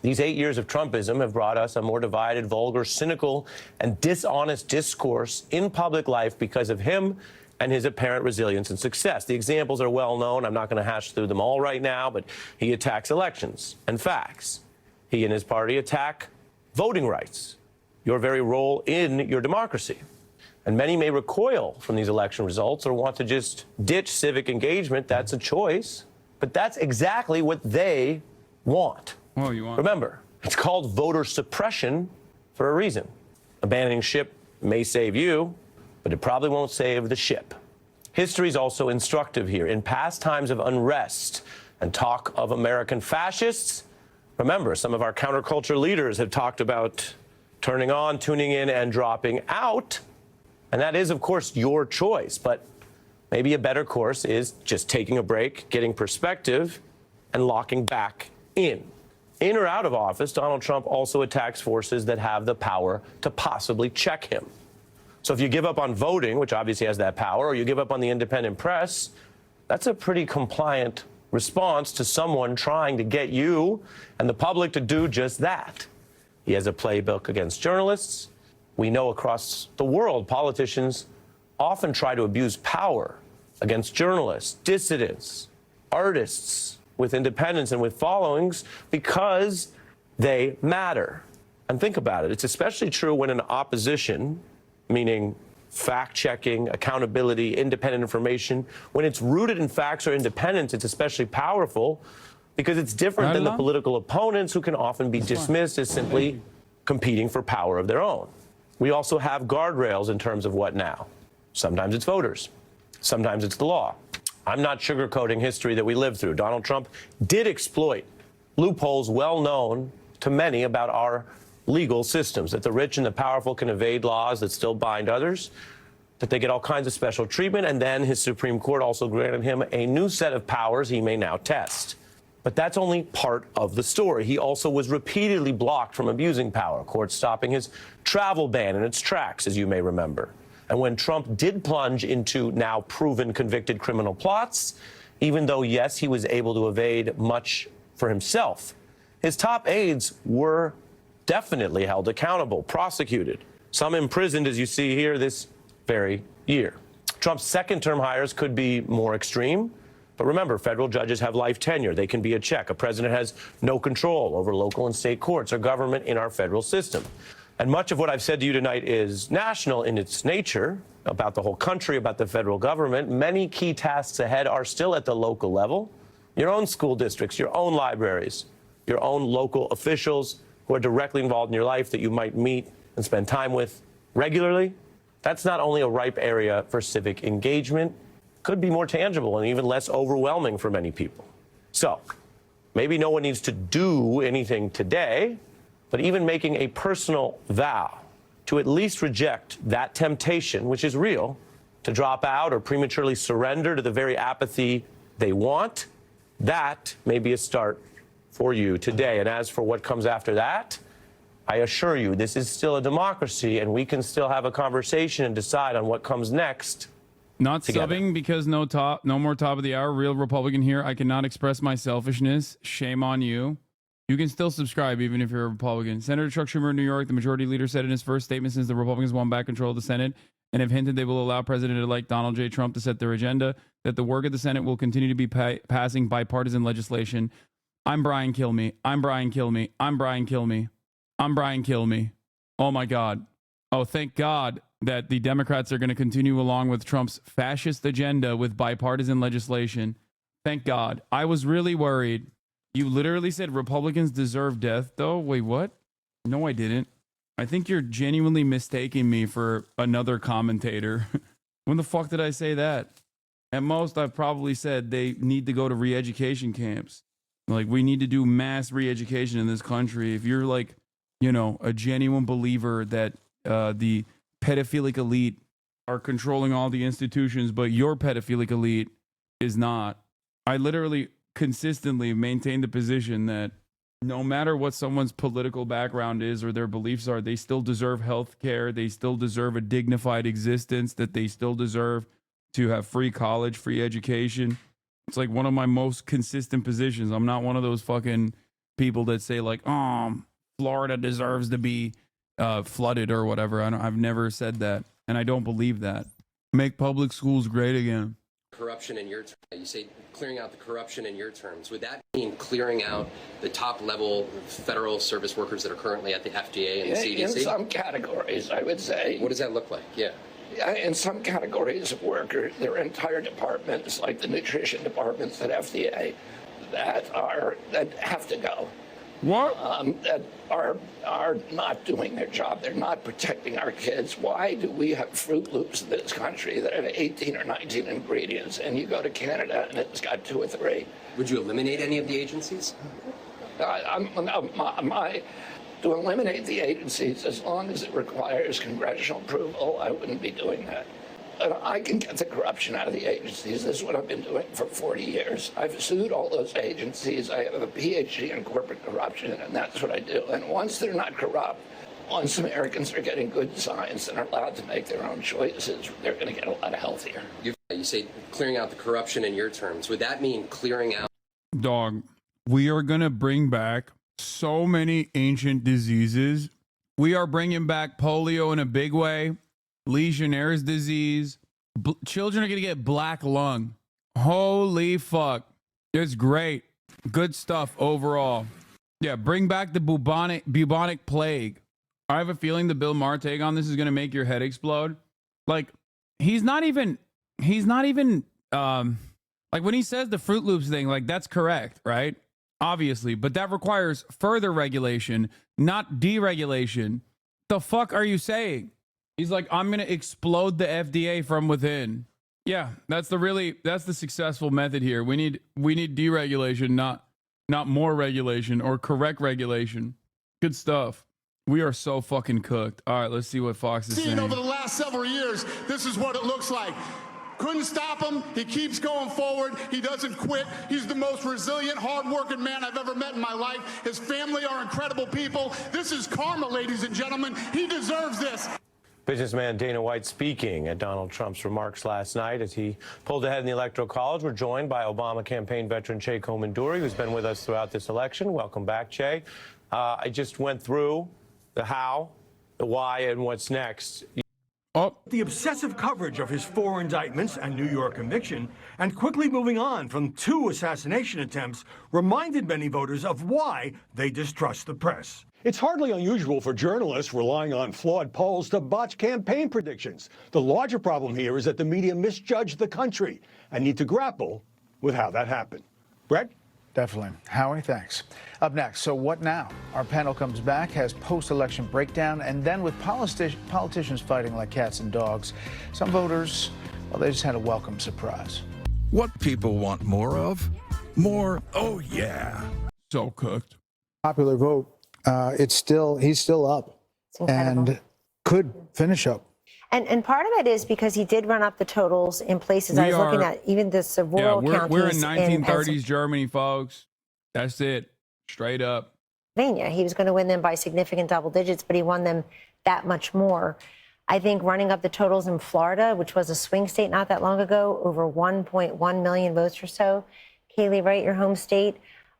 These 8 years of Trumpism have brought us a more divided, vulgar, cynical, and dishonest discourse in public life because of him and his apparent resilience and success. The examples are well known. I'm not going to hash through them all right now, but he attacks elections and facts. He and his party attack voting rights, your very role in your democracy. And many may recoil from these election results or want to just ditch civic engagement. That's a choice. But that's exactly what they want. Oh, you want? Remember, it's called voter suppression for a reason. Abandoning ship may save you, but it probably won't save the ship. History is also instructive here. In past times of unrest and talk of American fascists, remember, some of our counterculture leaders have talked about turning on, tuning in, and dropping out. And that is, of course, your choice. But maybe a better course is just taking a break, getting perspective, and locking back in. In or out of office, Donald Trump also attacks forces that have the power to possibly check him. So if you give up on voting, which obviously has that power, or you give up on the independent press, that's a pretty compliant response to someone trying to get you and the public to do just that. He has a playbook against journalists. We know across the world, politicians often try to abuse power against journalists, dissidents, artists with independence and with followings because they matter. And think about it. It's especially true when an opposition, meaning fact-checking, accountability, independent information, when it's rooted in facts or independence, it's especially powerful because it's different than the political opponents who can often be dismissed as simply competing for power of their own. We also have guardrails in terms of what now. Sometimes it's voters. Sometimes it's the law. I'm not sugarcoating history that we lived through. Donald Trump did exploit loopholes well known to many about our legal systems, that the rich and the powerful can evade laws that still bind others, that they get all kinds of special treatment, and then his Supreme Court also granted him a new set of powers he may now test. But that's only part of the story. He also was repeatedly blocked from abusing power, courts stopping his travel ban in its tracks, as you may remember. And when Trump did plunge into now proven convicted criminal plots, even though, yes, he was able to evade much for himself, his top aides were definitely held accountable, prosecuted, some imprisoned, as you see here, this very year. Trump's second-term hires could be more extreme. But remember, federal judges have life tenure. They can be a check. A president has no control over local and state courts or government in our federal system. And much of what I've said to you tonight is national in its nature, about the whole country, about the federal government. Many key tasks ahead are still at the local level. Your own school districts, your own libraries, your own local officials who are directly involved in your life that you might meet and spend time with regularly. That's not only a ripe area for civic engagement, could be more tangible and even less overwhelming for many people. So maybe no one needs to do anything today, but even making a personal vow to at least reject that temptation, which is real, to drop out or prematurely surrender to the very apathy they want, that may be a start for you today. And as for what comes after that, I assure you, this is still a democracy, and we can still have a conversation and decide on what comes next. Not together. subbing because no more top of the hour. Real Republican here. I cannot express my selfishness. Shame on you. You can still subscribe even if you're a Republican. Senator Chuck Schumer in New York, the majority leader, said in his first statement since the Republicans won back control of the Senate and have hinted they will allow President-elect Donald J. Trump to set their agenda, that the work of the Senate will continue to be passing bipartisan legislation. I'm Brian Kilme. I'm Brian Kilme. I'm Brian Kilme. I'm Brian Kilme. Oh, my God. Oh, thank God that the Democrats are going to continue along with Trump's fascist agenda with bipartisan legislation. Thank God. I was really worried. You literally said Republicans deserve death, though? Wait, what? No, I didn't. I think you're genuinely mistaking me for another commentator. When the fuck did I say that? At most, I've probably said they need to go to re-education camps. Like, we need to do mass re-education in this country. If you're like, you know, a genuine believer that the pedophilic elite are controlling all the institutions, but your pedophilic elite is not. I literally consistently maintain the position that no matter what someone's political background is or their beliefs are, they still deserve health care. They still deserve a dignified existence, that they still deserve to have free college, free education. It's like one of my most consistent positions. I'm not one of those fucking people that say like, oh, Florida deserves to be flooded or whatever. I've never said that, and I don't believe that. Make public schools great again. Corruption in your terms. You say clearing out the corruption in your terms. Would that mean clearing out the top level federal service workers that are currently at the FDA and the CDC? In some categories, I would say. What does that look like? Yeah. In some categories of workers, there are entire departments, like the nutrition departments at FDA, that have to go. What? That are not doing their job. They're not protecting our kids. Why do we have Fruit Loops in this country that have 18 or 19 ingredients, and you go to Canada and it's got 2 or 3? Would you eliminate any of the agencies? To eliminate the agencies, as long as it requires congressional approval, I wouldn't be doing that. And I can get the corruption out of the agencies. This is what I've been doing for 40 years. I've sued all those agencies. I have a PhD in corporate corruption, and that's what I do. And once they're not corrupt, once Americans are getting good science and are allowed to make their own choices, they're going to get a lot healthier. You say clearing out the corruption in your terms. Would that mean clearing out? Dog, we are going to bring back so many ancient diseases. We are bringing back polio in a big way. Legionnaire's disease. Children are going to get black lung. Holy fuck. It's great. Good stuff overall. Yeah, bring back the bubonic plague. I have a feeling the Bill Maher take on this is going to make your head explode. Like, he's not even, like when he says the Fruit Loops thing, like that's correct, right? Obviously, but that requires further regulation, not deregulation. The fuck are you saying? He's like, I'm going to explode the FDA from within. Yeah, that's the successful method here. We need deregulation, not more regulation or correct regulation. Good stuff. We are so fucking cooked. All right, let's see what Fox is saying. Over the last several years, this is what it looks like. Couldn't stop him. He keeps going forward. He doesn't quit. He's the most resilient, hardworking man I've ever met in my life. His family are incredible people. This is karma, ladies and gentlemen. He deserves this. Businessman Dana White speaking at Donald Trump's remarks last night as he pulled ahead in the Electoral College. We're joined by Obama campaign veteran Che Komanduri, who's been with us throughout this election. Welcome back, Che. I just went through the how, the why, and what's next. The obsessive coverage of his 4 indictments and New York conviction, and quickly moving on from 2 assassination attempts, reminded many voters of why they distrust the press. It's hardly unusual for journalists relying on flawed polls to botch campaign predictions. The larger problem here is that the media misjudged the country and need to grapple with how that happened. Brett? Definitely. Howie, thanks. Up next, so what now? Our panel comes back, has post-election breakdown, and then with politicians fighting like cats and dogs, some voters, well, they just had a welcome surprise. What people want more of? more. Oh, yeah. So cooked. Popular vote. He's still up and could finish up. And part of it is because he did run up the totals in places I was looking at, even the rural counties. We're in 1930s Germany, folks. That's it. Straight up. Pennsylvania. He was going to win them by significant double digits, but he won them that much more. I think running up the totals in Florida, which was a swing state not that long ago, over 1.1 million votes or so. Kaylee, right, your home state.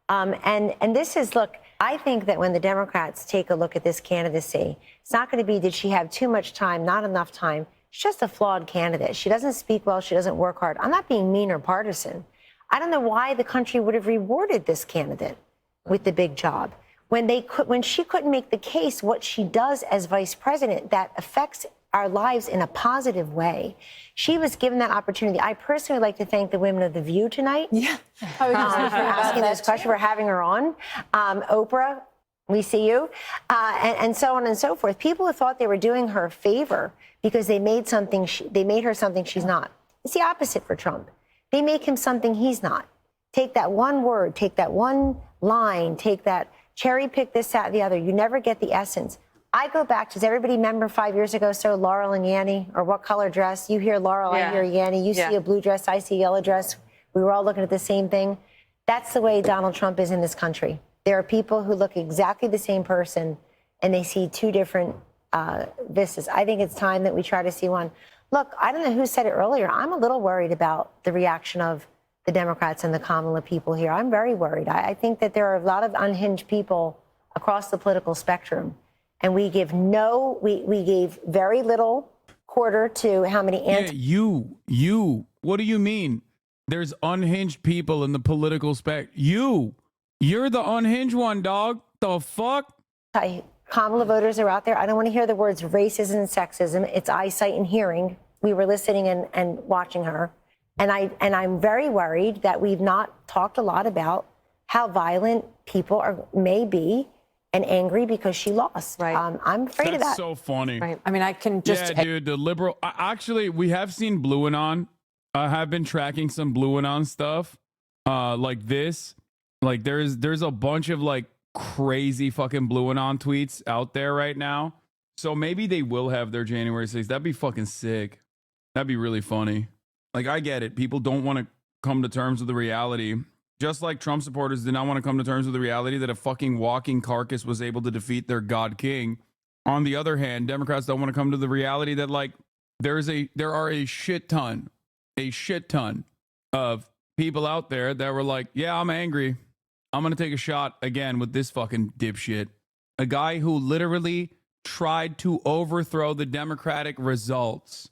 And this is, look, I think that when the Democrats take a look at this candidacy, it's not going to be, did she have too much time, not enough time? She's just a flawed candidate. She doesn't speak well. She doesn't work hard. I'm not being mean or partisan. I don't know why the country would have rewarded this candidate with the big job when she couldn't make the case what she does as vice president that affects our lives in a positive way. She was given that opportunity. I personally would like to thank the women of The View tonight. Yeah. For asking this question, for having her on. Oprah, we see you. And so on and so forth. People who thought they were doing her a favor because they made her something she's not. It's the opposite for Trump. They make him something he's not. Take that one word, take that one line, take that cherry pick this, that, the other. You never get the essence. I go back, does everybody remember 5 years ago, Laurel and Yanny, or what color dress? You hear Laurel, I hear Yanny. You see a blue dress, I see a yellow dress. We were all looking at the same thing. That's the way Donald Trump is in this country. There are people who look exactly the same person, and they see two different vistas. I think it's time that we try to see one. Look, I don't know who said it earlier. I'm a little worried about the reaction of the Democrats and the Kamala people here. I'm very worried. I think that there are a lot of unhinged people across the political spectrum. And we gave very little quarter to how many you. What do you mean? There's unhinged people in the political spectrum. You're the unhinged one, dog. The fuck? Kamala voters are out there. I don't want to hear the words racism and sexism. It's eyesight and hearing. We were listening and watching her. And I'm very worried that we've not talked a lot about how violent people may be and angry because she lost. Right. I'm afraid of that. That's so funny. Right. I mean, I can just... Yeah, dude, the liberal... Actually, we have seen Blue Anon. I have been tracking some Blue Anon stuff like this. Like, there's a bunch of, like, crazy fucking Blue Anon tweets out there right now. So maybe they will have their January 6th. That'd be fucking sick. That'd be really funny. Like, I get it. People don't want to come to terms with the reality. Just like Trump supporters did not want to come to terms with the reality that a fucking walking carcass was able to defeat their God King. On the other hand, Democrats don't want to come to the reality that, like, there are a shit ton of people out there that were like, yeah, I'm angry. I'm going to take a shot again with this fucking dipshit. A guy who literally tried to overthrow the Democratic results,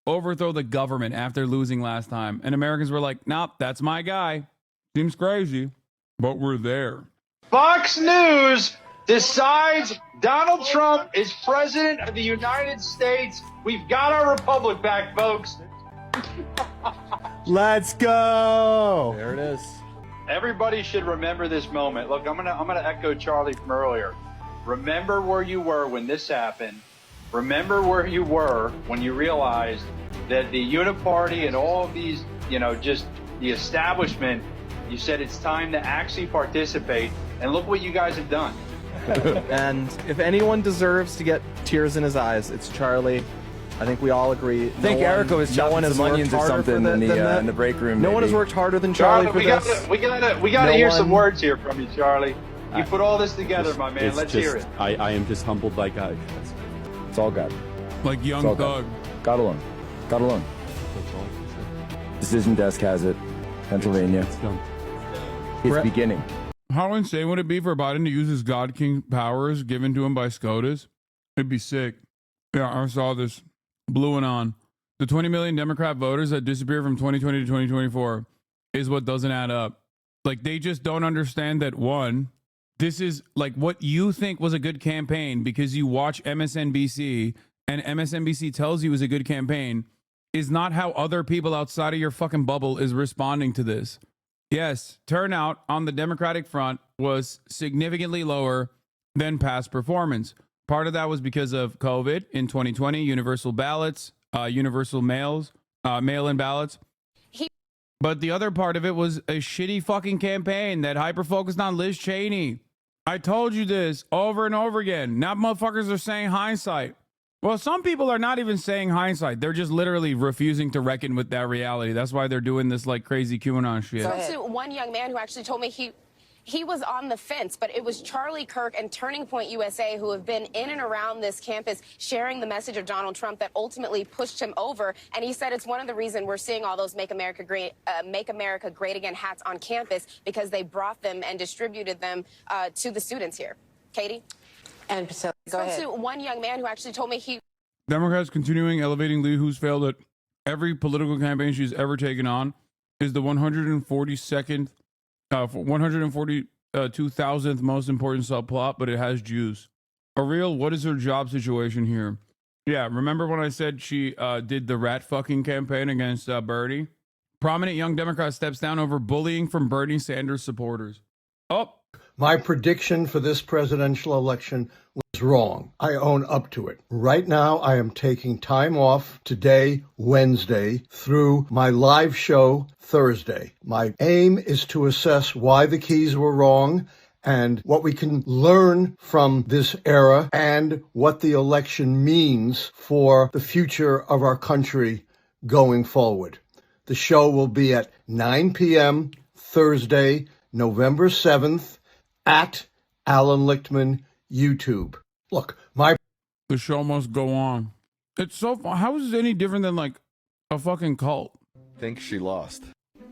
overthrow the government after losing last time. And Americans were like, nope, that's my guy. Seems crazy, but we're there. Fox News decides Donald Trump is president of the United States. We've got our republic back, folks. Let's go. There it is. Everybody should remember this moment. Look, I'm gonna echo Charlie from earlier. Remember where you were when this happened. Remember where you were when you realized that the Uniparty and all of these, just the establishment, you said it's time to actually participate, and look what you guys have done. And if anyone deserves to get tears in his eyes, it's Charlie. I think we all agree. I think Erica was chopping some onions or something in the break room. No one has worked harder than Charlie for this. We gotta hear some words here from you, Charlie. You put all this together, my man. Let's hear it. I am just humbled like it's all God. Like young thug. God alone. God alone. Decision desk has it. Pennsylvania. It's beginning. How insane would it be for Biden to use his God King powers given to him by SCOTUS? It'd be sick. Yeah, I saw this. Blue Anon. The 20 million Democrat voters that disappeared from 2020 to 2024 is what doesn't add up. Like, they just don't understand that, one, this is like what you think was a good campaign because you watch MSNBC and MSNBC tells you is a good campaign is not how other people outside of your fucking bubble is responding to this. Yes, turnout on the Democratic front was significantly lower than past performance. Part of that was because of COVID in 2020, universal ballots, universal mail-in ballots. But the other part of it was a shitty fucking campaign that hyper-focused on Liz Cheney. I told you this over and over again. Now motherfuckers are saying hindsight. Well, some people are not even saying hindsight. They're just literally refusing to reckon with that reality. That's why they're doing this like crazy QAnon shit. So one young man who actually told me he was on the fence, but it was Charlie Kirk and Turning Point USA who have been in and around this campus sharing the message of Donald Trump that ultimately pushed him over. And he said it's one of the reasons we're seeing all those Make America Great Again hats on campus, because they brought them and distributed them to the students here. Katie? And Priscilla, go ahead. To one young man who actually told me Democrats continuing elevating Lee, who's failed at every political campaign she's ever taken on, is the 142,000th most important subplot, but it has Jews. Ariel, what is her job situation here? Yeah, remember when I said she did the rat fucking campaign against Bernie? Prominent young Democrat steps down over bullying from Bernie Sanders supporters. Oh. My prediction for this presidential election was wrong. I own up to it. Right now, I am taking time off today, Wednesday, through my live show Thursday. My aim is to assess why the keys were wrong and what we can learn from this era and what the election means for the future of our country going forward. The show will be at 9 p.m. Thursday, November 7th at Alan Lichtman YouTube. Look, the show must go on. It's so fun. How is it any different than like a fucking cult? Think she lost.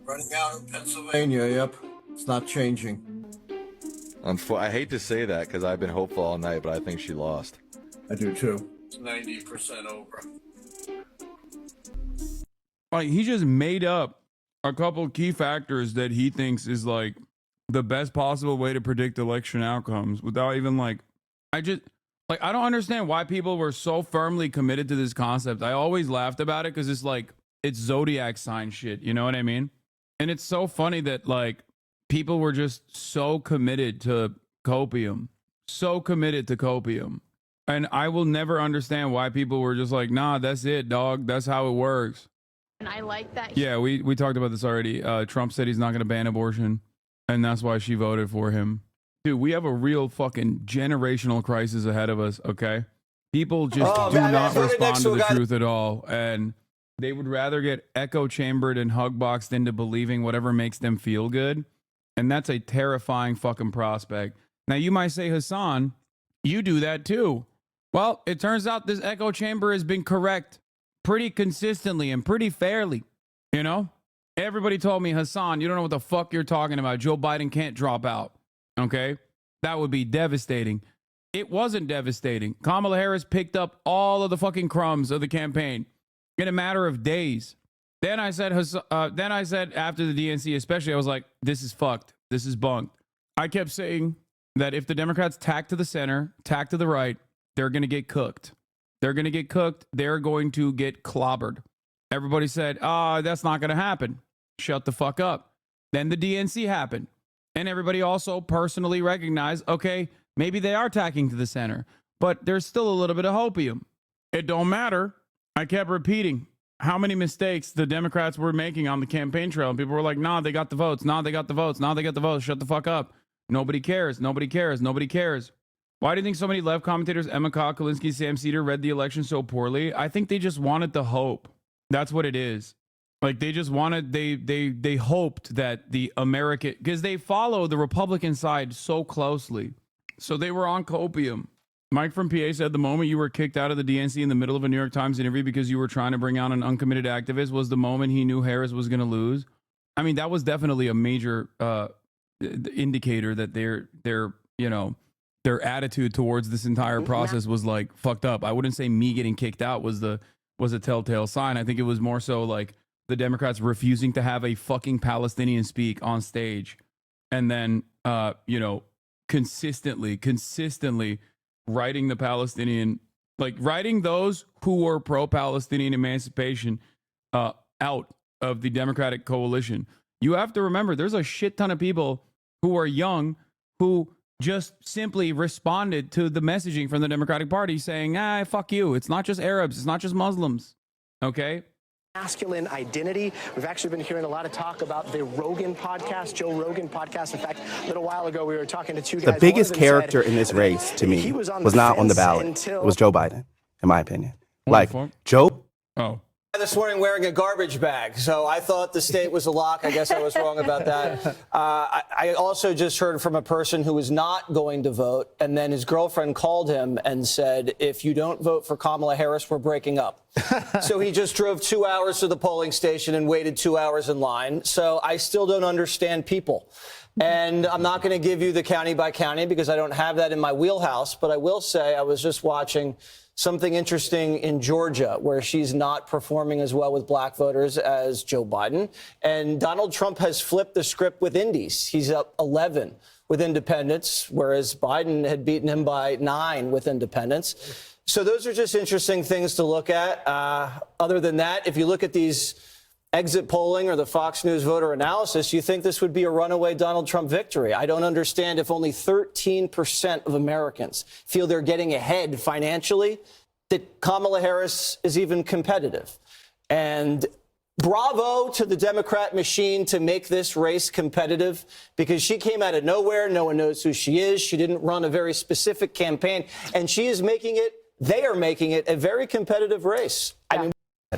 Running out of Pennsylvania, yep. It's not changing. I hate to say that because I've been hopeful all night, but I think she lost. I do too. It's 90% over. Like, he just made up a couple key factors that he thinks is like the best possible way to predict election outcomes without even like, I don't understand why people were so firmly committed to this concept. I always laughed about it because it's like, it's zodiac sign shit. You know what I mean? And it's so funny that like people were just so committed to copium, And I will never understand why people were just like, nah, that's it, dog. That's how it works. And I like that. Yeah, we talked about this already. Trump said he's not going to ban abortion, and that's why she voted for him. Dude, we have a real fucking generational crisis ahead of us, okay? People just not respond to the truth at all, and they would rather get echo chambered and hug boxed into believing whatever makes them feel good, and that's a terrifying fucking prospect. Now, you might say, Hasan, you do that too. Well, it turns out this echo chamber has been correct pretty consistently and pretty fairly, you know? Everybody told me, Hasan, you don't know what the fuck you're talking about. Joe Biden can't drop out, okay? That would be devastating. It wasn't devastating. Kamala Harris picked up all of the fucking crumbs of the campaign in a matter of days. Then I said after the DNC especially, I was like, this is fucked. This is bunked. I kept saying that if the Democrats tack to the center, tack to the right, they're going to get cooked. They're going to get cooked. They're going to get clobbered. Everybody said, that's not going to happen. Shut the fuck up. Then the DNC happened. And everybody also personally recognized, okay, maybe they are tacking to the center, but there's still a little bit of hopium. It don't matter. I kept repeating how many mistakes the Democrats were making on the campaign trail. And people were like, nah, they got the votes. Nah, they got the votes. Nah, they got the votes. Shut the fuck up. Nobody cares. Nobody cares. Nobody cares. Why do you think so many left commentators, Emma Cobb, Kulinski, Sam Cedar, read the election so poorly? I think they just wanted the hope. That's what it is. Like, they just wanted, they hoped that the American, because they follow the Republican side so closely. So they were on copium. Mike from PA said the moment you were kicked out of the DNC in the middle of a New York Times interview because you were trying to bring out an uncommitted activist was the moment he knew Harris was going to lose. I mean, that was definitely a major indicator that their attitude towards this entire process was like fucked up. I wouldn't say me getting kicked out was a telltale sign. I think it was more so like the Democrats refusing to have a fucking Palestinian speak on stage, and then consistently writing the Palestinian, like writing those who were pro-Palestinian emancipation out of the Democratic coalition. You have to remember, there's a shit ton of people who are young who just simply responded to the messaging from the Democratic Party saying, fuck you. It's not just Arabs. It's not just Muslims. Okay. masculine identity. We've actually been hearing a lot of talk about the Rogan podcast, Joe Rogan podcast. In fact, a little while ago, we were talking to two guys. The biggest character in this race, to me, was not on the ballot. It was Joe Biden, in my opinion. Like, Joe... Oh. This morning wearing a garbage bag, so I thought the state was a lock. I guess I was wrong about that. I also just heard from a person who was not going to vote, and then his girlfriend called him and said, if you don't vote for Kamala Harris, we're breaking up. So he just drove 2 hours to the polling station and waited 2 hours in line. So I still don't understand people. And I'm not going to give you the county by county because I don't have that in my wheelhouse, but I will say I was just watching something interesting in Georgia, where she's not performing as well with black voters as Joe Biden. And Donald Trump has flipped the script with indies. He's up 11 with independents, whereas Biden had beaten him by 9 with independents. So those are just interesting things to look at. Other than that, if you look at these exit polling or the Fox News voter analysis, you think this would be a runaway Donald Trump victory. I don't understand if only 13% of Americans feel they're getting ahead financially, that Kamala Harris is even competitive. And bravo to the Democrat machine to make this race competitive, because she came out of nowhere. No one knows who she is. She didn't run a very specific campaign, and she is making it, they are making it a very competitive race. I mean,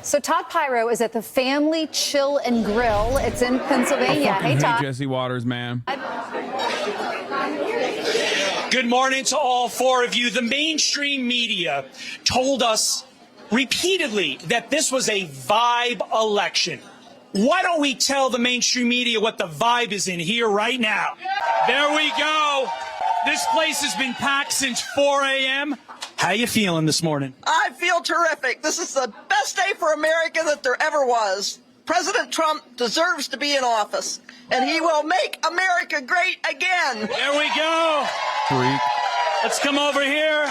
so Todd Pyro is at the Family Chill and Grill. It's in Pennsylvania. Hey, Todd. Jesse Waters, man. Good morning to all four of you. The mainstream media told us repeatedly that this was a vibe election. Why don't we tell the mainstream media what the vibe is in here right now? There we go. This place has been packed since 4 a.m. How you feeling this morning? I feel terrific. This is the best day for America that there ever was. President Trump deserves to be in office, and he will make America great again. There we go. Freak. Let's come over here.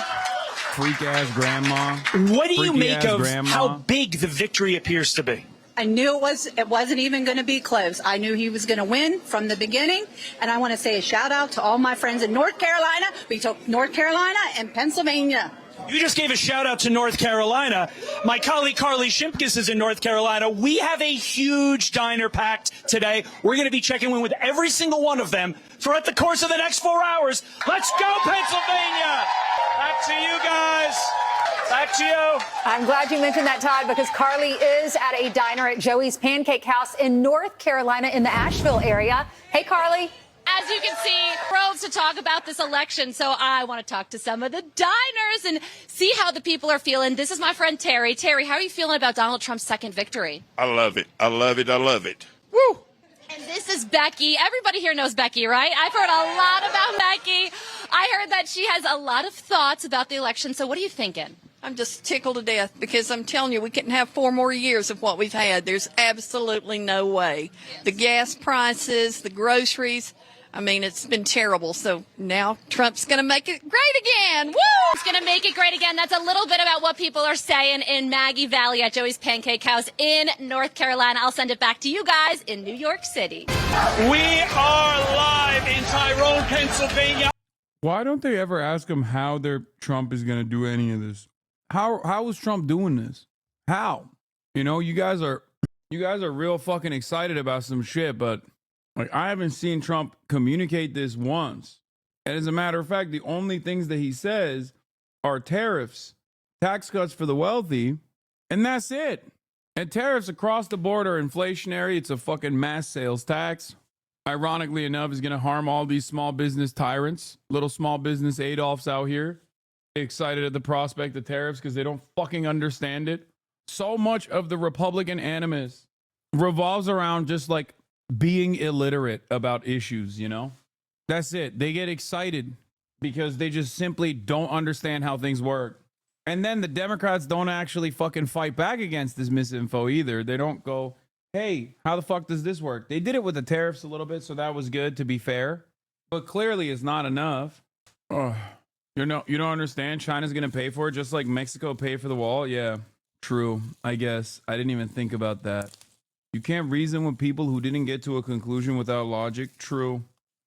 Freak-ass grandma. What do you make of grandma. how big the victory appears to be? I knew it wasn't even going to be close. I knew he was going to win from the beginning. And I want to say a shout out to all my friends in North Carolina. We took North Carolina and Pennsylvania. You just gave a shout out to North Carolina. My colleague Carly Shimkus is in North Carolina. We have a huge diner packed today. We're going to be checking in with every single one of them throughout the course of the next 4 hours. Let's go, Pennsylvania! Back to you guys. Back to you. I'm glad you mentioned that, Todd, because Carly is at a diner at Joey's Pancake House in North Carolina in the Asheville area. Hey, Carly. As you can see, thrilled to talk about this election, so I want to talk to some of the diners and see how the people are feeling. This is my friend Terry. Terry, how are you feeling about Donald Trump's second victory? I love it. I love it. I love it. Woo! And this is Becky. Everybody here knows Becky, right? I've heard a lot about Becky. I heard that she has a lot of thoughts about the election, so what are you thinking? I'm just tickled to death because I'm telling you, we couldn't have 4 more years of what we've had. There's absolutely no way. Yes. The gas prices, the groceries, I mean, it's been terrible. So now Trump's going to make it great again. Woo! It's going to make it great again. That's a little bit about what people are saying in Maggie Valley at Joey's Pancake House in North Carolina. I'll send it back to you guys in New York City. We are live in Tyrone, Pennsylvania. Why don't they ever ask him how Trump is going to do any of this? How is Trump doing this? How? You know, you guys are real fucking excited about some shit, but like, I haven't seen Trump communicate this once. And as a matter of fact, the only things that he says are tariffs, tax cuts for the wealthy, and that's it. And tariffs across the board are inflationary. It's a fucking mass sales tax. Ironically enough, is going to harm all these small business tyrants, little small business Adolfs out here, excited at the prospect of tariffs because they don't fucking understand it. So much of the Republican animus revolves around just like being illiterate about issues, you know? That's it. They get excited because they just simply don't understand how things work. And then the Democrats don't actually fucking fight back against this misinfo either. They don't go, hey, how the fuck does this work? They did it with the tariffs a little bit, so that was good, to be fair. But clearly it's not enough. You don't understand? China's going to pay for it just like Mexico paid for the wall? Yeah, true, I guess. I didn't even think about that. You can't reason with people who didn't get to a conclusion without logic. True.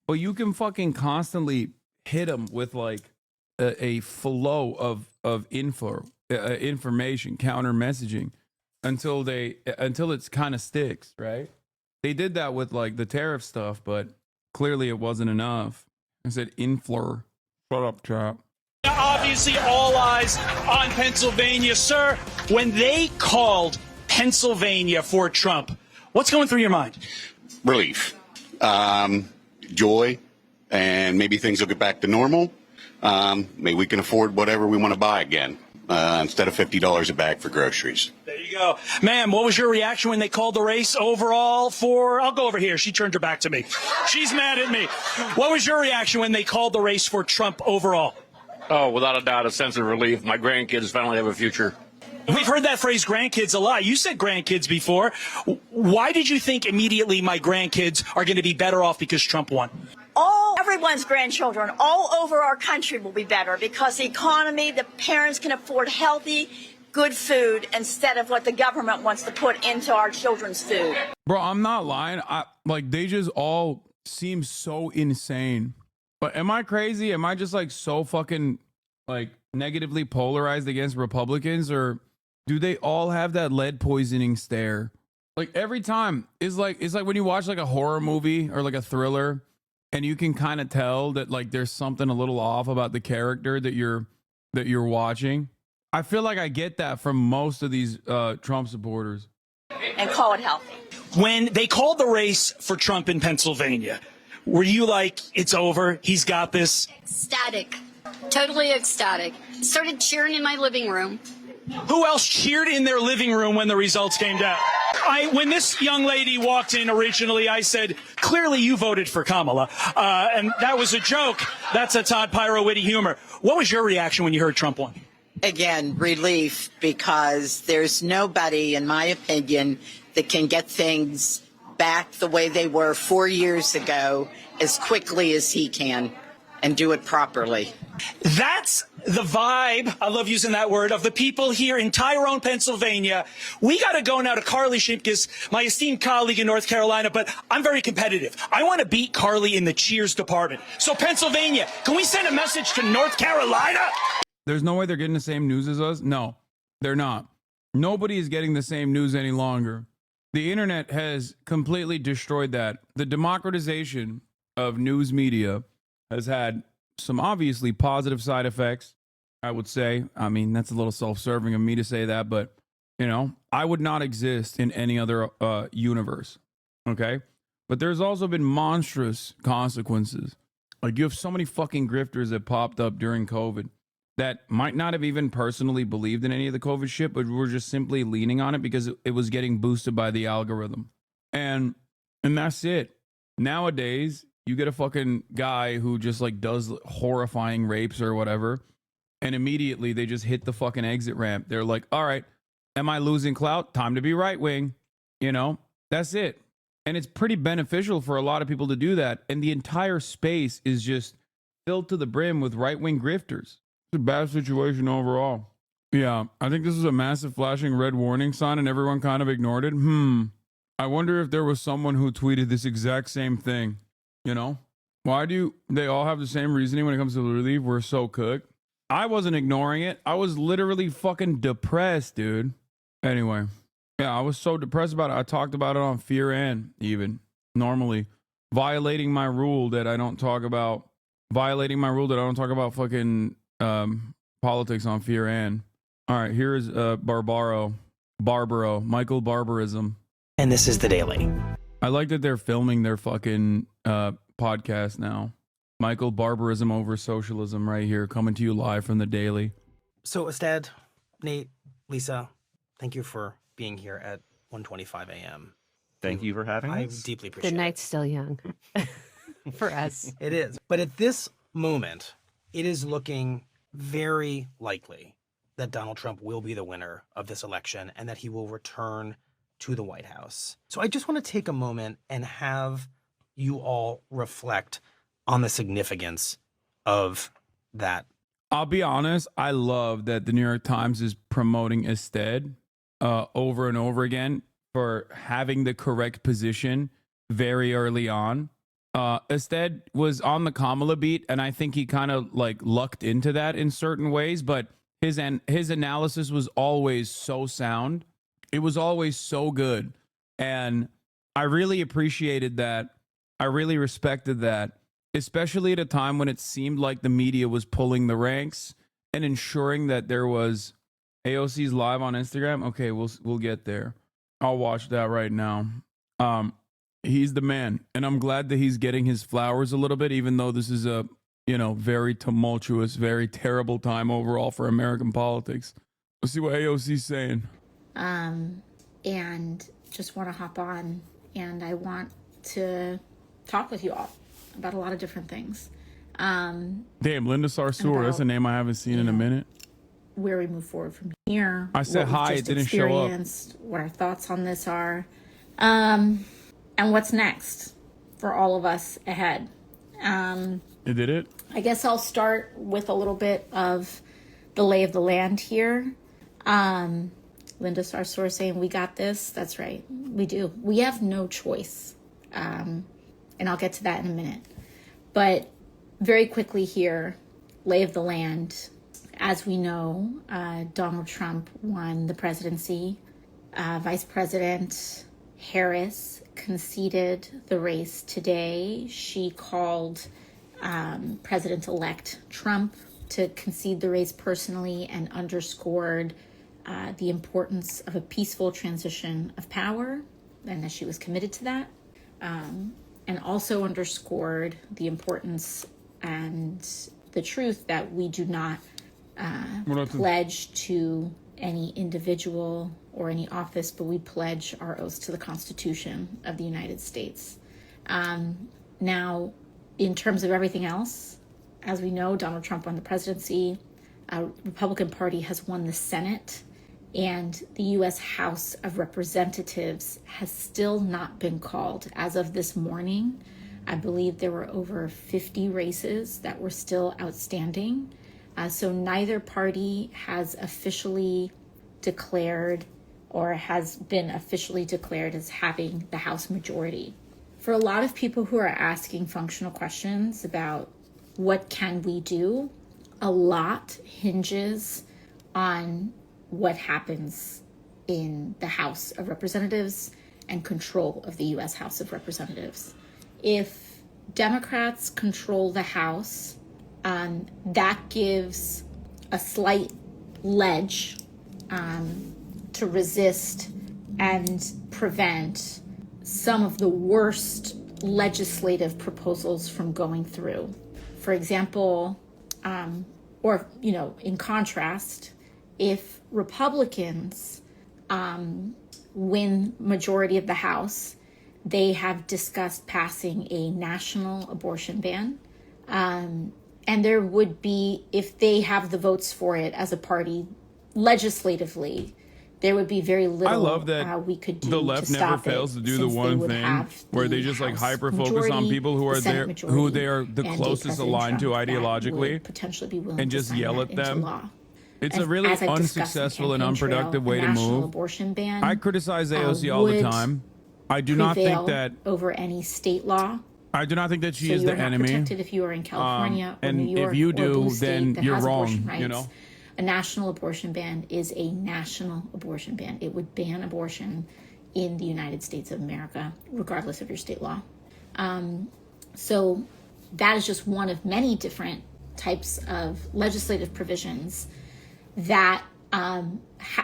But you can fucking constantly hit them with like a flow of information, counter messaging. until it's kind of sticks, right? They did that with like the tariff stuff, but clearly it wasn't enough. I said influr. Shut up, chap. Obviously, all eyes on Pennsylvania. Sir, when they called Pennsylvania for Trump, what's going through your mind? Relief, joy, and maybe things will get back to normal. Maybe we can afford whatever we want to buy again instead of $50 a bag for groceries. There you go. Ma'am, what was your reaction when they called the race overall for... I'll go over here. She turned her back to me. She's mad at me. What was your reaction when they called the race for Trump overall? Oh, without a doubt, a sense of relief. My grandkids finally have a future. We've heard that phrase grandkids a lot. You said grandkids before. Why did you think immediately my grandkids are going to be better off because Trump won? Everyone's grandchildren all over our country will be better because the economy, the parents can afford healthy, good food instead of what the government wants to put into our children's food. Bro, I'm not lying. They just all seem so insane. But am I crazy? Am I just like so fucking like negatively polarized against Republicans, or do they all have that lead poisoning stare? Like every time it's like when you watch like a horror movie or like a thriller, and you can kind of tell that like there's something a little off about the character that you're watching. I feel like I get that from most of these Trump supporters. And call it healthy. When they called the race for Trump in Pennsylvania, were you like, it's over, he's got this? Ecstatic. Totally ecstatic. Started cheering in my living room. Who else cheered in their living room when the results came down? When this young lady walked in originally, I said, clearly you voted for Kamala. And that was a joke. That's a Todd Pyro witty humor. What was your reaction when you heard Trump won? Again, relief, because there's nobody, in my opinion, that can get things back the way they were 4 years ago as quickly as he can and do it properly. That's the vibe, I love using that word, of the people here in Tyrone, Pennsylvania. We got to go now to Carly Shimkus, my esteemed colleague in North Carolina, but I'm very competitive. I want to beat Carly in the cheers department. So Pennsylvania, can we send a message to North Carolina? There's no way they're getting the same news as us. No, they're not. Nobody is getting the same news any longer. The internet has completely destroyed that. The democratization of news media has had some obviously positive side effects, I would say. I mean, that's a little self-serving of me to say that, but, you know, I would not exist in any other universe, okay? But there's also been monstrous consequences. Like, you have so many fucking grifters that popped up during COVID that might not have even personally believed in any of the COVID shit, but were just simply leaning on it because it was getting boosted by the algorithm. And that's it. Nowadays, you get a fucking guy who just like does horrifying rapes or whatever, and immediately they just hit the fucking exit ramp. They're like, all right, am I losing clout? Time to be right wing. You know, that's it. And it's pretty beneficial for a lot of people to do that. And the entire space is just filled to the brim with right wing grifters. It's a bad situation overall. Yeah, I think this is a massive flashing red warning sign and everyone kind of ignored it. I wonder if there was someone who tweeted this exact same thing. You know, why do they all have the same reasoning when it comes to relief? We're so cooked. I wasn't ignoring it. I was literally fucking depressed, dude. Anyway, yeah, I was so depressed about it. I talked about it on Fear and even normally violating my rule that I don't talk about fucking politics on Fear and. All right, here is Michael Barbarism. And this is The Daily. I like that they're filming their fucking podcast now. Michael Barbarism over socialism right here, coming to you live from The Daily. So, Estad, Nate, Lisa, thank you for being here at 1:25 a.m. Thank you for having us. I deeply appreciate it. The night's still young for us. It is. But at this moment, it is looking very likely that Donald Trump will be the winner of this election and that he will return to the White House. So I just want to take a moment and have you all reflect on the significance of that. I'll be honest, I love that the New York Times is promoting Estad over and over again for having the correct position very early on. Estad was on the Kamala beat, and I think he kind of like lucked into that in certain ways, but his analysis was always so sound. It was always so good. And I really appreciated that. I really respected that, especially at a time when it seemed like the media was pulling the ranks and ensuring that there was AOC's live on Instagram. Okay, we'll get there. I'll watch that right now. He's the man, and I'm glad that he's getting his flowers a little bit, even though this is a, very tumultuous, very terrible time overall for American politics. Let's see what AOC's saying. And just want to hop on, and I want to talk with you all about a lot of different things. Damn, Linda Sarsour, that's a name I haven't seen in a minute. Where we move forward from here. I said hi, it didn't show up. What our thoughts on this are. And what's next for all of us ahead. It did it? I guess I'll start with a little bit of the lay of the land here. Linda Sarsour saying, we got this. That's right. We do. We have no choice. And I'll get to that in a minute. But very quickly here, lay of the land. As we know, Donald Trump won the presidency. Vice President Harris conceded the race today. She called President-elect Trump to concede the race personally and underscored the importance of a peaceful transition of power and that she was committed to that. And also underscored the importance and the truth that we do not pledge to any individual or any office, but we pledge our oaths to the Constitution of the United States. Now, in terms of everything else, as we know, Donald Trump won the presidency. Republican Party has won the Senate, and the U.S. House of Representatives has still not been called. As of this morning, I believe there were over 50 races that were still outstanding. So neither party has officially declared or has been officially declared as having the House majority. For a lot of people who are asking functional questions about what can we do, a lot hinges on what happens in the House of Representatives and control of the U.S. House of Representatives. If Democrats control the House, that gives a slight ledge to resist and prevent some of the worst legislative proposals from going through. For example, in contrast, if Republicans win majority of the House, they have discussed passing a national abortion ban. And there would be, if they have the votes for it as a party legislatively, there would be very little I love that we could do the left to never stop fails it, to do the since one they would thing have where the they just like House hyper focus on majority, people who the are Senate there, majority, who they are the and a closest President aligned to Trump that ideologically, would potentially be willing and to just sign yell that at them. into law. It's And a really as I've discussed in unsuccessful and Campaign Trail, unproductive a way to national move. abortion ban, I criticize AOC all the would time. I do not think prevail that over any state law. I do not think that she So is you the are not enemy. protected if you are in California or and New York if you or a do, blue state then that you're has abortion wrong. You rights. know. A national abortion ban is a national abortion ban. It would ban abortion in the United States of America, regardless of your state law. So that is just one of many different types of legislative provisions that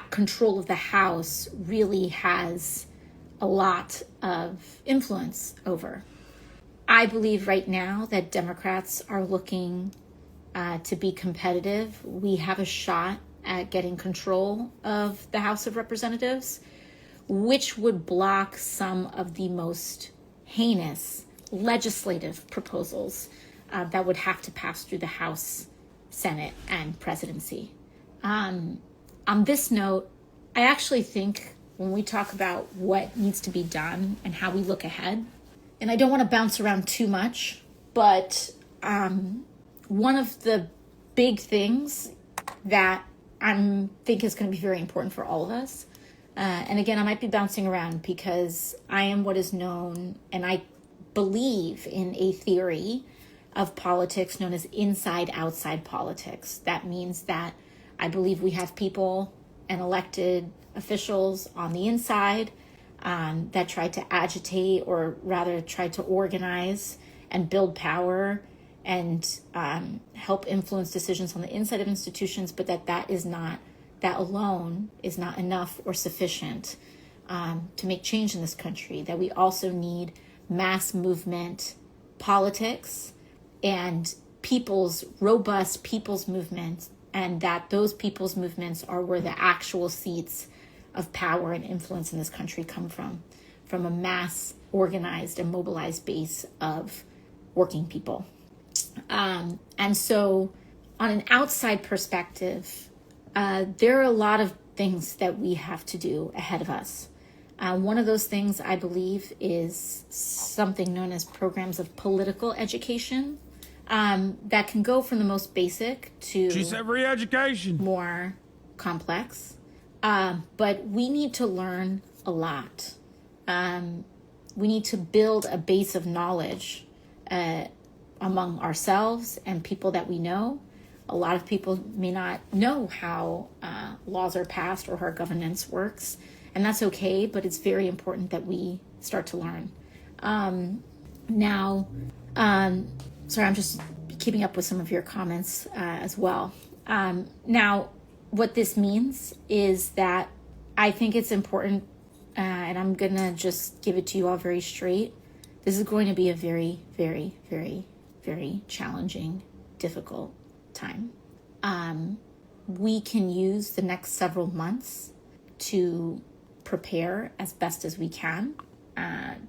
control of the House really has a lot of influence over. I believe right now that Democrats are looking to be competitive. We have a shot at getting control of the House of Representatives, which would block some of the most heinous legislative proposals that would have to pass through the House, Senate, and presidency. On this note, I actually think when we talk about what needs to be done and how we look ahead, and I don't want to bounce around too much, but one of the big things that I think is going to be very important for all of us, and again, I might be bouncing around because I am what is known, and I believe in a theory of politics known as inside-outside politics. That means that I believe we have people and elected officials on the inside that tried to agitate, or rather tried to organize and build power and help influence decisions on the inside of institutions, but that alone is not enough or sufficient to make change in this country. That we also need mass movement politics and robust people's movements, and that those people's movements are where the actual seats of power and influence in this country come from a mass organized and mobilized base of working people. And so on an outside perspective, there are a lot of things that we have to do ahead of us. One of those things, I believe, is something known as programs of political education that can go from the most basic to re-education, more complex. But we need to learn a lot. We need to build a base of knowledge among ourselves and people that we know. A lot of people may not know how laws are passed or how governance works, and that's okay, but it's very important that we start to learn. Sorry, I'm just keeping up with some of your comments as well. Now, what this means is that I think it's important, and I'm going to just give it to you all very straight. This is going to be a very, very, very, very challenging, difficult time. We can use the next several months to prepare as best as we can.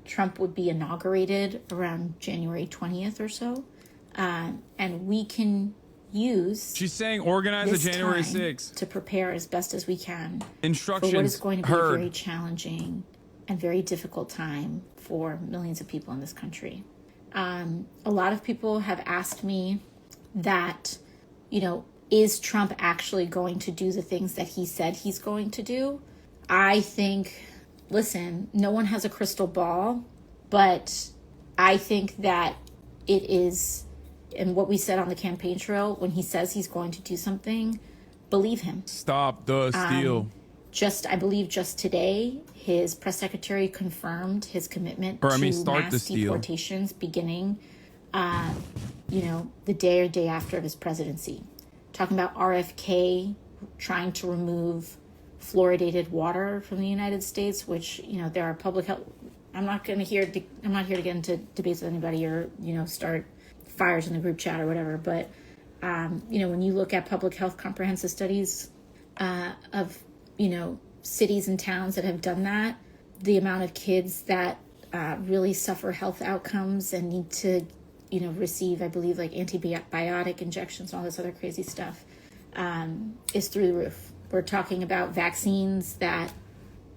Trump would be inaugurated around January 20th or so. And we can use... She's saying organize the January 6th. ...to prepare as best as we can. Instructions for what is going to be heard. a very challenging and very difficult time for millions of people in this country. A lot of people have asked me that, is Trump actually going to do the things that he said he's going to do? I think, listen, no one has a crystal ball, but I think that it is, and what we said on the campaign trail, when he says he's going to do something, believe him. Stop the steal. I believe just today, his press secretary confirmed his commitment to mass deportations beginning, the day or day after his presidency. Talking about RFK trying to remove fluoridated water from the United States, which, there are public health. I'm not here to get into debates with anybody or, start fires in the group chat or whatever. But, when you look at public health comprehensive studies of, cities and towns that have done that, the amount of kids that really suffer health outcomes and need to, receive, I believe, like antibiotic injections and all this other crazy stuff is through the roof. We're talking about vaccines that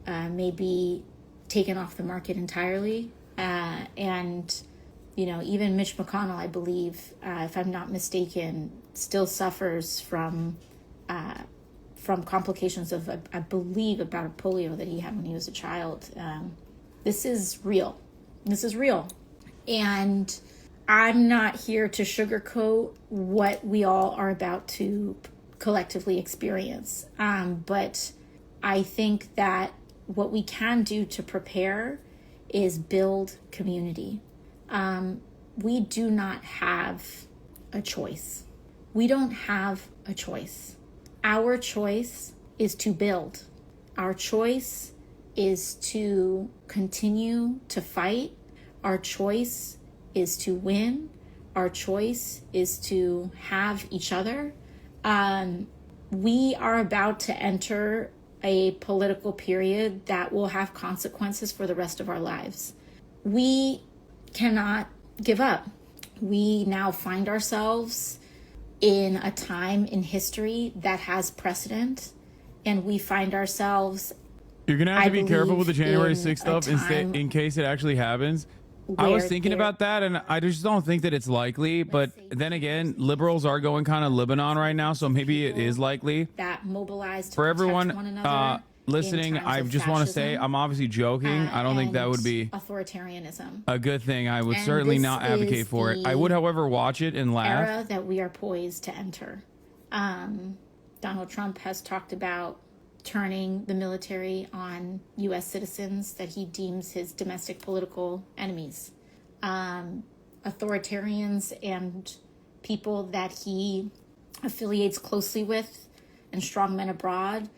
may be taken off the market entirely. And, even Mitch McConnell, I believe, if I'm not mistaken, still suffers from complications of, I believe, a bout of polio that he had when he was a child. This is real. And I'm not here to sugarcoat what we all are about to collectively experience. But I think that what we can do to prepare is build community. We do not have a choice. We don't have a choice. Our choice is to build. Our choice is to continue to fight. Our choice is to win. Our choice is to have each other. We are about to enter a political period that will have consequences for the rest of our lives. We cannot give up. We now find ourselves in a time in history that has precedent, and we find ourselves... You're going to have to be careful with the January 6th stuff in case it actually happens. I was thinking about that, and I just don't think that it's likely. But then again, liberals are going kind of Lebanon right now, so maybe it is likely. That mobilized for everyone listening, I just want to say I'm obviously joking. I don't think that would be authoritarianism a good thing. I would certainly not advocate for it. I would, however, watch it and laugh. Era that we are poised to enter. Donald Trump has talked about turning the military on U.S. citizens that he deems his domestic political enemies, authoritarians and people that he affiliates closely with, and strongmen abroad.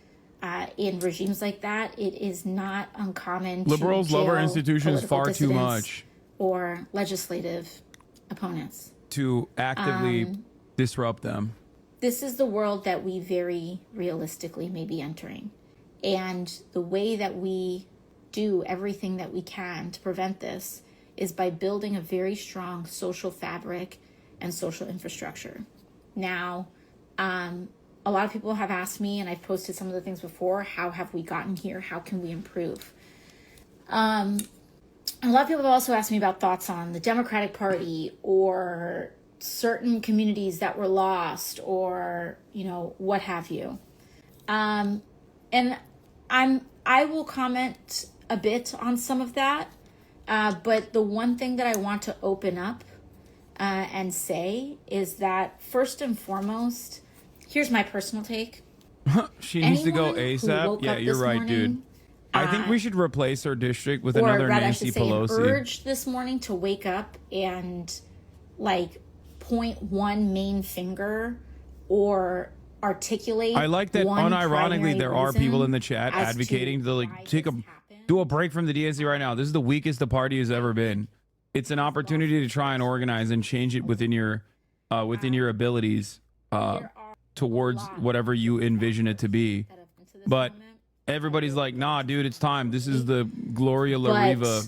In regimes like that, it is not uncommon Liberals to love our jail institutions political far too dissidents much or legislative opponents. to actively disrupt them. This is the world that we very realistically may be entering. And the way that we do everything that we can to prevent this is by building a very strong social fabric and social infrastructure. Now, a lot of people have asked me, and I've posted some of the things before, how have we gotten here? How can we improve? A lot of people have also asked me about thoughts on the Democratic Party or certain communities that were lost or, what have you. And I will comment a bit on some of that. But the one thing that I want to open up and say is that first and foremost, here's my personal take. She needs to go Anyone who ASAP. woke Yeah, up you're this right, morning, dude. I think we should replace her district with or another rather, Nancy I should say, Pelosi. an urge this morning to wake up and point one main finger or articulate. I like that one unironically primary there are reason people in the chat as advocating to do a break from the DNC right now. This is the weakest the party has ever been. It's an opportunity to try and organize and change it within your abilities towards whatever you envision it to be. But everybody's like, nah, dude, it's time. This is the Gloria La Riva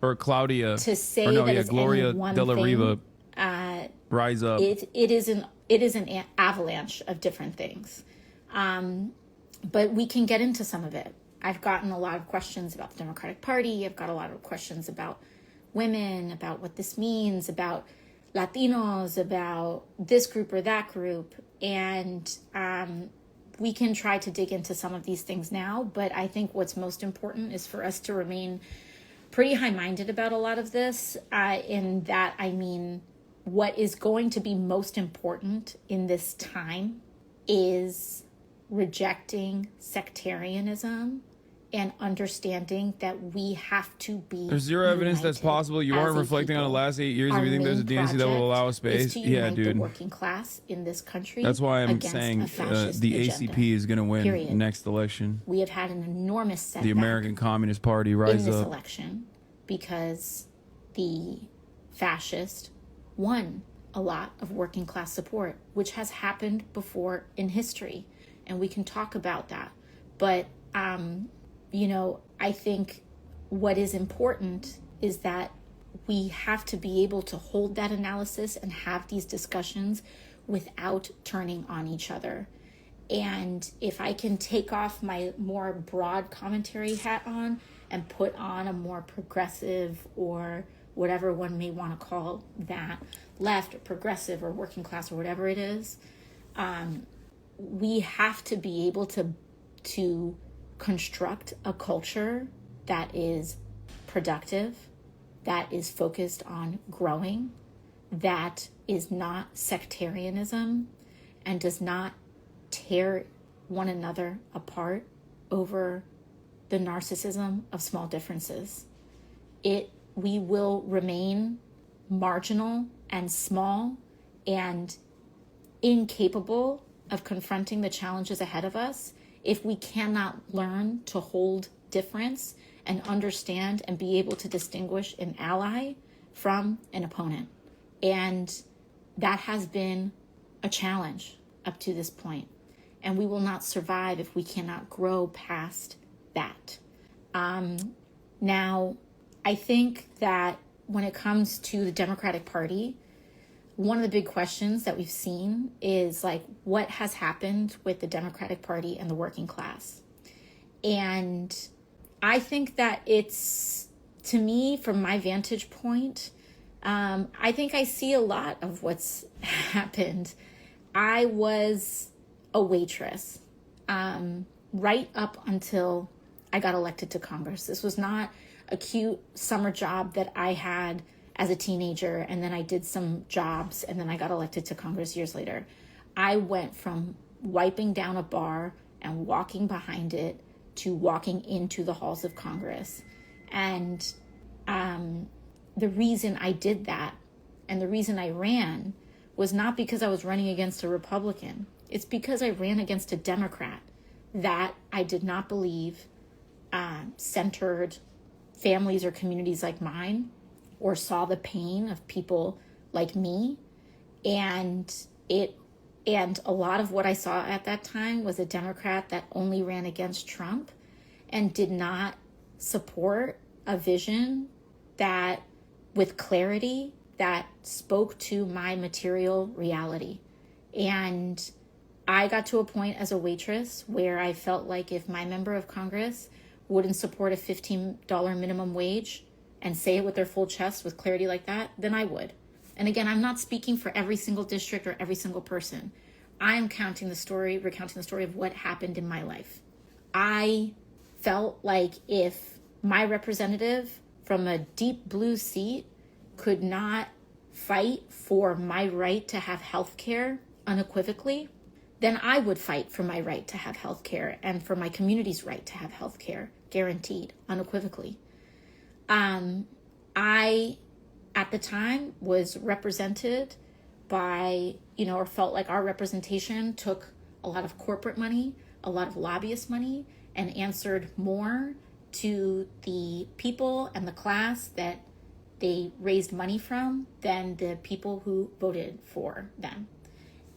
or Claudia. To say or no, that yeah, it's Gloria any one de la thing, Riva. Rise up. It is an avalanche of different things. But we can get into some of it. I've gotten a lot of questions about the Democratic Party. I've got a lot of questions about women, about what this means, about Latinos, about this group or that group. And we can try to dig into some of these things now. But I think what's most important is for us to remain pretty high-minded about a lot of this. In that, I mean, what is going to be most important in this time is rejecting sectarianism and understanding that we have to be There's zero evidence that's possible. You aren't reflecting on the last 8 years. If you think there's a DNC that will allow a space, yeah, dude. The working class in this country. That's why I'm against saying a fascist the agenda. ACP is going to win Period. next election. We have had an enormous setback The American Communist Party rise in this up. election because the fascist won a lot of working class support, which has happened before in history, and we can talk about that. But I think what is important is that we have to be able to hold that analysis and have these discussions without turning on each other. And if I can take off my more broad commentary hat on and put on a more progressive, or whatever one may want to call that, left or progressive or working class or whatever it is, we have to be able to construct a culture that is productive, that is focused on growing, that is not sectarianism, and does not tear one another apart over the narcissism of small differences. We will remain marginal and small and incapable of confronting the challenges ahead of us if we cannot learn to hold difference and understand and be able to distinguish an ally from an opponent. And that has been a challenge up to this point. And we will not survive if we cannot grow past that. Now, I think that when it comes to the Democratic Party, one of the big questions that we've seen is what has happened with the Democratic Party and the working class. And I think that it's, to me, from my vantage point, I think I see a lot of what's happened. I was a waitress right up until I got elected to Congress. This was not a cute summer job that I had as a teenager, and then I did some jobs, and then I got elected to Congress years later. I went from wiping down a bar and walking behind it to walking into the halls of Congress. And the reason I did that and the reason I ran was not because I was running against a Republican. It's because I ran against a Democrat that I did not believe centered families or communities like mine or saw the pain of people like me. And a lot of what I saw at that time was a Democrat that only ran against Trump and did not support a vision that, with clarity, that spoke to my material reality. And I got to a point as a waitress where I felt like if my member of Congress wouldn't support a $15 minimum wage and say it with their full chest with clarity like that, then I would. And again, I'm not speaking for every single district or every single person. I am recounting the story of what happened in my life. I felt like if my representative from a deep blue seat could not fight for my right to have health care unequivocally, then I would fight for my right to have health care and for my community's right to have health care guaranteed unequivocally. I, at the time, was represented by, or felt like our representation took a lot of corporate money, a lot of lobbyist money, and answered more to the people and the class that they raised money from than the people who voted for them.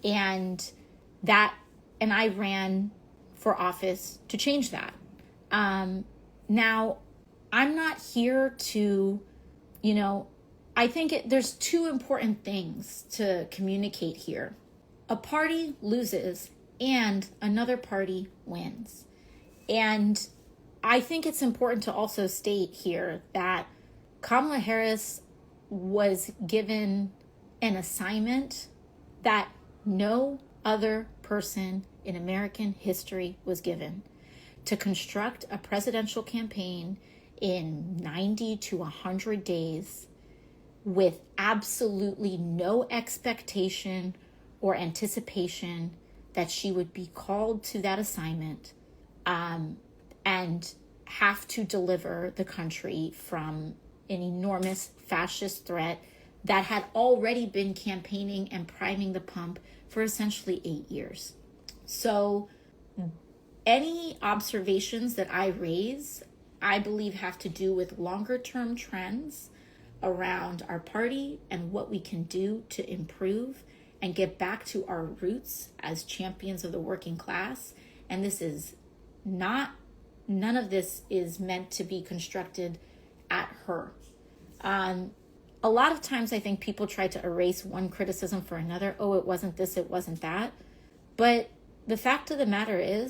And I ran for office to change that. Now, I'm not here to, I think there's two important things to communicate here. A party loses and another party wins. And I think it's important to also state here that Kamala Harris was given an assignment that no other person in American history was given, to construct a presidential campaign in 90 to 100 days with absolutely no expectation or anticipation that she would be called to that assignment and have to deliver the country from an enormous fascist threat that had already been campaigning and priming the pump for essentially 8 years. So any observations that I raise, I believe have to do with longer term trends around our party and what we can do to improve and get back to our roots as champions of the working class. And this is none of this is meant to be constructed at her. A lot of times I think people try to erase one criticism for another. Oh, it wasn't this, it wasn't that. But the fact of the matter is,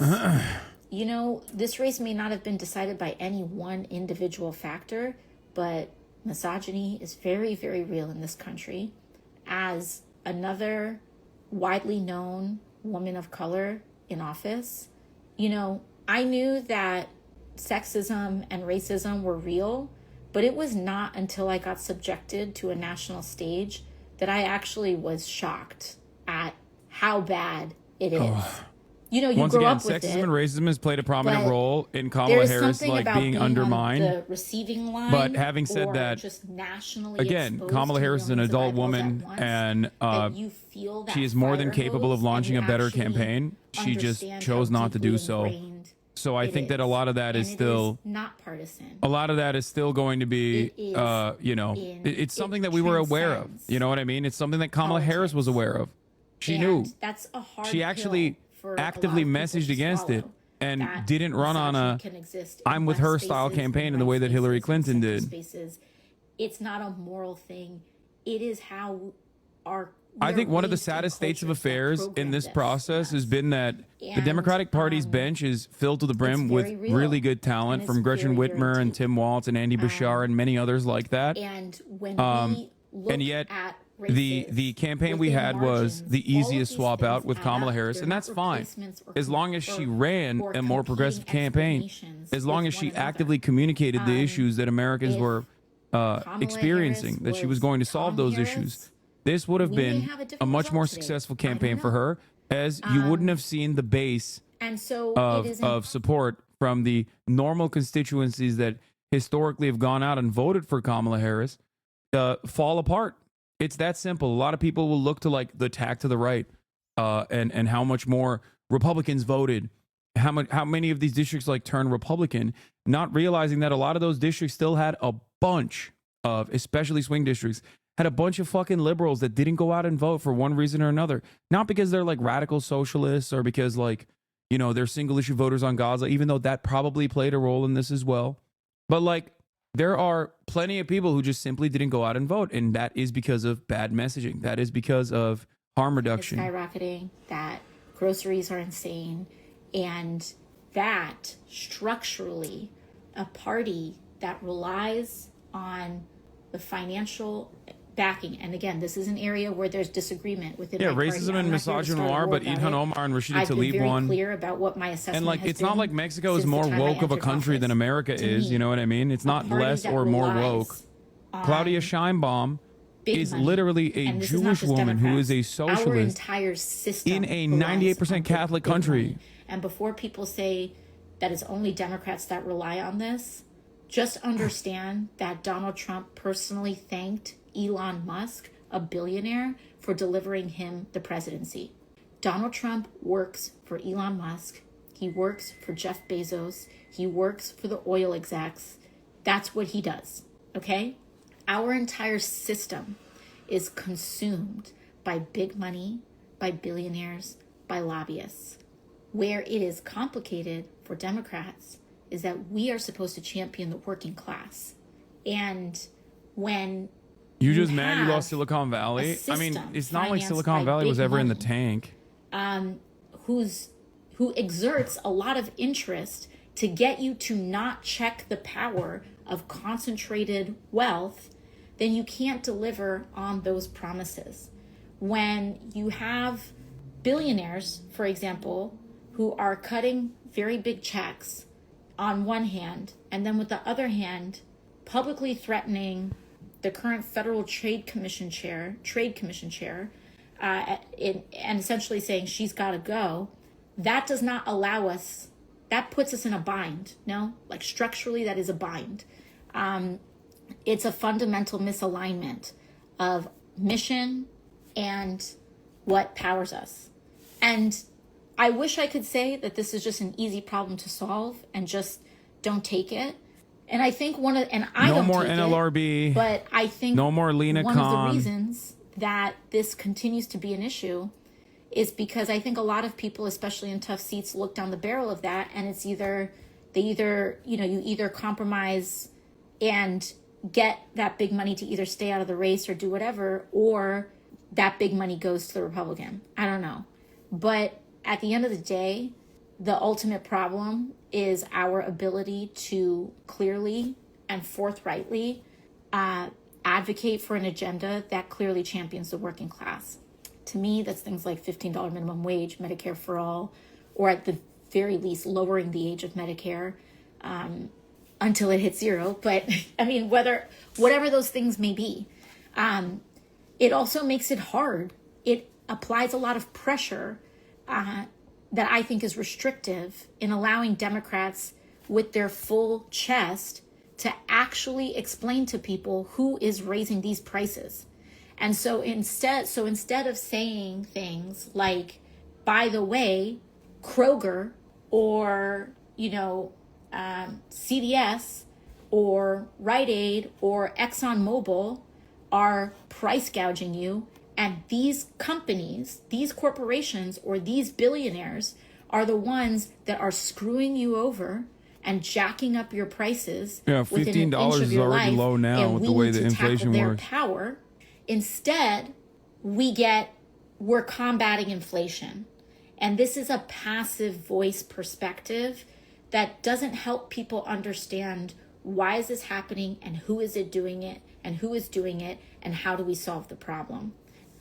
this race may not have been decided by any one individual factor, but misogyny is very, very real in this country. As another widely known woman of color in office, I knew that sexism and racism were real, but it was not until I got subjected to a national stage that I actually was shocked at how bad it is. Once grow again, up with sexism it, and racism has played a prominent but role in Kamala Harris being undermined. On the receiving line, but having said or that, just nationally again, Kamala Harris is an adult woman, and she is more than capable of launching a better campaign. She just chose not to do so. So I think that a lot of that is still not partisan. A lot of that is still going to be, it's something that we were aware of. You know what I mean? It's something that Kamala Harris was aware of. She knew. That's a hard She actually actively messaged against it and didn't run on a I'm with her style campaign in the way that Hillary Clinton did. It's not a moral thing. It is how I think one of the saddest states of affairs in this process has been that the Democratic Party's bench is filled to the brim with really good talent from Gretchen Whitmer and Tim Walz and Andy Bashar and many others like that. And when we look and yet at the campaign we had was the easiest swap out with Kamala Harris, and that's fine as long as she ran a more progressive campaign, as long as she actively communicated the issues that Americans were experiencing, that she was going to solve those issues. This would have been a much more successful campaign for her, as you wouldn't have seen the base And so of support from the normal constituencies that historically have gone out and voted for Kamala Harris fall apart. It's that simple. A lot of people will look to like the tack to the right and how much more Republicans voted, how many of these districts like turned Republican, not realizing that a lot of those districts still had a bunch of, especially swing districts, had a bunch of fucking liberals that didn't go out and vote for one reason or another. Not because they're like radical socialists or because like, you know, they're single issue voters on Gaza, even though that probably played a role in this as well. But like, there are plenty of people who just simply didn't go out and vote. And that is because of bad messaging. That is because of harm reduction. It's skyrocketing, that groceries are insane, and that structurally, a party that relies on the financial backing, and again, this is an area where there's disagreement within my party. Racism and misogyny are, but Ilhan Omar and Rashida I've been Tlaib very won. clear about what my assessment And like, has it's not been like Mexico is since the more time I woke of a entered country than office. America To is. me, You know what I mean? It's not party less that or more relies woke. on Claudia Scheinbaum big is money. literally a And this is not Jewish just woman who is a Democrats. Our socialist entire system in a relies 98% on Catholic big country. money. And before people say that it's only Democrats that rely on this, just understand that Donald Trump personally thanked Elon Musk, a billionaire, for delivering him the presidency. Donald Trump works for Elon Musk. He works for Jeff Bezos. He works for the oil execs. That's what he does, okay? Our entire system is consumed by big money, by billionaires, by lobbyists. Where it is complicated for Democrats is that we are supposed to champion the working class. And when You just mad you lost Silicon Valley? I mean, it's not like Silicon Valley was ever in the tank. Who exerts a lot of interest to get you to not check the power of concentrated wealth, then you can't deliver on those promises. When you have billionaires, for example, who are cutting very big checks on one hand, and then with the other hand, publicly threatening the current Federal Trade Commission chair, and essentially saying she's got to go, that does not allow us, that puts us in a bind, no? Like structurally, that is a bind. It's a fundamental misalignment of mission and what powers us. And I wish I could say that this is just an easy problem to solve and just don't take it. And I think No more NLRB. But I think no more Lena one Khan. of the reasons that this continues to be an issue is because I think a lot of people, especially in tough seats, look down the barrel of that, and it's you either compromise and get that big money to either stay out of the race or do whatever, or that big money goes to the Republican. I don't know. But at the end of the day, the ultimate problem is our ability to clearly and forthrightly advocate for an agenda that clearly champions the working class. To me, that's things like $15 minimum wage, Medicare for all, or at the very least, lowering the age of Medicare until it hits zero. But I mean, whatever those things may be, it also makes it hard. It applies a lot of pressure that I think is restrictive in allowing Democrats with their full chest to actually explain to people who is raising these prices. And so instead of saying things like, by the way, Kroger or, CVS or Rite Aid or ExxonMobil are price gouging you, and these companies, these corporations, or these billionaires are the ones that are screwing you over and jacking up your prices. Yeah, $15 is already low now with the way the inflation works. Power. Instead, we're combating inflation. And this is a passive voice perspective that doesn't help people understand why is this happening and who is it doing it and who is doing it and how do we solve the problem.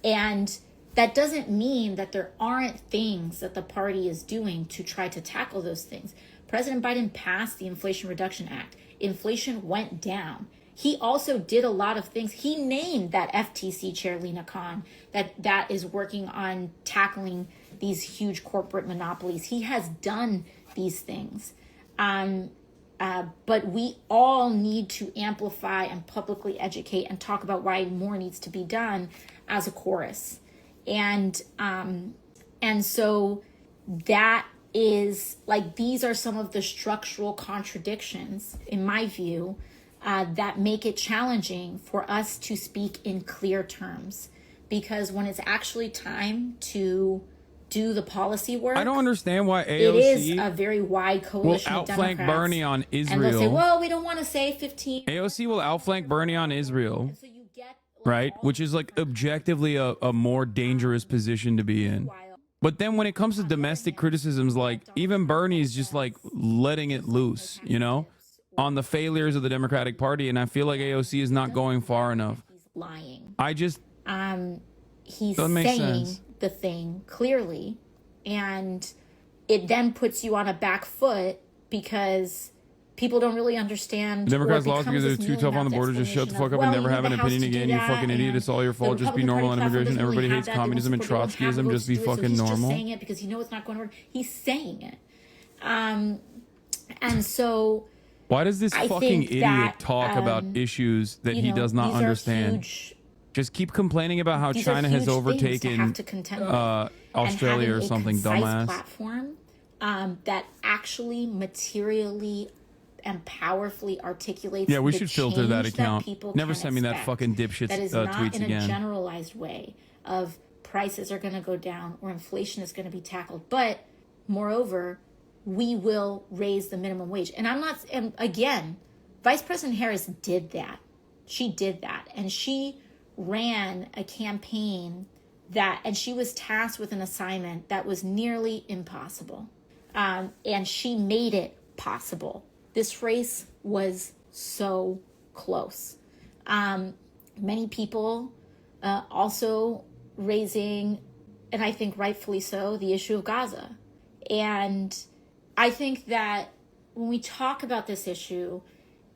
And that doesn't mean that there aren't things that the party is doing to try to tackle those things. President Biden passed the Inflation Reduction Act. Inflation went down. He also did a lot of things. He named that FTC chair, Lena Khan, that is working on tackling these huge corporate monopolies. He has done these things. But we all need to amplify and publicly educate and talk about why more needs to be done as a chorus. And so that is like, these are some of the structural contradictions, in my view, that make it challenging for us to speak in clear terms. Because when it's actually time to do the policy work, I don't understand why AOC it is a very wide coalition will of outflank Democrats. Bernie on Israel. And they'll say, well, we don't want to say 15. AOC will outflank Bernie on Israel, right? Which is like objectively a more dangerous position to be in. But then when it comes to domestic criticisms, like even Bernie's just like letting it loose, you know, on the failures of the Democratic Party. And I feel like AOC is not going far enough. Lying. I just, he's doesn't make saying sense. the thing clearly, and it then puts you on a back foot because people don't really understand. Democrats or it lost because becomes they're this too tough on the border. Just shut the fuck up and never have an opinion again. You fucking idiot. It's all your fault. Just be normal on immigration. Everybody hates communism and Trotskyism. Just be fucking normal. He's just saying it because he knows it's not going to work. He's saying it. And so why does this I fucking think idiot that, talk about issues that you he know, does not these are understand? huge- Just keep complaining about how these are China has huge things to overtaken have to contend with. Australia And or having something, a concise dumbass. platform that actually materially and powerfully articulates. Yeah, we the should filter that change account. people Never can send me that expect. fucking dipshit That is not tweets in a again. generalized way of prices are going to go down or inflation is going to be tackled, but moreover, we will raise the minimum wage. And I'm not. And again, Vice President Harris did that. She did that, and she ran a campaign that, and she was tasked with an assignment that was nearly impossible. And she made it possible. This race was so close. Many people also raising, and I think rightfully so, the issue of Gaza. And I think that when we talk about this issue,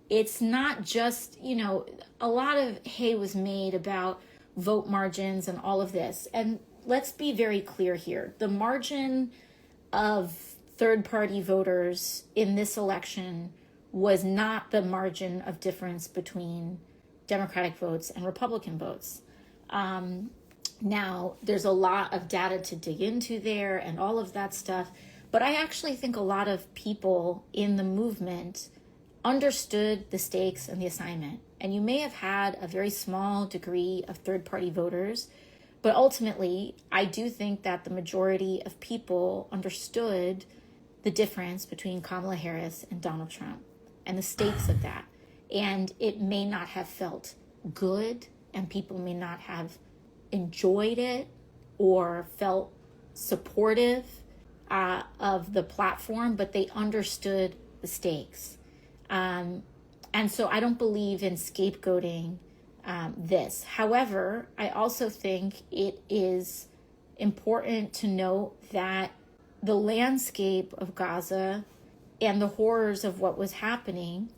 it's not just, you know, a lot of hay was made about vote margins and all of this. And let's be very clear here. The margin of third-party voters in this election was not the margin of difference between Democratic votes and Republican votes. Now, there's a lot of data to dig into there and all of that stuff. But I actually think a lot of people in the movement understood the stakes and the assignment. And you may have had a very small degree of third-party voters, but ultimately, I do think that the majority of people understood the difference between Kamala Harris and Donald Trump and the stakes of that. And it may not have felt good, and people may not have enjoyed it or felt supportive of the platform, but they understood the stakes. And so I don't believe in scapegoating this. However, I also think it is important to note that the landscape of Gaza and the horrors of what was happening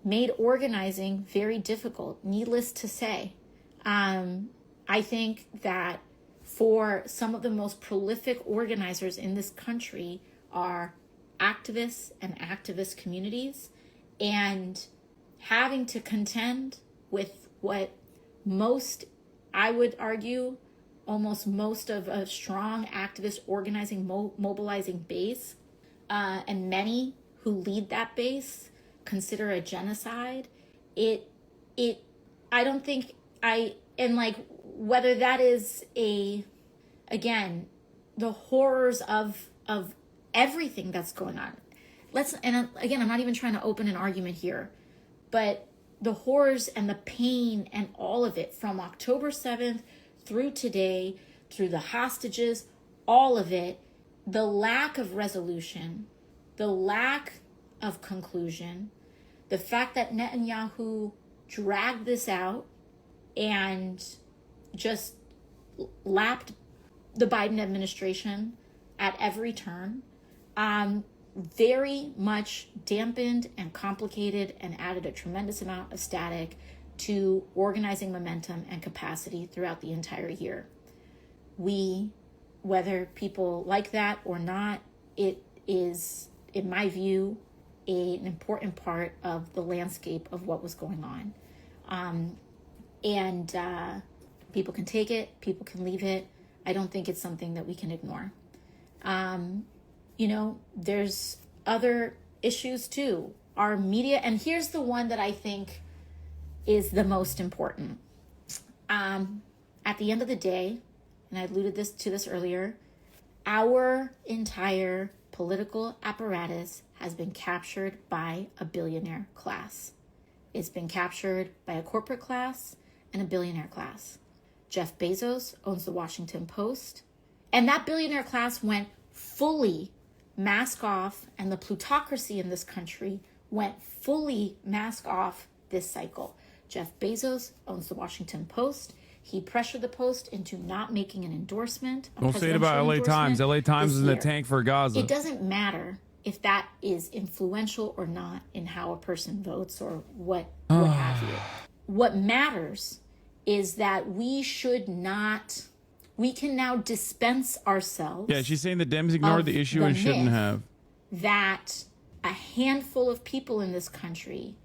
made organizing very difficult, needless to say. I think that for some of the most prolific organizers in this country are activists and activist communities, and having to contend with what most, I would argue, almost most of a strong activist organizing, mobilizing base, and many who lead that base consider a genocide. I don't think and like, whether that is again, the horrors of everything that's going on. And again, I'm not even trying to open an argument here, but the horrors and the pain and all of it from October 7th through today, through the hostages, all of it, the lack of resolution, the lack of conclusion, the fact that Netanyahu dragged this out and just lapped the Biden administration at every turn, very much dampened and complicated and added a tremendous amount of static to organizing momentum and capacity throughout the entire year. We whether people like that or not, it is, in my view, an important part of the landscape of what was going on. And people can take it, people can leave it. I don't think it's something that we can ignore. There's other issues too. Our media, and here's the one that I think is the most important. At the end of the day, and I alluded to this earlier, our entire political apparatus has been captured by a billionaire class. It's been captured by a corporate class and a billionaire class. Jeff Bezos owns the Washington Post, and that billionaire class went fully mask off, and the plutocracy in this country went fully mask off this cycle. Jeff Bezos owns the Washington Post. He pressured the Post into not making an endorsement. Don't say it about LA Times. LA Times is in the tank for Gaza. It doesn't matter if that is influential or not in how a person votes or what have you. What matters is that we can now dispense ourselves. Yeah, she's saying the Dems ignored the issue and shouldn't have. That a handful of people in this country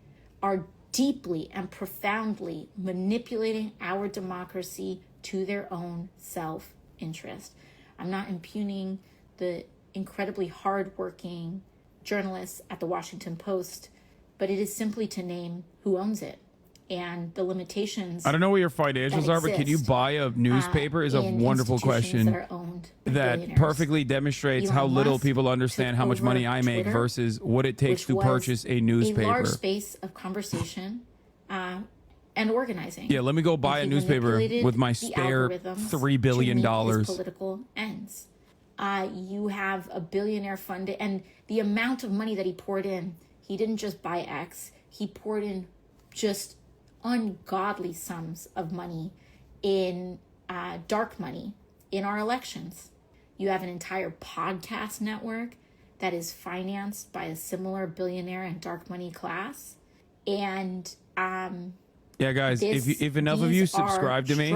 are deeply and profoundly manipulating our democracy to their own self-interest. I'm not impugning the incredibly hardworking journalists at the Washington Post, but it is simply to name who owns it and the limitations. I don't know what your financials are, but can you buy a newspaper is a wonderful question that perfectly demonstrates how little people understand how much money I make versus what it takes to purchase a newspaper. A large space of conversation and organizing. Yeah, let me go buy a newspaper with my spare $3 billion. Political ends. You have a billionaire funded, and the amount of money that he poured in, he didn't just buy X, he poured in just ungodly sums of money in dark money in our elections. You have an entire podcast network that is financed by a similar billionaire and dark money class. And yeah, guys, if enough of you subscribe to me,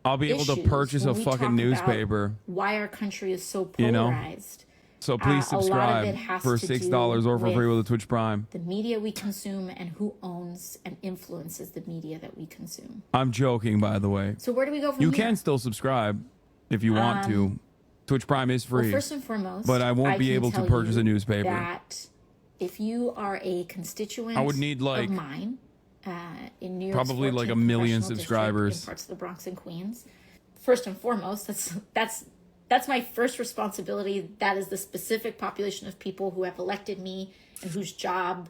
I'll be able to purchase a fucking newspaper. Why our country is so polarized. So please subscribe for $6 or for free with a Twitch Prime. The media we consume and who owns and influences the media that we consume. I'm joking, by the way. So where do we go from here? You can can still subscribe if you want to. Twitch Prime is free. Well, first and foremost, but I won't be able to purchase a newspaper. That if you are a constituent I would need like of mine in New York, probably like 1 million subscribers in parts of the Bronx and Queens. First and foremost, that's my first responsibility. That is the specific population of people who have elected me and whose job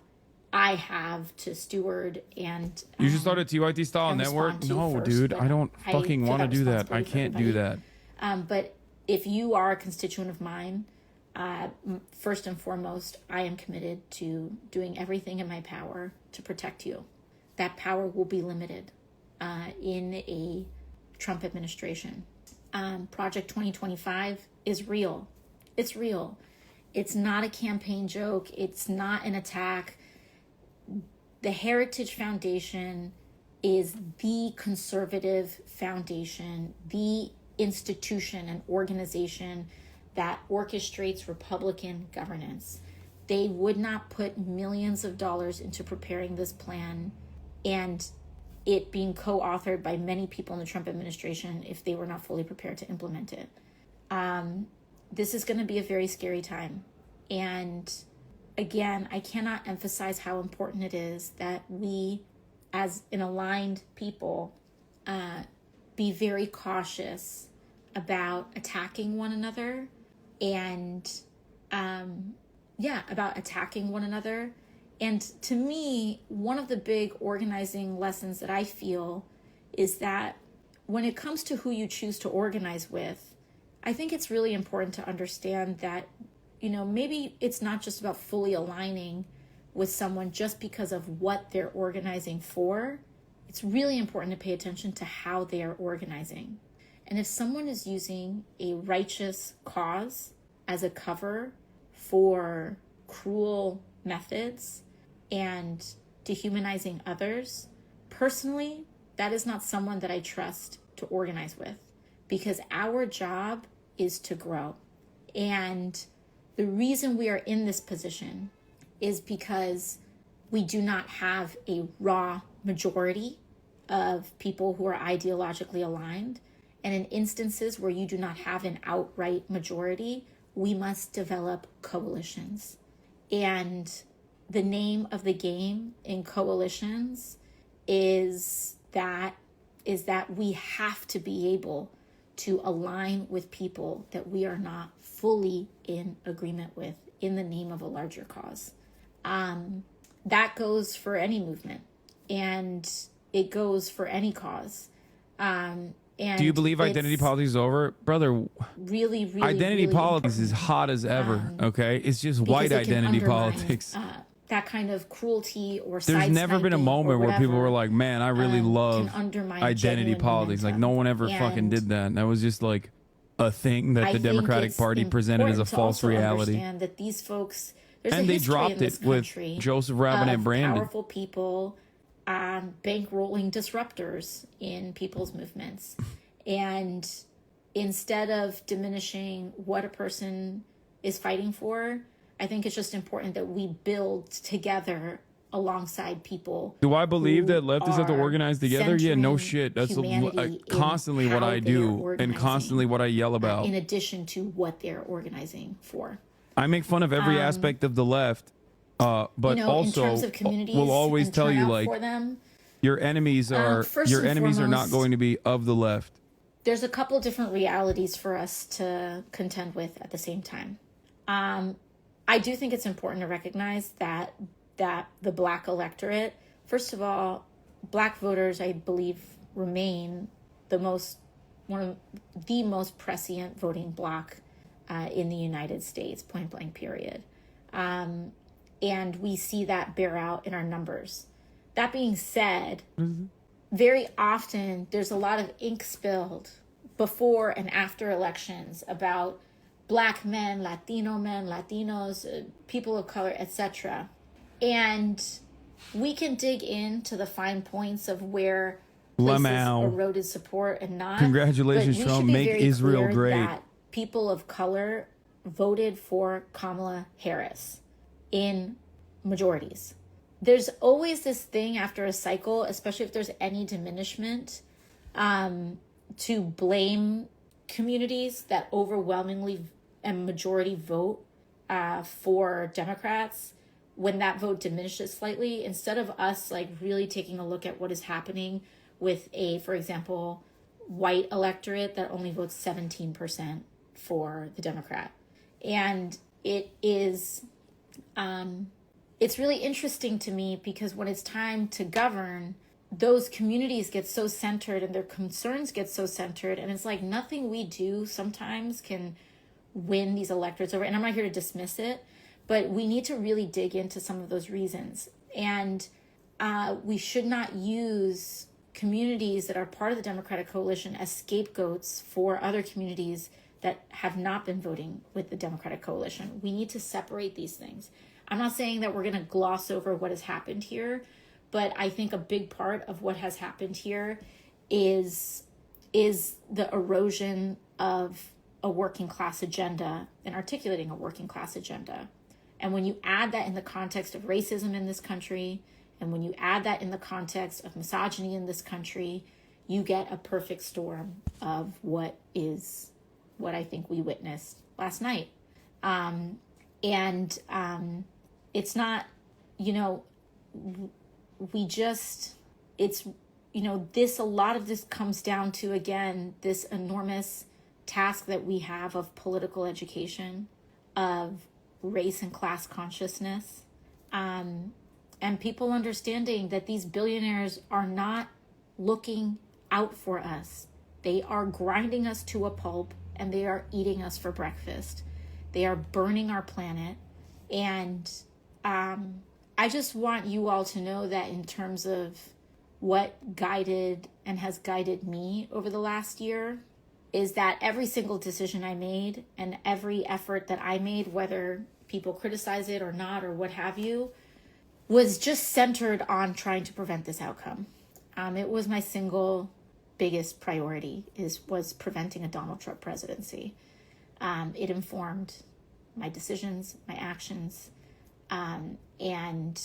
I have to steward and you should start a TYT style network. No, dude, I don't fucking want to do that. I can't do that. But if you are a constituent of mine, first and foremost, I am committed to doing everything in my power to protect you. That power will be limited in a Trump administration. Project 2025 is real. It's real. It's not a campaign joke. It's not an attack. The Heritage Foundation is the conservative foundation, the institution and organization that orchestrates Republican governance. They would not put millions of dollars into preparing this plan and it being co-authored by many people in the Trump administration if they were not fully prepared to implement it. This is going to be a very scary time. And again, I cannot emphasize how important it is that we, as an aligned people, be very cautious about attacking one another and, about attacking one another. And to me, one of the big organizing lessons that I feel is that when it comes to who you choose to organize with, I think it's really important to understand that, maybe it's not just about fully aligning with someone just because of what they're organizing for. It's really important to pay attention to how they are organizing. And if someone is using a righteous cause as a cover for cruel methods and dehumanizing others, personally, that is not someone that I trust to organize with. because our job is to grow. And the reason we are in this position is because we do not have a raw majority of people who are ideologically aligned. And in instances where you do not have an outright majority, we must develop coalitions. And the name of the game in coalitions is that we have to be able to align with people that we are not fully in agreement with in the name of a larger cause. That goes for any movement, and it goes for any cause. And do you believe identity politics is over? Brother, really identity really politics is hot as ever, okay? It's just white it can identity undermine, politics. That kind of cruelty or There's never been a moment where people were like, man, I really love identity politics. Like, no one ever fucking did that. That was just like a thing that the Democratic Party presented as a false reality. Understand that these folks, there's and a they history dropped in this it with country Joseph Robinette of Brandon. Powerful people bankrolling disruptors in people's movements. And instead of diminishing what a person is fighting for, I think it's just important that we build together alongside people. Do I believe that leftists have to organize together? Yeah, no shit. That's constantly what I do and constantly what I yell about. In addition to what they're organizing for. I make fun of every aspect of the left, but also in terms of communities will always and tell you turnout like for them, your enemies are not going to be of the left. There's a couple different realities for us to contend with at the same time. I do think it's important to recognize that the Black electorate, first of all, Black voters, I believe, remain one of the most prescient voting bloc in the United States, point blank, period. And we see that bear out in our numbers. That being said, very often there's a lot of ink spilled before and after elections about Black men, Latinos, people of color, etc. And we can dig into the fine points of where places eroded support and not. Congratulations, but we Trump. should be Make very Israel clear great. that people of color voted for Kamala Harris in majorities. There's always this thing after a cycle, especially if there's any diminishment, to blame communities that overwhelmingly and majority vote for Democrats when that vote diminishes slightly, instead of us like really taking a look at what is happening with for example, white electorate that only votes 17% for the Democrat. And it is, it's really interesting to me because when it's time to govern, those communities get so centered and their concerns get so centered, and it's like nothing we do sometimes can win these electorates over. And I'm not here to dismiss it, but we need to really dig into some of those reasons. And we should not use communities that are part of the Democratic coalition as scapegoats for other communities that have not been voting with the Democratic coalition. We need to separate these things. I'm not saying that we're going to gloss over what has happened here, but I think a big part of what has happened here is the erosion of a working class agenda and articulating a working class agenda. And when you add that in the context of racism in this country, and when you add that in the context of misogyny in this country, you get a perfect storm of what I think we witnessed last night. It's not, a lot of this comes down to, again, this enormous task that we have of political education, of race and class consciousness, and people understanding that these billionaires are not looking out for us. They are grinding us to a pulp and they are eating us for breakfast. They are burning our planet. And I just want you all to know that in terms of what guided and has guided me over the last year is that every single decision I made and every effort that I made, whether people criticize it or not or what have you, was just centered on trying to prevent this outcome. It was my single biggest priority was preventing a Donald Trump presidency. It informed my decisions, my actions, and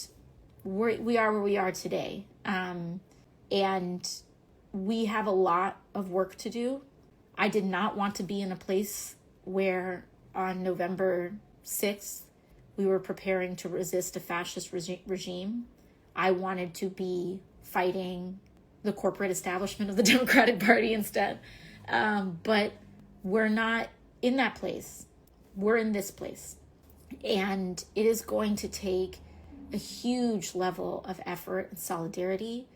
we are where we are today. And we have a lot of work to do. I did not want to be in a place where on November 6th, we were preparing to resist a fascist regime. I wanted to be fighting the corporate establishment of the Democratic Party instead. But we're not in that place. We're in this place. And it is going to take a huge level of effort and solidarity.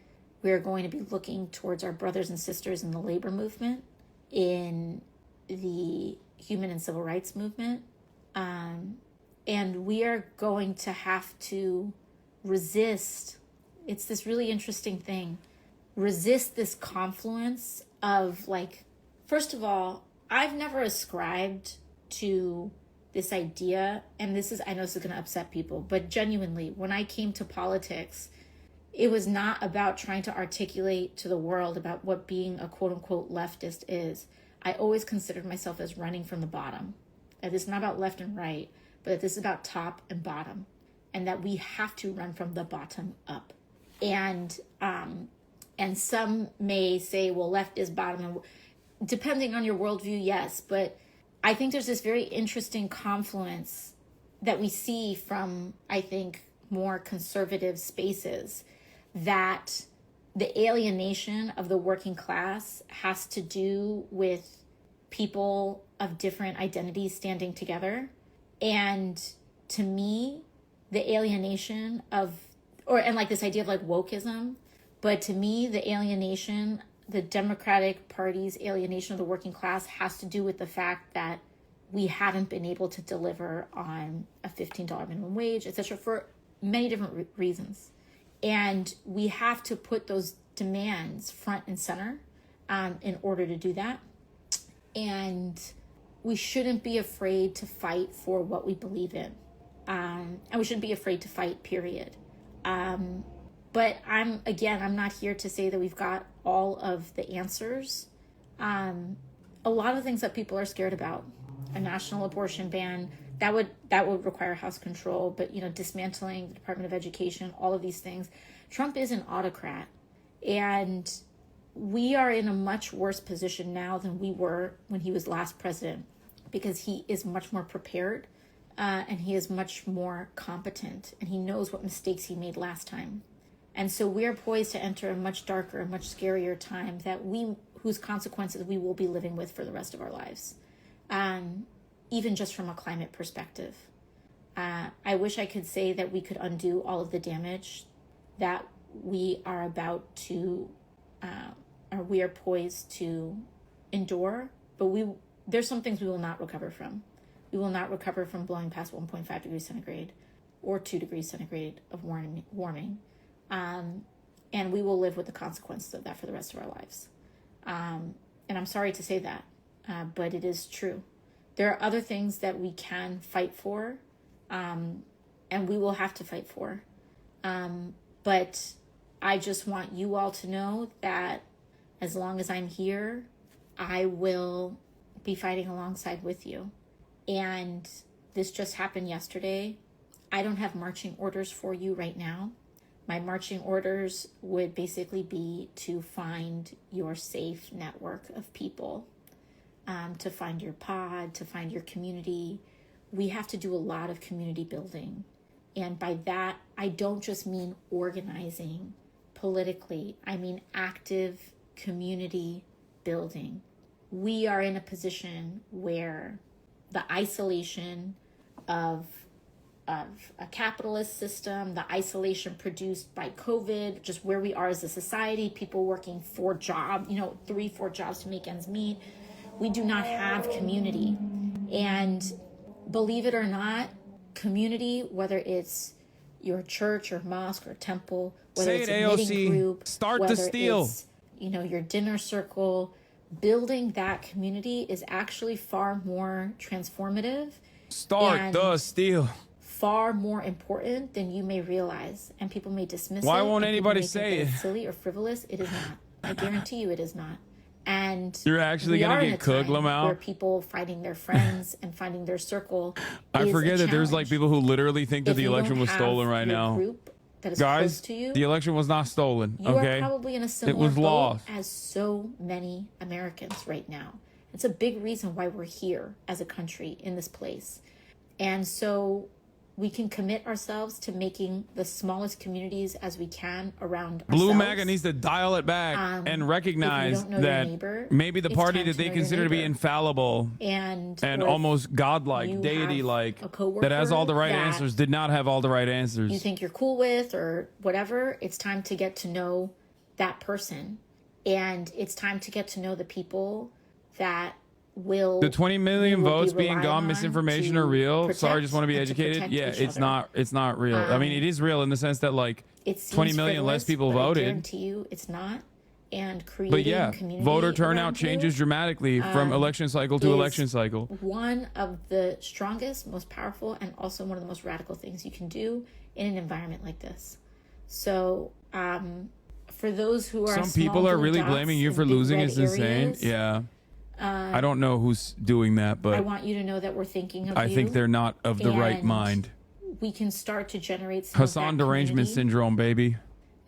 We're going to be looking towards our brothers and sisters in the labor movement, in the human and civil rights movement. And we are going to have to resist. It's this really interesting thing. Resist this confluence of, like, first of all, I've never ascribed to this idea, and this is, I know this is going to upset people, but genuinely, when I came to politics, it was not about trying to articulate to the world about what being a quote unquote leftist is. I always considered myself as running from the bottom. That this is not about left and right, but that this is about top and bottom, and that we have to run from the bottom up. And some may say, well, left is bottom, and depending on your worldview, yes, but I think there's this very interesting confluence that we see from, I think, more conservative spaces, that the alienation of the working class has to do with people of different identities standing together. And to me, the alienation of, and like this idea of like wokeism, but to me, the alienation, the Democratic Party's alienation of the working class has to do with the fact that we haven't been able to deliver on a $15 minimum wage, etc., for many different reasons. And we have to put those demands front and center in order to do that. And we shouldn't be afraid to fight for what we believe in. And we shouldn't be afraid to fight, period. But I'm not here to say that we've got all of the answers. A lot of things that people are scared about, a national abortion ban, that would require House control, but dismantling the Department of Education, all of these things. Trump is an autocrat, and we are in a much worse position now than we were when he was last president, because he is much more prepared, and he is much more competent, and he knows what mistakes he made last time. And so we're poised to enter a much darker, much scarier time whose consequences we will be living with for the rest of our lives. Even just from a climate perspective. I wish I could say that we could undo all of the damage that we are about to, or we are poised to endure, but there's some things we will not recover from. We will not recover from blowing past 1.5 degrees centigrade or 2 degrees centigrade of warming. And we will live with the consequences of that for the rest of our lives. And I'm sorry to say that, but it is true. There are other things that we can fight for, and we will have to fight for. But I just want you all to know that as long as I'm here, I will be fighting alongside with you. And this just happened yesterday. I don't have marching orders for you right now. My marching orders would basically be to find your safe network of people. To find your pod, to find your community. We have to do a lot of community building. And by that, I don't just mean organizing politically. I mean active community building. We are in a position where the isolation of a capitalist system, the isolation produced by COVID, just where we are as a society, people working 4 jobs, 3-4 jobs to make ends meet. We do not have community. And believe it or not, community, whether it's your church or mosque or temple, whether it's a knitting group, start the steal. It's, your dinner circle, building that community is actually far more transformative. Start the steal. Far more important than you may realize. And people may dismiss it. Why won't anybody say it? Silly or frivolous. It is not. I guarantee you it is not. And you're actually going to get Kuglam out? Where people finding their friends and finding their circle. I forget that there's like people who literally think that the election was stolen right now. Group that is Guys, close to you, the election was not stolen. You okay, are probably in a similar it was boat lost as so many Americans right now. It's a big reason why we're here as a country in this place. And so we can commit ourselves to making the smallest communities as we can around Blue ourselves. MAGA needs to dial it back and recognize that maybe the party that they consider to be infallible and almost godlike, deity-like, that has all the right answers, did not have all the right answers. You think you're cool with or whatever, it's time to get to know that person. And it's time to get to know the people that will... The 20 million votes being gone, on misinformation to are real. protect Sorry, I just want to be and to educated. protect Yeah, each it's other. not real. I mean, it is real in the sense that like It seems 20 million less frivolous, people but I voted. guarantee you it's not. And creating But yeah, community voter turnout around changes you, dramatically from election cycle to is election cycle. one of the strongest, most powerful, and also one of the most radical things you can do in an environment like this. So, for those who are Some people are really blaming you for losing. It's insane. Areas, Yeah. I don't know who's doing that, but I want you to know that we're thinking of you. I think they're not of the right and mind. We can start to generate some of Hassan that derangement community. syndrome, baby.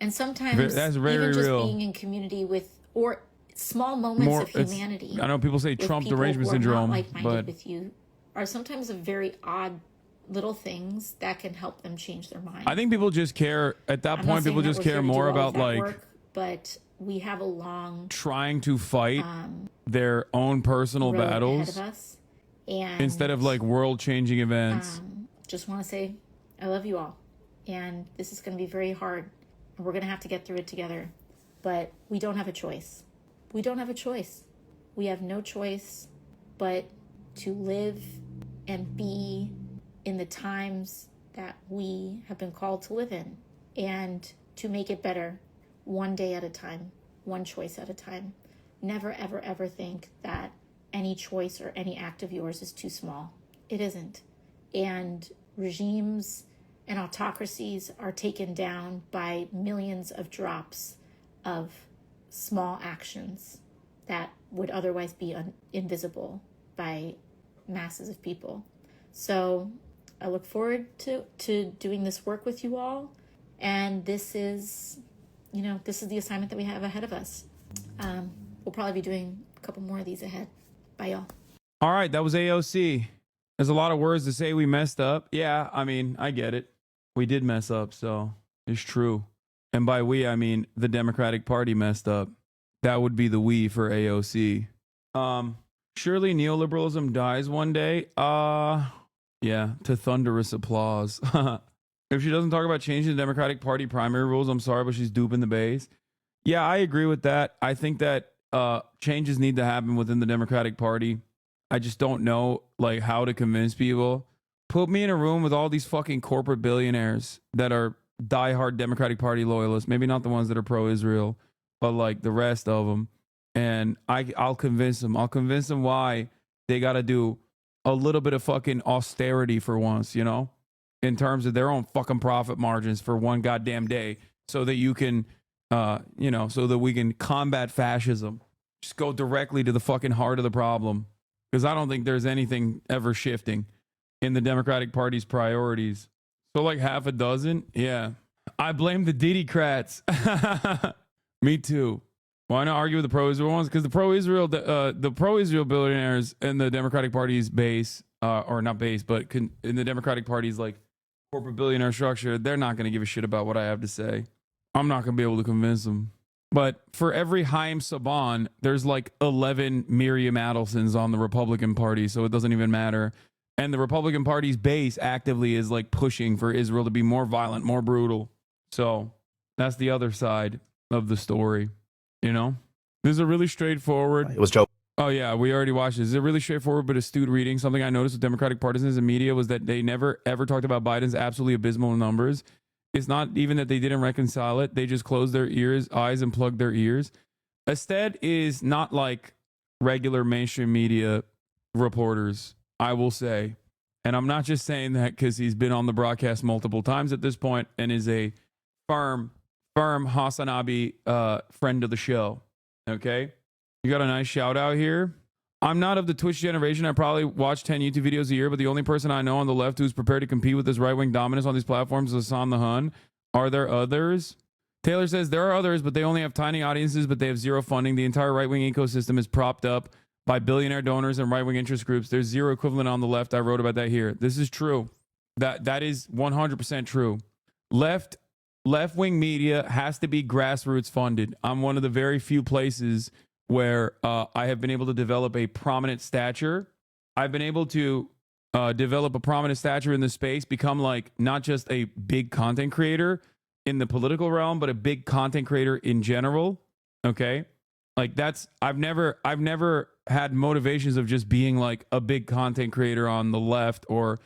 And sometimes That's very even just real. being in community with or small moments of humanity. I know people say with Trump people derangement who are not syndrome, like-minded but with you are sometimes a very odd little things that can help them change their mind. I think people just care at that I'm not point. saying People that just we're here care to do more all of about that like work, but we have a long trying to fight their own personal road ahead battles of us, and instead of like world-changing events. just want to say I love you all, and this is going to be very hard, and we're going to have to get through it together, but we don't have a choice. We don't have a choice. We have no choice but to live and be in the times that we have been called to live in, and to make it better one day at a time, one choice at a time. Never, ever, ever think that any choice or any act of yours is too small. It isn't. And regimes and autocracies are taken down by millions of drops of small actions that would otherwise be invisible by masses of people. So I look forward to doing this work with you all. And this is the assignment that we have ahead of us. We'll probably be doing a couple more of these ahead. Bye, y'all. All right, that was AOC. There's a lot of words to say we messed up. Yeah, I mean, I get it. We did mess up, so it's true. And by we, I mean the Democratic Party messed up. That would be the we for AOC. Surely neoliberalism dies one day. Yeah, to thunderous applause. If she doesn't talk about changing the Democratic Party primary rules, I'm sorry, but she's duping the base. Yeah, I agree with that. I think that changes need to happen within the Democratic Party. I just don't know like how to convince people. Put me in a room with all these fucking corporate billionaires that are diehard Democratic Party loyalists. Maybe not the ones that are pro-Israel, but like the rest of them. And I'll convince them. I'll convince them why they got to do a little bit of fucking austerity for once, you know, in terms of their own fucking profit margins for one goddamn day, so that you can, so that we can combat fascism. Just go directly to the fucking heart of the problem. Because I don't think there's anything ever shifting in the Democratic Party's priorities. So like half a dozen? Yeah. I blame the Diddy-crats. Me too. Why not argue with the pro-Israel ones? Because the pro-Israel billionaires in the Democratic Party's base, or not base, but in the Democratic Party's like corporate billionaire structure, they're not going to give a shit about what I have to say. I'm not going to be able to convince them. But for every Haim Saban, there's like 11 Miriam Adelsons on the Republican Party, so it doesn't even matter. And the Republican Party's base actively is like pushing for Israel to be more violent, more brutal. So that's the other side of the story, you know? This is a really straightforward... It was Joe. Oh, yeah, we already watched this. It's a really straightforward but astute reading. Something I noticed with Democratic partisans and media was that they never, ever talked about Biden's absolutely abysmal numbers. It's not even that they didn't reconcile it. They just closed their eyes and plugged their ears. Ested is not like regular mainstream media reporters, I will say. And I'm not just saying that because he's been on the broadcast multiple times at this point and is a firm HasanAbi friend of the show. Okay? You got a nice shout out here. I'm not of the Twitch generation. I probably watch 10 YouTube videos a year, but the only person I know on the left who's prepared to compete with this right-wing dominance on these platforms is Hassan the Hun. Are there others? Taylor says there are others, but they only have tiny audiences, but they have zero funding. The entire right-wing ecosystem is propped up by billionaire donors and right-wing interest groups. There's zero equivalent on the left. I wrote about that here. This is true. That is 100% true. Left-wing media has to be grassroots funded. I'm one of the very few places where I have been able to develop a prominent stature. I've been able to develop a prominent stature in the space, become like not just a big content creator in the political realm, but a big content creator in general. Okay. Like I've never had motivations of just being like a big content creator on the left or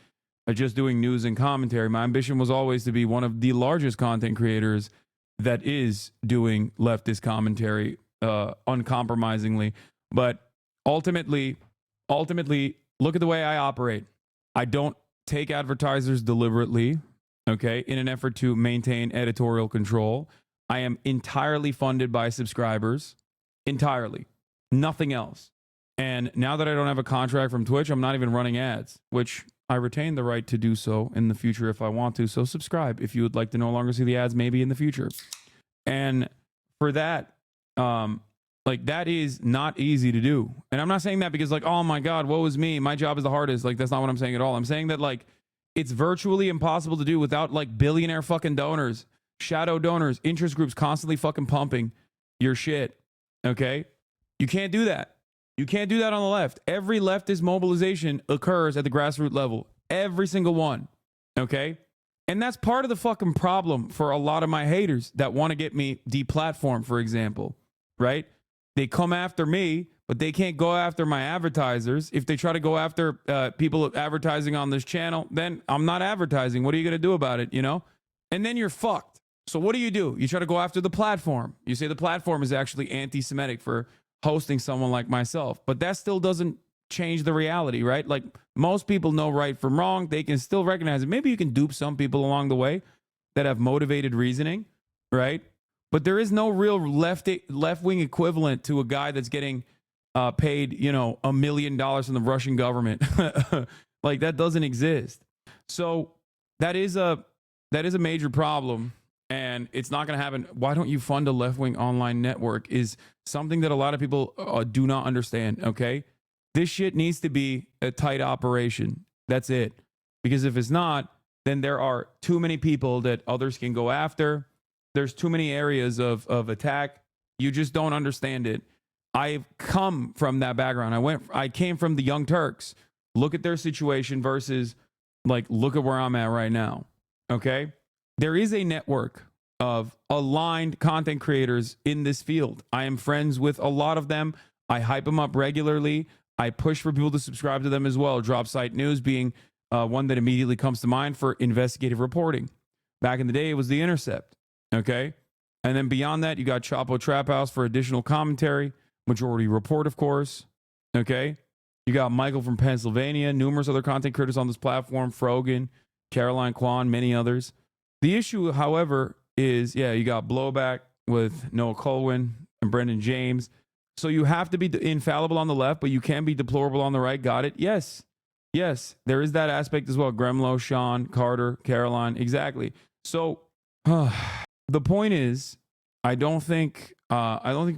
just doing news and commentary. My ambition was always to be one of the largest content creators that is doing leftist commentary uncompromisingly. But ultimately, look at the way I operate. I don't take advertisers deliberately, okay, in an effort to maintain editorial control. I am entirely funded by subscribers. Entirely. Nothing else. And now that I don't have a contract from Twitch, I'm not even running ads, which I retain the right to do so in the future if I want to. So subscribe if you would like to no longer see the ads maybe in the future. And for that, like that is not easy to do. And I'm not saying that because like, oh my God, woe is me. My job is the hardest. Like, that's not what I'm saying at all. I'm saying that like, it's virtually impossible to do without like billionaire fucking donors, shadow donors, interest groups constantly fucking pumping your shit. Okay. You can't do that. You can't do that on the left. Every leftist mobilization occurs at the grassroots level. Every single one. Okay. And that's part of the fucking problem for a lot of my haters that want to get me deplatformed, for example, right? They come after me, but they can't go after my advertisers. If they try to go after people advertising on this channel, then I'm not advertising. What are you going to do about it, you know? And then you're fucked. So what do? You try to go after the platform. You say the platform is actually anti-Semitic for hosting someone like myself, but that still doesn't change the reality, right? Like most people know right from wrong. They can still recognize it. Maybe you can dupe some people along the way that have motivated reasoning, right? But there is no real left-wing equivalent to a guy that's getting paid, you know, $1 million from the Russian government. Like that doesn't exist. So that is a major problem, and it's not going to happen. Why don't you fund a left-wing online network is something that a lot of people do not understand. Okay. This shit needs to be a tight operation. That's it. Because if it's not, then there are too many people that others can go after. There's too many areas of attack. You just don't understand it. I've come from that background. I came from the Young Turks. Look at their situation versus like, look at where I'm at right now. Okay. There is a network of aligned content creators in this field. I am friends with a lot of them. I hype them up regularly. I push for people to subscribe to them as well. Drop Site News being one that immediately comes to mind for investigative reporting. Back in the day, it was The Intercept. Okay. And then beyond that, you got Chapo Trap House for additional commentary. Majority Report, of course. Okay. You got Michael from Pennsylvania, numerous other content creators on this platform, Frogan, Caroline Kwan, many others. The issue, however, is, you got Blowback with Noah Colwyn and Brendan James. So you have to be infallible on the left, but you can be deplorable on the right. Got it? Yes. Yes. There is that aspect as well. Gremlow, Sean, Carter, Caroline. Exactly. So the point is, I don't think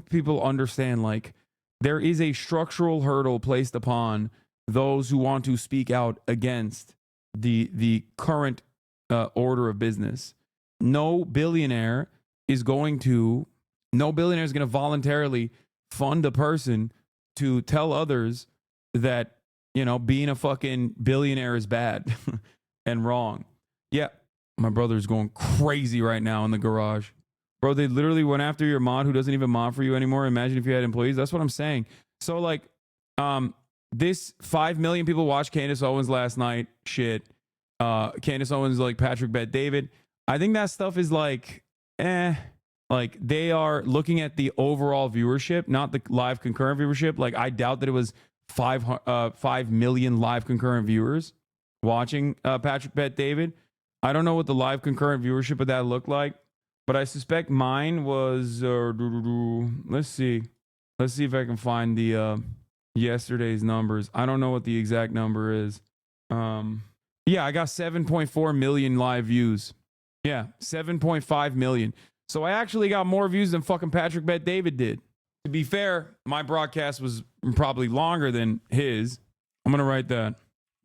people understand, like, there is a structural hurdle placed upon those who want to speak out against the current order of business. No billionaire is going to voluntarily fund a person to tell others that, you know, being a fucking billionaire is bad and wrong. Yeah, my brother's going crazy right now in the garage. Bro, they literally went after your mod who doesn't even mod for you anymore. Imagine if you had employees. That's what I'm saying. So, like, this 5 million people watched Candace Owens last night. Shit. Candace Owens, like Patrick Bet David. I think that stuff is like, like they are looking at the overall viewership, not the live concurrent viewership. Like I doubt that it was 5 million live concurrent viewers watching Patrick Bet David. I don't know what the live concurrent viewership of that looked like, but I suspect mine was, let's see. Let's see if I can find the yesterday's numbers. I don't know what the exact number is. Yeah, I got 7.4 million live views. Yeah, 7.5 million. So I actually got more views than fucking Patrick Bet David did. To be fair, my broadcast was probably longer than his. I'm going to write that.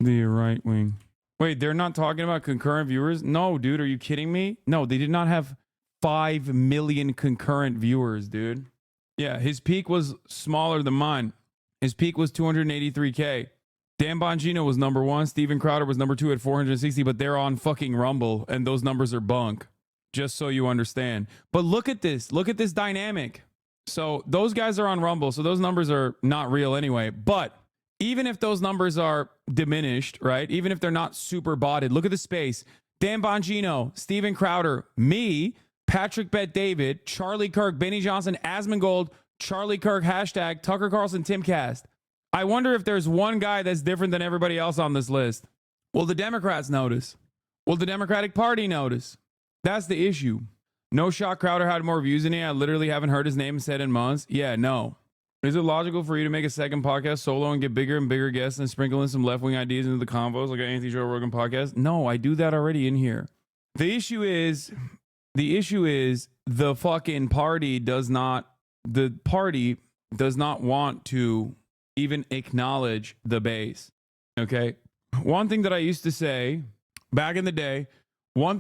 The right wing. Wait, they're not talking about concurrent viewers? No, dude, are you kidding me? No, they did not have 5 million concurrent viewers, dude. Yeah, his peak was smaller than mine. His peak was 283K. Dan Bongino was number 1. Steven Crowder was number 2 at 460, but they're on fucking Rumble, and those numbers are bunk. Just so you understand. But look at this. Look at this dynamic. So those guys are on Rumble, so those numbers are not real anyway. But even if those numbers are diminished, right? Even if they're not super botted, look at the space. Dan Bongino, Steven Crowder, me, Patrick Bet David, Charlie Kirk, Benny Johnson, Asmongold, Charlie Kirk, hashtag Tucker Carlson, Timcast. I wonder if there's one guy that's different than everybody else on this list. Will the Democrats notice? Will the Democratic Party notice? That's the issue. No shot Crowder had more views than me. I literally haven't heard his name said in months. Yeah, no. Is it logical for you to make a second podcast solo and get bigger and bigger guests and sprinkle in some left-wing ideas into the convos like an anti-Joe Rogan podcast? No, I do that already in here. The issue is the fucking party does not want to even acknowledge the base. Okay? One thing that I used to say back in the day, was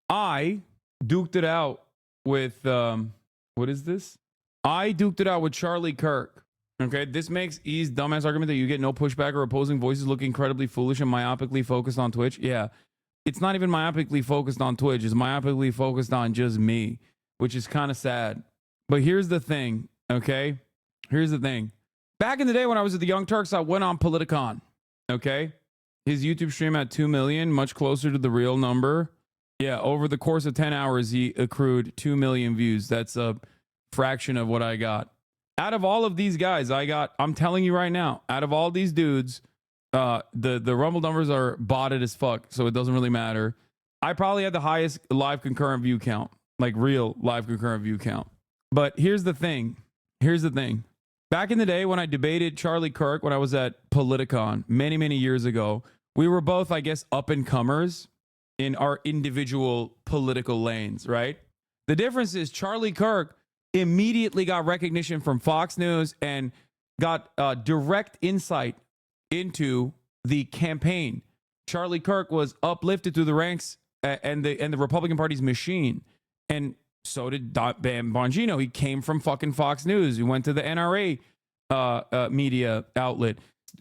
I duked it out with, what is this? I duked it out with Charlie Kirk. Okay, this makes E's dumbass argument that you get no pushback or opposing voices look incredibly foolish and myopically focused on Twitch. Yeah, it's not even myopically focused on Twitch. It's myopically focused on just me, which is kind of sad. But here's the thing, okay? Here's the thing. Back in the day when I was at the Young Turks, I went on Politicon, okay? His YouTube stream at 2 million, much closer to the real number. Yeah, over the course of 10 hours, he accrued 2 million views. That's a fraction of what I got. Out of all of these guys, I'm telling you right now, out of all these dudes, the Rumble numbers are botted as fuck, so it doesn't really matter. I probably had the highest live concurrent view count, like real live concurrent view count. But here's the thing. Back in the day when I debated Charlie Kirk when I was at Politicon many, many years ago, we were both, I guess, up-and-comers in our individual political lanes, right? The difference is Charlie Kirk immediately got recognition from Fox News and got direct insight into the campaign. Charlie Kirk was uplifted through the ranks and the Republican Party's machine. And so did Bam Bongino. He came from fucking Fox News. He went to the NRA media outlet.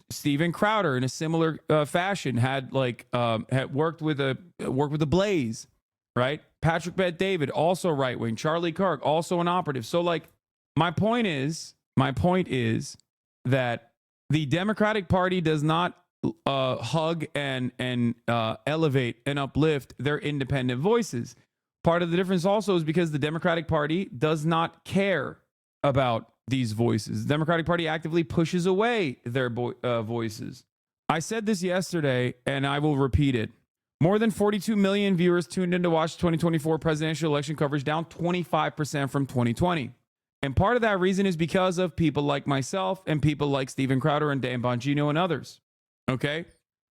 Steven Crowder, in a similar fashion, had worked with the Blaze, right? Patrick Bet David, also right wing. Charlie Kirk, also an operative. So, my point is that the Democratic Party does not hug and elevate and uplift their independent voices. Part of the difference also is because the Democratic Party does not care about these voices. The Democratic Party actively pushes away their voices. I said this yesterday, and I will repeat it. More than 42 million viewers tuned in to watch 2024 presidential election coverage, down 25% from 2020. And part of that reason is because of people like myself and people like Steven Crowder and Dan Bongino and others. Okay?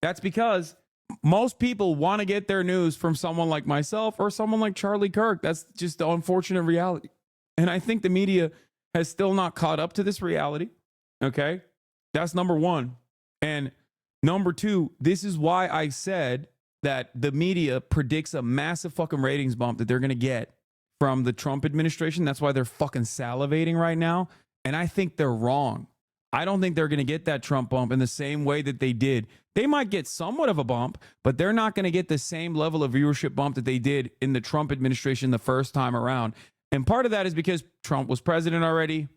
That's because most people want to get their news from someone like myself or someone like Charlie Kirk. That's just the unfortunate reality. And I think the media has still not caught up to this reality. Okay? That's number one. And number two, this is why I said that the media predicts a massive fucking ratings bump that they're going to get from the Trump administration. That's why they're fucking salivating right now. And I think they're wrong. I don't think they're going to get that Trump bump in the same way that they did. They might get somewhat of a bump, but they're not going to get the same level of viewership bump that they did in the Trump administration the first time around. And part of that is because Trump was president already.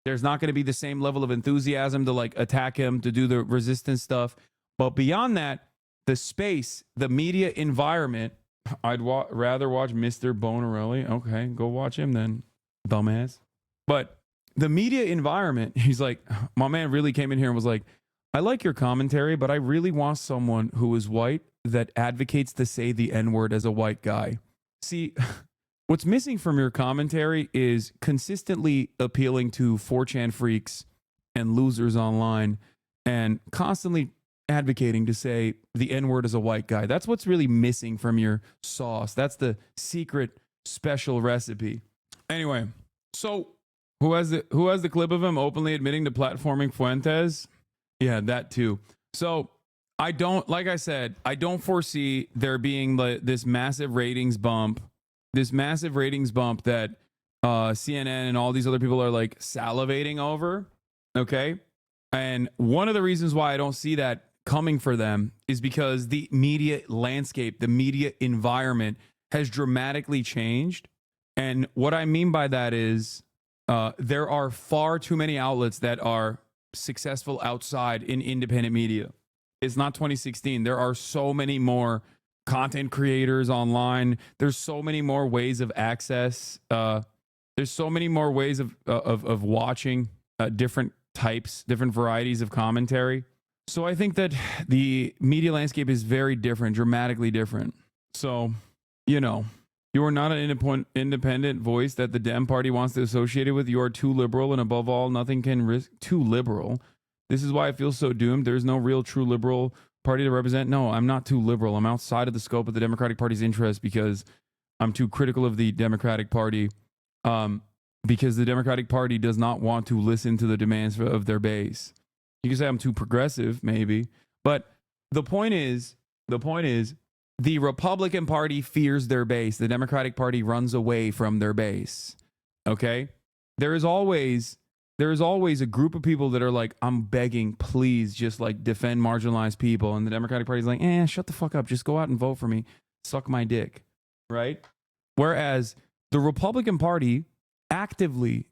There's not going to be the same level of enthusiasm to attack him, to do the resistance stuff. But beyond that, the space, the media environment, I'd rather watch Mr. Bonarelli. Okay, go watch him then, dumbass. But the media environment, he's like, my man really came in here and was like, I like your commentary, but I really want someone who is white that advocates to say the N-word as a white guy. See, What's missing from your commentary is consistently appealing to 4chan freaks and losers online and constantly advocating to say the N-word is a white guy. That's what's really missing from your sauce. That's the secret special recipe. Anyway, so who has the clip of him openly admitting to platforming Fuentes? Yeah, that too. So like I said, I don't foresee there being this massive ratings bump that CNN and all these other people are like salivating over. Okay. And one of the reasons why I don't see that coming for them is because the media landscape, the media environment has dramatically changed. And what I mean by that is there are far too many outlets that are successful outside in independent media. It's not 2016. There are so many more content creators online. There's so many more ways of access. There's so many more ways of watching different types, different varieties of commentary. So I think that the media landscape is very different, dramatically different. So, you know, you are not an independent voice that the Dem Party wants to associate it with. You are too liberal, and above all, nothing can risk too liberal. This is why I feel so doomed. There's no real true liberal party to represent. No, I'm not too liberal. I'm outside of the scope of the Democratic Party's interest because I'm too critical of the Democratic Party, because the Democratic Party does not want to listen to the demands of their base. You can say I'm too progressive, maybe, but the point is, the Republican Party fears their base. The Democratic Party runs away from their base. Okay? There is always a group of people that are like, I'm begging, please just like defend marginalized people. And the Democratic Party is like, shut the fuck up. Just go out and vote for me. Suck my dick. Right? Whereas the Republican Party actively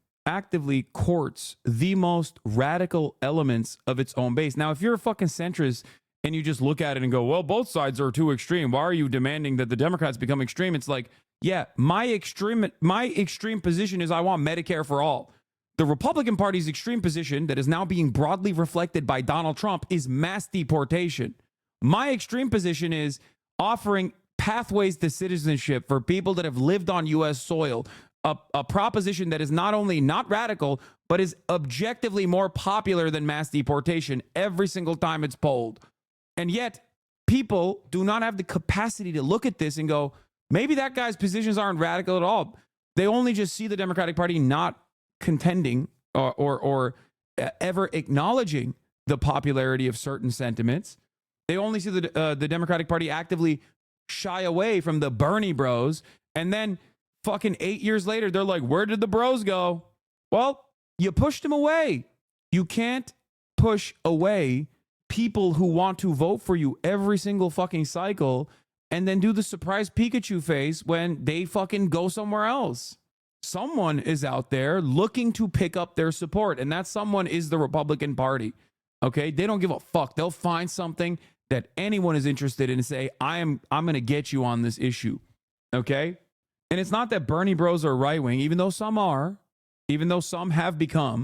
courts the most radical elements of its own base. Now, if you're a fucking centrist and you just look at it and go, well, both sides are too extreme, why are you demanding that the Democrats become extreme? It's like, yeah, my extreme position is I want Medicare for all. The Republican Party's extreme position that is now being broadly reflected by Donald Trump is mass deportation. My extreme position is offering pathways to citizenship for people that have lived on U.S. soil, a proposition that is not only not radical, but is objectively more popular than mass deportation every single time it's polled. And yet, people do not have the capacity to look at this and go, maybe that guy's positions aren't radical at all. They only just see the Democratic Party not contending or ever acknowledging the popularity of certain sentiments. They only see the Democratic Party actively shy away from the Bernie bros. And then fucking 8 years later, they're like, where did the bros go? Well, you pushed them away. You can't push away people who want to vote for you every single fucking cycle and then do the surprise Pikachu face when they fucking go somewhere else. Someone is out there looking to pick up their support, and that someone is the Republican Party. Okay? They don't give a fuck. They'll find something that anyone is interested in and say, I'm going to get you on this issue. Okay? And it's not that Bernie bros are right-wing, even though some are, even though some have become.